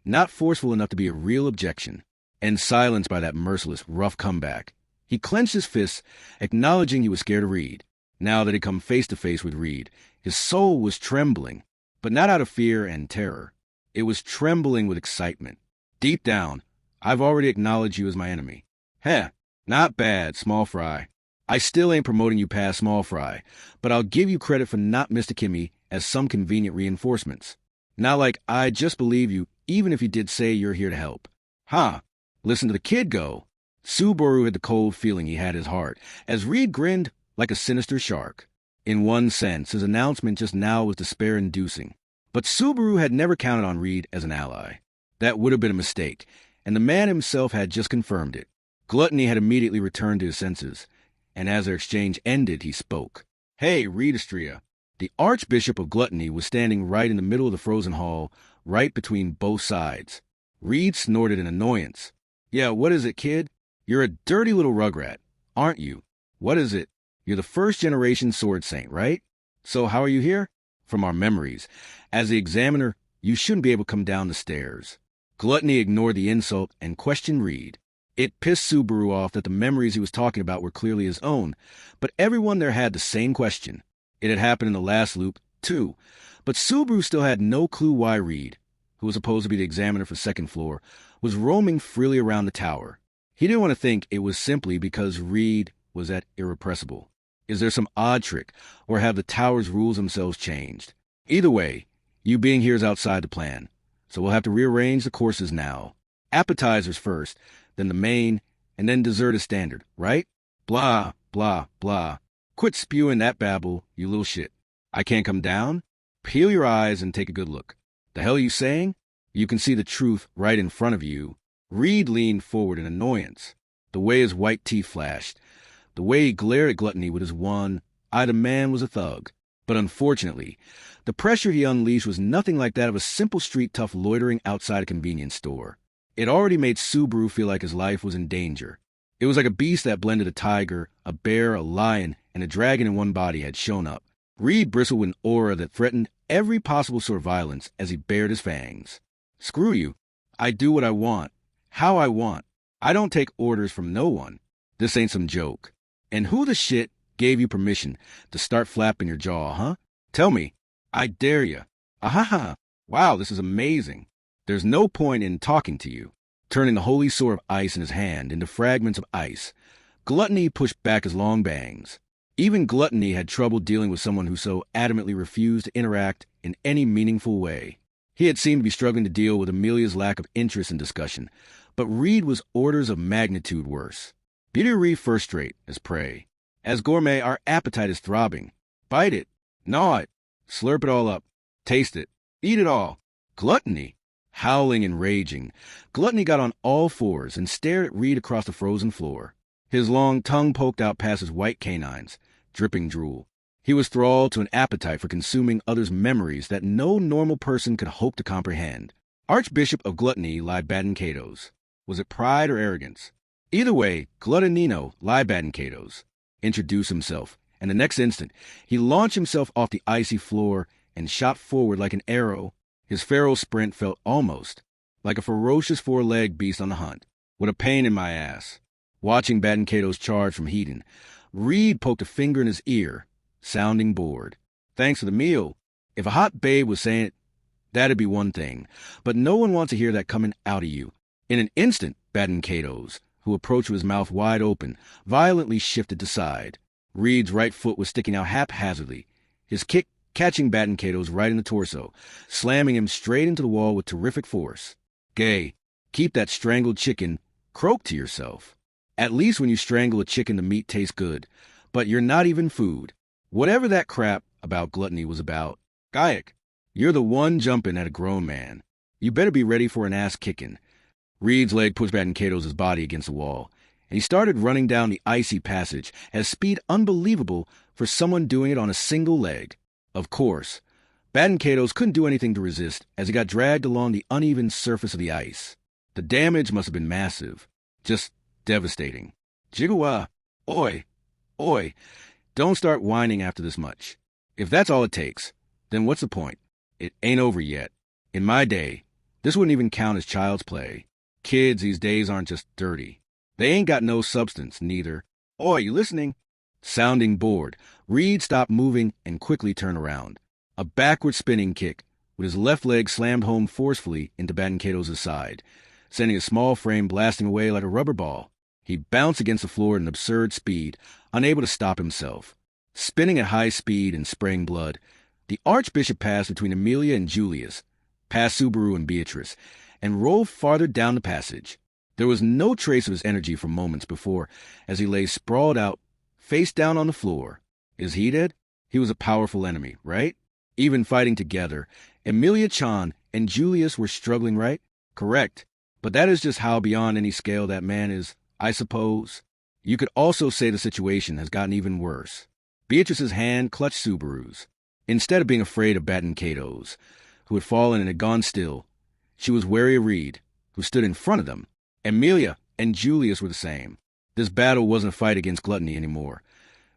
not forceful enough to be a real objection, and silenced by that merciless, rough comeback. He clenched his fists, acknowledging he was scared of Reed. Now that he'd come face to face with Reed, his soul was trembling, but not out of fear and terror. It was trembling with excitement. Deep down, I've already acknowledged you as my enemy. Heh, not bad, small fry. I still ain't promoting you past small fry, but I'll give you credit for not mistaking me as some convenient reinforcements. Not like I just believe you, even if you did say you're here to help. Huh, listen to the kid go. Subaru had the cold feeling he had in his heart, as Reed grinned like a sinister shark. In one sense, his announcement just now was despair-inducing. But Subaru had never counted on Reed as an ally. That would have been a mistake, and the man himself had just confirmed it. Gluttony had immediately returned to his senses, and as their exchange ended, he spoke. Hey, ReZero. The Archbishop of Gluttony was standing right in the middle of the frozen hall, right between both sides. Reed snorted in annoyance. Yeah, what is it, kid? You're a dirty little rugrat, aren't you? What is it? You're the first-generation sword saint, right? So how are you here? From our memories. As the examiner, you shouldn't be able to come down the stairs. Gluttony ignored the insult and questioned Reed. It pissed Subaru off that the memories he was talking about were clearly his own, but everyone there had the same question. It had happened in the last loop, too, but Subaru still had no clue why Reed, who was supposed to be the examiner for second floor, was roaming freely around the tower. He didn't want to think it was simply because Reed was that irrepressible. Is there some odd trick, or have the tower's rules themselves changed? Either way, you being here is outside the plan, so we'll have to rearrange the courses now. Appetizers first, then the main, and then dessert is standard, right? Blah, blah, blah. Quit spewing that babble, you little shit. I can't come down? Peel your eyes and take a good look. The hell are you saying? You can see the truth right in front of you. Reed leaned forward in annoyance. The way his white teeth flashed, the way he glared at Gluttony with his one-eyed man was a thug. But unfortunately, the pressure he unleashed was nothing like that of a simple street tough loitering outside a convenience store. It already made Subaru feel like his life was in danger. It was like a beast that blended a tiger, a bear, a lion, and a dragon in one body had shown up. Reed bristled with an aura that threatened every possible sort of violence as he bared his fangs. Screw you. I do what I want. How I want. I don't take orders from no one. This ain't some joke. And who the shit gave you permission to start flapping your jaw, huh? Tell me. I dare you. Ahaha. Wow, this is amazing. There's no point in talking to you. Turning the holy sword of ice in his hand into fragments of ice, Gluttony pushed back his long bangs. Even Gluttony had trouble dealing with someone who so adamantly refused to interact in any meaningful way. He had seemed to be struggling to deal with Amelia's lack of interest in discussion, but Reed was orders of magnitude worse. Beauty Reed first rate as prey. As gourmet, our appetite is throbbing. Bite it. Gnaw it. Slurp it all up. Taste it. Eat it all. Gluttony. Howling and raging, Gluttony got on all fours and stared at Reed across the frozen floor. His long tongue poked out past his white canines, dripping drool. He was thralled to an appetite for consuming others' memories that no normal person could hope to comprehend. Archbishop of Gluttony Libadenkatos. Was it pride or arrogance? Either way, Gluttonino Libadenkatos introduced himself, and the next instant, he launched himself off the icy floor and shot forward like an arrow. His feral sprint felt almost like a ferocious four-legged beast on the hunt. What a pain in my ass. Watching Badenkato's charge from Hedon, Reed poked a finger in his ear, sounding bored. Thanks for the meal. If a hot babe was saying it, that'd be one thing, but no one wants to hear that coming out of you. In an instant, Badenkato's, who approached with his mouth wide open, violently shifted to side. Reed's right foot was sticking out haphazardly. His kick catching Badenkato's right in the torso, slamming him straight into the wall with terrific force. Gay, keep that strangled chicken, croak to yourself. At least when you strangle a chicken, the meat tastes good, but you're not even food. Whatever that crap about gluttony was about, Gaiak, you're the one jumping at a grown man. You better be ready for an ass kicking. Reed's leg pushed Badenkato's body against the wall, and he started running down the icy passage at a speed unbelievable for someone doing it on a single leg. Of course, Badenkato's couldn't do anything to resist as he got dragged along the uneven surface of the ice. The damage must have been massive, just devastating. Jigawa, oi, oi, don't start whining after this much. If that's all it takes, then what's the point? It ain't over yet. In my day, this wouldn't even count as child's play. Kids these days aren't just dirty. They ain't got no substance, neither. Oi, you listening? Sounding bored, Reed stopped moving and quickly turned around. A backward spinning kick, with his left leg slammed home forcefully into Badenkato's side, sending his small frame blasting away like a rubber ball. He bounced against the floor at an absurd speed, unable to stop himself. Spinning at high speed and spraying blood, the Archbishop passed between Amelia and Julius, past Subaru and Beatrice, and rolled farther down the passage. There was no trace of his energy for moments before, as he lay sprawled out, face down on the floor. Is he dead? He was a powerful enemy, right? Even fighting together, Amelia-chan and Julius were struggling, right? Correct. But that is just how beyond any scale that man is, I suppose. You could also say the situation has gotten even worse. Beatrice's hand clutched Subaru's. Instead of being afraid of Badenkato's, who had fallen and had gone still, she was wary of Reed, who stood in front of them. Amelia and Julius were the same. This battle wasn't a fight against gluttony anymore.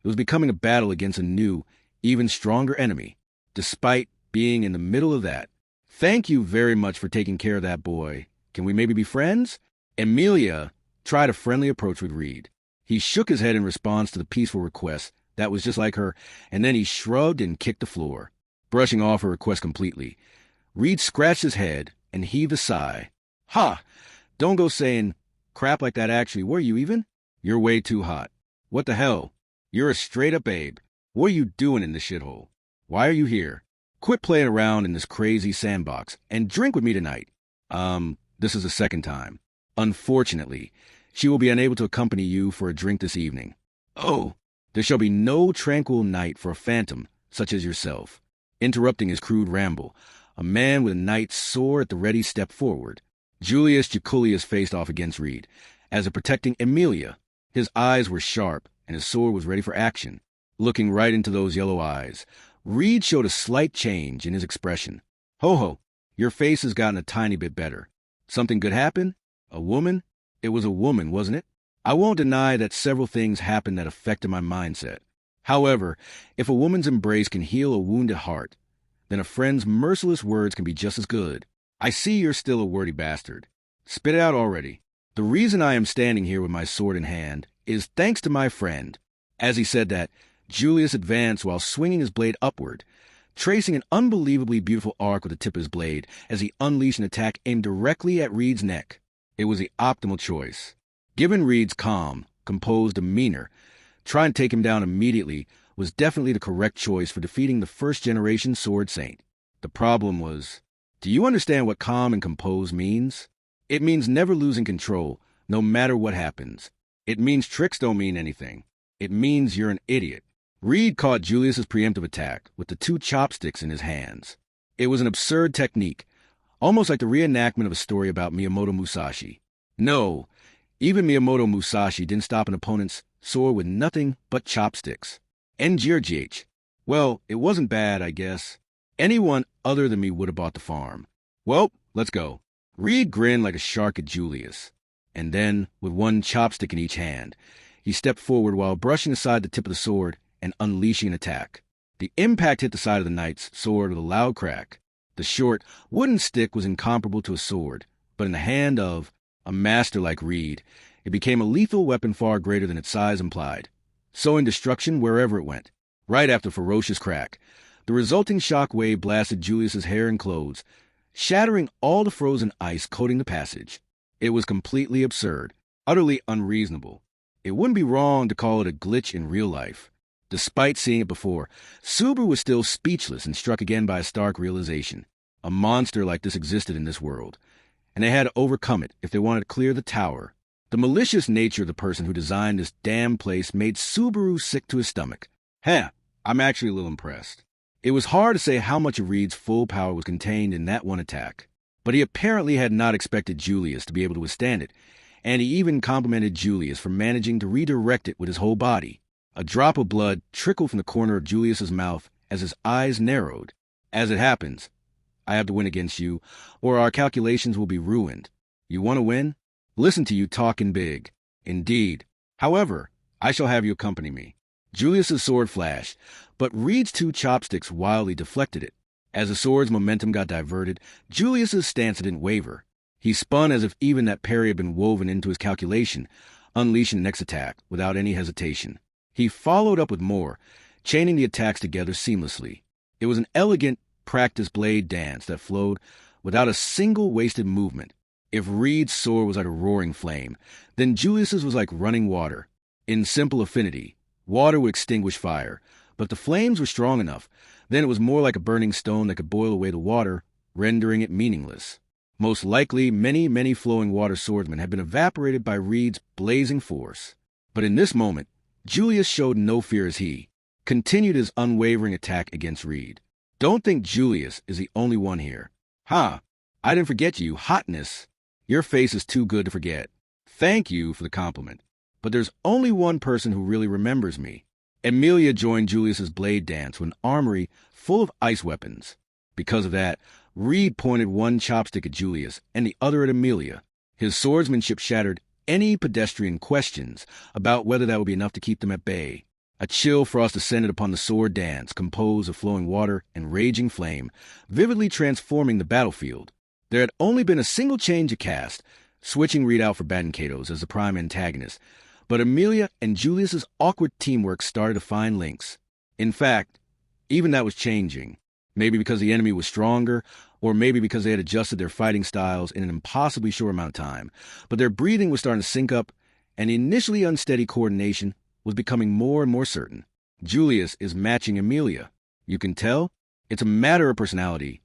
It was becoming a battle against a new, even stronger enemy, despite being in the middle of that. Thank you very much for taking care of that boy. Can we maybe be friends? Amelia tried a friendly approach with Reed. He shook his head in response to the peaceful request that was just like her, and then he shrugged and kicked the floor, brushing off her request completely. Reed scratched his head and heaved a sigh. Ha! Don't go saying crap like that actually, were you even? You're way too hot. What the hell? You're a straight-up babe. What are you doing in this shithole? Why are you here? Quit playing around in this crazy sandbox and drink with me tonight. This is the second time. Unfortunately, she will be unable to accompany you for a drink this evening. Oh, there shall be no tranquil night for a phantom such as yourself. Interrupting his crude ramble, a man with a knight's sword at the ready stepped forward. Julius Jaculius faced off against Reed, as if protecting Emilia. His eyes were sharp, and his sword was ready for action. Looking right into those yellow eyes, Reed showed a slight change in his expression. Ho-ho, your face has gotten a tiny bit better. Something good happen? A woman? It was a woman, wasn't it? I won't deny that several things happened that affected my mindset. However, if a woman's embrace can heal a wounded heart, then a friend's merciless words can be just as good. I see you're still a wordy bastard. Spit it out already. The reason I am standing here with my sword in hand is thanks to my friend. As he said that, Julius advanced while swinging his blade upward, tracing an unbelievably beautiful arc with the tip of his blade as he unleashed an attack aimed directly at Reed's neck. It was the optimal choice. Given Reed's calm, composed demeanor, trying to take him down immediately was definitely the correct choice for defeating the first-generation Sword Saint. The problem was, do you understand what calm and composed means? It means never losing control, no matter what happens. It means tricks don't mean anything. It means you're an idiot. Reed caught Julius's preemptive attack with the two chopsticks in his hands. It was an absurd technique, almost like the reenactment of a story about Miyamoto Musashi. No, even Miyamoto Musashi didn't stop an opponent's sword with nothing but chopsticks. NGRGH. Well, it wasn't bad, I guess. Anyone other than me would have bought the farm. Well, let's go. Reed grinned like a shark at Julius, and then, with one chopstick in each hand, he stepped forward while brushing aside the tip of the sword and unleashing an attack. The impact hit the side of the knight's sword with a loud crack. The short, wooden stick was incomparable to a sword, but in the hand of a master like Reed, it became a lethal weapon far greater than its size implied, sowing destruction wherever it went. Right after a ferocious crack, the resulting shock wave blasted Julius's hair and clothes, shattering all the frozen ice coating the passage. It was completely absurd, utterly unreasonable. It wouldn't be wrong to call it a glitch in real life. Despite seeing it before, Subaru was still speechless and struck again by a stark realization. A monster like this existed in this world, and they had to overcome it if they wanted to clear the tower. The malicious nature of the person who designed this damn place made Subaru sick to his stomach. I'm actually a little impressed. It was hard to say how much of Reed's full power was contained in that one attack, but he apparently had not expected Julius to be able to withstand it, and he even complimented Julius for managing to redirect it with his whole body. A drop of blood trickled from the corner of Julius's mouth as his eyes narrowed. As it happens, I have to win against you, or our calculations will be ruined. You want to win? Listen to you talking big. Indeed. However, I shall have you accompany me. Julius's sword flashed, but Reed's two chopsticks wildly deflected it. As the sword's momentum got diverted, Julius's stance didn't waver. He spun as if even that parry had been woven into his calculation, unleashing the next attack without any hesitation. He followed up with more, chaining the attacks together seamlessly. It was an elegant, practiced blade dance that flowed without a single wasted movement. If Reed's sword was like a roaring flame, then Julius's was like running water. In simple affinity, water would extinguish fire, but if the flames were strong enough, then it was more like a burning stone that could boil away the water, rendering it meaningless. Most likely, many flowing water swordsmen had been evaporated by Reed's blazing force. But in this moment, Julius showed no fear as he continued his unwavering attack against Reed. Don't think Julius is the only one here. I didn't forget you, hotness. Your face is too good to forget. Thank you for the compliment. But there's only one person who really remembers me. Emilia joined Julius's blade dance with an armory full of ice weapons. Because of that, Reed pointed one chopstick at Julius and the other at Emilia. His swordsmanship shattered any pedestrian questions about whether that would be enough to keep them at bay. A chill frost descended upon the sword dance, composed of flowing water and raging flame, vividly transforming the battlefield. There had only been a single change of cast, switching Reed out for Badenkatos as the prime antagonist, but Emilia and Julius's awkward teamwork started to find links. In fact, even that was changing. Maybe because the enemy was stronger, or maybe because they had adjusted their fighting styles in an impossibly short amount of time, but their breathing was starting to sync up, and the initially unsteady coordination was becoming more and more certain. Julius is matching Amelia. You can tell? It's a matter of personality,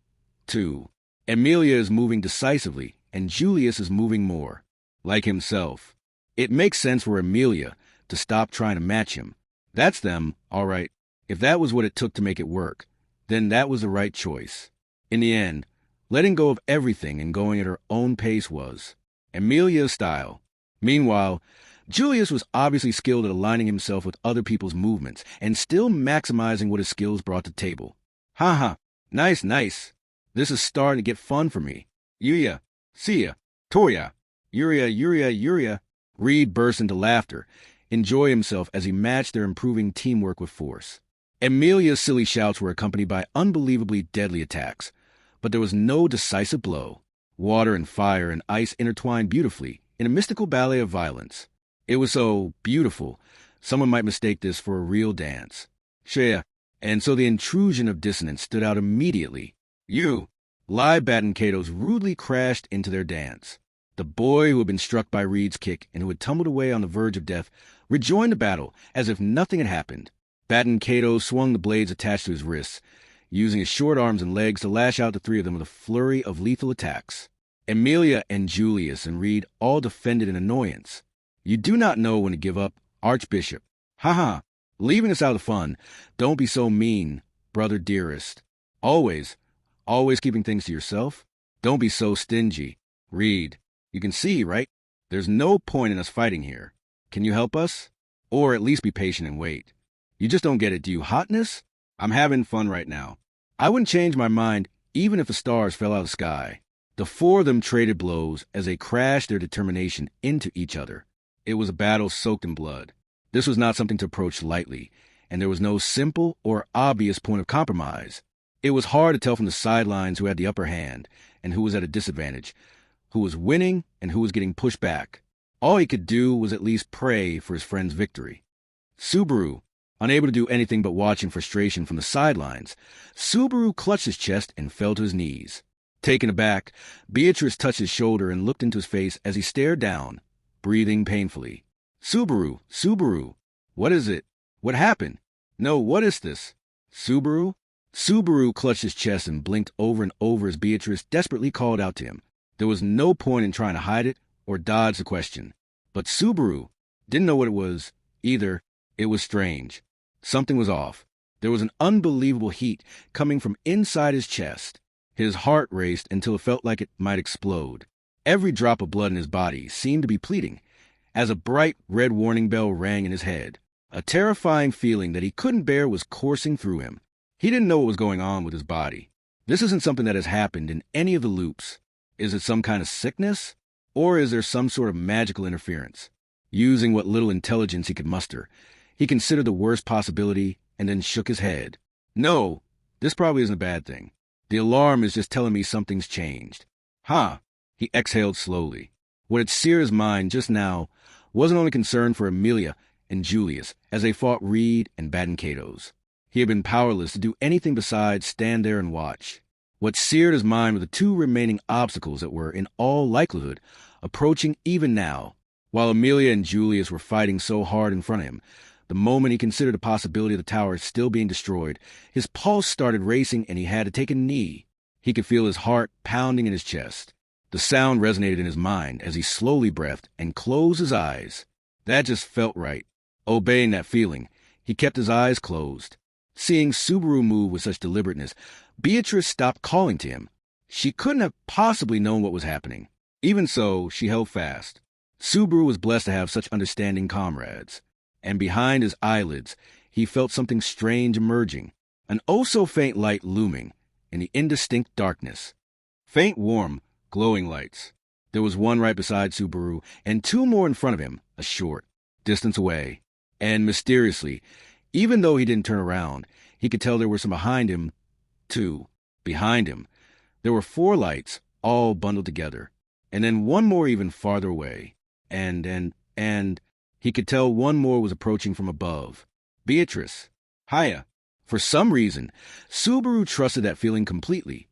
too. Amelia is moving decisively, and Julius is moving more. Like himself. It makes sense for Amelia to stop trying to match him. That's them, all right. If that was what it took to make it work, then that was the right choice. In the end, letting go of everything and going at her own pace was Amelia's style. Meanwhile, Julius was obviously skilled at aligning himself with other people's movements and still maximizing what his skills brought to the table. Ha. Nice. This is starting to get fun for me. Yuya, Sia, Toya, Yuria. Reed burst into laughter, enjoy himself as he matched their improving teamwork with force. Amelia's silly shouts were accompanied by unbelievably deadly attacks, but there was no decisive blow. Water and fire and ice intertwined beautifully in a mystical ballet of violence. It was so beautiful, someone might mistake this for a real dance. And so the intrusion of dissonance stood out immediately. Live Battenkados rudely crashed into their dance. The boy who had been struck by Reed's kick and who had tumbled away on the verge of death rejoined the battle as if nothing had happened. Battenkados swung the blades attached to his wrists, using his short arms and legs to lash out the three of them with a flurry of lethal attacks. Amelia and Julius and Reed all defended in annoyance. You do not know when to give up, Archbishop. Ha. Leaving us out of fun. Don't be so mean, brother dearest. Always keeping things to yourself. Don't be so stingy. Reed, you can see, right? There's no point in us fighting here. Can you help us? Or at least be patient and wait. You just don't get it, do you, hotness? I'm having fun right now. I wouldn't change my mind even if the stars fell out of the sky. The four of them traded blows as they crashed their determination into each other. It was a battle soaked in blood. This was not something to approach lightly, and there was no simple or obvious point of compromise. It was hard to tell from the sidelines who had the upper hand and who was at a disadvantage, who was winning and who was getting pushed back. All he could do was at least pray for his friend's victory. Subaru, unable to do anything but watch in frustration from the sidelines, Subaru clutched his chest and fell to his knees. Taken aback, Beatrice touched his shoulder and looked into his face as he stared down, breathing painfully. Subaru, what is it? What happened? No, what is this? Subaru? Subaru clutched his chest and blinked over and over as Beatrice desperately called out to him. There was no point in trying to hide it or dodge the question. But Subaru didn't know what it was either. It was strange. Something was off. There was an unbelievable heat coming from inside his chest. His heart raced until it felt like it might explode. Every drop of blood in his body seemed to be pleading, as a bright red warning bell rang in his head. A terrifying feeling that he couldn't bear was coursing through him. He didn't know what was going on with his body. This isn't something that has happened in any of the loops. Is it some kind of sickness? Or is there some sort of magical interference? Using what little intelligence he could muster, he considered the worst possibility and then shook his head. No, this probably isn't a bad thing. The alarm is just telling me something's changed. He exhaled slowly. What had seared his mind just now wasn't only concern for Amelia and Julius as they fought Reed and Battenkados. He had been powerless to do anything besides stand there and watch. What seared his mind were the two remaining obstacles that were, in all likelihood, approaching even now. While Amelia and Julius were fighting so hard in front of him, the moment he considered the possibility of the tower still being destroyed, his pulse started racing and he had to take a knee. He could feel his heart pounding in his chest. The sound resonated in his mind as he slowly breathed and closed his eyes. That just felt right. Obeying that feeling, he kept his eyes closed. Seeing Subaru move with such deliberateness, Beatrice stopped calling to him. She couldn't have possibly known what was happening. Even so, she held fast. Subaru was blessed to have such understanding comrades. And behind his eyelids, he felt something strange emerging, an oh-so-faint light looming in the indistinct darkness. Faint, warm, glowing lights. There was one right beside Subaru, and two more in front of him, a short distance away. And mysteriously, even though he didn't turn around, he could tell there were some behind him, too. Behind him, there were four lights, all bundled together, and then one more even farther away. And he could tell one more was approaching from above. Beatrice. Hiya. For some reason, Subaru trusted that feeling completely,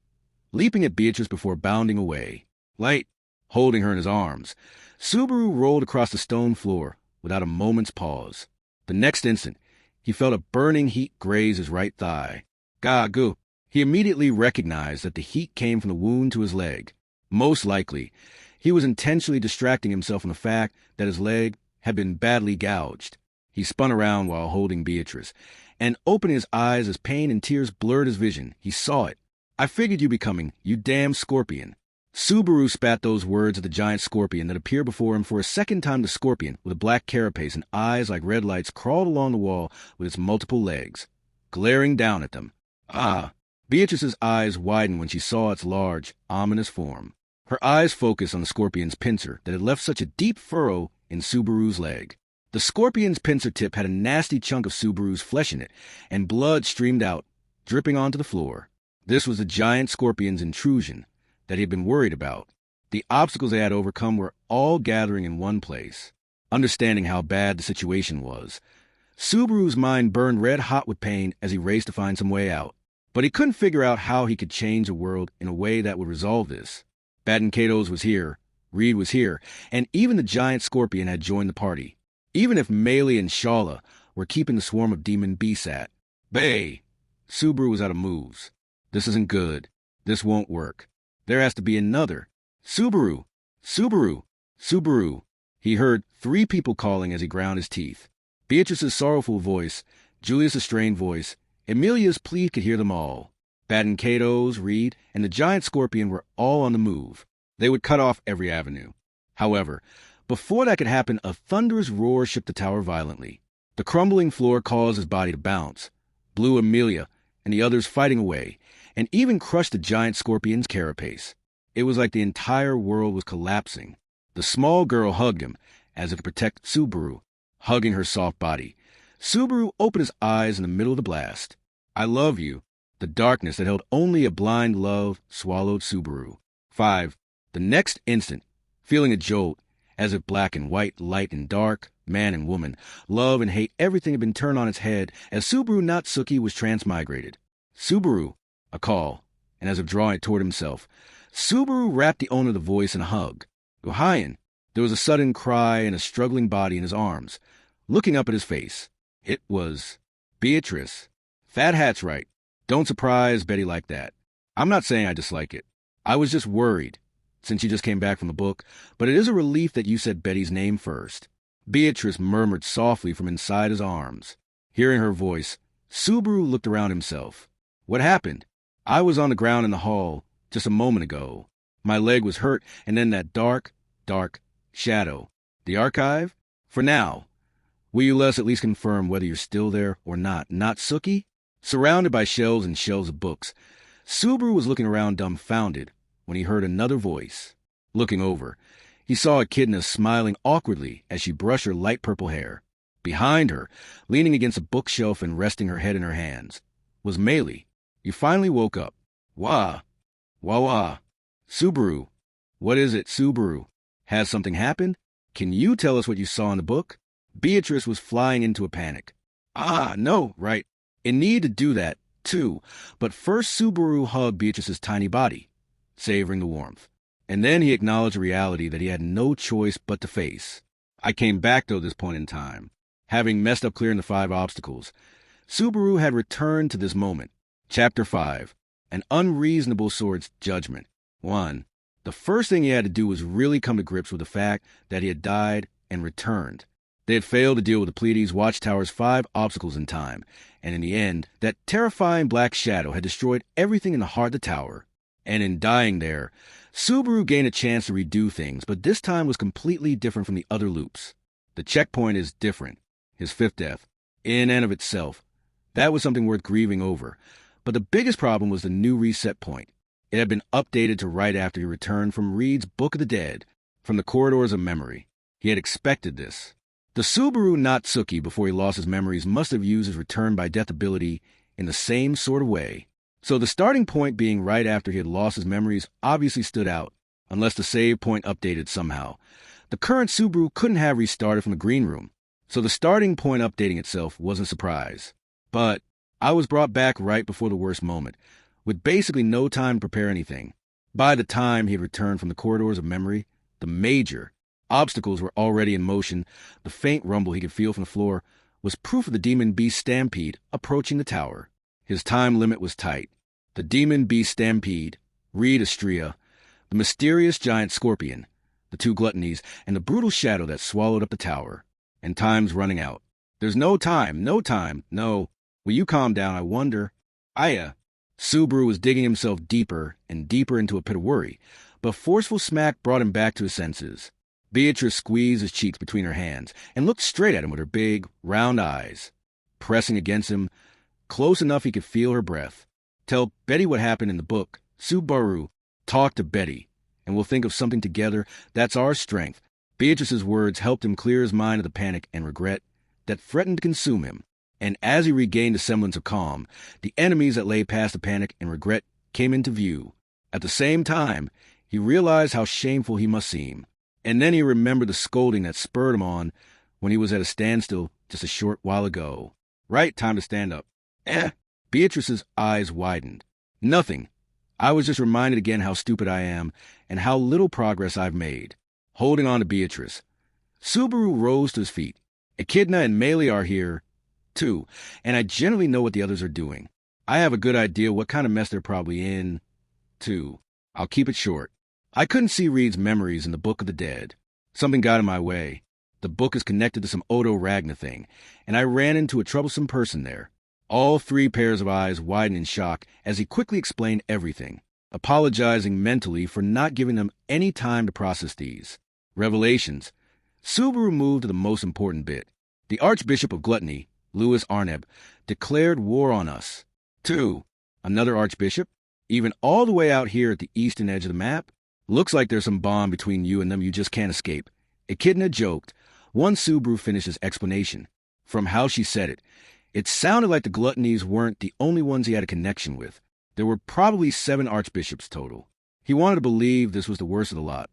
leaping at Beatrice before bounding away. Light, holding her in his arms, Subaru rolled across the stone floor without a moment's pause. The next instant, he felt a burning heat graze his right thigh. Gah-goo! He immediately recognized that the heat came from the wound to his leg. Most likely, he was intentionally distracting himself from the fact that his leg had been badly gouged. He spun around while holding Beatrice, and opening his eyes as pain and tears blurred his vision. He saw it. "I figured you'd be coming, you damn scorpion." Subaru spat those words at the giant scorpion that appeared before him for a second time. The scorpion, with a black carapace and eyes like red lights, crawled along the wall with its multiple legs, glaring down at them. Ah! Beatrice's eyes widened when she saw its large, ominous form. Her eyes focused on the scorpion's pincer that had left such a deep furrow in Subaru's leg. The scorpion's pincer tip had a nasty chunk of Subaru's flesh in it, and blood streamed out, dripping onto the floor. This was the giant scorpion's intrusion that he had been worried about. The obstacles they had overcome were all gathering in one place. Understanding how bad the situation was, Subaru's mind burned red hot with pain as he raced to find some way out. But he couldn't figure out how he could change the world in a way that would resolve this. Kato's was here, Reed was here, and even the giant scorpion had joined the party. Even if Melee and Shala were keeping the swarm of demon beasts at bay, Subaru was out of moves. This isn't good. This won't work. There has to be another. Subaru! Subaru! Subaru! He heard 3 people calling as he ground his teeth. Beatrice's sorrowful voice, Julius's strained voice, Emilia's plea could hear them all. Kato's, Reed, and the giant scorpion were all on the move. They would cut off every avenue. However, before that could happen, a thunderous roar shook the tower violently. The crumbling floor caused his body to bounce, blew Emilia and the others fighting away, and even crushed the giant scorpion's carapace. It was like the entire world was collapsing. The small girl hugged him, as if to protect Subaru, hugging her soft body. Subaru opened his eyes in the middle of the blast. "I love you." The darkness that held only a blind love swallowed Subaru. 5. The next instant, feeling a jolt, as if black and white, light and dark, man and woman, love and hate, everything had been turned on its head as Subaru Natsuki was transmigrated. "Subaru," a call, and as if drawing it toward himself, Subaru wrapped the owner of the voice in a hug. "Gohayan." There was a sudden cry and a struggling body in his arms, looking up at his face. It was Beatrice. Fat Hat's right. Don't surprise Betty like that. I'm not saying I dislike it. I was just worried, since you just came back from the book, but it is a relief that you said Betty's name first. Beatrice murmured softly from inside his arms. Hearing her voice, Subaru looked around himself. What happened? I was on the ground in the hall just a moment ago. My leg was hurt, and then that dark shadow. The archive? For now. Will you let us at least confirm whether you're still there or not? Natsuki? Surrounded by shelves and shelves of books, Subaru was looking around dumbfounded when he heard another voice. Looking over, he saw Echidna smiling awkwardly as she brushed her light purple hair. Behind her, leaning against a bookshelf and resting her head in her hands, was Melee. You finally woke up. Wah. Wah. Subaru. What is it, Subaru? Has something happened? Can you tell us what you saw in the book? Beatrice was flying into a panic. No, right. It needed to do that, too. But first Subaru hugged Beatrice's tiny body, savoring the warmth. And then he acknowledged the reality that he had no choice but to face. I came back, though, this point in time. Having messed up clearing the 5 obstacles, Subaru had returned to this moment. Chapter 5. An Unreasonable Sword's Judgment. 1. The first thing he had to do was really come to grips with the fact that he had died and returned. They had failed to deal with the Pleiades Watchtower's 5 obstacles in time, and in the end, that terrifying black shadow had destroyed everything in the heart of the tower. And in dying there, Subaru gained a chance to redo things, but this time was completely different from the other loops. The checkpoint is different. His 5th death, in and of itself. That was something worth grieving over. But the biggest problem was the new reset point. It had been updated to right after he returned from Reed's Book of the Dead, from the corridors of memory. He had expected this. The Subaru Natsuki, before he lost his memories, must have used his return by death ability in the same sort of way. So the starting point being right after he had lost his memories obviously stood out, unless the save point updated somehow. The current Subaru couldn't have restarted from the green room, so the starting point updating itself wasn't a surprise. But I was brought back right before the worst moment, with basically no time to prepare anything. By the time he had returned from the corridors of memory, the major obstacles were already in motion. The faint rumble he could feel from the floor was proof of the demon beast stampede approaching the tower. His time limit was tight. The demon beast stampede, Reed Astrea, the mysterious giant scorpion, the two gluttonies, and the brutal shadow that swallowed up the tower. And time's running out. There's no time. No. Will you calm down, I wonder? Subaru was digging himself deeper and deeper into a pit of worry, but a forceful smack brought him back to his senses. Beatrice squeezed his cheeks between her hands and looked straight at him with her big, round eyes. Pressing against him, close enough he could feel her breath. Tell Betty what happened in the book. Subaru, talk to Betty, and we'll think of something together. That's our strength. Beatrice's words helped him clear his mind of the panic and regret that threatened to consume him. And as he regained a semblance of calm, the enemies that lay past the panic and regret came into view. At the same time, he realized how shameful he must seem. And then he remembered the scolding that spurred him on when he was at a standstill just a short while ago. Right, time to stand up. Beatrice's eyes widened. Nothing. I was just reminded again how stupid I am and how little progress I've made. Holding on to Beatrice, Subaru rose to his feet. Echidna and Melee are here, too, and I generally know what the others are doing. I have a good idea what kind of mess they're probably in, too. I'll keep it short. I couldn't see Reed's memories in the Book of the Dead. Something got in my way. The book is connected to some Odo Ragna thing, and I ran into a troublesome person there. All three pairs of eyes widened in shock as he quickly explained everything, apologizing mentally for not giving them any time to process these revelations. Subaru moved to the most important bit. The Archbishop of Gluttony, Louis Arneb, declared war on us. 2. Another Archbishop? Even all the way out here at the eastern edge of the map? Looks like there's some bond between you and them you just can't escape. Echidna joked. Once Subaru finished his explanation. From how she said it, it sounded like the Gluttonies weren't the only ones he had a connection with. There were probably 7 archbishops total. He wanted to believe this was the worst of the lot.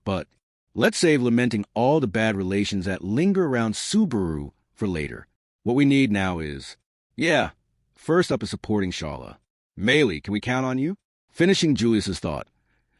But let's save lamenting all the bad relations that linger around Subaru for later. What we need now is... first up is supporting Shala. Melee, can we count on you? Finishing Julius's thought,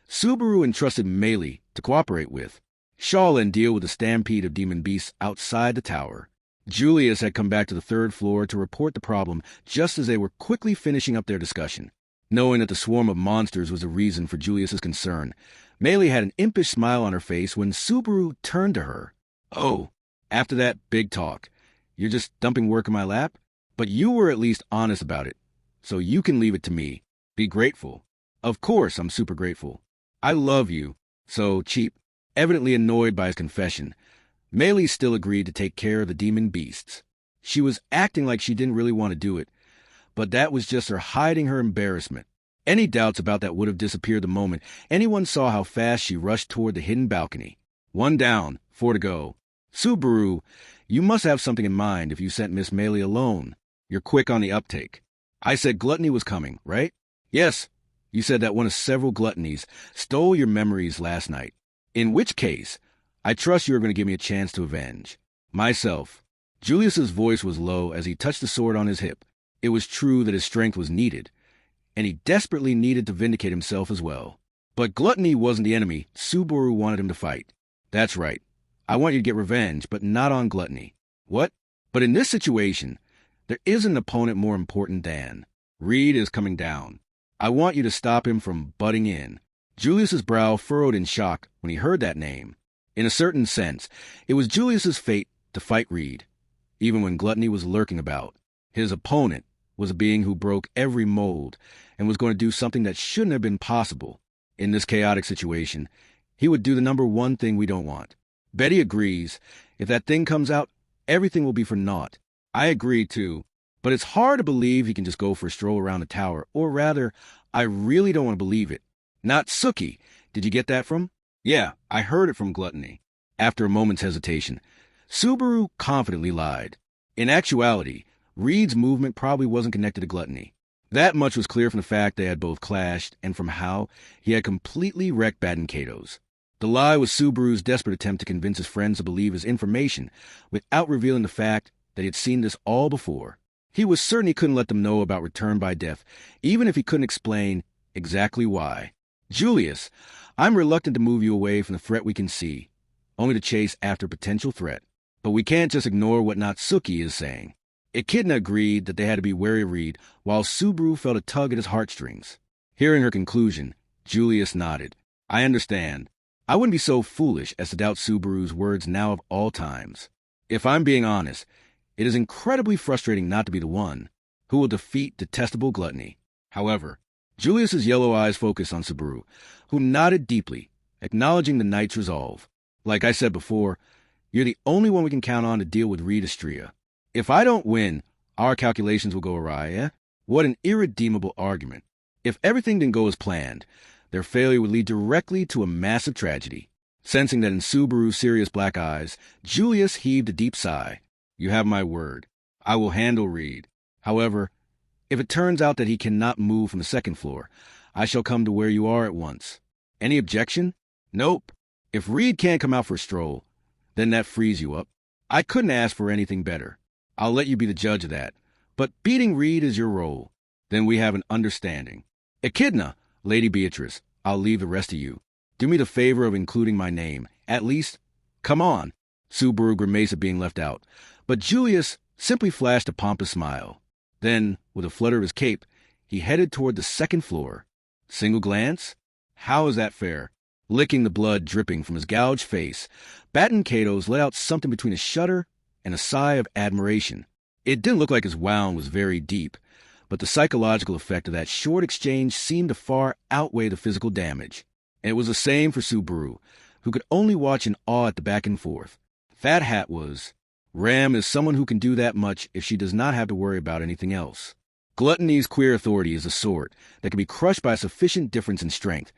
Subaru entrusted Melee to cooperate with Shala and deal with the stampede of demon beasts outside the tower. Julius had come back to the 3rd floor to report the problem just as they were quickly finishing up their discussion. Knowing that the swarm of monsters was the reason for Julius's concern, Melee had an impish smile on her face when Subaru turned to her. Oh, after that big talk, you're just dumping work in my lap? But you were at least honest about it, so you can leave it to me. Be grateful. Of course I'm super grateful. I love you. So cheap. Evidently annoyed by his confession, Melee still agreed to take care of the demon beasts. She was acting like she didn't really want to do it, but that was just her hiding her embarrassment. Any doubts about that would have disappeared the moment anyone saw how fast she rushed toward the hidden balcony. 1 down, 4 to go. Subaru, you must have something in mind if you sent Miss Melee alone. You're quick on the uptake. I said gluttony was coming, right? Yes. You said that one of several gluttonies stole your memories last night. In which case, I trust you are going to give me a chance to avenge myself. Julius's voice was low as he touched the sword on his hip. It was true that his strength was needed, and he desperately needed to vindicate himself as well. But gluttony wasn't the enemy Subaru wanted him to fight. That's right. I want you to get revenge, but not on gluttony. What? But in this situation, there is an opponent more important than. Reed is coming down. I want you to stop him from butting in. Julius's brow furrowed in shock when he heard that name. In a certain sense, it was Julius's fate to fight Reed, even when gluttony was lurking about. His opponent was a being who broke every mold and was going to do something that shouldn't have been possible. In this chaotic situation, he would do the number one thing we don't want. Betty agrees. If that thing comes out, everything will be for naught. I agree, too. But it's hard to believe he can just go for a stroll around the tower. Or rather, I really don't want to believe it. Natsuki, did you get that from? Yeah, I heard it from Gluttony. After a moment's hesitation, Subaru confidently lied. In actuality, Reed's movement probably wasn't connected to Gluttony. That much was clear from the fact they had both clashed and from how he had completely wrecked Baden Kato's. The lie was Subaru's desperate attempt to convince his friends to believe his information without revealing the fact that he had seen this all before. He was certain he couldn't let them know about return by death, even if he couldn't explain exactly why. Julius, I'm reluctant to move you away from the threat we can see, only to chase after potential threat. But we can't just ignore what Natsuki is saying. Echidna agreed that they had to be wary of Reed, while Subaru felt a tug at his heartstrings. Hearing her conclusion, Julius nodded. I understand. I wouldn't be so foolish as to doubt Subaru's words now of all times. If I'm being honest, it is incredibly frustrating not to be the one who will defeat detestable gluttony. However, Julius's yellow eyes focused on Subaru, who nodded deeply, acknowledging the knight's resolve. Like I said before, you're the only one we can count on to deal with Reed Astrea. If I don't win, our calculations will go awry, eh? What an irredeemable argument. If everything didn't go as planned, their failure would lead directly to a massive tragedy. Sensing that in Subaru's serious black eyes, Julius heaved a deep sigh. You have my word. I will handle Reed. However, if it turns out that he cannot move from the second floor, I shall come to where you are at once. Any objection? Nope. If Reed can't come out for a stroll, then that frees you up. I couldn't ask for anything better. I'll let you be the judge of that. But beating Reed is your role. Then we have an understanding. Echidna, Lady Beatrice, I'll leave the rest to you. Do me the favor of including my name. At least, come on. Subaru grimaced at being left out. But Julius simply flashed a pompous smile. Then, with a flutter of his cape, he headed toward the second floor. Single glance? How is that fair? Licking the blood dripping from his gouged face, Baton Kato's let out something between a shudder and a sigh of admiration. It didn't look like his wound was very deep, but the psychological effect of that short exchange seemed to far outweigh the physical damage. And it was the same for Subaru, who could only watch in awe at the back and forth. Fat Hat was, Ram is someone who can do that much if she does not have to worry about anything else. Gluttony's queer authority is a sort that can be crushed by a sufficient difference in strength.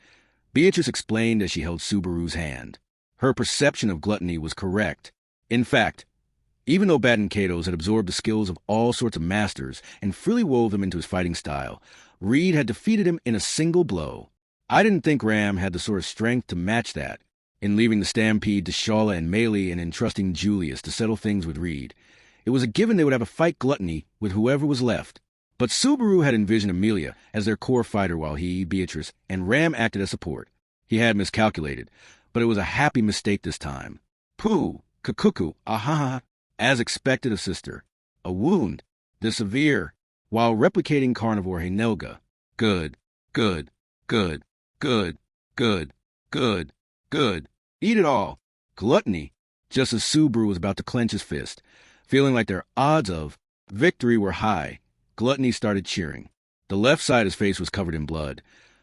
Beatrice explained as she held Subaru's hand. Her perception of gluttony was correct. In fact, even though Baton Kato's had absorbed the skills of all sorts of masters and freely wove them into his fighting style, Reed had defeated him in a single blow. I didn't think Ram had the sort of strength to match that. In leaving the stampede to Shala and Melee and entrusting Julius to settle things with Reed, it was a given they would have a fight gluttony with whoever was left. But Subaru had envisioned Amelia as their core fighter while he, Beatrice, and Ram acted as support. He had miscalculated, but it was a happy mistake this time. Pooh, Kukuku, aha, as expected of sister. A wound, the severe, while replicating carnivore Henelga. Good, good, good, good, good, good, good. Eat it all. Gluttony, just as Subaru was about to clench his fist. Feeling like their odds of victory were high, Gluttony started cheering. The left side of his face was covered in blood,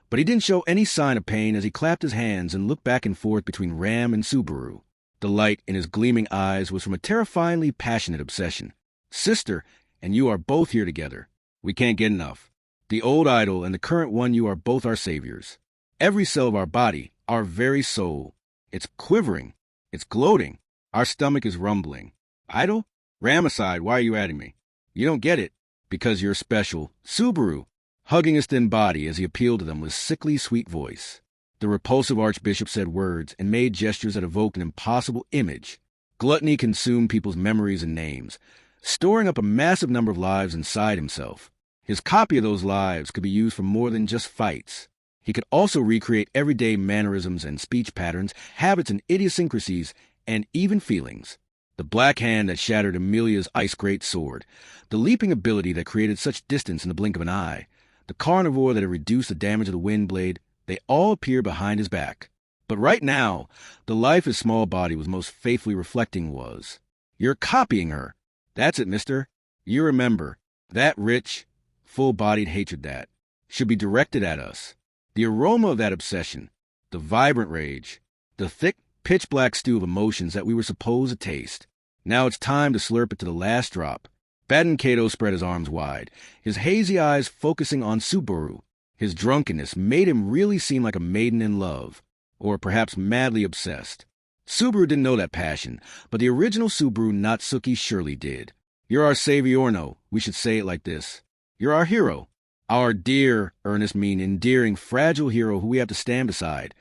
but he didn't show any sign of pain as he clapped his hands and looked back and forth between Ram and Subaru. The light in his gleaming eyes was from a terrifyingly passionate obsession. Sister, and you are both here together. We can't get enough. The old idol and the current one, you are both our saviors. Every cell of our body, our very soul. It's quivering. It's gloating. Our stomach is rumbling. Idol? Ram aside, why are you adding me? You don't get it. Because you're special. Subaru, hugging his thin body as he appealed to them with sickly sweet voice. The repulsive archbishop said words and made gestures that evoked an impossible image. Gluttony consumed people's memories and names, storing up a massive number of lives inside himself. His copy of those lives could be used for more than just fights. He could also recreate everyday mannerisms and speech patterns, habits and idiosyncrasies, and even feelings. The black hand that shattered Amelia's ice-great sword, the leaping ability that created such distance in the blink of an eye, the carnivore that had reduced the damage of the wind blade, they all appear behind his back. But right now, the life his small body was most faithfully reflecting was, you're copying her. That's it, mister. You remember, that rich, full-bodied hatred that should be directed at us. The aroma of that obsession, the vibrant rage, the thick, pitch-black stew of emotions that we were supposed to taste. Now it's time to slurp it to the last drop. Baton Kato spread his arms wide, his hazy eyes focusing on Subaru. His drunkenness made him really seem like a maiden in love, or perhaps madly obsessed. Subaru didn't know that passion, but the original Subaru Natsuki surely did. You're our savior, no, we should say it like this. You're our hero. Our dear, earnest mean, endearing, fragile hero who we have to stand beside,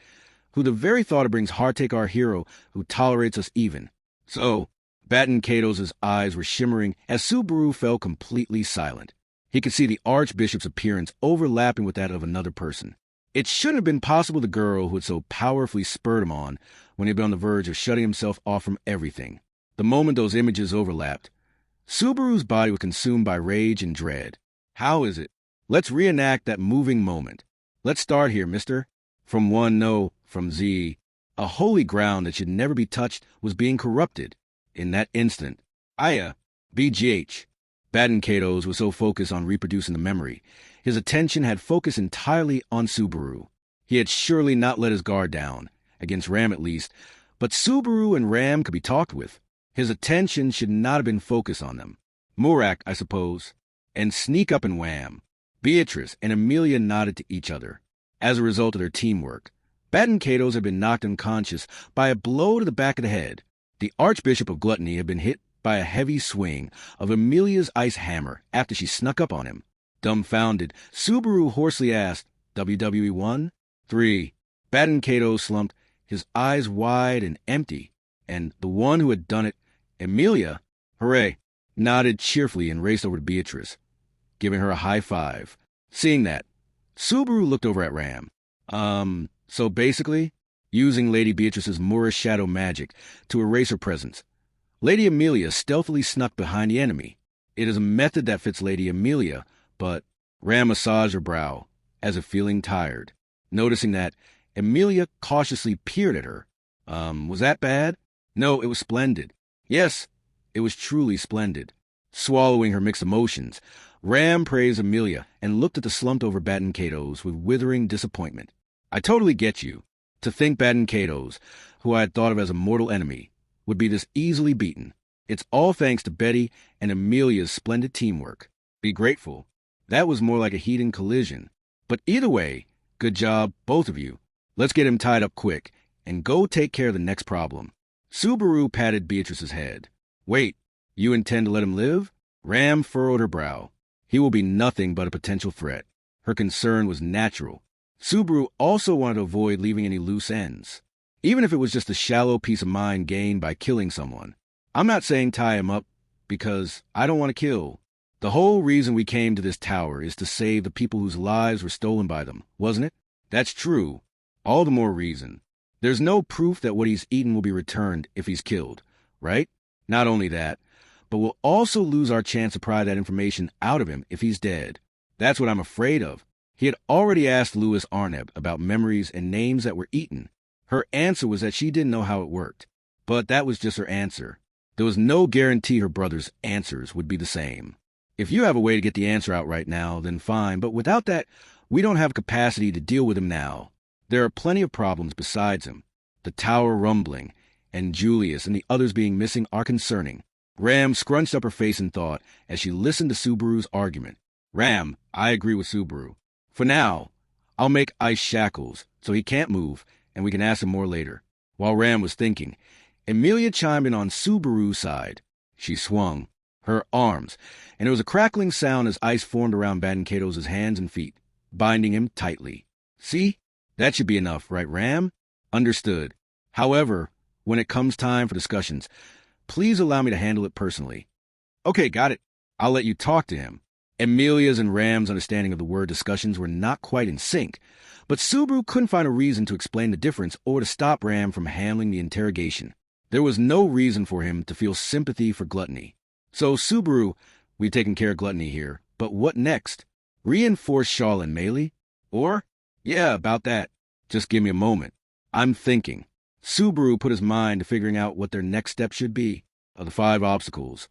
who the very thought of brings heartache our hero, who tolerates us even. So, Baton Kato's eyes were shimmering as Subaru fell completely silent. He could see the archbishop's appearance overlapping with that of another person. It shouldn't have been possible the girl who had so powerfully spurred him on when he had been on the verge of shutting himself off from everything. The moment those images overlapped, Subaru's body was consumed by rage and dread. How is it? Let's reenact that moving moment. Let's start here, mister. From one, no, from Z. A holy ground that should never be touched was being corrupted. In that instant, BGH. Baden Kato's was so focused on reproducing the memory, his attention had focused entirely on Subaru. He had surely not let his guard down, against Ram at least, but Subaru and Ram could be talked with. His attention should not have been focused on them. Murak, I suppose. And sneak up and wham. Beatrice and Amelia nodded to each other. As a result of their teamwork, Baden Kato's had been knocked unconscious by a blow to the back of the head. The Archbishop of Gluttony had been hit by a heavy swing of Amelia's ice hammer after she snuck up on him. Dumbfounded, Subaru hoarsely asked, WWE 1? 3. Baden Kato slumped, his eyes wide and empty, and the one who had done it, Amelia, hooray, nodded cheerfully and raced over to Beatrice, giving her a high five. Seeing that, Subaru looked over at Ram. So basically, using Lady Beatrice's Moorish shadow magic to erase her presence, Lady Amelia stealthily snuck behind the enemy. It is a method that fits Lady Amelia, but Ram massaged her brow, as if feeling tired, noticing that Amelia cautiously peered at her. Was that bad? No, it was splendid. Yes, it was truly splendid. Swallowing her mixed emotions, Ram praised Amelia and looked at the slumped-over Baden Kato's with withering disappointment. I totally get you. To think Baden Kato's, who I had thought of as a mortal enemy, would be this easily beaten. It's all thanks to Betty and Amelia's splendid teamwork. Be grateful. That was more like a heated collision. But either way, good job, both of you. Let's get him tied up quick and go take care of the next problem. Subaru patted Beatrice's head. Wait, you intend to let him live? Ram furrowed her brow. He will be nothing but a potential threat. Her concern was natural. Subaru also wanted to avoid leaving any loose ends, even if it was just a shallow peace of mind gained by killing someone. I'm not saying tie him up, because I don't want to kill. The whole reason we came to this tower is to save the people whose lives were stolen by them, wasn't it? That's true. All the more reason. There's no proof that what he's eaten will be returned if he's killed, right? Not only that, but we'll also lose our chance to pry that information out of him if he's dead. That's what I'm afraid of. He had already asked Louis Arneb about memories and names that were eaten. Her answer was that she didn't know how it worked. But that was just her answer. There was no guarantee her brother's answers would be the same. If you have a way to get the answer out right now, then fine. But without that, we don't have capacity to deal with him now. There are plenty of problems besides him. The tower rumbling, and Julius and the others being missing are concerning. Ram scrunched up her face in thought as she listened to Subaru's argument. Ram, I agree with Subaru. For now, I'll make ice shackles so he can't move, and we can ask him more later. While Ram was thinking, Amelia chimed in on Subaru's side. She swung her arms, and there was a crackling sound as ice formed around Baden Kato's hands and feet, binding him tightly. See? That should be enough, right, Ram? Understood. However, when it comes time for discussions, please allow me to handle it personally. Okay, got it. I'll let you talk to him. Amelia's and Ram's understanding of the word discussions were not quite in sync, but Subaru couldn't find a reason to explain the difference or to stop Ram from handling the interrogation. There was no reason for him to feel sympathy for Gluttony. So, Subaru, we've taken care of Gluttony here, but what next? Reinforce Shaw and Melee? Or? Yeah, about that. Just give me a moment. I'm thinking. Subaru put his mind to figuring out what their next step should be. Of the 5 obstacles,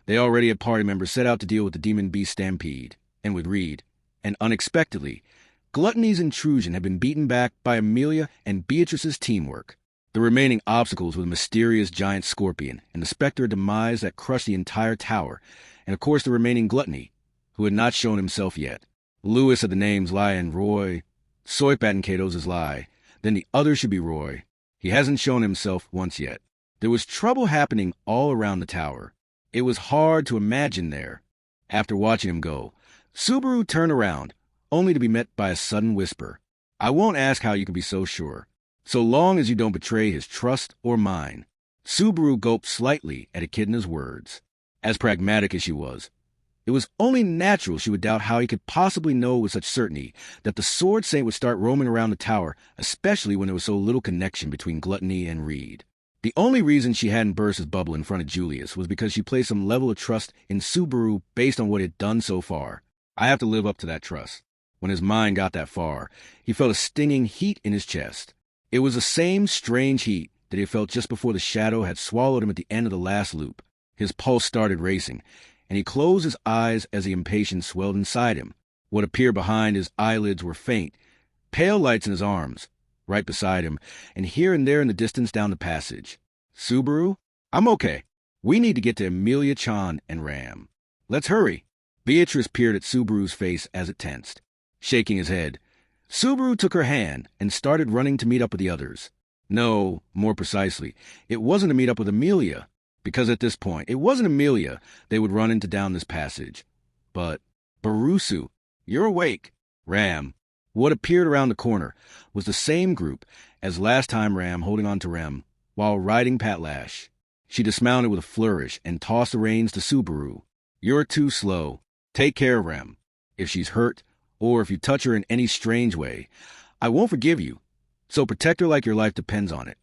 they already had party members set out to deal with the Demon Beast Stampede, and with Reed. And unexpectedly, Gluttony's intrusion had been beaten back by Amelia and Beatrice's teamwork. The remaining obstacles were the mysterious giant scorpion and the specter of demise that crushed the entire tower, and of course the remaining Gluttony, who had not shown himself yet. Louis had the names Lai and Roy. Soip Baden Kato's is Lai. Then the other should be Roy. He hasn't shown himself once yet. There was trouble happening all around the tower. It was hard to imagine there. After watching him go, Subaru turned around, only to be met by a sudden whisper. I won't ask how you can be so sure, so long as you don't betray his trust or mine. Subaru gulped slightly at Echidna's words. As pragmatic as she was, it was only natural she would doubt how he could possibly know with such certainty that the Sword Saint would start roaming around the tower, especially when there was so little connection between Gluttony and Reed. The only reason she hadn't burst his bubble in front of Julius was because she placed some level of trust in Subaru based on what it had done so far. I have to live up to that trust. When his mind got that far, he felt a stinging heat in his chest. It was the same strange heat that he felt just before the shadow had swallowed him at the end of the last loop. His pulse started racing, and he closed his eyes as the impatience swelled inside him. What appeared behind his eyelids were faint, pale lights in his arms, right beside him, and here and there in the distance down the passage. Subaru? I'm okay. We need to get to Amelia-chan and Ram. Let's hurry. Beatrice peered at Subaru's face as it tensed. Shaking his head, Subaru took her hand and started running to meet up with the others. No, more precisely, it wasn't to meet up with Amelia, because at this point, it wasn't Amelia they would run into down this passage. But, Barusu, you're awake. Ram. What appeared around the corner was the same group as last time, Ram holding on to Rem while riding Patlash. She dismounted with a flourish and tossed the reins to Subaru. You're too slow. Take care of Rem. If she's hurt, or if you touch her in any strange way, I won't forgive you. So protect her like your life depends on it.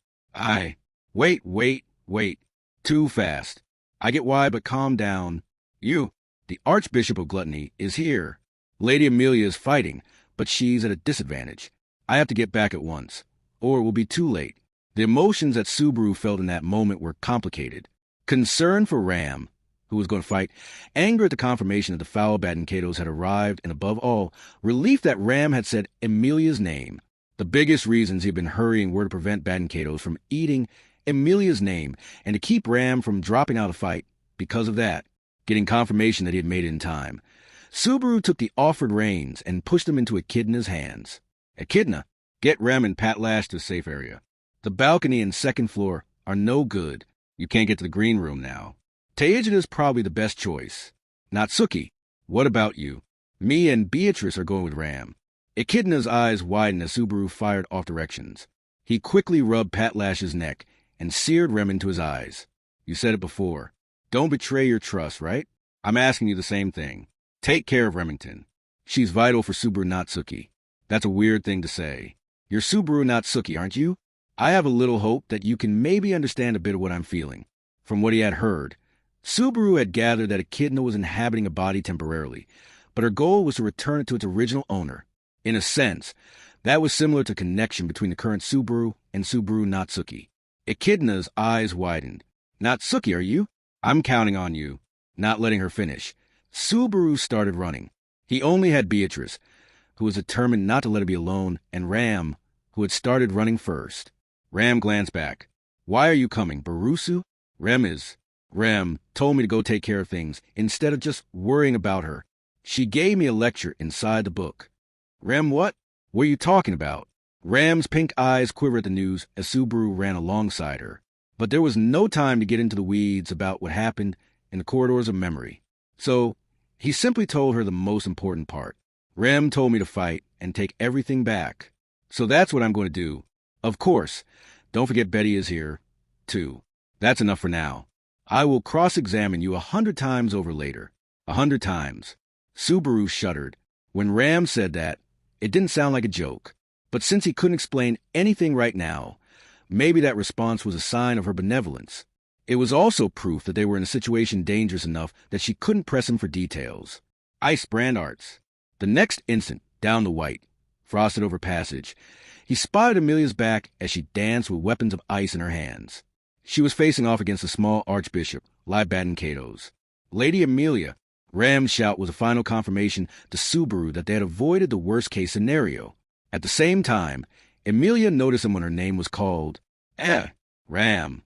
Wait. Too fast. I get why, but calm down. You, the Archbishop of Gluttony, is here. Lady Amelia is fighting, but she's at a disadvantage. I have to get back at once, or it will be too late. The emotions that Subaru felt in that moment were complicated. Concern for Ram, who was going to fight, anger at the confirmation that the foul Badincados had arrived, and above all, relief that Ram had said Amelia's name. The biggest reasons he'd been hurrying were to prevent Badincados from eating Amelia's name and to keep Ram from dropping out of the fight. Because of that, getting confirmation that he had made it in time, Subaru took the offered reins and pushed them into Echidna's hands. Echidna, get Rem and Patlash to a safe area. The balcony and second floor are no good. You can't get to the green room now. Teijida's probably the best choice. Natsuki, what about you? Me and Beatrice are going with Ram. Echidna's eyes widened as Subaru fired off directions. He quickly rubbed Patlash's neck and seared Rem into his eyes. You said it before. Don't betray your trust, right? I'm asking you the same thing. Take care of Remington. She's vital for Subaru Natsuki. That's a weird thing to say. You're Subaru Natsuki, aren't you? I have a little hope that you can maybe understand a bit of what I'm feeling. From what he had heard, Subaru had gathered that Echidna was inhabiting a body temporarily, but her goal was to return it to its original owner. In a sense, that was similar to connection between the current Subaru and Subaru Natsuki. Echidna's eyes widened. Natsuki, are you? I'm counting on you. Not letting her finish, Subaru started running. He only had Beatrice, who was determined not to let her be alone, and Ram, who had started running first. Ram glanced back. Why are you coming, Barusu? Rem told me to go take care of things, instead of just worrying about her. She gave me a lecture inside the book. Rem, what? What are you talking about? Ram's pink eyes quivered at the news as Subaru ran alongside her. But there was no time to get into the weeds about what happened in the corridors of memory. So, he simply told her the most important part. Rem told me to fight and take everything back. So that's what I'm going to do. Of course, don't forget Betty is here, too. That's enough for now. I will cross-examine you 100 times over later. 100 times. Subaru shuddered. When Ram said that, it didn't sound like a joke. But since he couldn't explain anything right now, maybe that response was a sign of her benevolence. It was also proof that they were in a situation dangerous enough that she couldn't press him for details. Ice brand arts. The next instant, down the white, frosted over passage, he spotted Amelia's back as she danced with weapons of ice in her hands. She was facing off against a small archbishop, Badincados. Lady Amelia. Ram's shout was a final confirmation to Subaru that they had avoided the worst-case scenario. At the same time, Amelia noticed him when her name was called. Ram.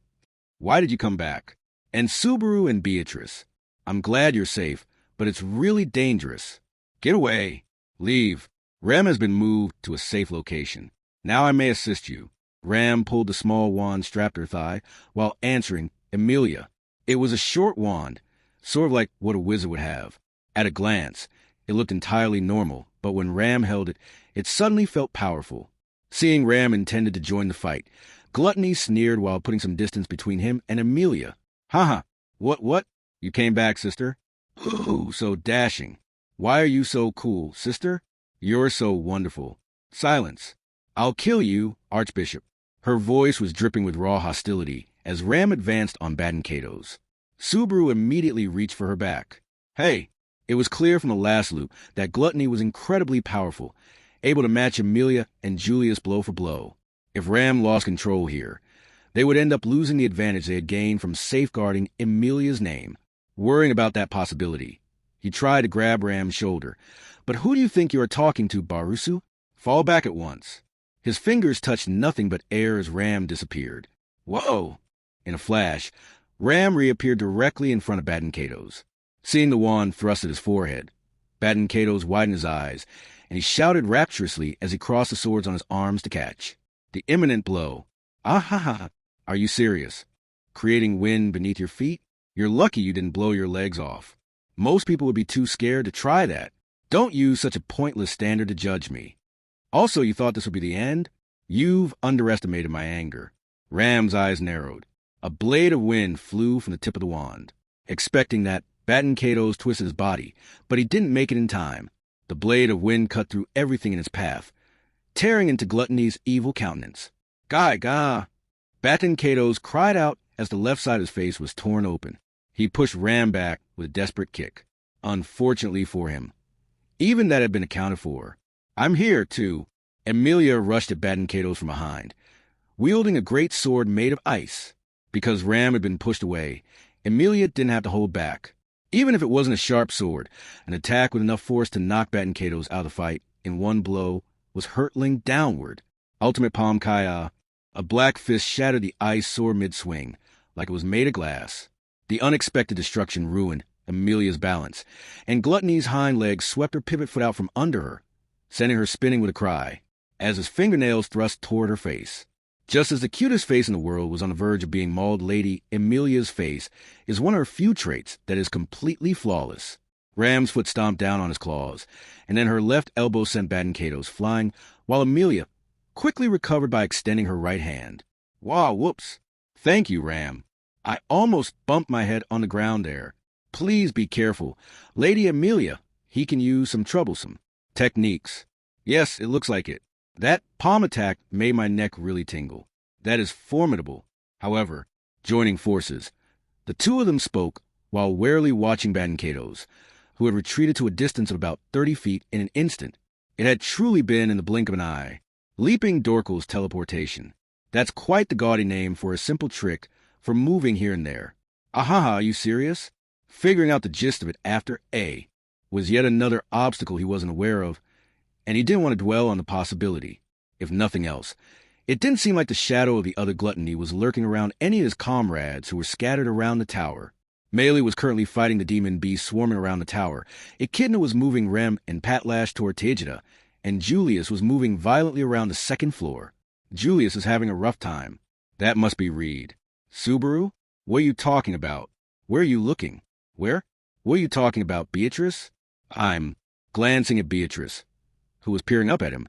Why did you come back? And Subaru and Beatrice. I'm glad you're safe, but it's really dangerous. Get away. Leave. Ram has been moved to a safe location. Now I may assist you. Ram pulled the small wand strapped to her thigh while answering Amelia. It was a short wand, sort of like what a wizard would have. At a glance, it looked entirely normal, but when Ram held it, it suddenly felt powerful. Seeing Ram intended to join the fight, Gluttony sneered while putting some distance between him and Amelia. Haha, what? You came back, sister? Ooh, so dashing. Why are you so cool, sister? You're so wonderful. Silence. I'll kill you, Archbishop. Her voice was dripping with raw hostility, as Ram advanced on Kato's. Subaru immediately reached for her back. Hey, it was clear from the last loop that Gluttony was incredibly powerful, able to match Amelia and Julius blow for blow. If Ram lost control here, they would end up losing the advantage they had gained from safeguarding Amelia's name. Worrying about that possibility, he tried to grab Ram's shoulder. But who do you think you are talking to, Barusu? Fall back at once. His fingers touched nothing but air as Ram disappeared. Whoa! In a flash, Ram reappeared directly in front of Kato's. Seeing the wand thrust at his forehead, Kato's widened his eyes, and he shouted rapturously as he crossed the swords on his arms to catch. The imminent blow. Ah ha ha! Are you serious? Creating wind beneath your feet? You're lucky you didn't blow your legs off. Most people would be too scared to try that. Don't use such a pointless standard to judge me. Also, you thought this would be the end? You've underestimated my anger. Ram's eyes narrowed. A blade of wind flew from the tip of the wand. Expecting that, Kato's twisted his body, but he didn't make it in time. The blade of wind cut through everything in its path, tearing into Gluttony's evil countenance. Gah! Kato's cried out as the left side of his face was torn open. He pushed Ram back with a desperate kick. Unfortunately for him, even that had been accounted for. I'm here, too. Amelia rushed at Kato's from behind, wielding a great sword made of ice. Because Ram had been pushed away, Amelia didn't have to hold back. Even if it wasn't a sharp sword, an attack with enough force to knock Kato's out of the fight in one blow was hurtling downward. Ultimate Palm Kaya. A black fist shattered the ice sword mid-swing, like it was made of glass. The unexpected destruction ruined Amelia's balance, and Gluttony's hind legs swept her pivot foot out from under her, sending her spinning with a cry, as his fingernails thrust toward her face. Just as the cutest face in the world was on the verge of being mauled, Lady Amelia's face is one of her few traits that is completely flawless. Ram's foot stomped down on his claws, and then her left elbow sent Kato's flying, while Amelia quickly recovered by extending her right hand. Wow, whoops. Thank you, Ram. I almost bumped my head on the ground there. Please be careful. Lady Amelia, he can use some troublesome techniques. Yes, it looks like it. That palm attack made my neck really tingle. That is formidable. However, joining forces, the two of them spoke while warily watching Kato's, who had retreated to a distance of about 30 feet in an instant. It had truly been in the blink of an eye. Leaping Dorkel's teleportation. That's quite the gaudy name for a simple trick for moving here and there. Ahaha, are you serious? Figuring out the gist of it after A was yet another obstacle he wasn't aware of, and he didn't want to dwell on the possibility. If nothing else, it didn't seem like the shadow of the other Gluttony was lurking around any of his comrades who were scattered around the tower. Melee was currently fighting the demon beast swarming around the tower. Echidna was moving Rem and Patlash toward Tegida, and Julius was moving violently around the second floor. Julius is having a rough time. That must be Reed. Subaru? What are you talking about? Where are you looking? Where? What are you talking about, Beatrice? I'm glancing at Beatrice, who was peering up at him.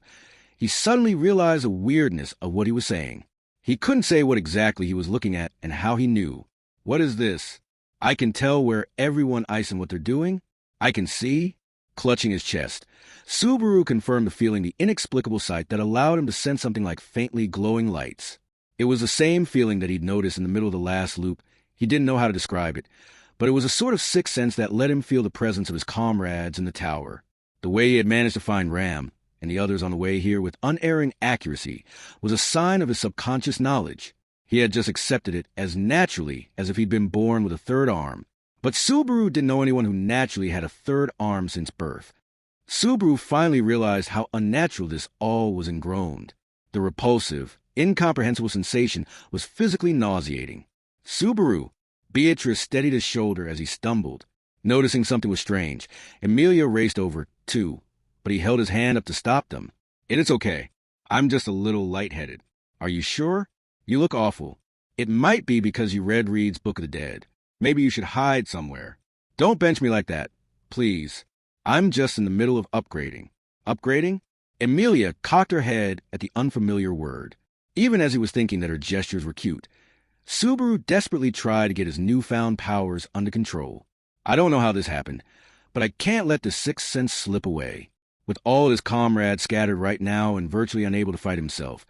He suddenly realized the weirdness of what he was saying. He couldn't say what exactly he was looking at and how he knew. What is this? I can tell where everyone is and what they're doing. I can see. Clutching his chest, Subaru confirmed the feeling, the inexplicable sight that allowed him to sense something like faintly glowing lights. It was the same feeling that he'd noticed in the middle of the last loop. He didn't know how to describe it, but it was a sort of sixth sense that let him feel the presence of his comrades in the tower. The way he had managed to find Ram and the others on the way here with unerring accuracy was a sign of his subconscious knowledge. He had just accepted it as naturally as if he'd been born with a third arm. But Subaru didn't know anyone who naturally had a third arm since birth. Subaru finally realized how unnatural this all was ingrown. The repulsive, incomprehensible sensation was physically nauseating. Subaru! Beatrice steadied his shoulder as he stumbled. Noticing something was strange, Amelia raced over, too, but he held his hand up to stop them. It is okay. I'm just a little lightheaded. Are you sure? You look awful. It might be because you read Reed's Book of the Dead. Maybe you should hide somewhere. Don't bench me like that, please. I'm just in the middle of upgrading. Upgrading? Amelia cocked her head at the unfamiliar word. Even as he was thinking that her gestures were cute, Subaru desperately tried to get his newfound powers under control. I don't know how this happened, but I can't let the sixth sense slip away. With all his comrades scattered right now and virtually unable to fight himself,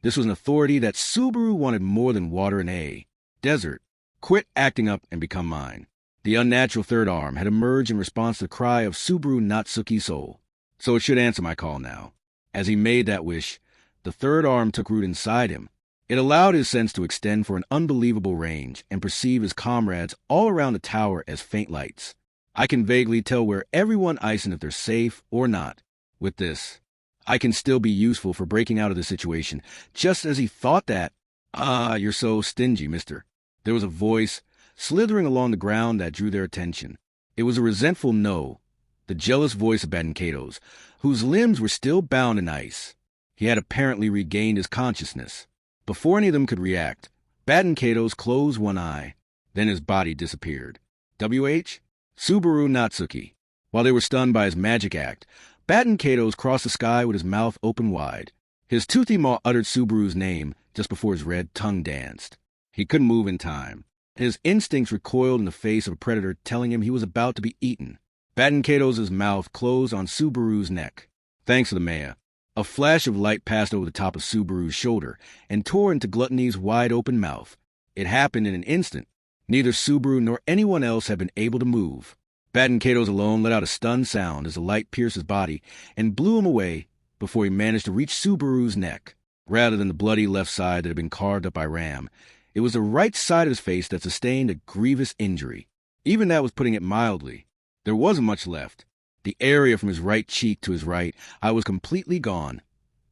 this was an authority that Subaru wanted more than water and hay. Desert. Quit acting up and become mine. The unnatural third arm had emerged in response to the cry of Subaru Natsuki's soul. So it should answer my call now. As he made that wish, the third arm took root inside him. It allowed his sense to extend for an unbelievable range and perceive his comrades all around the tower as faint lights. I can vaguely tell where everyone is and if they're safe or not. With this, I can still be useful for breaking out of the situation, just as he thought that. Ah, you're so stingy, mister. There was a voice slithering along the ground that drew their attention. It was a resentful no, the jealous voice of Kato's, whose limbs were still bound in ice. He had apparently regained his consciousness. Before any of them could react, Kato's closed one eye. Then his body disappeared. W.H. Subaru Natsuki. While they were stunned by his magic act, Kato's crossed the sky with his mouth open wide. His toothy maw uttered Subaru's name just before his red tongue danced. He couldn't move in time. His instincts recoiled in the face of a predator telling him he was about to be eaten. Kato's mouth closed on Subaru's neck. Thanks to the Maya, a flash of light passed over the top of Subaru's shoulder and tore into Gluttony's wide-open mouth. It happened in an instant. Neither Subaru nor anyone else had been able to move. Kato's alone let out a stunned sound as the light pierced his body and blew him away before he managed to reach Subaru's neck. Rather than the bloody left side that had been carved up by Ram, it was the right side of his face that sustained a grievous injury. Even that was putting it mildly. There wasn't much left. The area from his right cheek to his right eye was completely gone,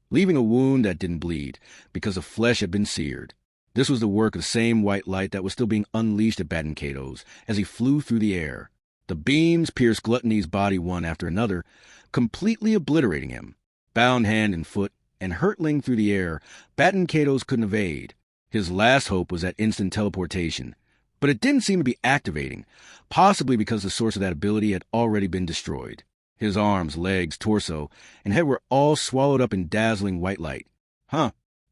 leaving a wound that didn't bleed because the flesh had been seared. This was the work of the same white light that was still being unleashed at Kato's as he flew through the air. The beams pierced Gluttony's body one after another, completely obliterating him. Bound hand and foot and hurtling through the air, Kato's couldn't evade. His last hope was that instant teleportation, but it didn't seem to be activating, possibly because the source of that ability had already been destroyed. His arms, legs, torso, and head were all swallowed up in dazzling white light.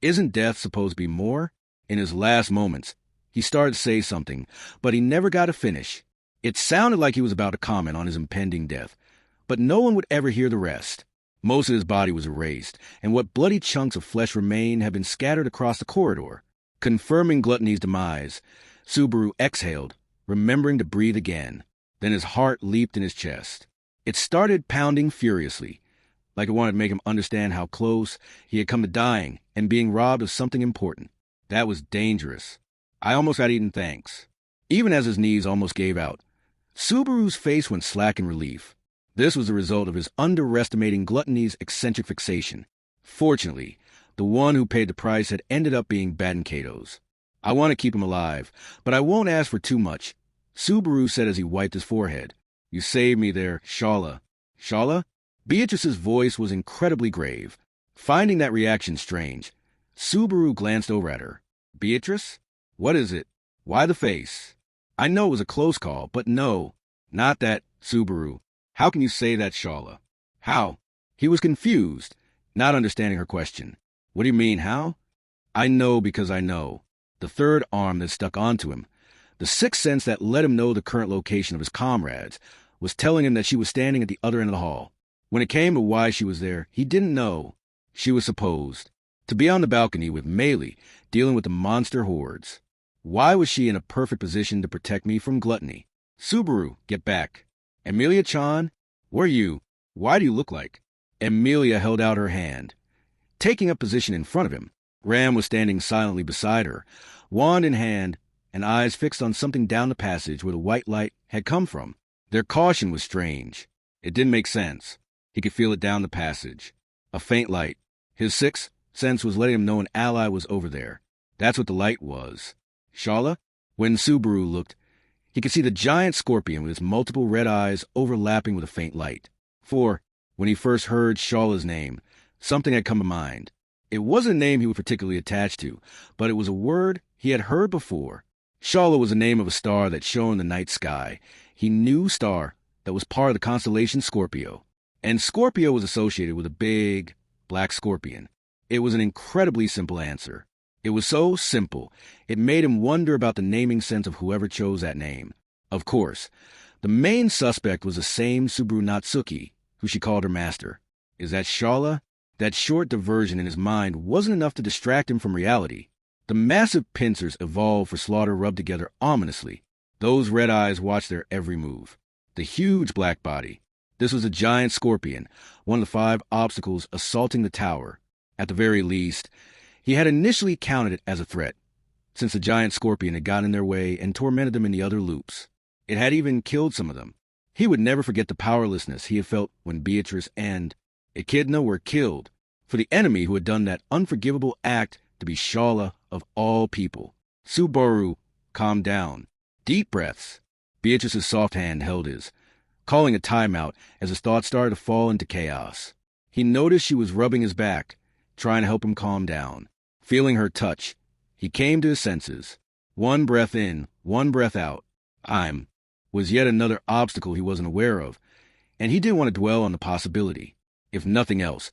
Isn't death supposed to be more? In his last moments, he started to say something, but he never got to finish. It sounded like he was about to comment on his impending death, but no one would ever hear the rest. Most of his body was erased, and what bloody chunks of flesh remained had been scattered across the corridor. Confirming Gluttony's demise, Subaru exhaled, remembering to breathe again. Then his heart leaped in his chest. It started pounding furiously, like it wanted to make him understand how close he had come to dying and being robbed of something important. That was dangerous. I almost had eaten thanks. Even as his knees almost gave out, Subaru's face went slack in relief. This was the result of his underestimating Gluttony's eccentric fixation. Fortunately, the one who paid the price had ended up being Kato's. I want to keep him alive, but I won't ask for too much, Subaru said as he wiped his forehead. You saved me there, Shala. Shala? Beatrice's voice was incredibly grave. Finding that reaction strange, Subaru glanced over at her. Beatrice? What is it? Why the face? I know it was a close call, but no, not that, Subaru. How can you say that, Shala? How? He was confused, not understanding her question. What do you mean, how? I know because I know. The third arm that stuck onto him, the sixth sense that let him know the current location of his comrades, was telling him that she was standing at the other end of the hall. When it came to why she was there, he didn't know. She was supposed to be on the balcony with Melee, dealing with the monster hordes. Why was she in a perfect position to protect me from Gluttony? Subaru, get back. Emilia-chan, where are you? Why do you look like? Emilia held out her hand, taking up position in front of him. Ram was standing silently beside her, wand in hand, and eyes fixed on something down the passage where the white light had come from. Their caution was strange. It didn't make sense. He could feel it down the passage. A faint light. His sixth sense was letting him know an ally was over there. That's what the light was. Shala? When Subaru looked, he could see the giant scorpion with its multiple red eyes overlapping with a faint light. For, when he first heard Shala's name, something had come to mind. It wasn't a name he was particularly attached to, but it was a word he had heard before. Shala was the name of a star that shone in the night sky. He knew star that was part of the constellation Scorpio. And Scorpio was associated with a big, black scorpion. It was an incredibly simple answer. It was so simple, it made him wonder about the naming sense of whoever chose that name. Of course, the main suspect was the same Subaru Natsuki, who she called her master. Is that Shala? That short diversion in his mind wasn't enough to distract him from reality. The massive pincers evolved for slaughter rubbed together ominously. Those red eyes watched their every move. The huge black body. This was a giant scorpion, one of the 5 obstacles assaulting the tower. At the very least, he had initially counted it as a threat, since the giant scorpion had gotten in their way and tormented them in the other loops. It had even killed some of them. He would never forget the powerlessness he had felt when Beatrice and Echidna were killed for the enemy who had done that unforgivable act to be Shala of all people. Subaru calmed down. Deep breaths. Beatrice's soft hand held his, calling a timeout as his thoughts started to fall into chaos. He noticed she was rubbing his back, trying to help him calm down. Feeling her touch, he came to his senses. 1 breath in, 1 breath out. Was yet another obstacle he wasn't aware of, and he didn't want to dwell on the possibility. If nothing else,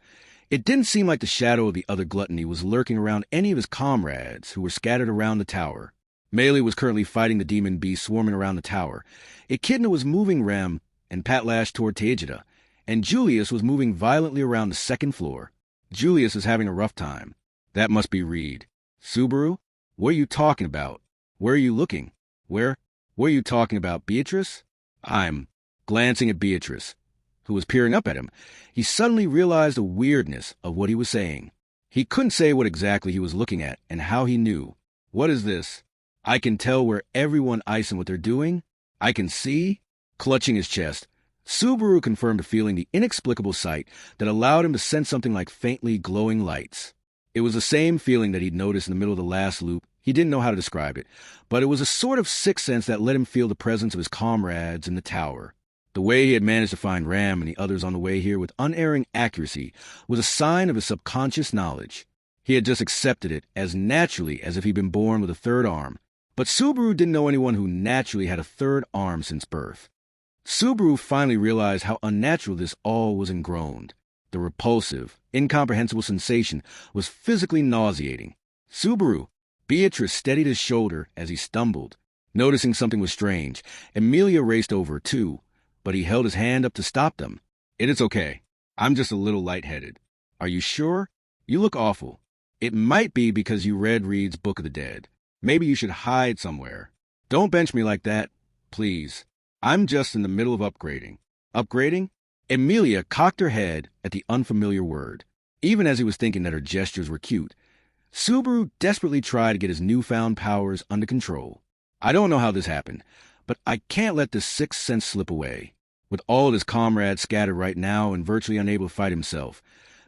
it didn't seem like the shadow of the other gluttony was lurking around any of his comrades who were scattered around the tower. Melee was currently fighting the demon beast swarming around the tower. Echidna was moving Rem and Patlash toward Teegida, and Julius was moving violently around the 2nd floor. Julius is having a rough time. That must be Reed. Subaru? What are you talking about? Where are you looking? Where are you talking about, Beatrice? I'm glancing at Beatrice, who was peering up at him. He suddenly realized the weirdness of what he was saying. He couldn't say what exactly he was looking at and how he knew. What is this? I can tell where everyone icing what they're doing. I can see. Clutching his chest, Subaru confirmed a feeling the inexplicable sight that allowed him to sense something like faintly glowing lights. It was the same feeling that he'd noticed in the middle of the last loop. He didn't know how to describe it, but it was a sort of sixth sense that let him feel the presence of his comrades in the tower. The way he had managed to find Ram and the others on the way here with unerring accuracy was a sign of his subconscious knowledge. He had just accepted it as naturally as if he'd been born with a 3rd arm. But Subaru didn't know anyone who naturally had a 3rd arm since birth. Subaru finally realized how unnatural this all was ingrown. The repulsive, incomprehensible sensation was physically nauseating. Subaru! Beatrice steadied his shoulder as he stumbled. Noticing something was strange, Emilia raced over, too, but he held his hand up to stop them. It is okay. I'm just a little lightheaded. Are you sure? You look awful. It might be because you read Reed's Book of the Dead. Maybe you should hide somewhere. Don't bench me like that, please. I'm just in the middle of upgrading. Upgrading? Emilia cocked her head at the unfamiliar word. Even as he was thinking that her gestures were cute, Subaru desperately tried to get his newfound powers under control. I don't know how this happened, but I can't let this 6th sense slip away. With all of his comrades scattered right now and virtually unable to fight himself,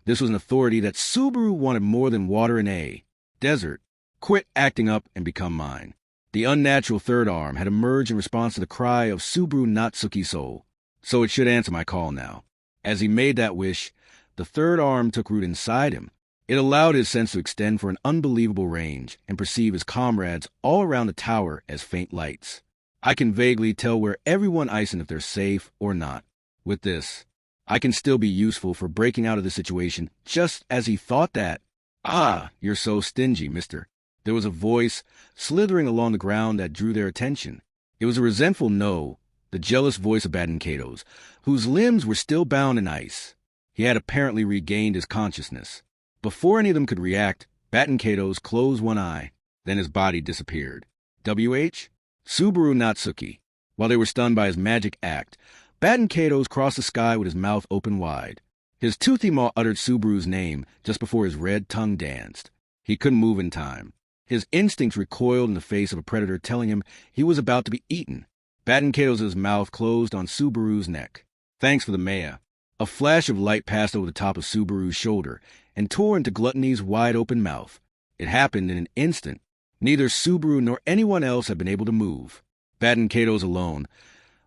this was an authority that Subaru wanted more than water and desert. Quit acting up and become mine. The unnatural 3rd arm had emerged in response to the cry of Subaru Natsuki's soul, so it should answer my call now. As he made that wish, the 3rd arm took root inside him. It allowed his sense to extend for an unbelievable range and perceive his comrades all around the tower as faint lights. I can vaguely tell where everyone icing if they're safe or not. With this, I can still be useful for breaking out of the situation just as he thought that. Ah, you're so stingy, mister. There was a voice slithering along the ground that drew their attention. It was a resentful no, the jealous voice of Baden-Kato's, whose limbs were still bound in ice. He had apparently regained his consciousness. Before any of them could react, Baden-Kato's closed one eye. Then his body disappeared. W.H.? Subaru Natsuki. While they were stunned by his magic act, Baden-Kato's crossed the sky with his mouth open wide. His toothy maw uttered Subaru's name just before his red tongue danced. He couldn't move in time. His instincts recoiled in the face of a predator telling him he was about to be eaten. Baden-Kato's mouth closed on Subaru's neck. Thanks for the Maya. A flash of light passed over the top of Subaru's shoulder and tore into Gluttony's wide-open mouth. It happened in an instant. Neither Subaru nor anyone else had been able to move. Baden-Kato's alone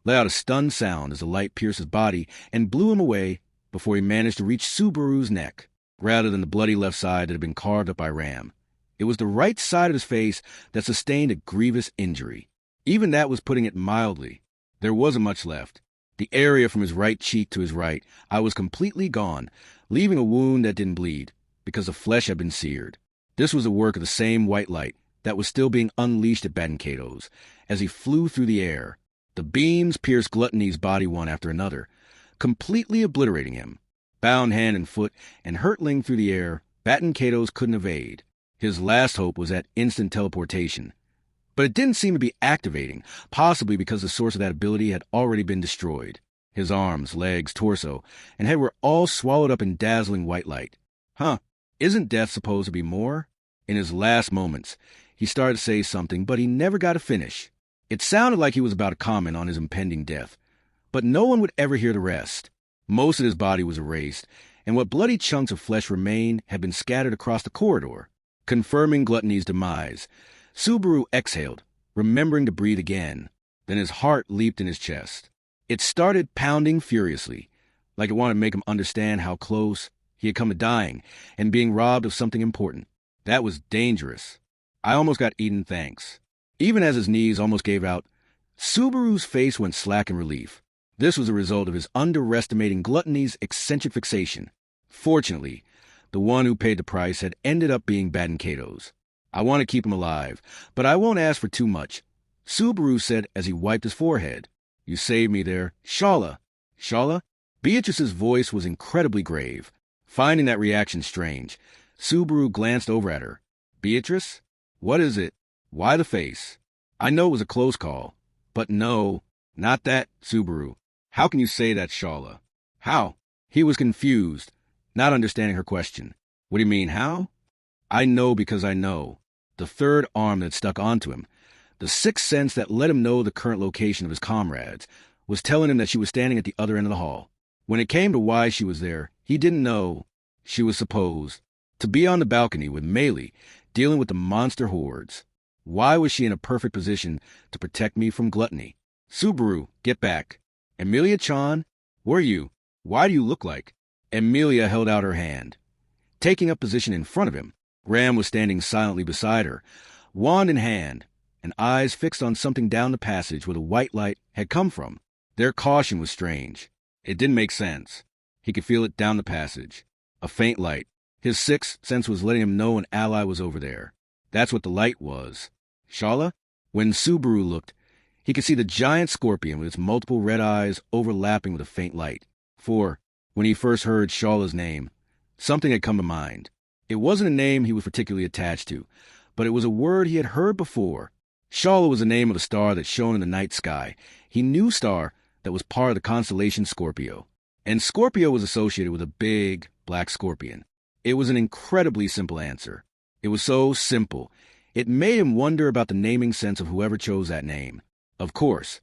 let out a stunned sound as the light pierced his body and blew him away before he managed to reach Subaru's neck, rather than the bloody left side that had been carved up by Ram. It was the right side of his face that sustained a grievous injury. Even that was putting it mildly. There wasn't much left. The area from his right cheek to his right eye was completely gone, leaving a wound that didn't bleed, because the flesh had been seared. This was the work of the same white light that was still being unleashed at Baden-Kato's as he flew through the air. The beams pierced Gluttony's body one after another, completely obliterating him. Bound hand and foot and hurtling through the air, Baden-Kato's couldn't evade. His last hope was that instant teleportation. But it didn't seem to be activating, possibly because the source of that ability had already been destroyed. His arms, legs, torso, and head were all swallowed up in dazzling white light. Isn't death supposed to be more? In his last moments, he started to say something, but he never got to finish. It sounded like he was about to comment on his impending death, but no one would ever hear the rest. Most of his body was erased, and what bloody chunks of flesh remained had been scattered across the corridor, confirming Gluttony's demise. Subaru exhaled, remembering to breathe again. Then his heart leaped in his chest. It started pounding furiously, like it wanted to make him understand how close he had come to dying and being robbed of something important. That was dangerous. I almost got eaten, thanks. Even as his knees almost gave out, Subaru's face went slack in relief. This was a result of his underestimating Gluttony's eccentric fixation. Fortunately, the one who paid the price had ended up being Badankato's. I want to keep him alive, but I won't ask for too much, Subaru said as he wiped his forehead. You saved me there. Shala. Shala? Beatrice's voice was incredibly grave. Finding that reaction strange, Subaru glanced over at her. Beatrice? What is it? Why the face? I know it was a close call, but no, not that, Subaru. How can you say that, Shala? How? He was confused, not understanding her question. What do you mean, how? I know because I know. The third arm that stuck onto him, the sixth sense that let him know the current location of his comrades, was telling him that she was standing at the other end of the hall. When it came to why she was there, he didn't know. She was supposed to be on the balcony with Meili, dealing with the monster hordes. Why was she in a perfect position to protect me from Gluttony? Subaru, get back. Emilia-chan? Where are you? Why do you look like? Emilia held out her hand. Taking up position in front of him, Ram was standing silently beside her, wand in hand, and eyes fixed on something down the passage where the white light had come from. Their caution was strange. It didn't make sense. He could feel it down the passage. A faint light. His sixth sense was letting him know an ally was over there. That's what the light was. Shala? When Subaru looked, he could see the giant scorpion with its multiple red eyes overlapping with a faint light. For, when he first heard Shala's name, something had come to mind. It wasn't a name he was particularly attached to, but it was a word he had heard before. Shala was the name of a star that shone in the night sky. He knew star that was part of the constellation Scorpio. And Scorpio was associated with a big, black scorpion. It was an incredibly simple answer. It was so simple, it made him wonder about the naming sense of whoever chose that name. Of course,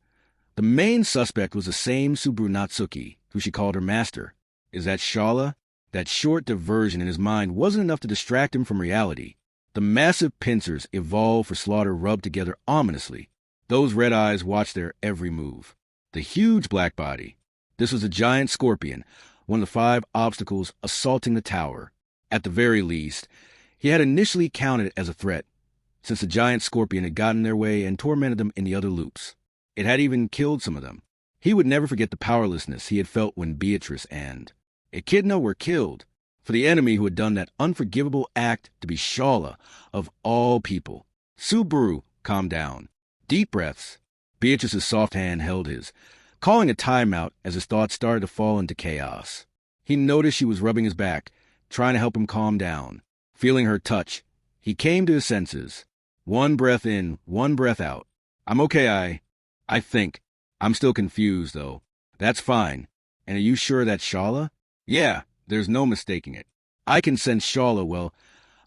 the main suspect was the same Subaru Natsuki, who she called her master. Is that Shala? That short diversion in his mind wasn't enough to distract him from reality. The massive pincers evolved for slaughter rubbed together ominously. Those red eyes watched their every move. The huge black body. This was a giant scorpion, one of the 5 obstacles assaulting the tower. At the very least, he had initially counted it as a threat, since the giant scorpion had gotten in their way and tormented them in the other loops. It had even killed some of them. He would never forget the powerlessness he had felt when Beatrice and Echidna were killed, for the enemy who had done that unforgivable act to be Shala, of all people. Subaru, calm down. Deep breaths. Beatrice's soft hand held his, calling a timeout as his thoughts started to fall into chaos. He noticed she was rubbing his back, trying to help him calm down. Feeling her touch, he came to his senses. One breath in, one breath out. I'm okay, I think. I'm still confused, though. That's fine. And are you sure that's Shala? Yeah, there's no mistaking it. I can sense Shala well,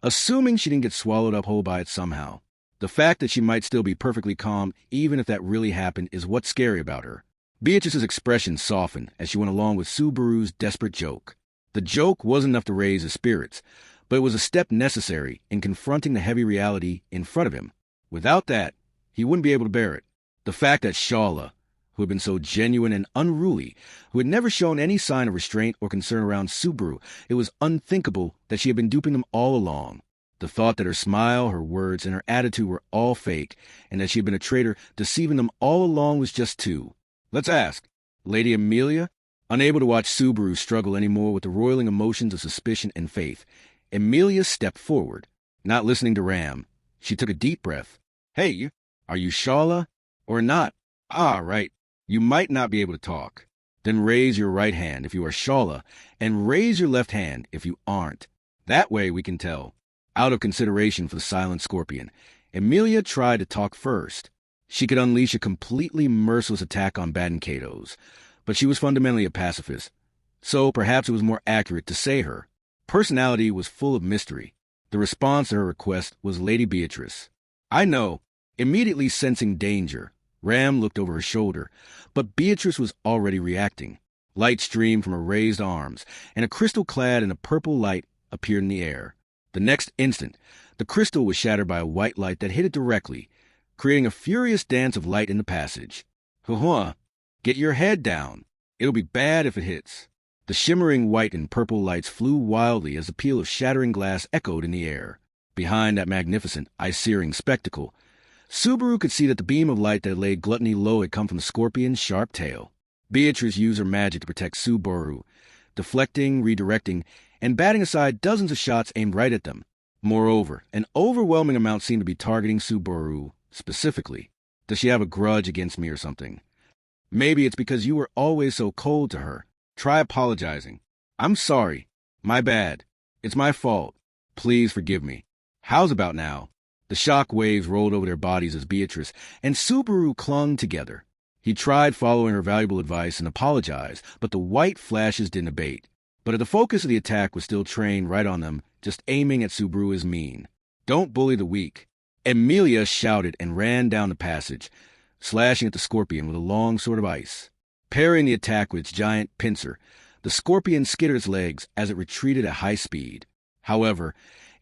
assuming she didn't get swallowed up whole by it somehow. The fact that she might still be perfectly calm, even if that really happened, is what's scary about her. Beatrice's expression softened as she went along with Subaru's desperate joke. The joke wasn't enough to raise his spirits, but it was a step necessary in confronting the heavy reality in front of him. Without that, he wouldn't be able to bear it. The fact that Shala, who had been so genuine and unruly, who had never shown any sign of restraint or concern around Subaru, it was unthinkable that she had been duping them all along. The thought that her smile, her words, and her attitude were all fake, and that she had been a traitor deceiving them all along was just too. Let's ask. Lady Emilia? Unable to watch Subaru struggle anymore with the roiling emotions of suspicion and faith, Emilia stepped forward. Not listening to Ram, she took a deep breath. Hey, are you Shala or not? Ah, right. You might not be able to talk. Then raise your right hand if you are Shala, and raise your left hand if you aren't. That way we can tell. Out of consideration for the silent scorpion, Emilia tried to talk first. She could unleash a completely merciless attack on Badenkatos, but she was fundamentally a pacifist, so perhaps it was more accurate to say her personality was full of mystery. The response to her request was Lady Beatrice. "I know." Immediately sensing danger, Ram looked over her shoulder, but Beatrice was already reacting. Light streamed from her raised arms, and a crystal clad in a purple light appeared in the air. The next instant, the crystal was shattered by a white light that hit it directly, creating a furious dance of light in the passage. "Huh, get your head down. It'll be bad if it hits." The shimmering white and purple lights flew wildly as the peal of shattering glass echoed in the air. Behind that magnificent, eye-searing spectacle, Subaru could see that the beam of light that laid Gluttony low had come from the scorpion's sharp tail. Beatrice used her magic to protect Subaru, deflecting, redirecting, and batting aside dozens of shots aimed right at them. Moreover, an overwhelming amount seemed to be targeting Subaru specifically. Does she have a grudge against me or something? Maybe it's because you were always so cold to her. Try apologizing. "I'm sorry. My bad. It's my fault. Please forgive me." How's about now? The shock waves rolled over their bodies as Beatrice and Subaru clung together. He tried following her valuable advice and apologized, but the white flashes didn't abate. But the focus of the attack was still trained right on them, just aiming at Subaru is mean. "Don't bully the weak." Emilia shouted and ran down the passage, slashing at the scorpion with a long sword of ice. Parrying the attack with its giant pincer, the scorpion skidded its legs as it retreated at high speed. However,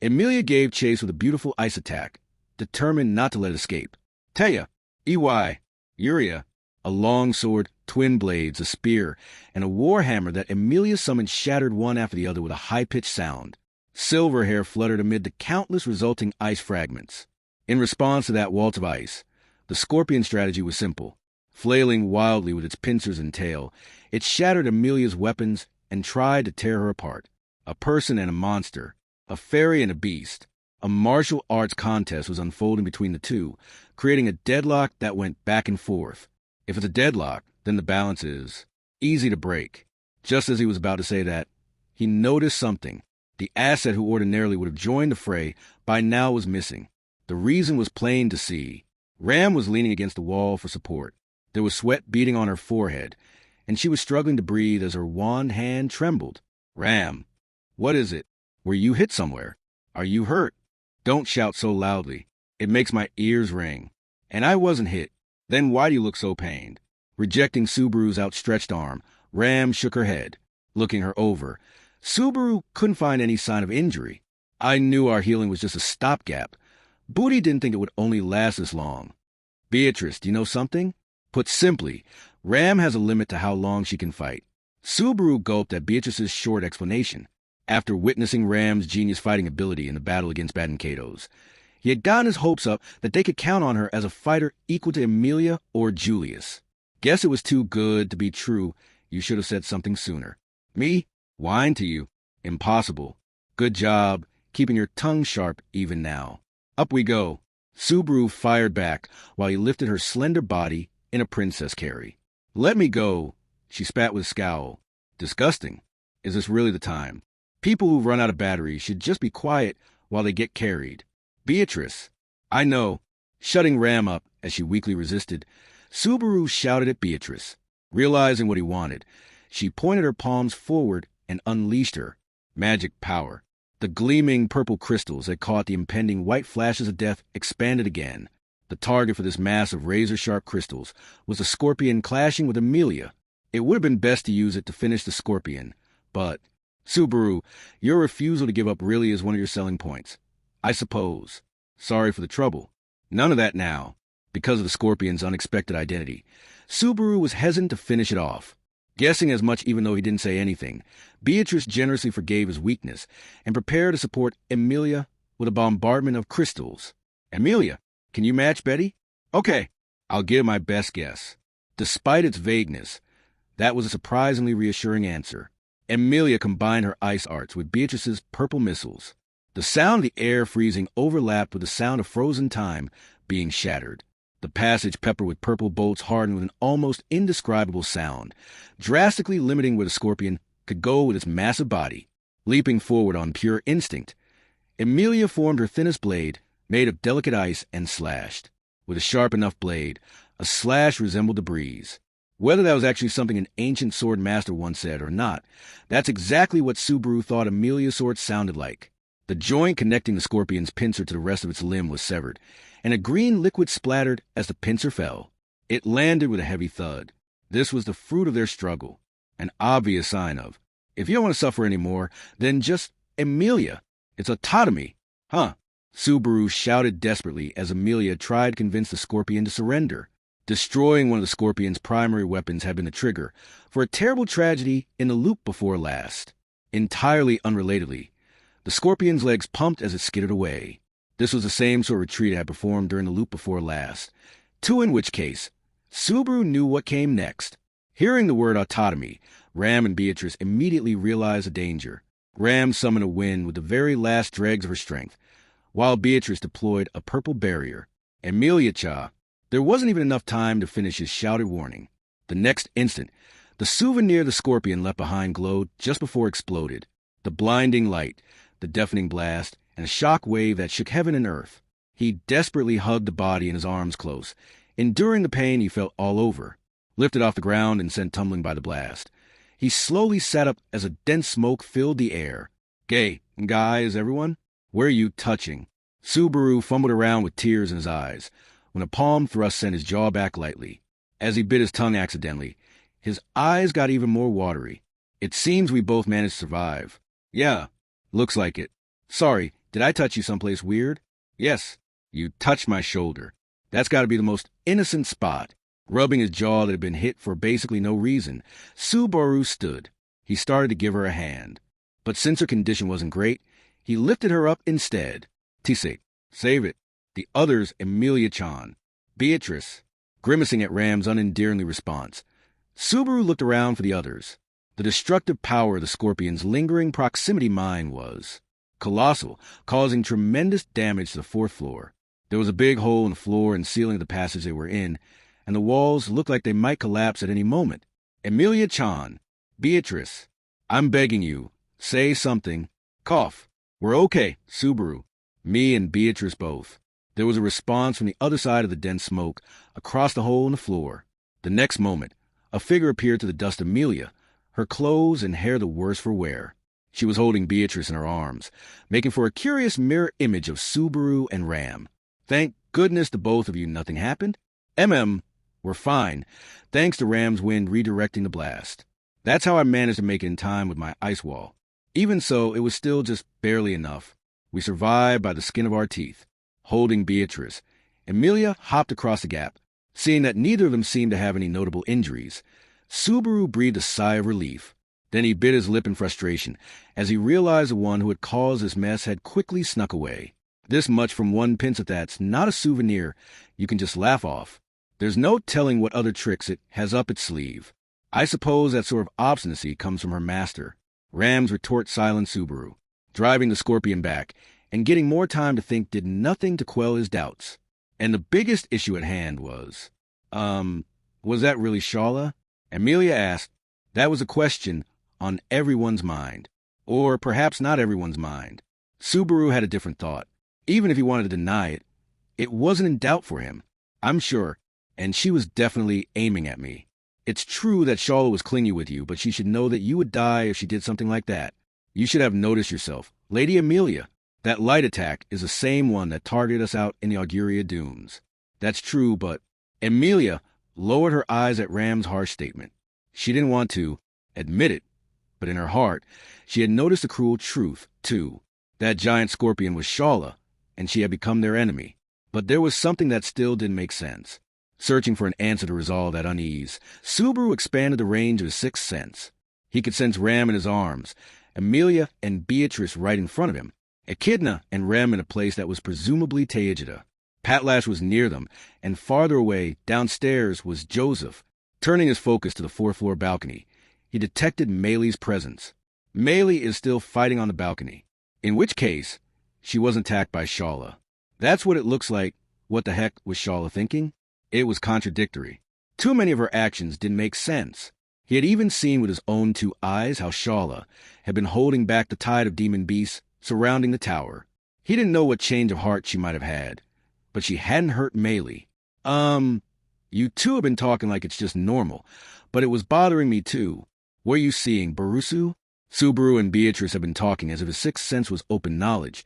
Emilia gave chase with a beautiful ice attack, determined not to let it escape. "Teya, Ey, Uria," a long sword, twin blades, a spear, and a warhammer that Emilia summoned shattered one after the other with a high-pitched sound. Silver hair fluttered amid the countless resulting ice fragments. In response to that waltz of ice, the scorpion strategy was simple. Flailing wildly with its pincers and tail, it shattered Emilia's weapons and tried to tear her apart. A person and a monster, a fairy and a beast. A martial arts contest was unfolding between the two, creating a deadlock that went back and forth. If it's a deadlock, then the balance is easy to break. Just as he was about to say that, he noticed something. The asset who ordinarily would have joined the fray by now was missing. The reason was plain to see. Ram was leaning against the wall for support. There was sweat beading on her forehead, and she was struggling to breathe as her wand hand trembled. "Ram, what is it? Were you hit somewhere? Are you hurt?" "Don't shout so loudly. It makes my ears ring." "And I wasn't hit. Then why do you look so pained?" Rejecting Subaru's outstretched arm, Ram shook her head. Looking her over, Subaru couldn't find any sign of injury. "I knew our healing was just a stopgap. Booty didn't think it would only last this long." "Beatrice, do you know something?" Put simply, Ram has a limit to how long she can fight. Subaru gulped at Beatrice's short explanation. After witnessing Ram's genius fighting ability in the battle against Badenkatos, he had gotten his hopes up that they could count on her as a fighter equal to Emilia or Julius. "Guess it was too good to be true. You should have said something sooner." "Me? Whine to you? Impossible. Good job, keeping your tongue sharp even now." Up we go. Subaru fired back while he lifted her slender body in a princess carry. "Let me go," she spat with a scowl. "Disgusting. Is this really the time? People who run out of batteries should just be quiet while they get carried." "Beatrice." "I know." Shutting Ram up as she weakly resisted, Subaru shouted at Beatrice. Realizing what he wanted, she pointed her palms forward and unleashed her magic power. The gleaming purple crystals that caught the impending white flashes of death expanded again. The target for this mass of razor-sharp crystals was the scorpion clashing with Emilia. It would have been best to use it to finish the scorpion, but Subaru, your refusal to give up really is one of your selling points. I suppose. Sorry for the trouble. None of that now. Because of the scorpion's unexpected identity, Subaru was hesitant to finish it off. Guessing as much even though he didn't say anything, Beatrice generously forgave his weakness and prepared to support Emilia with a bombardment of crystals. "Emilia, can you match Betty?" "Okay, I'll give my best guess." Despite its vagueness, that was a surprisingly reassuring answer. Emilia combined her ice arts with Beatrice's purple missiles. The sound of the air freezing overlapped with the sound of frozen time being shattered. The passage peppered with purple bolts hardened with an almost indescribable sound, drastically limiting where the scorpion could go with its massive body. Leaping forward on pure instinct, Emilia formed her thinnest blade, made of delicate ice, and slashed. With a sharp enough blade, a slash resembled a breeze. Whether that was actually something an ancient sword master once said or not, that's exactly what Subaru thought Emilia's sword sounded like. The joint connecting the scorpion's pincer to the rest of its limb was severed, and a green liquid splattered as the pincer fell. It landed with a heavy thud. This was the fruit of their struggle, an obvious sign of, if you don't want to suffer anymore, then just Emilia. It's autotomy. Huh? Subaru shouted desperately as Emilia tried to convince the scorpion to surrender. Destroying one of the scorpion's primary weapons had been the trigger for a terrible tragedy in the loop before last. Entirely unrelatedly, the scorpion's legs pumped as it skidded away. This was the same sort of retreat it had performed during the loop before last. In which case, Subaru knew what came next. Hearing the word autotomy, Ram and Beatrice immediately realized the danger. Ram summoned a wind with the very last dregs of her strength, while Beatrice deployed a purple barrier. Emilia-cha. There wasn't even enough time to finish his shouted warning. The next instant, the souvenir the scorpion left behind glowed just before it exploded. The blinding light, the deafening blast, and a shock wave that shook heaven and earth. He desperately hugged the body in his arms close, enduring the pain he felt all over. Lifted off the ground and sent tumbling by the blast, he slowly sat up as a dense smoke filled the air. Guys, everyone? Where are you touching? Subaru fumbled around with tears in his eyes, when a palm thrust sent his jaw back lightly. As he bit his tongue accidentally, his eyes got even more watery. It seems we both managed to survive. Yeah, looks like it. Sorry, did I touch you someplace weird? Yes, you touched my shoulder. That's got to be the most innocent spot. Rubbing his jaw that had been hit for basically no reason, Subaru stood. He started to give her a hand. But since her condition wasn't great, he lifted her up instead. Tise, save it. The others, Emilia-chan. Beatrice. Grimacing at Ram's unendearingly response, Subaru looked around for the others. The destructive power of the scorpion's lingering proximity mine was colossal, causing tremendous damage to the fourth floor. There was a big hole in the floor and ceiling of the passage they were in, and the walls looked like they might collapse at any moment. Emilia-chan, Beatrice, I'm begging you, say something. Cough. We're okay, Subaru. Me and Beatrice both. There was a response from the other side of the dense smoke, across the hole in the floor. The next moment, a figure appeared to the dust of Emilia, her clothes and hair the worse for wear. She was holding Beatrice in her arms, making for a curious mirror image of Subaru and Ram. Thank goodness to both of you nothing happened. We're fine, thanks to Ram's wind redirecting the blast. That's how I managed to make it in time with my ice wall. Even so, it was still just barely enough. We survived by the skin of our teeth. Holding Beatrice, Emilia hopped across the gap. Seeing that neither of them seemed to have any notable injuries, Subaru breathed a sigh of relief. Then he bit his lip in frustration as he realized the one who had caused this mess had quickly snuck away. This much from one pincer that's not a souvenir you can just laugh off. There's no telling what other tricks it has up its sleeve. I suppose that sort of obstinacy comes from her master. Ram's retort silenced Subaru. Driving the scorpion back and getting more time to think did nothing to quell his doubts. And the biggest issue at hand was, was that really Shala? Emilia asked. That was a question on everyone's mind. Or perhaps not everyone's mind. Subaru had a different thought. Even if he wanted to deny it, it wasn't in doubt for him. I'm sure. And she was definitely aiming at me. It's true that Shala was clingy with you, but she should know that you would die if she did something like that. You should have noticed yourself. Lady Emilia, that light attack is the same one that targeted us out in the Auguria Dunes. That's true, but Emilia lowered her eyes at Ram's harsh statement. She didn't want to admit it, but in her heart, she had noticed the cruel truth, too. That giant scorpion was Shala, and she had become their enemy. But there was something that still didn't make sense. Searching for an answer to resolve that unease, Subaru expanded the range of his sixth sense. He could sense Ram in his arms, Emilia and Beatrice right in front of him, Echidna and Rem in a place that was presumably Teegida. Patlash was near them, and farther away, downstairs, was Joseph. Turning his focus to the fourth-floor balcony, he detected Meili's presence. Meili is still fighting on the balcony, in which case, she wasn't attacked by Shala. That's what it looks like. What the heck was Shala thinking? It was contradictory. Too many of her actions didn't make sense. He had even seen with his own two eyes how Shala had been holding back the tide of demon beasts surrounding the tower. He didn't know what change of heart she might have had, but she hadn't hurt Meili. You two have been talking like it's just normal, but it was bothering me too. What are you seeing, Barusu? Subaru and Beatrice had been talking as if his sixth sense was open knowledge,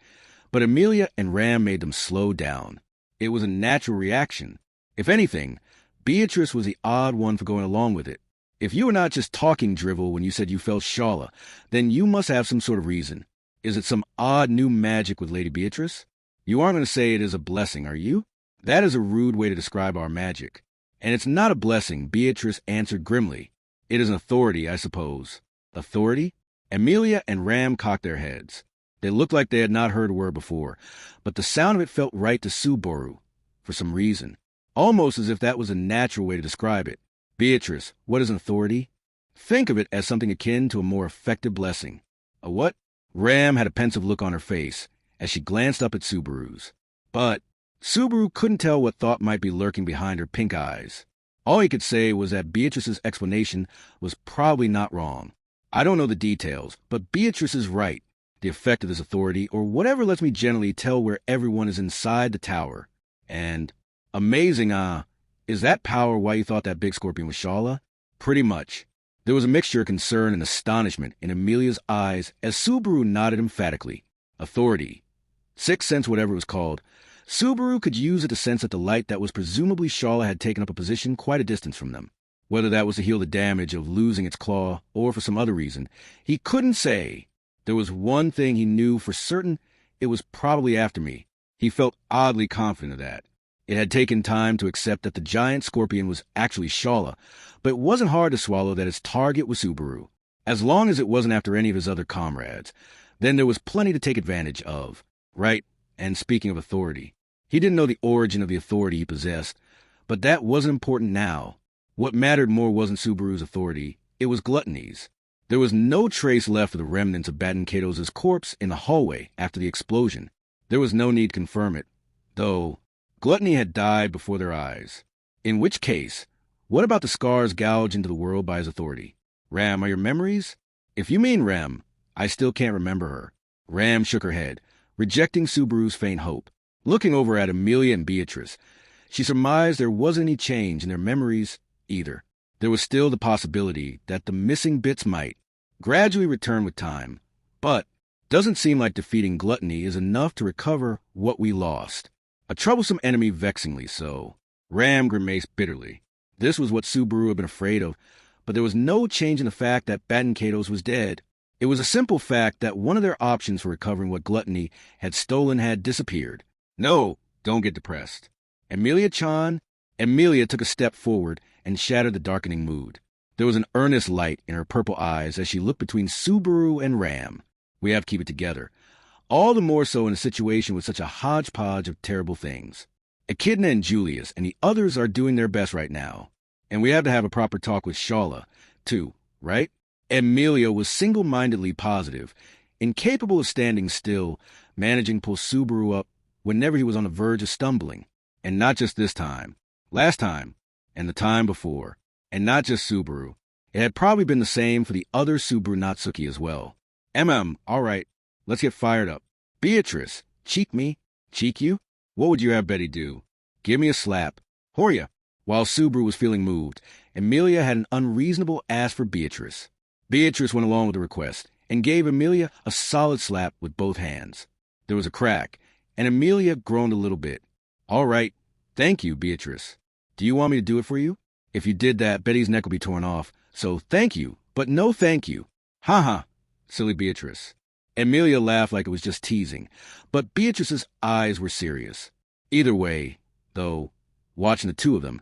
but Amelia and Ram made them slow down. It was a natural reaction. If anything, Beatrice was the odd one for going along with it. If you were not just talking drivel when you said you felt Shala, then you must have some sort of reason. Is it some odd new magic with Lady Beatrice? You aren't going to say it is a blessing, are you? That is a rude way to describe our magic. And it's not a blessing, Beatrice answered grimly. It is an authority, I suppose. Authority? Amelia and Ram cocked their heads. They looked like they had not heard a word before, but the sound of it felt right to Subaru, for some reason. Almost as if that was a natural way to describe it. Beatrice, what is an authority? Think of it as something akin to a more effective blessing. A what? Ram had a pensive look on her face as she glanced up at Subaru's. But Subaru couldn't tell what thought might be lurking behind her pink eyes. All he could say was that Beatrice's explanation was probably not wrong. I don't know the details, but Beatrice is right. The effect of this authority, or whatever, lets me generally tell where everyone is inside the tower. And amazing, is that power why you thought that big scorpion was Shala? Pretty much. There was a mixture of concern and astonishment in Amelia's eyes as Subaru nodded emphatically. Authority. Sixth sense, whatever it was called. Subaru could use it to sense that the light that was presumably Shala had taken up a position quite a distance from them. Whether that was to heal the damage of losing its claw or for some other reason, he couldn't say. There was one thing he knew for certain: it was probably after me. He felt oddly confident of that. It had taken time to accept that the giant scorpion was actually Shala, but it wasn't hard to swallow that its target was Subaru. As long as it wasn't after any of his other comrades, then there was plenty to take advantage of. Right, and speaking of authority, he didn't know the origin of the authority he possessed, but that wasn't important now. What mattered more wasn't Subaru's authority, it was Gluttony's. There was no trace left of the remnants of Baton Kato's corpse in the hallway after the explosion. There was no need to confirm it, though Gluttony had died before their eyes. In which case, what about the scars gouged into the world by his authority? Ram, are your memories? If you mean Ram, I still can't remember her. Ram shook her head, rejecting Subaru's faint hope. Looking over at Amelia and Beatrice, she surmised there wasn't any change in their memories either. There was still the possibility that the missing bits might gradually return with time, but doesn't seem like defeating Gluttony is enough to recover what we lost. A troublesome enemy, vexingly so. Ram grimaced bitterly. This was what Subaru had been afraid of, but there was no change in the fact that Baton Kato's was dead. It was a simple fact that one of their options for recovering what Gluttony had stolen had disappeared. No, don't get depressed. Amelia took a step forward and shattered the darkening mood. There was an earnest light in her purple eyes as she looked between Subaru and Ram. We have to keep it together. All the more so in a situation with such a hodgepodge of terrible things. Echidna and Julius and the others are doing their best right now. And we have to have a proper talk with Shala, too, right? Amelia was single-mindedly positive, incapable of standing still, managing to pull Subaru up whenever he was on the verge of stumbling. And not just this time. Last time. And the time before. And not just Subaru. It had probably been the same for the other Subaru Natsuki as well. All right. Let's get fired up. Beatrice, cheek me. Cheek you? What would you have Betty do? Give me a slap. Horia. While Subaru was feeling moved, Amelia had an unreasonable ask for Beatrice. Beatrice went along with the request and gave Amelia a solid slap with both hands. There was a crack, and Amelia groaned a little bit. All right. Thank you, Beatrice. Do you want me to do it for you? If you did that, Betty's neck would be torn off. So thank you, but no thank you. Ha, silly Beatrice. Amelia laughed like it was just teasing, but Beatrice's eyes were serious. Either way, though, watching the two of them,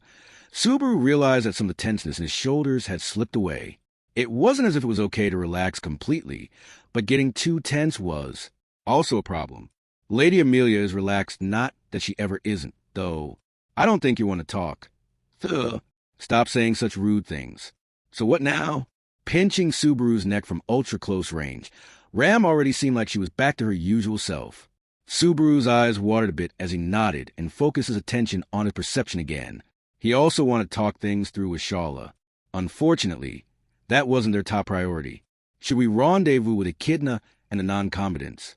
Subaru realized that some of the tenseness in his shoulders had slipped away. It wasn't as if it was okay to relax completely, but getting too tense was also a problem. Lady Amelia is relaxed, not that she ever isn't, though. I don't think you want to talk. Stop saying such rude things. So what now? Pinching Subaru's neck from ultra-close range, Ram already seemed like she was back to her usual self. Subaru's eyes watered a bit as he nodded and focused his attention on his perception again. He also wanted to talk things through with Shala. Unfortunately, that wasn't their top priority. Should we rendezvous with Echidna and the non-combatants?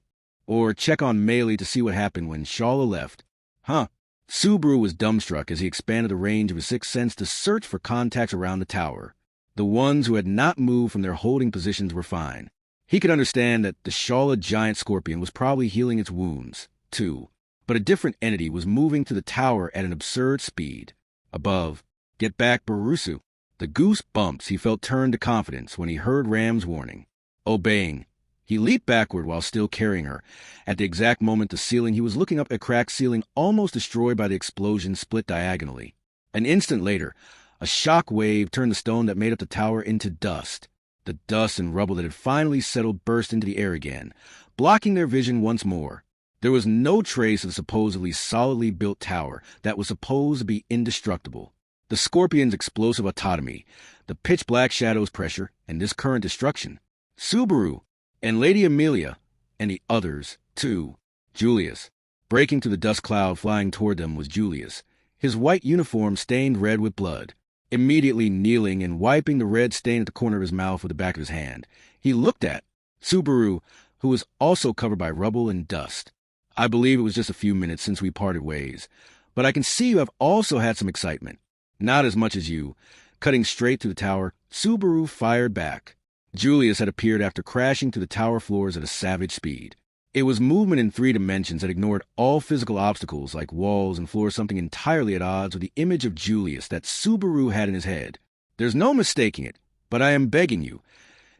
Or check on Meili to see what happened when Shala left. Huh. Subaru was dumbstruck as he expanded the range of his sixth sense to search for contacts around the tower. The ones who had not moved from their holding positions were fine. He could understand that the Shala giant scorpion was probably healing its wounds, too. But a different entity was moving to the tower at an absurd speed. Above, "Get back, Barusu." The goose bumps he felt turned to confidence when he heard Ram's warning. Obeying, he leaped backward while still carrying her. At the exact moment the ceiling he was looking up at a cracked ceiling almost destroyed by the explosion split diagonally. An instant later, a shock wave turned the stone that made up the tower into dust. The dust and rubble that had finally settled burst into the air again, blocking their vision once more. There was no trace of the supposedly solidly built tower that was supposed to be indestructible. The scorpion's explosive autonomy, the pitch-black shadow's pressure, and this current destruction. Subaru, and Lady Amelia, and the others, too. Julius. Breaking through the dust cloud flying toward them was Julius, his white uniform stained red with blood. Immediately kneeling and wiping the red stain at the corner of his mouth with the back of his hand, he looked at Subaru, who was also covered by rubble and dust. "I believe it was just a few minutes since we parted ways, but I can see you have also had some excitement." "Not as much as you." Cutting straight through the tower, Subaru fired back. Julius had appeared after crashing through the tower floors at a savage speed. It was movement in 3 dimensions that ignored all physical obstacles like walls and floors, something entirely at odds with the image of Julius that Subaru had in his head. "There's no mistaking it, but I am begging you.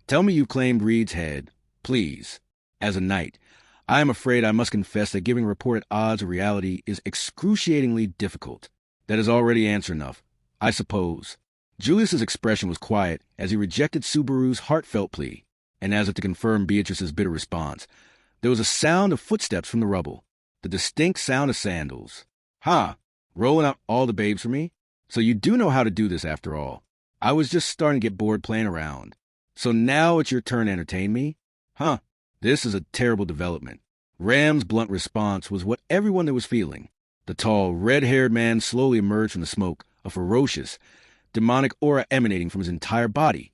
Tell me you claimed Reed's head, please. As a knight, I am afraid I must confess that giving a report at odds with reality is excruciatingly difficult." "That is already answer enough, I suppose." Julius's expression was quiet as he rejected Subaru's heartfelt plea, and as if to confirm Beatrice's bitter response, there was a sound of footsteps from the rubble, the distinct sound of sandals. "Ha! Rolling out all the babes for me? So you do know how to do this after all. I was just starting to get bored playing around. So now it's your turn to entertain me? Huh. This is a terrible development." Ram's blunt response was what everyone there was feeling. The tall, red-haired man slowly emerged from the smoke, a ferocious, demonic aura emanating from his entire body.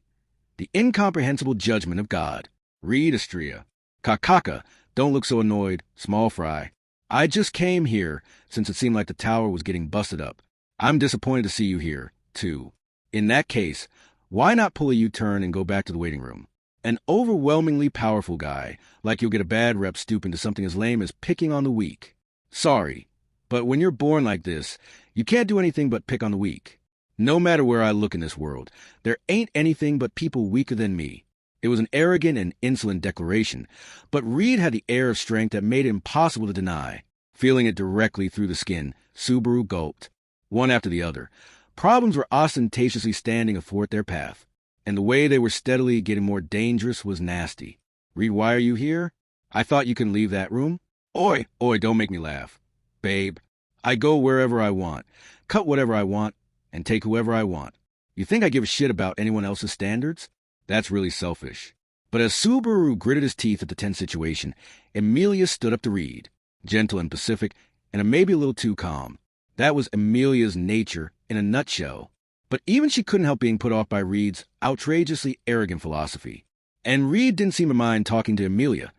The incomprehensible judgment of God. "Reed Astrea. Kakaka, don't look so annoyed, small fry. I just came here since it seemed like the tower was getting busted up. I'm disappointed to see you here, too. In that case, why not pull a U-turn and go back to the waiting room? An overwhelmingly powerful guy, like you'll get a bad rep stooping to something as lame as picking on the weak. Sorry, but when you're born like this, you can't do anything but pick on the weak. No matter where I look in this world, there ain't anything but people weaker than me." It was an arrogant and insolent declaration, but Reed had the air of strength that made it impossible to deny. Feeling it directly through the skin, Subaru gulped. One after the other, problems were ostentatiously standing athwart their path, and the way they were steadily getting more dangerous was nasty. "Reed, why are you here? I thought you couldn't leave that room." Oi, don't make me laugh. "Babe, I go wherever I want, cut whatever I want, and take whoever I want. You think I give a shit about anyone else's standards? That's really selfish." But as Subaru gritted his teeth at the tense situation, Amelia stood up to Reed, gentle and pacific, and maybe a little too calm. That was Amelia's nature in a nutshell. But even she couldn't help being put off by Reed's outrageously arrogant philosophy. And Reed didn't seem to mind talking to Amelia,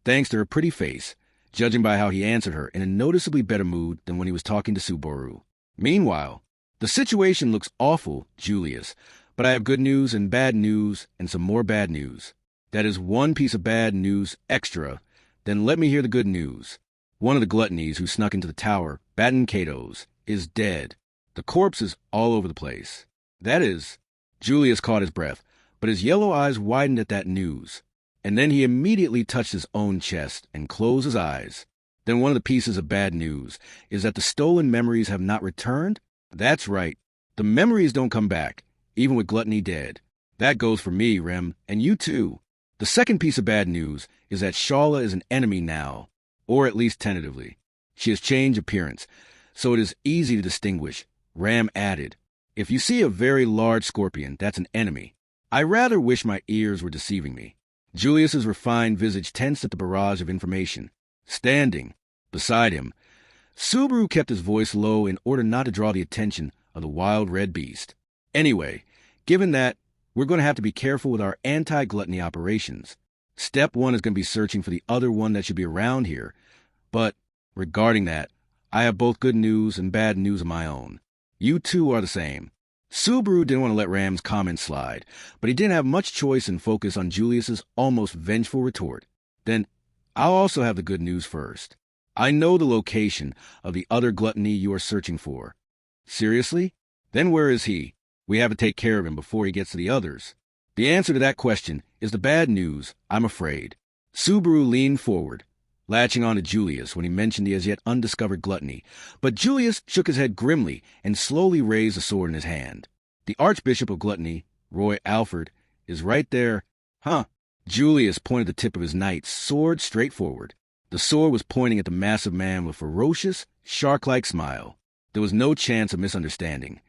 thanks to her pretty face, judging by how he answered her in a noticeably better mood than when he was talking to Subaru. "Meanwhile, the situation looks awful, Julius, but I have good news and some more bad news. That is one piece of bad news extra. Then let me hear the good news. One of the gluttonies who snuck into the tower, Baton Cato's, is dead. The corpse is all over the place. That is..." Julius caught his breath, but his yellow eyes widened at that news. And then he immediately touched his own chest and closed his eyes. "Then one of the pieces of bad news is that the stolen memories have not returned?" "That's right. The memories don't come back, even with gluttony dead. That goes for me, Rem, and you too. The second piece of bad news is that Shala is an enemy now, or at least tentatively. She has changed appearance, so it is easy to distinguish." Ram added, "If you see a very large scorpion, that's an enemy. I rather wish my ears were deceiving me." Julius's refined visage tensed at the barrage of information. Standing beside him, Subaru kept his voice low in order not to draw the attention of the wild red beast. "Anyway, given that, we're going to have to be careful with our anti-gluttony operations. Step one is going to be searching for the other one that should be around here. But regarding that, I have both good news and bad news of my own. You two are the same. Subaru didn't want to let Ram's comment slide, but he didn't have much choice and focus on Julius's almost vengeful retort. Then, I'll also have the good news first. I know the location of the other gluttony you are searching for. Seriously? Then where is he? We have to take care of him before he gets to the others. The answer to that question is the bad news, I'm afraid. Subaru leaned forward, latching on to Julius when he mentioned the as yet undiscovered gluttony, but Julius shook his head grimly and slowly raised a sword in his hand. The Archbishop of Gluttony, Roy Alford, is right there. Huh. Julius pointed the tip of his knight's sword straight forward. The sword was pointing at the massive man with a ferocious, shark-like smile. There was no chance of misunderstanding.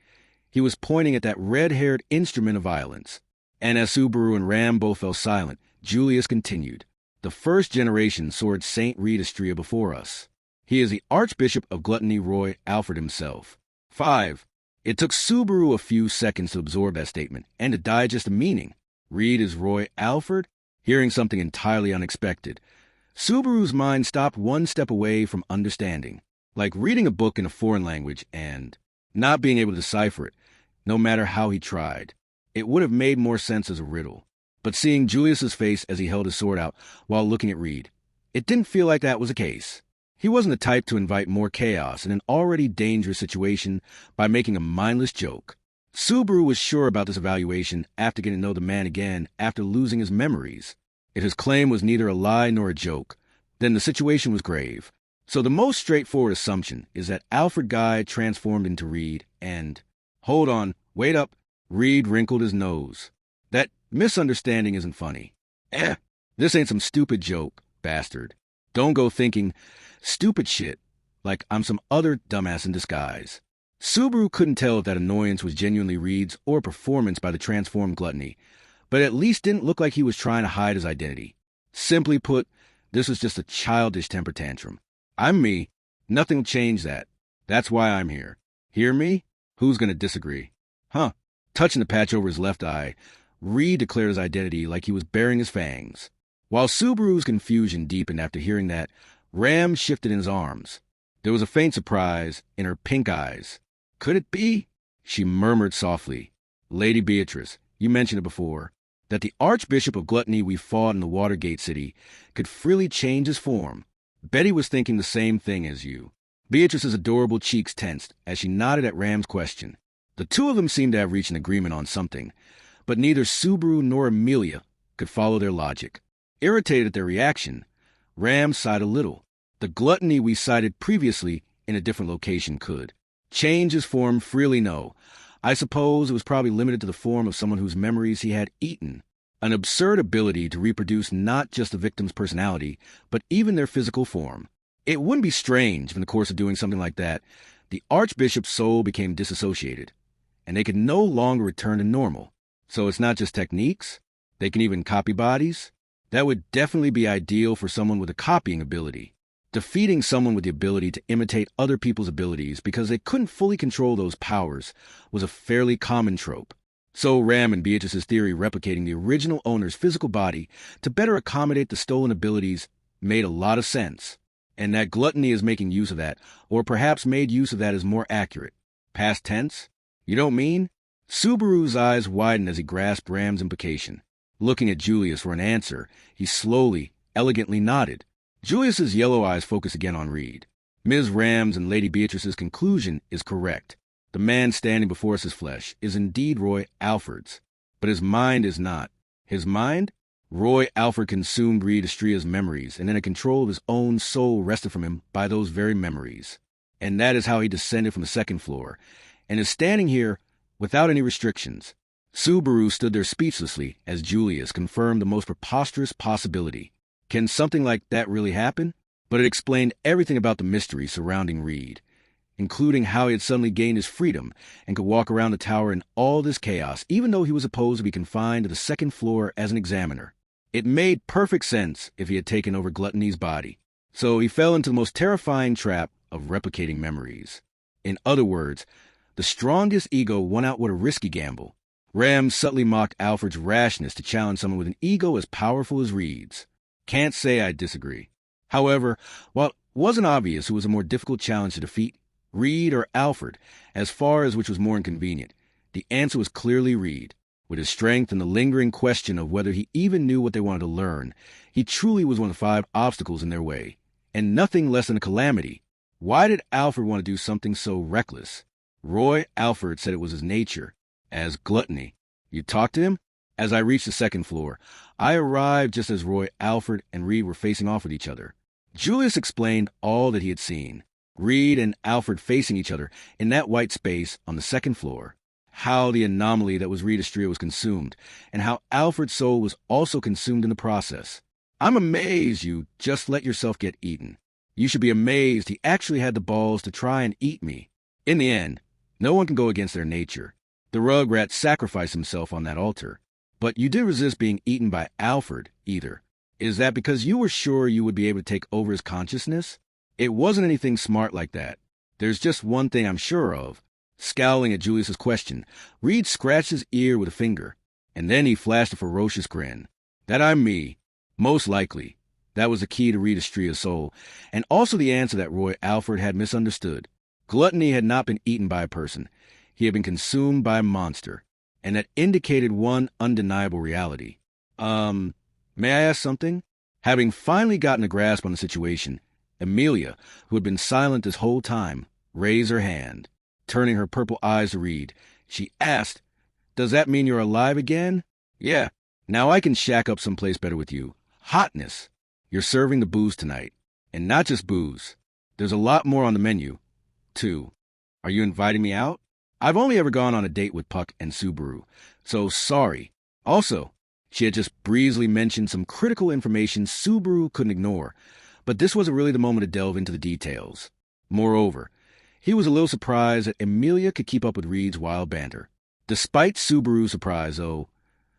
He was pointing at that red-haired instrument of violence. And as Subaru and Ram both fell silent, Julius continued. The first-generation sword Saint Reed Estria before us. He is the Archbishop of Gluttony Roy Alfred himself. 5. It took Subaru a few seconds to absorb that statement and to digest the meaning. Reed is Roy Alfred? Hearing something entirely unexpected. Subaru's mind stopped one step away from understanding, like reading a book in a foreign language and not being able to decipher it, no matter how he tried. It would have made more sense as a riddle. But seeing Julius's face as he held his sword out while looking at Reed, it didn't feel like that was the case. He wasn't the type to invite more chaos in an already dangerous situation by making a mindless joke. Subaru was sure about this evaluation after getting to know the man again after losing his memories. If his claim was neither a lie nor a joke, then the situation was grave. So the most straightforward assumption is that Alfred Guy transformed into Reed and... Hold on, wait up. Reed wrinkled his nose. That misunderstanding isn't funny. This ain't some stupid joke, bastard. Don't go thinking stupid shit like I'm some other dumbass in disguise. Subaru couldn't tell if that annoyance was genuinely Reed's or performance by the transformed gluttony, but at least didn't look like he was trying to hide his identity. Simply put, this was just a childish temper tantrum. I'm me. Nothing will change that. That's why I'm here. Hear me? Who's going to disagree? Huh. Touching the patch over his left eye, Reed declared his identity like he was baring his fangs. While Subaru's confusion deepened after hearing that, Ram shifted in his arms. There was a faint surprise in her pink eyes. Could it be? She murmured softly. Lady Beatrice, you mentioned it before, that the Archbishop of Gluttony we fought in the Watergate City could freely change his form. Betty was thinking the same thing as you. Beatrice's adorable cheeks tensed as she nodded at Ram's question. The two of them seemed to have reached an agreement on something, but neither Subaru nor Amelia could follow their logic. Irritated at their reaction, Ram sighed a little. The gluttony we cited previously in a different location could. Change his form freely, no. I suppose it was probably limited to the form of someone whose memories he had eaten. An absurd ability to reproduce not just the victim's personality, but even their physical form. It wouldn't be strange if in the course of doing something like that, the Archbishop's soul became disassociated, and they could no longer return to normal. So it's not just techniques. They can even copy bodies. That would definitely be ideal for someone with a copying ability. Defeating someone with the ability to imitate other people's abilities because they couldn't fully control those powers was a fairly common trope. So Ram and Beatrice's theory replicating the original owner's physical body to better accommodate the stolen abilities made a lot of sense. And that gluttony is making use of that, or perhaps made use of that is more accurate. Past tense? You don't mean? Subaru's eyes widened as he grasped Ram's implication. Looking at Julius for an answer, he slowly, elegantly nodded. Julius's yellow eyes focused again on Reed. Ms. Ram's and Lady Beatrice's conclusion is correct. The man standing before us as flesh is indeed Roy Alfred's, but his mind is not. His mind? Roy Alfred consumed Reed Estria's memories, and in a control of his own soul wrested from him by those very memories. And that is how he descended from the second floor, and is standing here without any restrictions. Subaru stood there speechlessly as Julius confirmed the most preposterous possibility. Can something like that really happen? But it explained everything about the mystery surrounding Reed, including how he had suddenly gained his freedom and could walk around the tower in all this chaos, even though he was supposed to be confined to the second floor as an examiner. It made perfect sense if he had taken over Gluttony's body. So he fell into the most terrifying trap of replicating memories. In other words, the strongest ego won out with a risky gamble. Ram subtly mocked Alfred's rashness to challenge someone with an ego as powerful as Reed's. Can't say I disagree. However, while it wasn't obvious who was a more difficult challenge to defeat, Reed or Alfred, as far as which was more inconvenient, the answer was clearly Reed. With his strength and the lingering question of whether he even knew what they wanted to learn, he truly was one of 5 obstacles in their way, and nothing less than a calamity. Why did Alfred want to do something so reckless? Roy Alfred said it was his nature, as gluttony. You talked to him? As I reached the 2nd floor, I arrived just as Roy Alfred and Reed were facing off with each other. Julius explained all that he had seen. Reed and Alfred facing each other in that white space on the 2nd floor. How the anomaly that was Rhydastria was consumed, and how Alfred's soul was also consumed in the process. I'm amazed you just let yourself get eaten. You should be amazed he actually had the balls to try and eat me. In the end, no one can go against their nature. The Rugrat sacrificed himself on that altar. But you didn't resist being eaten by Alfred, either. Is that because you were sure you would be able to take over his consciousness? It wasn't anything smart like that. There's just one thing I'm sure of. Scowling at Julius's question, Reed scratched his ear with a finger, and then he flashed a ferocious grin. That I'm me. Most likely. That was the key to Rhydastria's soul, and also the answer that Roy Alfred had misunderstood. Gluttony had not been eaten by a person. He had been consumed by a monster, and that indicated one undeniable reality. May I ask something? Having finally gotten a grasp on the situation, Amelia, who had been silent this whole time, raised her hand. Turning her purple eyes to Reed, she asked, Does that mean you're alive again? Yeah. Now I can shack up someplace better with you. Hotness. You're serving the booze tonight. And not just booze. There's a lot more on the menu, too. Are you inviting me out? I've only ever gone on a date with Puck and Subaru, so sorry. Also, she had just breezily mentioned some critical information Subaru couldn't ignore, but this wasn't really the moment to delve into the details. Moreover, he was a little surprised that Amelia could keep up with Reed's wild banter. Despite Subaru's surprise, though,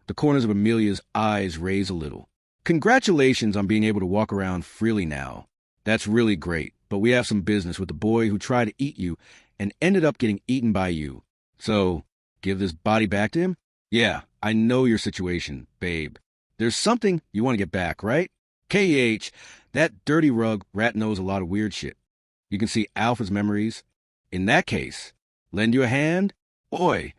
the corners of Amelia's eyes raised a little. Congratulations on being able to walk around freely now. That's really great, but we have some business with the boy who tried to eat you and ended up getting eaten by you. So, give this body back to him? Yeah, I know your situation, babe. There's something you want to get back, right? KEH, that dirty rat knows a lot of weird shit. You can see Alfred's memories. In that case, lend you a hand? Oi,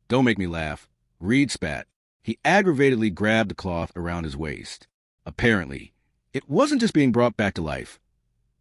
don't make me laugh. Reed spat. He aggravatedly grabbed the cloth around his waist. Apparently, it wasn't just being brought back to life.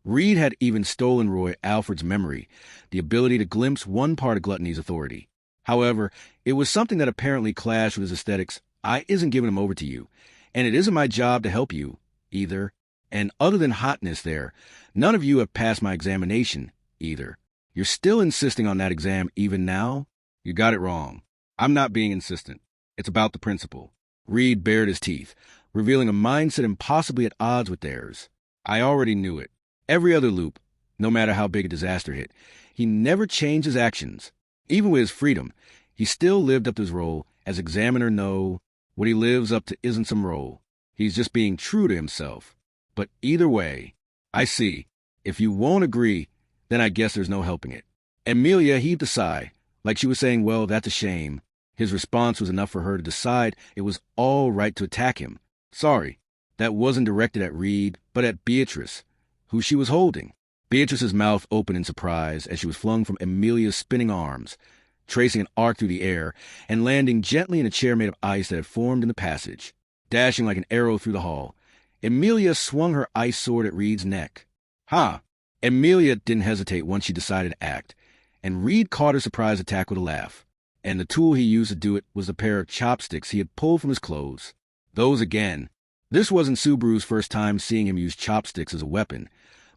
Reed had even stolen Roy Alfred's memory, the ability to glimpse one part of Gluttony's authority. However, it was something that apparently clashed with his aesthetics. I isn't giving him over to you, and it isn't my job to help you, either. And other than hotness there, none of you have passed my examination, either. You're still insisting on that exam even now? You got it wrong. I'm not being insistent. It's about the principle. Reed bared his teeth, revealing a mindset impossibly at odds with theirs. I already knew it. Every other loop, no matter how big a disaster hit, he never changed his actions. Even with his freedom, he still lived up to his role as examiner. No, what he lives up to isn't some role. He's just being true to himself. But either way, I see. If you won't agree, then I guess there's no helping it. Amelia heaved a sigh, like she was saying, well, that's a shame. His response was enough for her to decide it was all right to attack him. Sorry, that wasn't directed at Reed, but at Beatrice, who she was holding. Beatrice's mouth opened in surprise as she was flung from Amelia's spinning arms, tracing an arc through the air and landing gently in a chair made of ice that had formed in the passage. Dashing like an arrow through the hall, Amelia swung her ice sword at Reed's neck. Ha! Amelia didn't hesitate once she decided to act, and Reed caught her surprise attack with a laugh. And the tool he used to do it was a pair of chopsticks he had pulled from his clothes. Those again. This wasn't Subaru's first time seeing him use chopsticks as a weapon,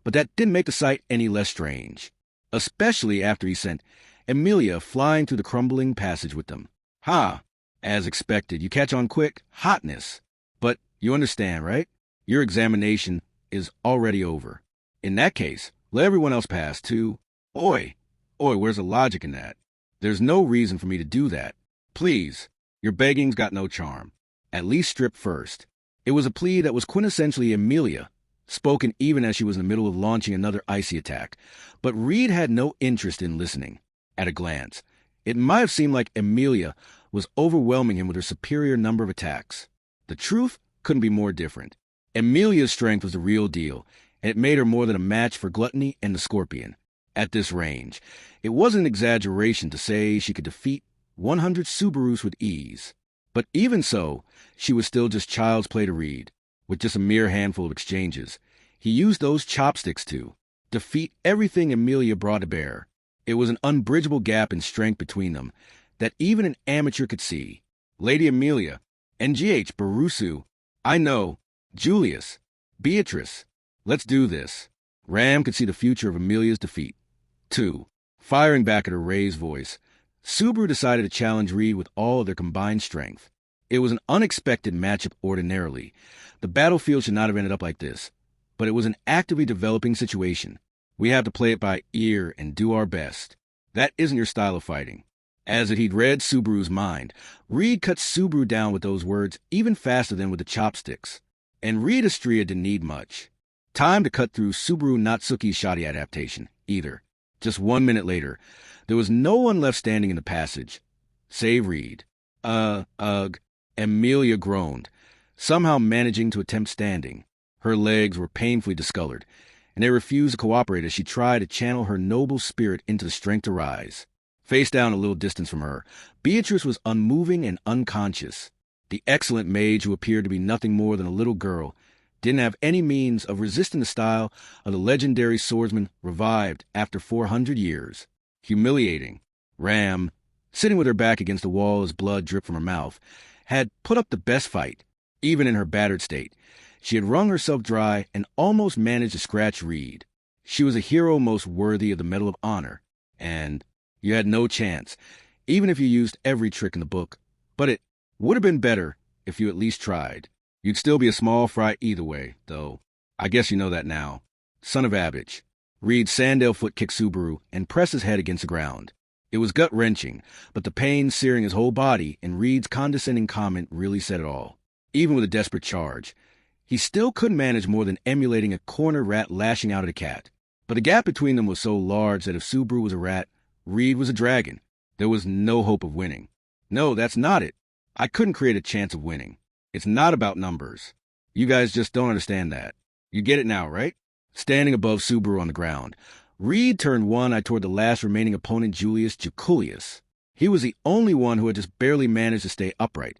but that didn't make the sight any less strange, especially after he sent Amelia flying through the crumbling passage with them. Ha! As expected, you catch on quick. Hotness. But you understand, right? Your examination is already over. In that case, let everyone else pass, too. Oi, where's the logic in that? There's no reason for me to do that. Please, your begging's got no charm. At least strip first. It was a plea that was quintessentially Amelia, spoken even as she was in the middle of launching another icy attack. But Reed had no interest in listening. At a glance, It might have seemed like Amelia was overwhelming him with her superior number of attacks. The truth couldn't be more different. Amelia's strength was the real deal, and it made her more than a match for Gluttony and the Scorpion. At this range, it wasn't an exaggeration to say she could defeat 100 Subarus with ease. But even so, she was still just child's play to Reed. With just a mere handful of exchanges, he used those chopsticks to defeat everything Amelia brought to bear. It was an unbridgeable gap in strength between them that even an amateur could see. Lady Amelia, NGH, Barusu, I know, Julius, Beatrice, let's do this. Ram could see the future of Amelia's defeat. 2. Firing back at her raised voice, Subaru decided to challenge Reed with all of their combined strength. It was an unexpected matchup ordinarily. The battlefield should not have ended up like this, but it was an actively developing situation. We have to play it by ear and do our best. That isn't your style of fighting. As if he'd read Subaru's mind, Reed cut Subaru down with those words even faster than with the chopsticks. And Reed Estrella didn't need much time to cut through Subaru Natsuki's shoddy adaptation, either. Just 1 minute later, there was no one left standing in the passage, save Reed. Amelia groaned, somehow managing to attempt standing. Her legs were painfully discolored, and they refused to cooperate as she tried to channel her noble spirit into the strength to rise. Face down a little distance from her, Beatrice was unmoving and unconscious. The excellent mage, who appeared to be nothing more than a little girl, didn't have any means of resisting the style of the legendary swordsman revived after 400 years. Humiliating. Ram, sitting with her back against the wall as blood dripped from her mouth, had put up the best fight, even in her battered state. She had wrung herself dry and almost managed to scratch Reed. She was a hero most worthy of the Medal of Honor, and you had no chance, even if you used every trick in the book. But it would have been better if you at least tried. You'd still be a small fry either way, though. I guess you know that now. Son of Abbage. Reed Sandale foot kicked Subaru and pressed his head against the ground. It was gut-wrenching, but the pain searing his whole body and Reed's condescending comment really said it all. Even with a desperate charge, he still couldn't manage more than emulating a corner rat lashing out at a cat. But the gap between them was so large that if Subaru was a rat, Reed was a dragon. There was no hope of winning. No, that's not it. I couldn't create a chance of winning. It's not about numbers. You guys just don't understand that. You get it now, right? Standing above Subaru on the ground, Reed turned one eye toward the last remaining opponent, Julius Jaculius. He was the only one who had just barely managed to stay upright,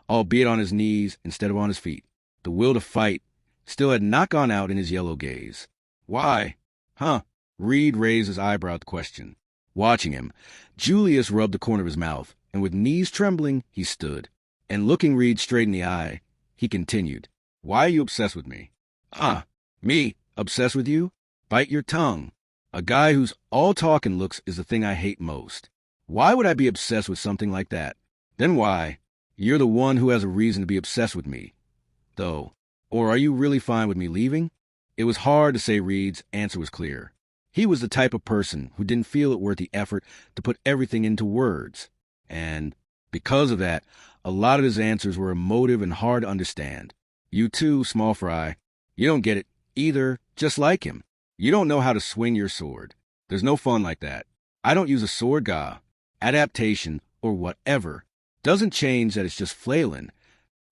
albeit on his knees instead of on his feet. The will to fight still had not gone out in his yellow gaze. Why? Huh? Reed raised his eyebrow at the question. Watching him, Julius rubbed the corner of his mouth, and with knees trembling, he stood. And looking Reed straight in the eye, he continued, Why are you obsessed with me? Me? Obsessed with you? Bite your tongue. A guy who's all talk and looks is the thing I hate most. Why would I be obsessed with something like that? Then why? You're the one who has a reason to be obsessed with me, though. Or are you really fine with me leaving? It was hard to say. Reed's answer was clear. He was the type of person who didn't feel it worth the effort to put everything into words. And because of that, a lot of his answers were emotive and hard to understand. You too, small fry. You don't get it either, just like him. You don't know how to swing your sword. There's no fun like that. I don't use a sword ga. Adaptation, or whatever, doesn't change that it's just flailing.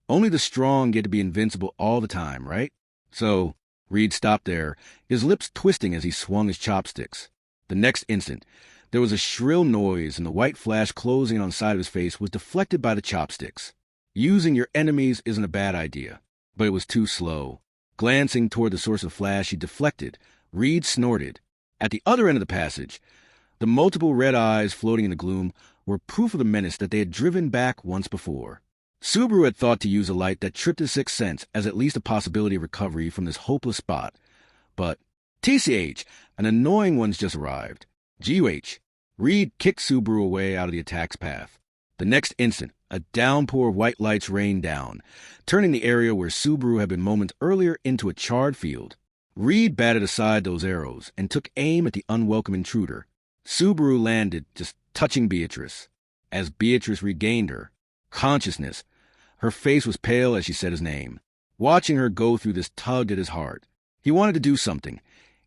Only the strong get to be invincible all the time, right? So, Reed stopped there, his lips twisting as he swung his chopsticks. The next instant, there was a shrill noise, and the white flash closing on the side of his face was deflected by the chopsticks. Using your enemies isn't a bad idea, but it was too slow. Glancing toward the source of flash, he deflected. Reed snorted. At the other end of the passage, the multiple red eyes floating in the gloom were proof of the menace that they had driven back once before. Subaru had thought to use a light that tripped his sixth sense as at least a possibility of recovery from this hopeless spot. But TCH, an annoying one's just arrived. GUH. Reed kicked Subaru away out of the attack's path. The next instant, a downpour of white lights rained down, turning the area where Subaru had been moments earlier into a charred field. Reed batted aside those arrows and took aim at the unwelcome intruder. Subaru landed, just touching Beatrice. As Beatrice regained her consciousness, her face was pale as she said his name. Watching her go through this tugged at his heart. He wanted to do something,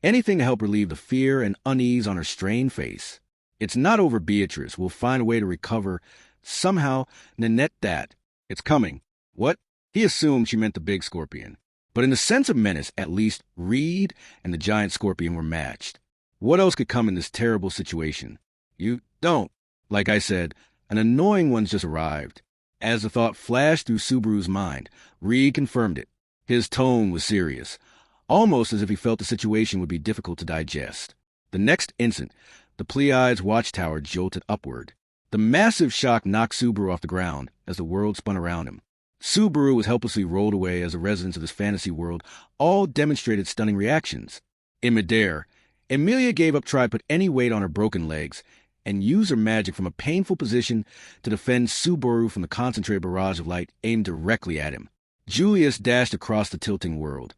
anything to help relieve the fear and unease on her strained face. It's not over, Beatrice. We'll find a way to recover. Somehow, Nanette that. It's coming. What? He assumed she meant the big scorpion. But in the sense of menace, at least, Reed and the giant scorpion were matched. What else could come in this terrible situation? You don't. Like I said, an annoying one's just arrived. As the thought flashed through Subaru's mind, Reed confirmed it. His tone was serious, almost as if he felt the situation would be difficult to digest. The next instant, the Pleiades watchtower jolted upward. The massive shock knocked Subaru off the ground as the world spun around him. Subaru was helplessly rolled away as the residents of this fantasy world all demonstrated stunning reactions. In midair, Emilia gave up trying to put any weight on her broken legs and used her magic from a painful position to defend Subaru from the concentrated barrage of light aimed directly at him. Julius dashed across the tilting world,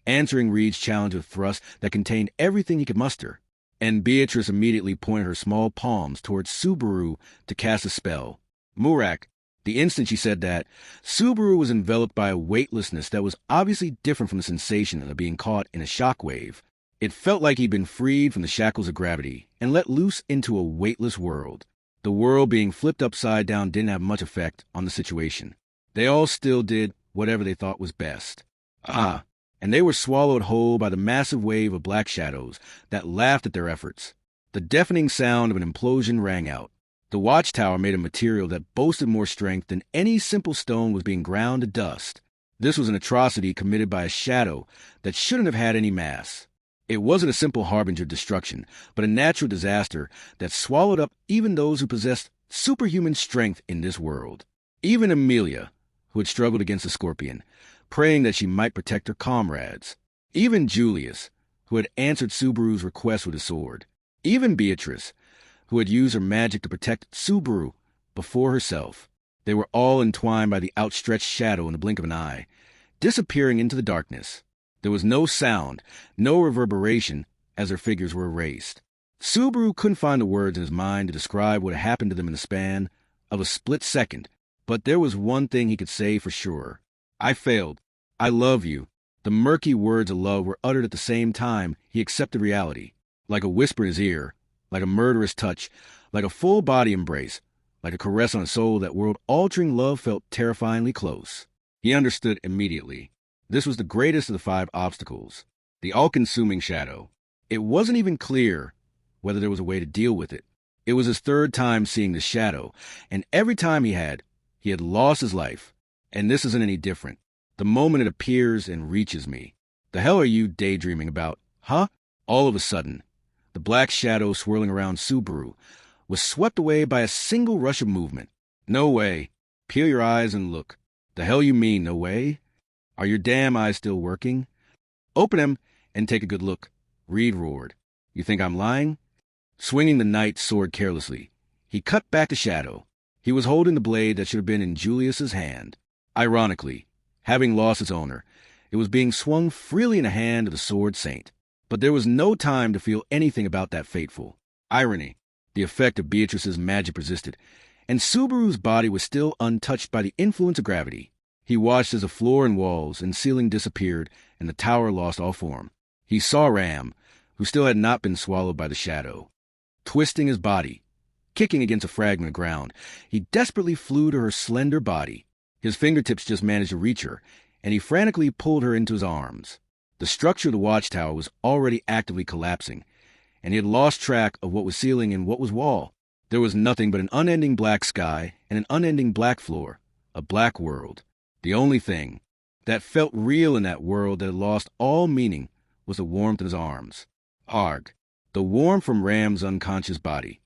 answering Reed's challenge with thrusts that contained everything he could muster. And Beatrice immediately pointed her small palms towards Subaru to cast a spell. Murak, the instant she said that, Subaru was enveloped by a weightlessness that was obviously different from the sensation of being caught in a shockwave. It felt like he'd been freed from the shackles of gravity and let loose into a weightless world. The world being flipped upside down didn't have much effect on the situation. They all still did whatever they thought was best. And they were swallowed whole by the massive wave of black shadows that laughed at their efforts. The deafening sound of an implosion rang out. The watchtower made of material that boasted more strength than any simple stone was being ground to dust. This was an atrocity committed by a shadow that shouldn't have had any mass. It wasn't a simple harbinger of destruction, but a natural disaster that swallowed up even those who possessed superhuman strength in this world. Even Emilia, who had struggled against the scorpion, praying that she might protect her comrades. Even Julius, who had answered Subaru's request with a sword. Even Beatrice, who had used her magic to protect Subaru before herself. They were all entwined by the outstretched shadow in the blink of an eye, disappearing into the darkness. There was no sound, no reverberation as their figures were erased. Subaru couldn't find the words in his mind to describe what had happened to them in the span of a split second, but there was one thing he could say for sure. I failed. I love you. The murky words of love were uttered at the same time he accepted reality, like a whisper in his ear, like a murderous touch, like a full-body embrace, like a caress on a soul. That world-altering love felt terrifyingly close. He understood immediately. This was the greatest of the 5 obstacles, the all-consuming shadow. It wasn't even clear whether there was a way to deal with it. It was his 3rd time seeing the shadow, and every time he had lost his life. And this isn't any different. The moment it appears and reaches me. The hell are you daydreaming about, huh? All of a sudden, the black shadow swirling around Subaru was swept away by a single rush of movement. No way. Peel your eyes and look. The hell you mean, no way? Are your damn eyes still working? Open them and take a good look. Reed roared. You think I'm lying? Swinging the knight's sword carelessly, he cut back the shadow. He was holding the blade that should have been in Julius's hand. Ironically, having lost its owner, it was being swung freely in the hand of the sword saint. But there was no time to feel anything about that fateful irony. The effect of Beatrice's magic persisted, and Subaru's body was still untouched by the influence of gravity. He watched as the floor and walls and ceiling disappeared and the tower lost all form. He saw Ram, who still had not been swallowed by the shadow, twisting his body, kicking against a fragment of ground. He desperately flew to her slender body. His fingertips just managed to reach her, and he frantically pulled her into his arms. The structure of the watchtower was already actively collapsing, and he had lost track of what was ceiling and what was wall. There was nothing but an unending black sky and an unending black floor, a black world. The only thing that felt real in that world that had lost all meaning was the warmth in his arms. Arg, the warmth from Ram's unconscious body.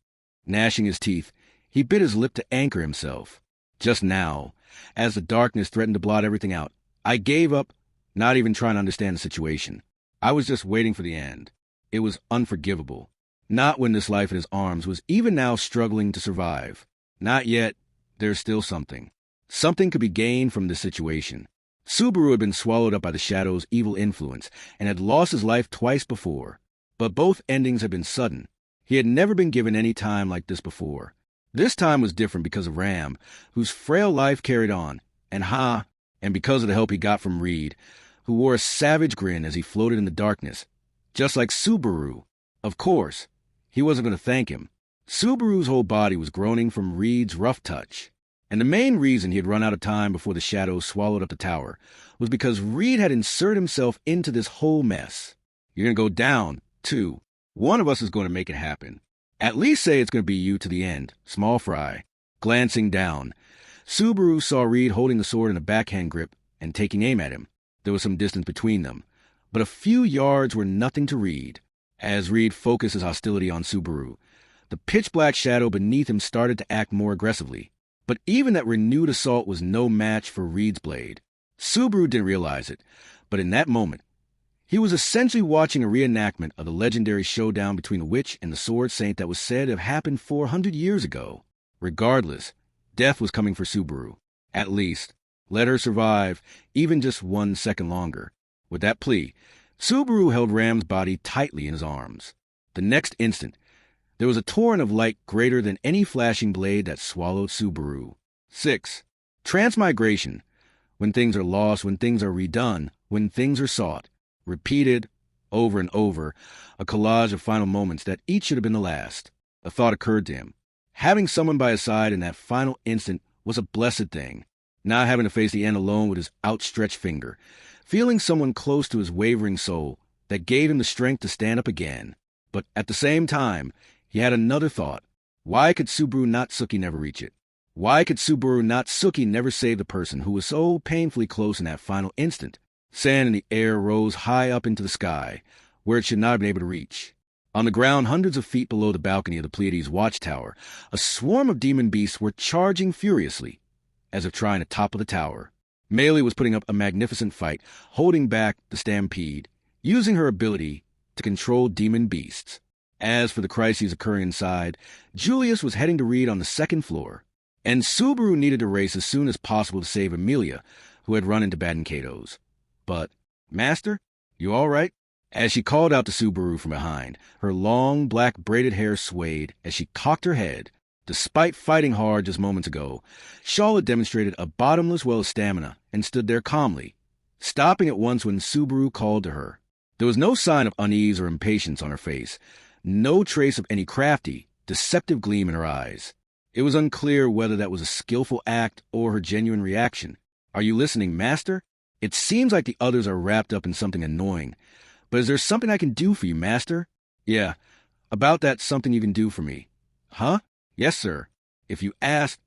Gnashing his teeth, he bit his lip to anchor himself. Just now, as the darkness threatened to blot everything out, I gave up, not even trying to understand the situation. I was just waiting for the end. It was unforgivable. Not when this life in his arms was even now struggling to survive. Not yet. There's still something. Something could be gained from this situation. Subaru had been swallowed up by the shadow's evil influence and had lost his life twice before. But both endings had been sudden. He had never been given any time like this before. This time was different because of Ram, whose frail life carried on, and because of the help he got from Reed, who wore a savage grin as he floated in the darkness. Just like Subaru. Of course, he wasn't going to thank him. Subaru's whole body was groaning from Reed's rough touch. And the main reason he had run out of time before the shadow swallowed up the tower was because Reed had inserted himself into this whole mess. You're going to go down, too. One of us is going to make it happen. At least say it's going to be you to the end, small fry. Glancing down, Subaru saw Reed holding the sword in a backhand grip and taking aim at him. There was some distance between them, but a few yards were nothing to Reed. As Reed focused his hostility on Subaru, the pitch-black shadow beneath him started to act more aggressively. But even that renewed assault was no match for Reed's blade. Subaru didn't realize it, but in that moment, he was essentially watching a reenactment of the legendary showdown between the witch and the sword saint that was said to have happened 400 years ago. Regardless, death was coming for Subaru. At least, let her survive even just 1 second longer. With that plea, Subaru held Ram's body tightly in his arms. The next instant, there was a torrent of light greater than any flashing blade that swallowed Subaru. 6. Transmigration. When things are lost, when things are redone, when things are sought. Repeated, over and over, a collage of final moments that each should have been the last. A thought occurred to him. Having someone by his side in that final instant was a blessed thing. Not having to face the end alone with his outstretched finger. Feeling someone close to his wavering soul that gave him the strength to stand up again. But at the same time, he had another thought. Why could Subaru Natsuki never reach it? Why could Subaru Natsuki never save the person who was so painfully close in that final instant? Sand in the air rose high up into the sky, where it should not have been able to reach. On the ground, hundreds of feet below the balcony of the Pleiades watchtower, a swarm of demon beasts were charging furiously, as if trying to topple the tower. Melee was putting up a magnificent fight, holding back the stampede, using her ability to control demon beasts. As for the crises occurring inside, Julius was heading to Reed on the second floor, and Subaru needed to race as soon as possible to save Amelia, who had run into Badenkados. But, Master, you all right? As she called out to Subaru from behind, her long, black braided hair swayed as she cocked her head. Despite fighting hard just moments ago, Charlotte demonstrated a bottomless well of stamina and stood there calmly, stopping at once when Subaru called to her. There was no sign of unease or impatience on her face, no trace of any crafty, deceptive gleam in her eyes. It was unclear whether that was a skillful act or her genuine reaction. Are you listening, Master? It seems like the others are wrapped up in something annoying. But is there something I can do for you, Master? Yeah, about that something you can do for me. Huh? Yes, sir. If you asked,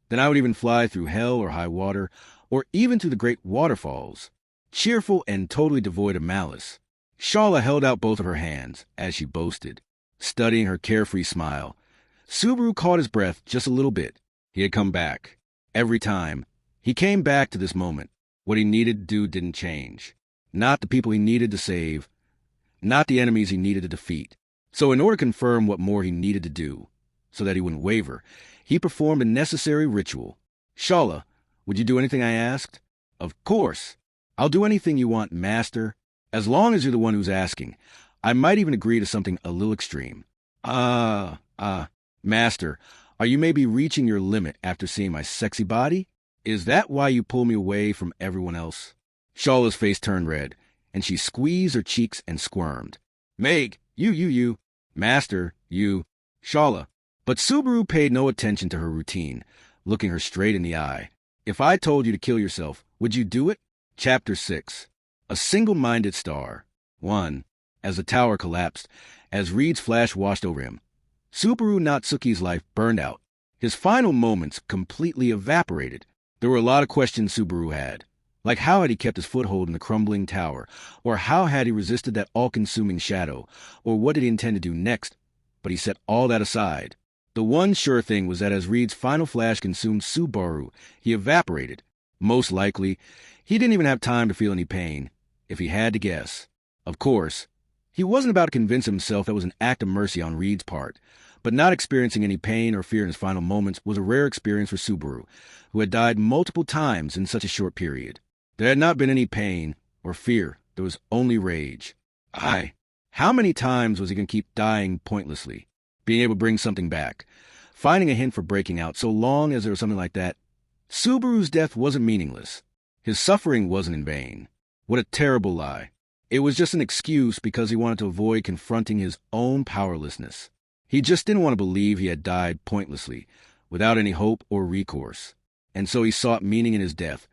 then I would even fly through hell or high water, or even through the great waterfalls. Cheerful and totally devoid of malice. Shala held out both of her hands, as she boasted, studying her carefree smile. Subaru caught his breath just a little bit. He had come back. Every time. He came back to this moment. What he needed to do didn't change. Not the people he needed to save. Not the enemies he needed to defeat. So in order to confirm what more he needed to do, so that he wouldn't waver, he performed a necessary ritual. Shala, would you do anything I asked? Of course. I'll do anything you want, Master. As long as you're the one who's asking. I might even agree to something a little extreme. Master, are you maybe reaching your limit after seeing my sexy body? Is that why you pull me away from everyone else? Shala's face turned red, and she squeezed her cheeks and squirmed. Meg, you. Master, you. Shala. But Subaru paid no attention to her routine, looking her straight in the eye. If I told you to kill yourself, would you do it? Chapter 6. A single-minded star. 1. As the tower collapsed, as Reed's flash washed over him, Subaru Natsuki's life burned out. His final moments completely evaporated. There were a lot of questions Subaru had. Like how had he kept his foothold in the crumbling tower, or how had he resisted that all-consuming shadow, or what did he intend to do next? But he set all that aside. The one sure thing was that as Reed's final flash consumed Subaru, he evaporated. Most likely, he didn't even have time to feel any pain, if he had to guess. Of course, he wasn't about to convince himself that was an act of mercy on Reed's part, but not experiencing any pain or fear in his final moments was a rare experience for Subaru, who had died multiple times in such a short period. There had not been any pain or fear. There was only rage. How many times was he going to keep dying pointlessly? Being able to bring something back, finding a hint for breaking out, so long as there was something like that. Subaru's death wasn't meaningless. His suffering wasn't in vain. What a terrible lie. It was just an excuse because he wanted to avoid confronting his own powerlessness. He just didn't want to believe he had died pointlessly, without any hope or recourse. And so he sought meaning in his death,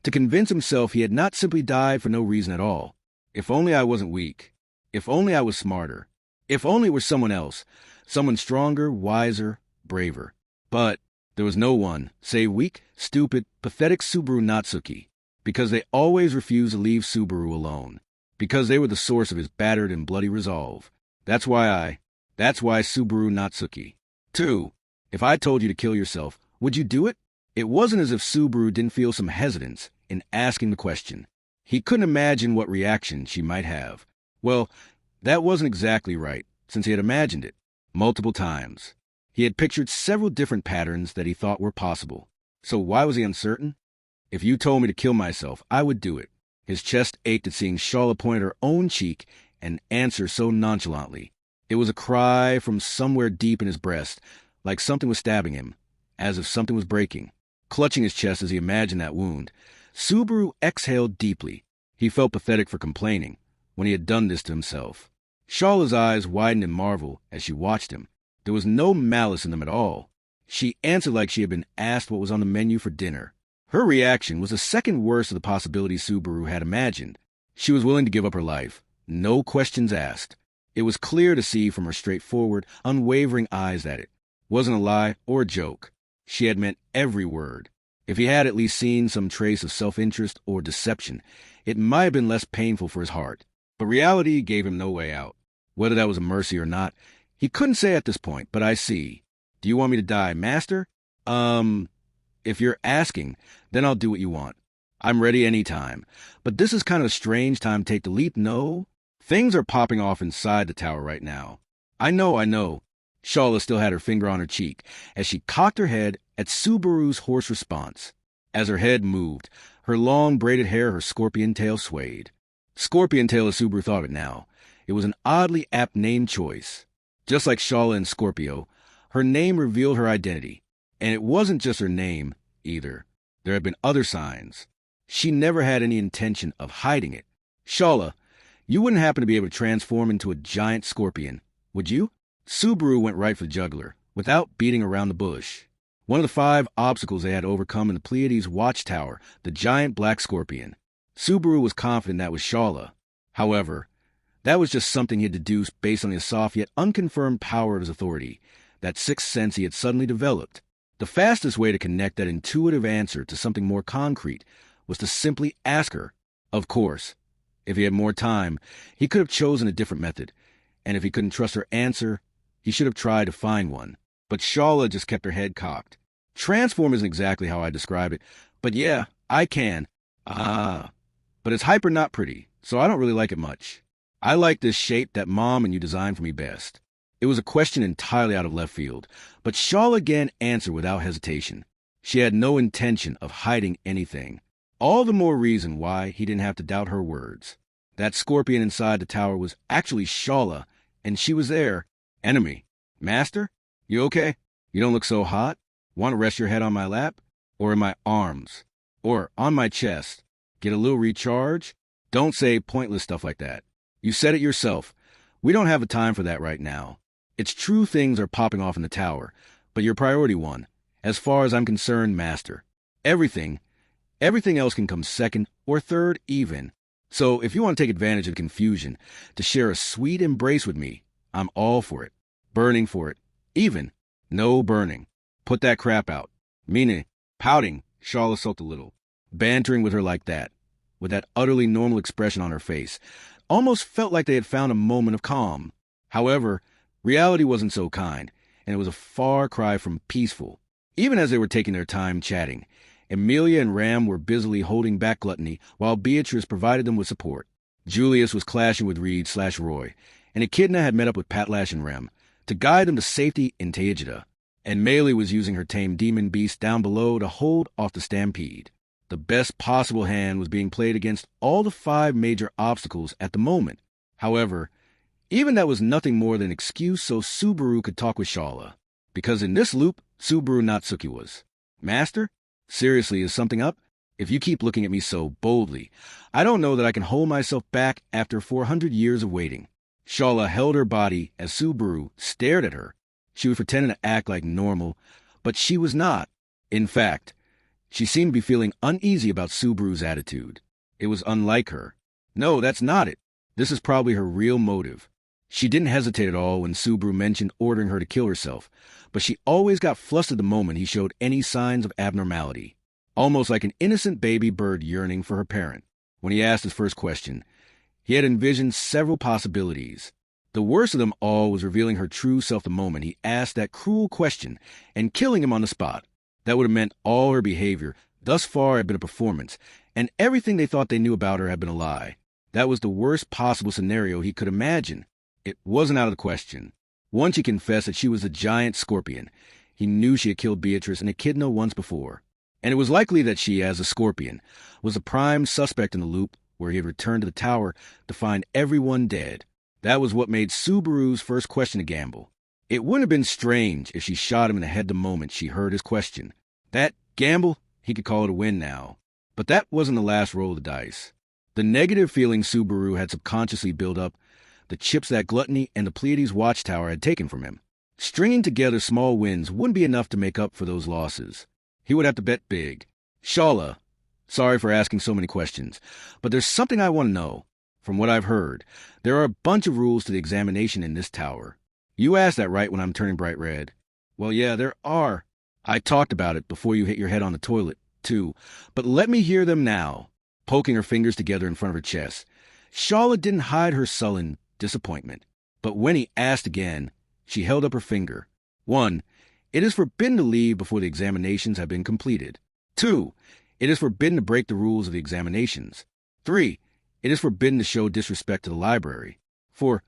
to convince himself he had not simply died for no reason at all. If only I wasn't weak. If only I was smarter. If only it were someone else, someone stronger, wiser, braver. But there was no one, save weak, stupid, pathetic Subaru Natsuki, because they always refused to leave Subaru alone, because they were the source of his battered and bloody resolve. That's why Subaru Natsuki. 2. If I told you to kill yourself, would you do it? It wasn't as if Subaru didn't feel some hesitance in asking the question. He couldn't imagine what reaction she might have. Well, that wasn't exactly right, since he had imagined it multiple times. He had pictured several different patterns that he thought were possible. So why was he uncertain? If you told me to kill myself, I would do it. His chest ached at seeing Shala point at her own cheek and answer so nonchalantly. It was a cry from somewhere deep in his breast, like something was stabbing him, as if something was breaking. Clutching his chest as he imagined that wound, Subaru exhaled deeply. He felt pathetic for complaining when he had done this to himself. Shala's eyes widened in marvel as she watched him. There was no malice in them at all. She answered like she had been asked what was on the menu for dinner. Her reaction was the second worst of the possibilities Subaru had imagined. She was willing to give up her life, no questions asked. It was clear to see from her straightforward, unwavering eyes that it wasn't a lie or a joke. She had meant every word. If he had at least seen some trace of self-interest or deception, it might have been less painful for his heart. But reality gave him no way out. Whether that was a mercy or not, he couldn't say at this point, but I see. Do you want me to die, Master? If you're asking, then I'll do what you want. I'm ready any time. But this is kind of a strange time to take the leap, no? Things are popping off inside the tower right now. I know. Shala still had her finger on her cheek as she cocked her head at Subaru's hoarse response. As her head moved, her long braided hair, her scorpion tail swayed. Scorpion tail as Subaru thought of it now. It was an oddly apt name choice. Just like Shala and Scorpio, her name revealed her identity. And it wasn't just her name, either. There had been other signs. She never had any intention of hiding it. Shala, you wouldn't happen to be able to transform into a giant scorpion, would you? Subaru went right for the jugular, without beating around the bush. One of the 5 obstacles they had overcome in the Pleiades watchtower, the giant black scorpion. Subaru was confident that was Shala. However, that was just something he had deduced based on the soft yet unconfirmed power of his authority, that sixth sense he had suddenly developed. The fastest way to connect that intuitive answer to something more concrete was to simply ask her. Of course, if he had more time, he could have chosen a different method, and if he couldn't trust her answer, he should have tried to find one. But Shala just kept her head cocked. Transform isn't exactly how I describe it, but yeah, I can. But it's hyper not pretty, so I don't really like it much. I like this shape that Mom and you designed for me best. It was a question entirely out of left field, but Shala again answered without hesitation. She had no intention of hiding anything. All the more reason why he didn't have to doubt her words. That scorpion inside the tower was actually Shala, and she was there. Enemy. Master? You okay? You don't look so hot. Want to rest your head on my lap? Or in my arms? Or on my chest? Get a little recharge? Don't say pointless stuff like that. You said it yourself. We don't have the time for that right now. It's true things are popping off in the tower, but your priority one, as far as I'm concerned, Master. Everything else can come second or third even. So if you want to take advantage of the confusion to share a sweet embrace with me, I'm all for it. Burning for it. Even. No burning. Put that crap out. Meaning, pouting, Shala sulked a little. Bantering with her like that, with that utterly normal expression on her face, almost felt like they had found a moment of calm. However, reality wasn't so kind, and it was a far cry from peaceful. Even as they were taking their time chatting, Amelia and Ram were busily holding back gluttony while Beatrice provided them with support. Julius was clashing with Reed/Roy, and Echidna had met up with Patlash and Rem to guide them to safety in Teegida, and Melee was using her tame demon beast down below to hold off the stampede. The best possible hand was being played against all the 5 major obstacles at the moment. However, even that was nothing more than an excuse so Subaru could talk with Shala. Because in this loop, Subaru Natsuki was. Master? Seriously, is something up? If you keep looking at me so boldly, I don't know that I can hold myself back after 400 years of waiting. Shala held her body as Subaru stared at her, She was pretending to act like normal, but she was not. In fact, she seemed to be feeling uneasy about Subaru's attitude. It was unlike her. No, that's not it. This is probably her real motive. She didn't hesitate at all when Subaru mentioned ordering her to kill herself, but she always got flustered the moment he showed any signs of abnormality, almost like an innocent baby bird yearning for her parent. When he asked his first question, he had envisioned several possibilities. The worst of them all was revealing her true self the moment he asked that cruel question and killing him on the spot. That would have meant all her behavior thus far had been a performance, and everything they thought they knew about her had been a lie. That was the worst possible scenario he could imagine. It wasn't out of the question. Once she confessed that she was a giant scorpion. He knew she had killed Beatrice and Echidna once before. And it was likely that she, as a scorpion, was a prime suspect in the loop where he had returned to the tower to find everyone dead. That was what made Subaru's first question a gamble. It wouldn't have been strange if she shot him in the head the moment she heard his question. That gamble, he could call it a win now. But that wasn't the last roll of the dice. The negative feeling Subaru had subconsciously built up, the chips that Gluttony and the Pleiades watchtower had taken from him. Stringing together small wins wouldn't be enough to make up for those losses. He would have to bet big. Shala, sorry for asking so many questions, but there's something I want to know. From what I've heard, there are a bunch of rules to the examination in this tower. You asked that right when I'm turning bright red. Well, yeah, there are. I talked about it before you hit your head on the toilet, too, but let me hear them now. Poking her fingers together in front of her chest, Shala didn't hide her sullen disappointment. But when he asked again, she held up her finger. 1. It is forbidden to leave before the examinations have been completed. 2. It is forbidden to break the rules of the examinations. 3. It is forbidden to show disrespect to the library. 4.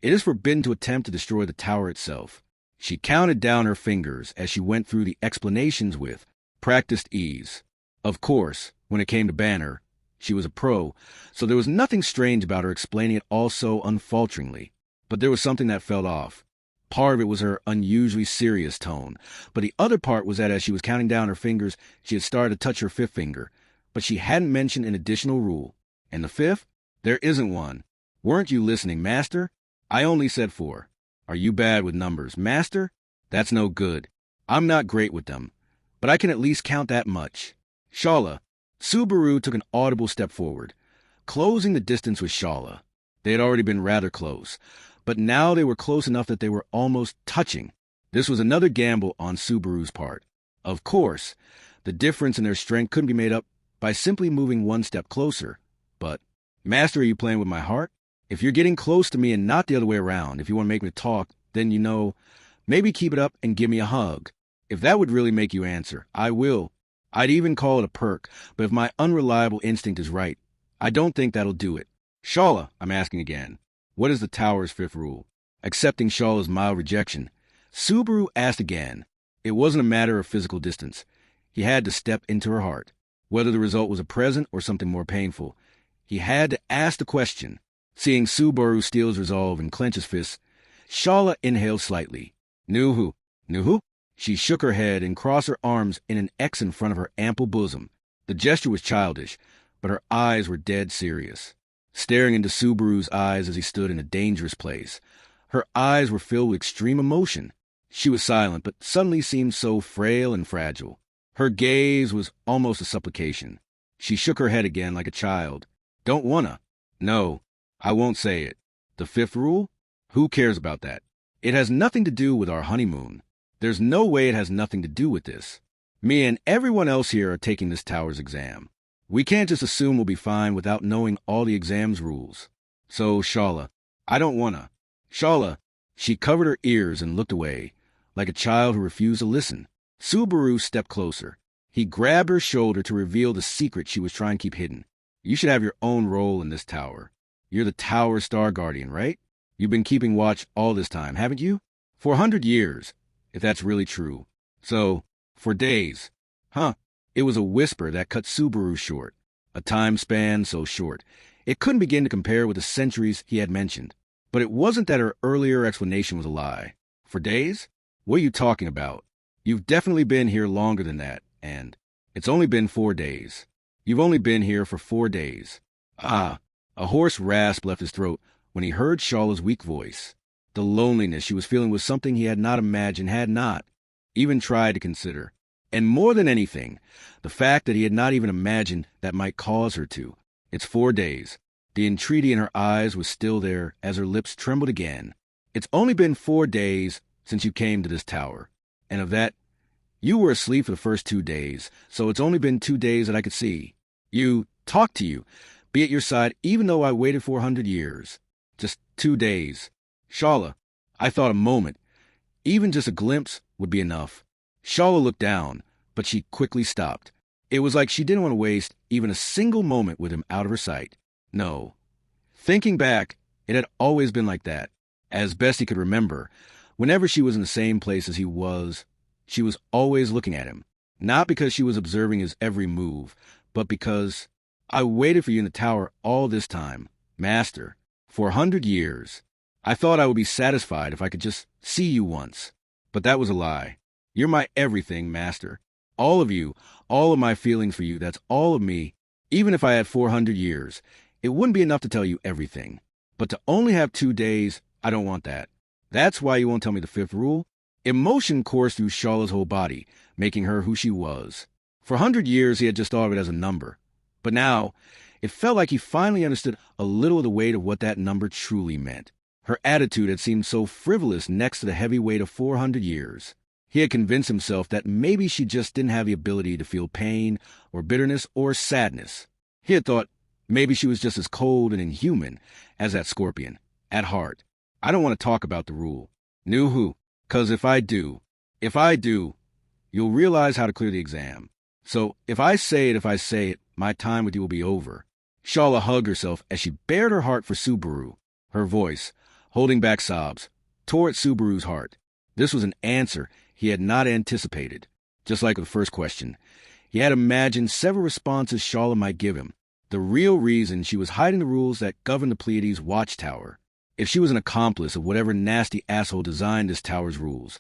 It is forbidden to attempt to destroy the tower itself. She counted down her fingers as she went through the explanations with practiced ease. Of course, when it came to Banner, she was a pro, so there was nothing strange about her explaining it all so unfalteringly. But there was something that felt off. Part of it was her unusually serious tone, but the other part was that as she was counting down her fingers, she had started to touch her fifth finger, but she hadn't mentioned an additional rule. And the fifth? There isn't one. Weren't you listening, Master? I only said 4. Are you bad with numbers, Master? That's no good. I'm not great with them, but I can at least count that much. Shala. Subaru took an audible step forward, closing the distance with Shala. They had already been rather close, but now they were close enough that they were almost touching. This was another gamble on Subaru's part. Of course, the difference in their strength couldn't be made up by simply moving one step closer. But, Master, are you playing with my heart? If you're getting close to me and not the other way around, if you want to make me talk, then maybe keep it up and give me a hug. If that would really make you answer, I will. I'd even call it a perk, but if my unreliable instinct is right, I don't think that'll do it. Shala, I'm asking again, what is the tower's 5th rule? Accepting Shala's mild rejection, Subaru asked again. It wasn't a matter of physical distance. He had to step into her heart. Whether the result was a present or something more painful, he had to ask the question. Seeing Subaru steel his resolve and clench his fists, Shala inhaled slightly. Nuhu. Nuhu? She shook her head and crossed her arms in an X in front of her ample bosom. The gesture was childish, but her eyes were dead serious. Staring into Subaru's eyes as he stood in a dangerous place, her eyes were filled with extreme emotion. She was silent, but suddenly seemed so frail and fragile. Her gaze was almost a supplication. She shook her head again like a child. Don't wanna. No, I won't say it. The 5th rule? Who cares about that? It has nothing to do with our honeymoon. There's no way it has nothing to do with this. Me and everyone else here are taking this tower's exam. We can't just assume we'll be fine without knowing all the exam's rules. So, Shala, I don't wanna. Shala, she covered her ears and looked away, like a child who refused to listen. Subaru stepped closer. He grabbed her shoulder to reveal the secret she was trying to keep hidden. You should have your own role in this tower. You're the tower star guardian, right? You've been keeping watch all this time, haven't you? For 100 years, if that's really true. So, for days. Huh. It was a whisper that cut Subaru short. A time span so short, it couldn't begin to compare with the centuries he had mentioned. But it wasn't that her earlier explanation was a lie. For days? What are you talking about? You've definitely been here longer than that, and it's only been 4 days. You've only been here for 4 days. Ah, a hoarse rasp left his throat when he heard Shala's weak voice. The loneliness she was feeling was something he had not imagined, had not even tried to consider. And more than anything, the fact that he had not even imagined that might cause her to. It's 4 days. The entreaty in her eyes was still there as her lips trembled again. It's only been 4 days since you came to this tower. And of that, you were asleep for the first 2 days, so it's only been 2 days that I could see. You, talk to you, be at your side even though I waited 400 years. Just 2 days. Shala, I thought a moment, even just a glimpse, would be enough. Shala looked down, but she quickly stopped. It was like she didn't want to waste even a single moment with him out of her sight. No. Thinking back, it had always been like that. As best he could remember, whenever she was in the same place as he was, she was always looking at him. Not because she was observing his every move, but because I waited for you in the tower all this time, Master, for 100 years. I thought I would be satisfied if I could just see you once. But that was a lie. You're my everything, Master. All of you, all of my feelings for you, that's all of me. Even if I had 400 years, it wouldn't be enough to tell you everything. But to only have 2 days, I don't want that. That's why you won't tell me the 5th rule. Emotion coursed through Shala's whole body, making her who she was. For 100 years, he had just thought of it as a number. But now, it felt like he finally understood a little of the weight of what that number truly meant. Her attitude had seemed so frivolous next to the heavy weight of 400 years. He had convinced himself that maybe she just didn't have the ability to feel pain or bitterness or sadness. He had thought maybe she was just as cold and inhuman as that scorpion, at heart. I don't want to talk about the rule. Knew who? 'Cause if I do, you'll realize how to clear the exam. So if I say it, my time with you will be over. Shala hugged herself as she bared her heart for Subaru. Her voice, holding back sobs, tore at Subaru's heart. This was an answer he had not anticipated. Just like the first question, he had imagined several responses Shala might give him. The real reason she was hiding the rules that govern the Pleiades watchtower. If she was an accomplice of whatever nasty asshole designed this tower's rules,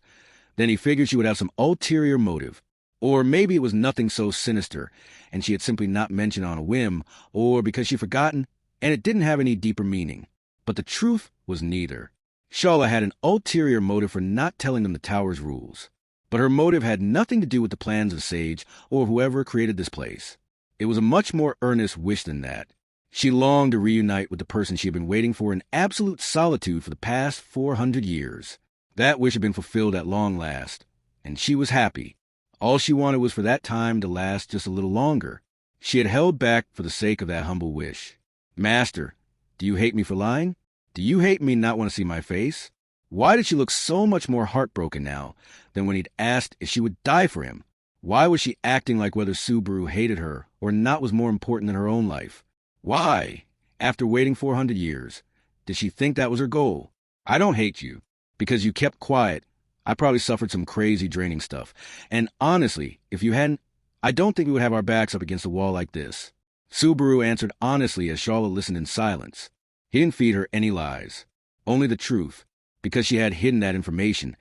then he figured she would have some ulterior motive. Or maybe it was nothing so sinister, and she had simply not mentioned on a whim, or because she'd forgotten, and it didn't have any deeper meaning. But the truth was neither. Shala had an ulterior motive for not telling them the tower's rules. But her motive had nothing to do with the plans of Sage or whoever created this place. It was a much more earnest wish than that. She longed to reunite with the person she had been waiting for in absolute solitude for the past 400 years. That wish had been fulfilled at long last, and she was happy. All she wanted was for that time to last just a little longer. She had held back for the sake of that humble wish. Master, do you hate me for lying? Do you hate me not want to see my face? Why did she look so much more heartbroken now than when he'd asked if she would die for him? Why was she acting like whether Subaru hated her or not was more important than her own life? Why, after waiting 400 years, did she think that was her goal? I don't hate you, because you kept quiet. I probably suffered some crazy draining stuff. And honestly, if you hadn't, I don't think we would have our backs up against a wall like this. Subaru answered honestly as Shala listened in silence. He didn't feed her any lies, only the truth. Because she had hidden that information,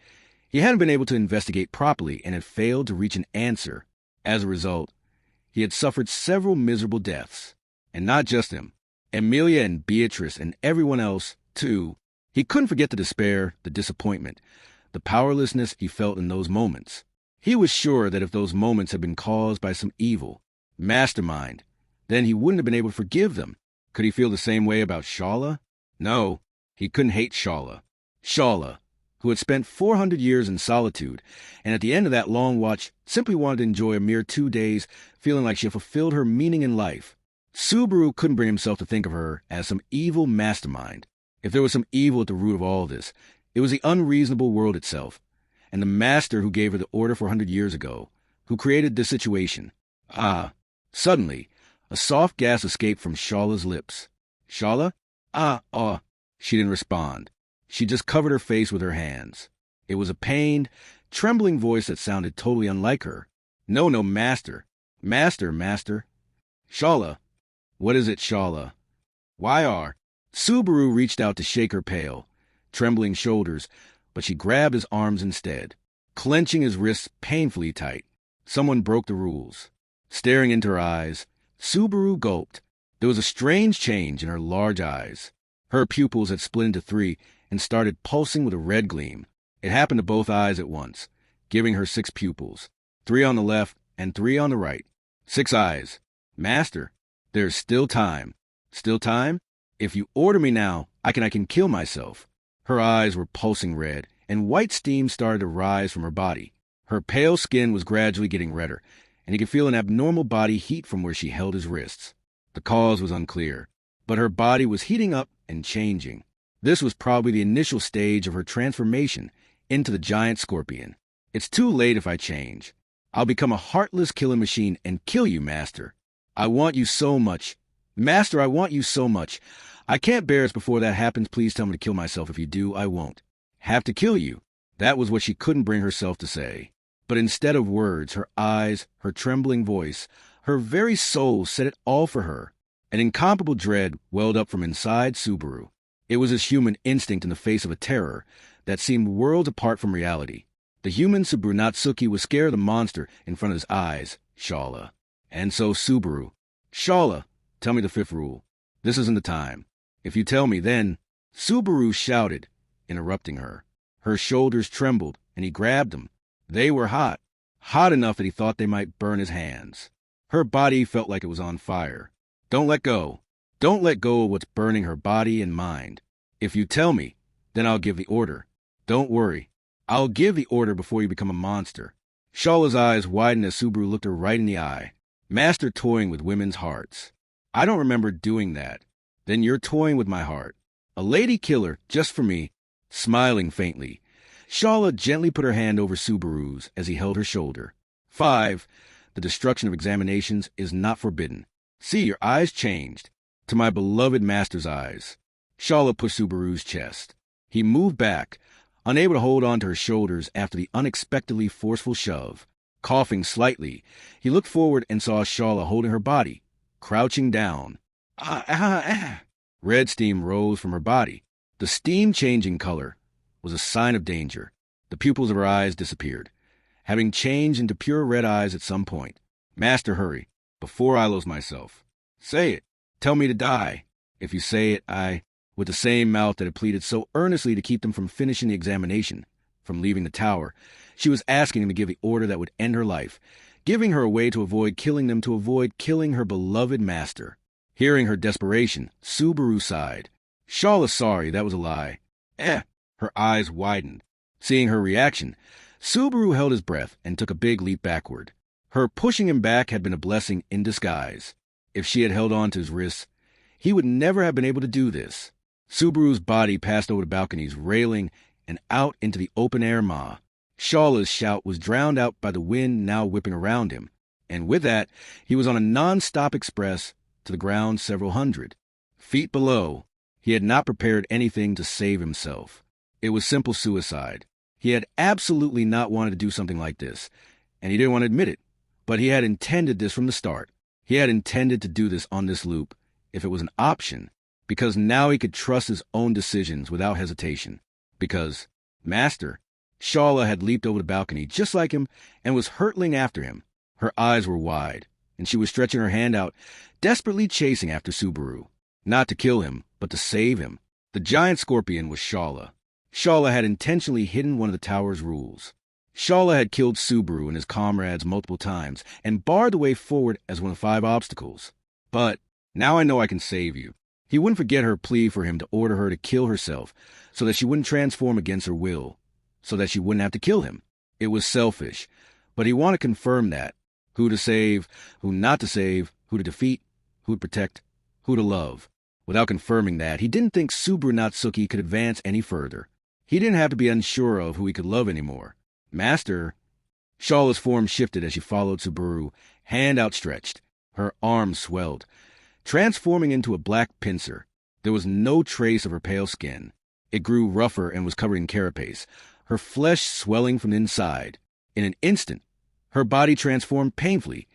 he hadn't been able to investigate properly and had failed to reach an answer. As a result, he had suffered several miserable deaths. And not just him. Amelia and Beatrice and everyone else, too. He couldn't forget the despair, the disappointment, the powerlessness he felt in those moments. He was sure that if those moments had been caused by some evil mastermind, then he wouldn't have been able to forgive them. Could he feel the same way about Shala? No, he couldn't hate Shala. Shala, who had spent 400 years in solitude, and at the end of that long watch simply wanted to enjoy a mere 2 days, feeling like she had fulfilled her meaning in life. Subaru couldn't bring himself to think of her as some evil mastermind. If there was some evil at the root of all this, it was the unreasonable world itself, and the master who gave her the order 400 years ago, who created this situation. Suddenly, a soft gasp escaped from Shala's lips. Shala? She didn't respond. She just covered her face with her hands. It was a pained, trembling voice that sounded totally unlike her. No, master. Master. Shala. What is it, Shala? Subaru reached out to shake her pale, trembling shoulders, but she grabbed his arms instead, clenching his wrists painfully tight. Someone broke the rules. Staring into her eyes, Subaru gulped. There was a strange change in her large eyes. Her pupils had split into 3, and started pulsing with a red gleam. It happened to both eyes at once, giving her 6 pupils, 3 on the left and 3 on the right. 6 eyes. Master, there's still time. Still time? If you order me now, I can kill myself. Her eyes were pulsing red, and white steam started to rise from her body. Her pale skin was gradually getting redder, and he could feel an abnormal body heat from where she held his wrists. The cause was unclear, but her body was heating up and changing. This was probably the initial stage of her transformation into the giant scorpion. It's too late if I change. I'll become a heartless killing machine and kill you, Master. I want you so much. Master, I want you so much. I can't bear it before that happens. Please tell me to kill myself. If you do, I won't. Have to kill you. That was what she couldn't bring herself to say. But instead of words, her eyes, her trembling voice, her very soul said it all for her. An incomparable dread welled up from inside Subaru. It was his human instinct in the face of a terror that seemed worlds apart from reality. The human Subaru Natsuki was scared of the monster in front of his eyes, Shala. And so Subaru. Shala, tell me the 5th rule. This isn't the time. If you tell me, then... Subaru shouted, interrupting her. Her shoulders trembled, and he grabbed them. They were hot. Hot enough that he thought they might burn his hands. Her body felt like it was on fire. Don't let go. Don't let go of what's burning her body and mind. If you tell me, then I'll give the order. Don't worry. I'll give the order before you become a monster. Shala's eyes widened as Subaru looked her right in the eye. Master toying with women's hearts. I don't remember doing that. Then you're toying with my heart. A lady killer, just for me. Smiling faintly, Shala gently put her hand over Subaru's as he held her shoulder. 5. The destruction of examinations is not forbidden. See, your eyes changed. To my beloved master's eyes. Shala pushed Subaru's chest. He moved back, unable to hold on to her shoulders after the unexpectedly forceful shove. Coughing slightly, he looked forward and saw Shala holding her body, crouching down. Red steam rose from her body. The steam-changing color was a sign of danger. The pupils of her eyes disappeared, having changed into pure red eyes at some point. Master, hurry, before I lose myself. Say it. Tell me to die. If you say it, with the same mouth that had pleaded so earnestly to keep them from finishing the examination, from leaving the tower, she was asking him to give the order that would end her life, giving her a way to avoid killing them, to avoid killing her beloved master. Hearing her desperation, Subaru sighed. Shala, sorry, that was a lie. Her eyes widened. Seeing her reaction, Subaru held his breath and took a big leap backward. Her pushing him back had been a blessing in disguise. If she had held on to his wrists, he would never have been able to do this. Subaru's body passed over the balcony's railing and out into the open-air Ma. Shala's shout was drowned out by the wind now whipping around him, and with that, he was on a non-stop express to the ground several hundred feet below. He had not prepared anything to save himself. It was simple suicide. He had absolutely not wanted to do something like this, and he didn't want to admit it, but he had intended this from the start. He had intended to do this on this loop, if it was an option, because now he could trust his own decisions without hesitation. Because, Master, Shala had leaped over the balcony just like him and was hurtling after him. Her eyes were wide, and she was stretching her hand out, desperately chasing after Subaru. Not to kill him, but to save him. The giant scorpion was Shala. Shala had intentionally hidden one of the tower's rules. Shala had killed Subaru and his comrades multiple times and barred the way forward as one of 5 obstacles. But now I know I can save you. He wouldn't forget her plea for him to order her to kill herself so that she wouldn't transform against her will, so that she wouldn't have to kill him. It was selfish, but he wanted to confirm that. Who to save, who not to save, who to defeat, who to protect, who to love. Without confirming that, he didn't think Subaru Natsuki could advance any further. He didn't have to be unsure of who he could love anymore. Master. Shala's form shifted as she followed Subaru, hand outstretched. Her arms swelled, transforming into a black pincer. There was no trace of her pale skin. It grew rougher and was covered in carapace, her flesh swelling from the inside. In an instant, her body transformed painfully,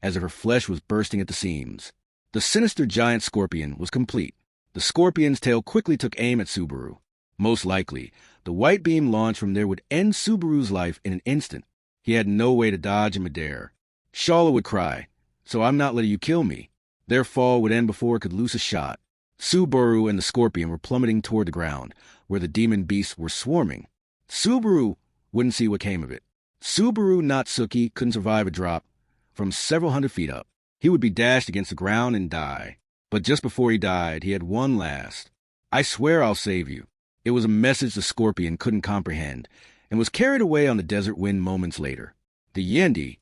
as if her flesh was bursting at the seams. The sinister giant scorpion was complete. The scorpion's tail quickly took aim at Subaru. Most likely, the white beam launched from there would end Subaru's life in an instant. He had no way to dodge in midair. Shala would cry, "So I'm not letting you kill me." Their fall would end before it could loose a shot. Subaru and the Scorpion were plummeting toward the ground, where the demon beasts were swarming. Subaru wouldn't see what came of it. Subaru Natsuki couldn't survive a drop from several hundred feet up. He would be dashed against the ground and die. But just before he died, he had one last. "I swear I'll save you." It was a message the Scorpion couldn't comprehend, and was carried away on the desert wind moments later. The Yendi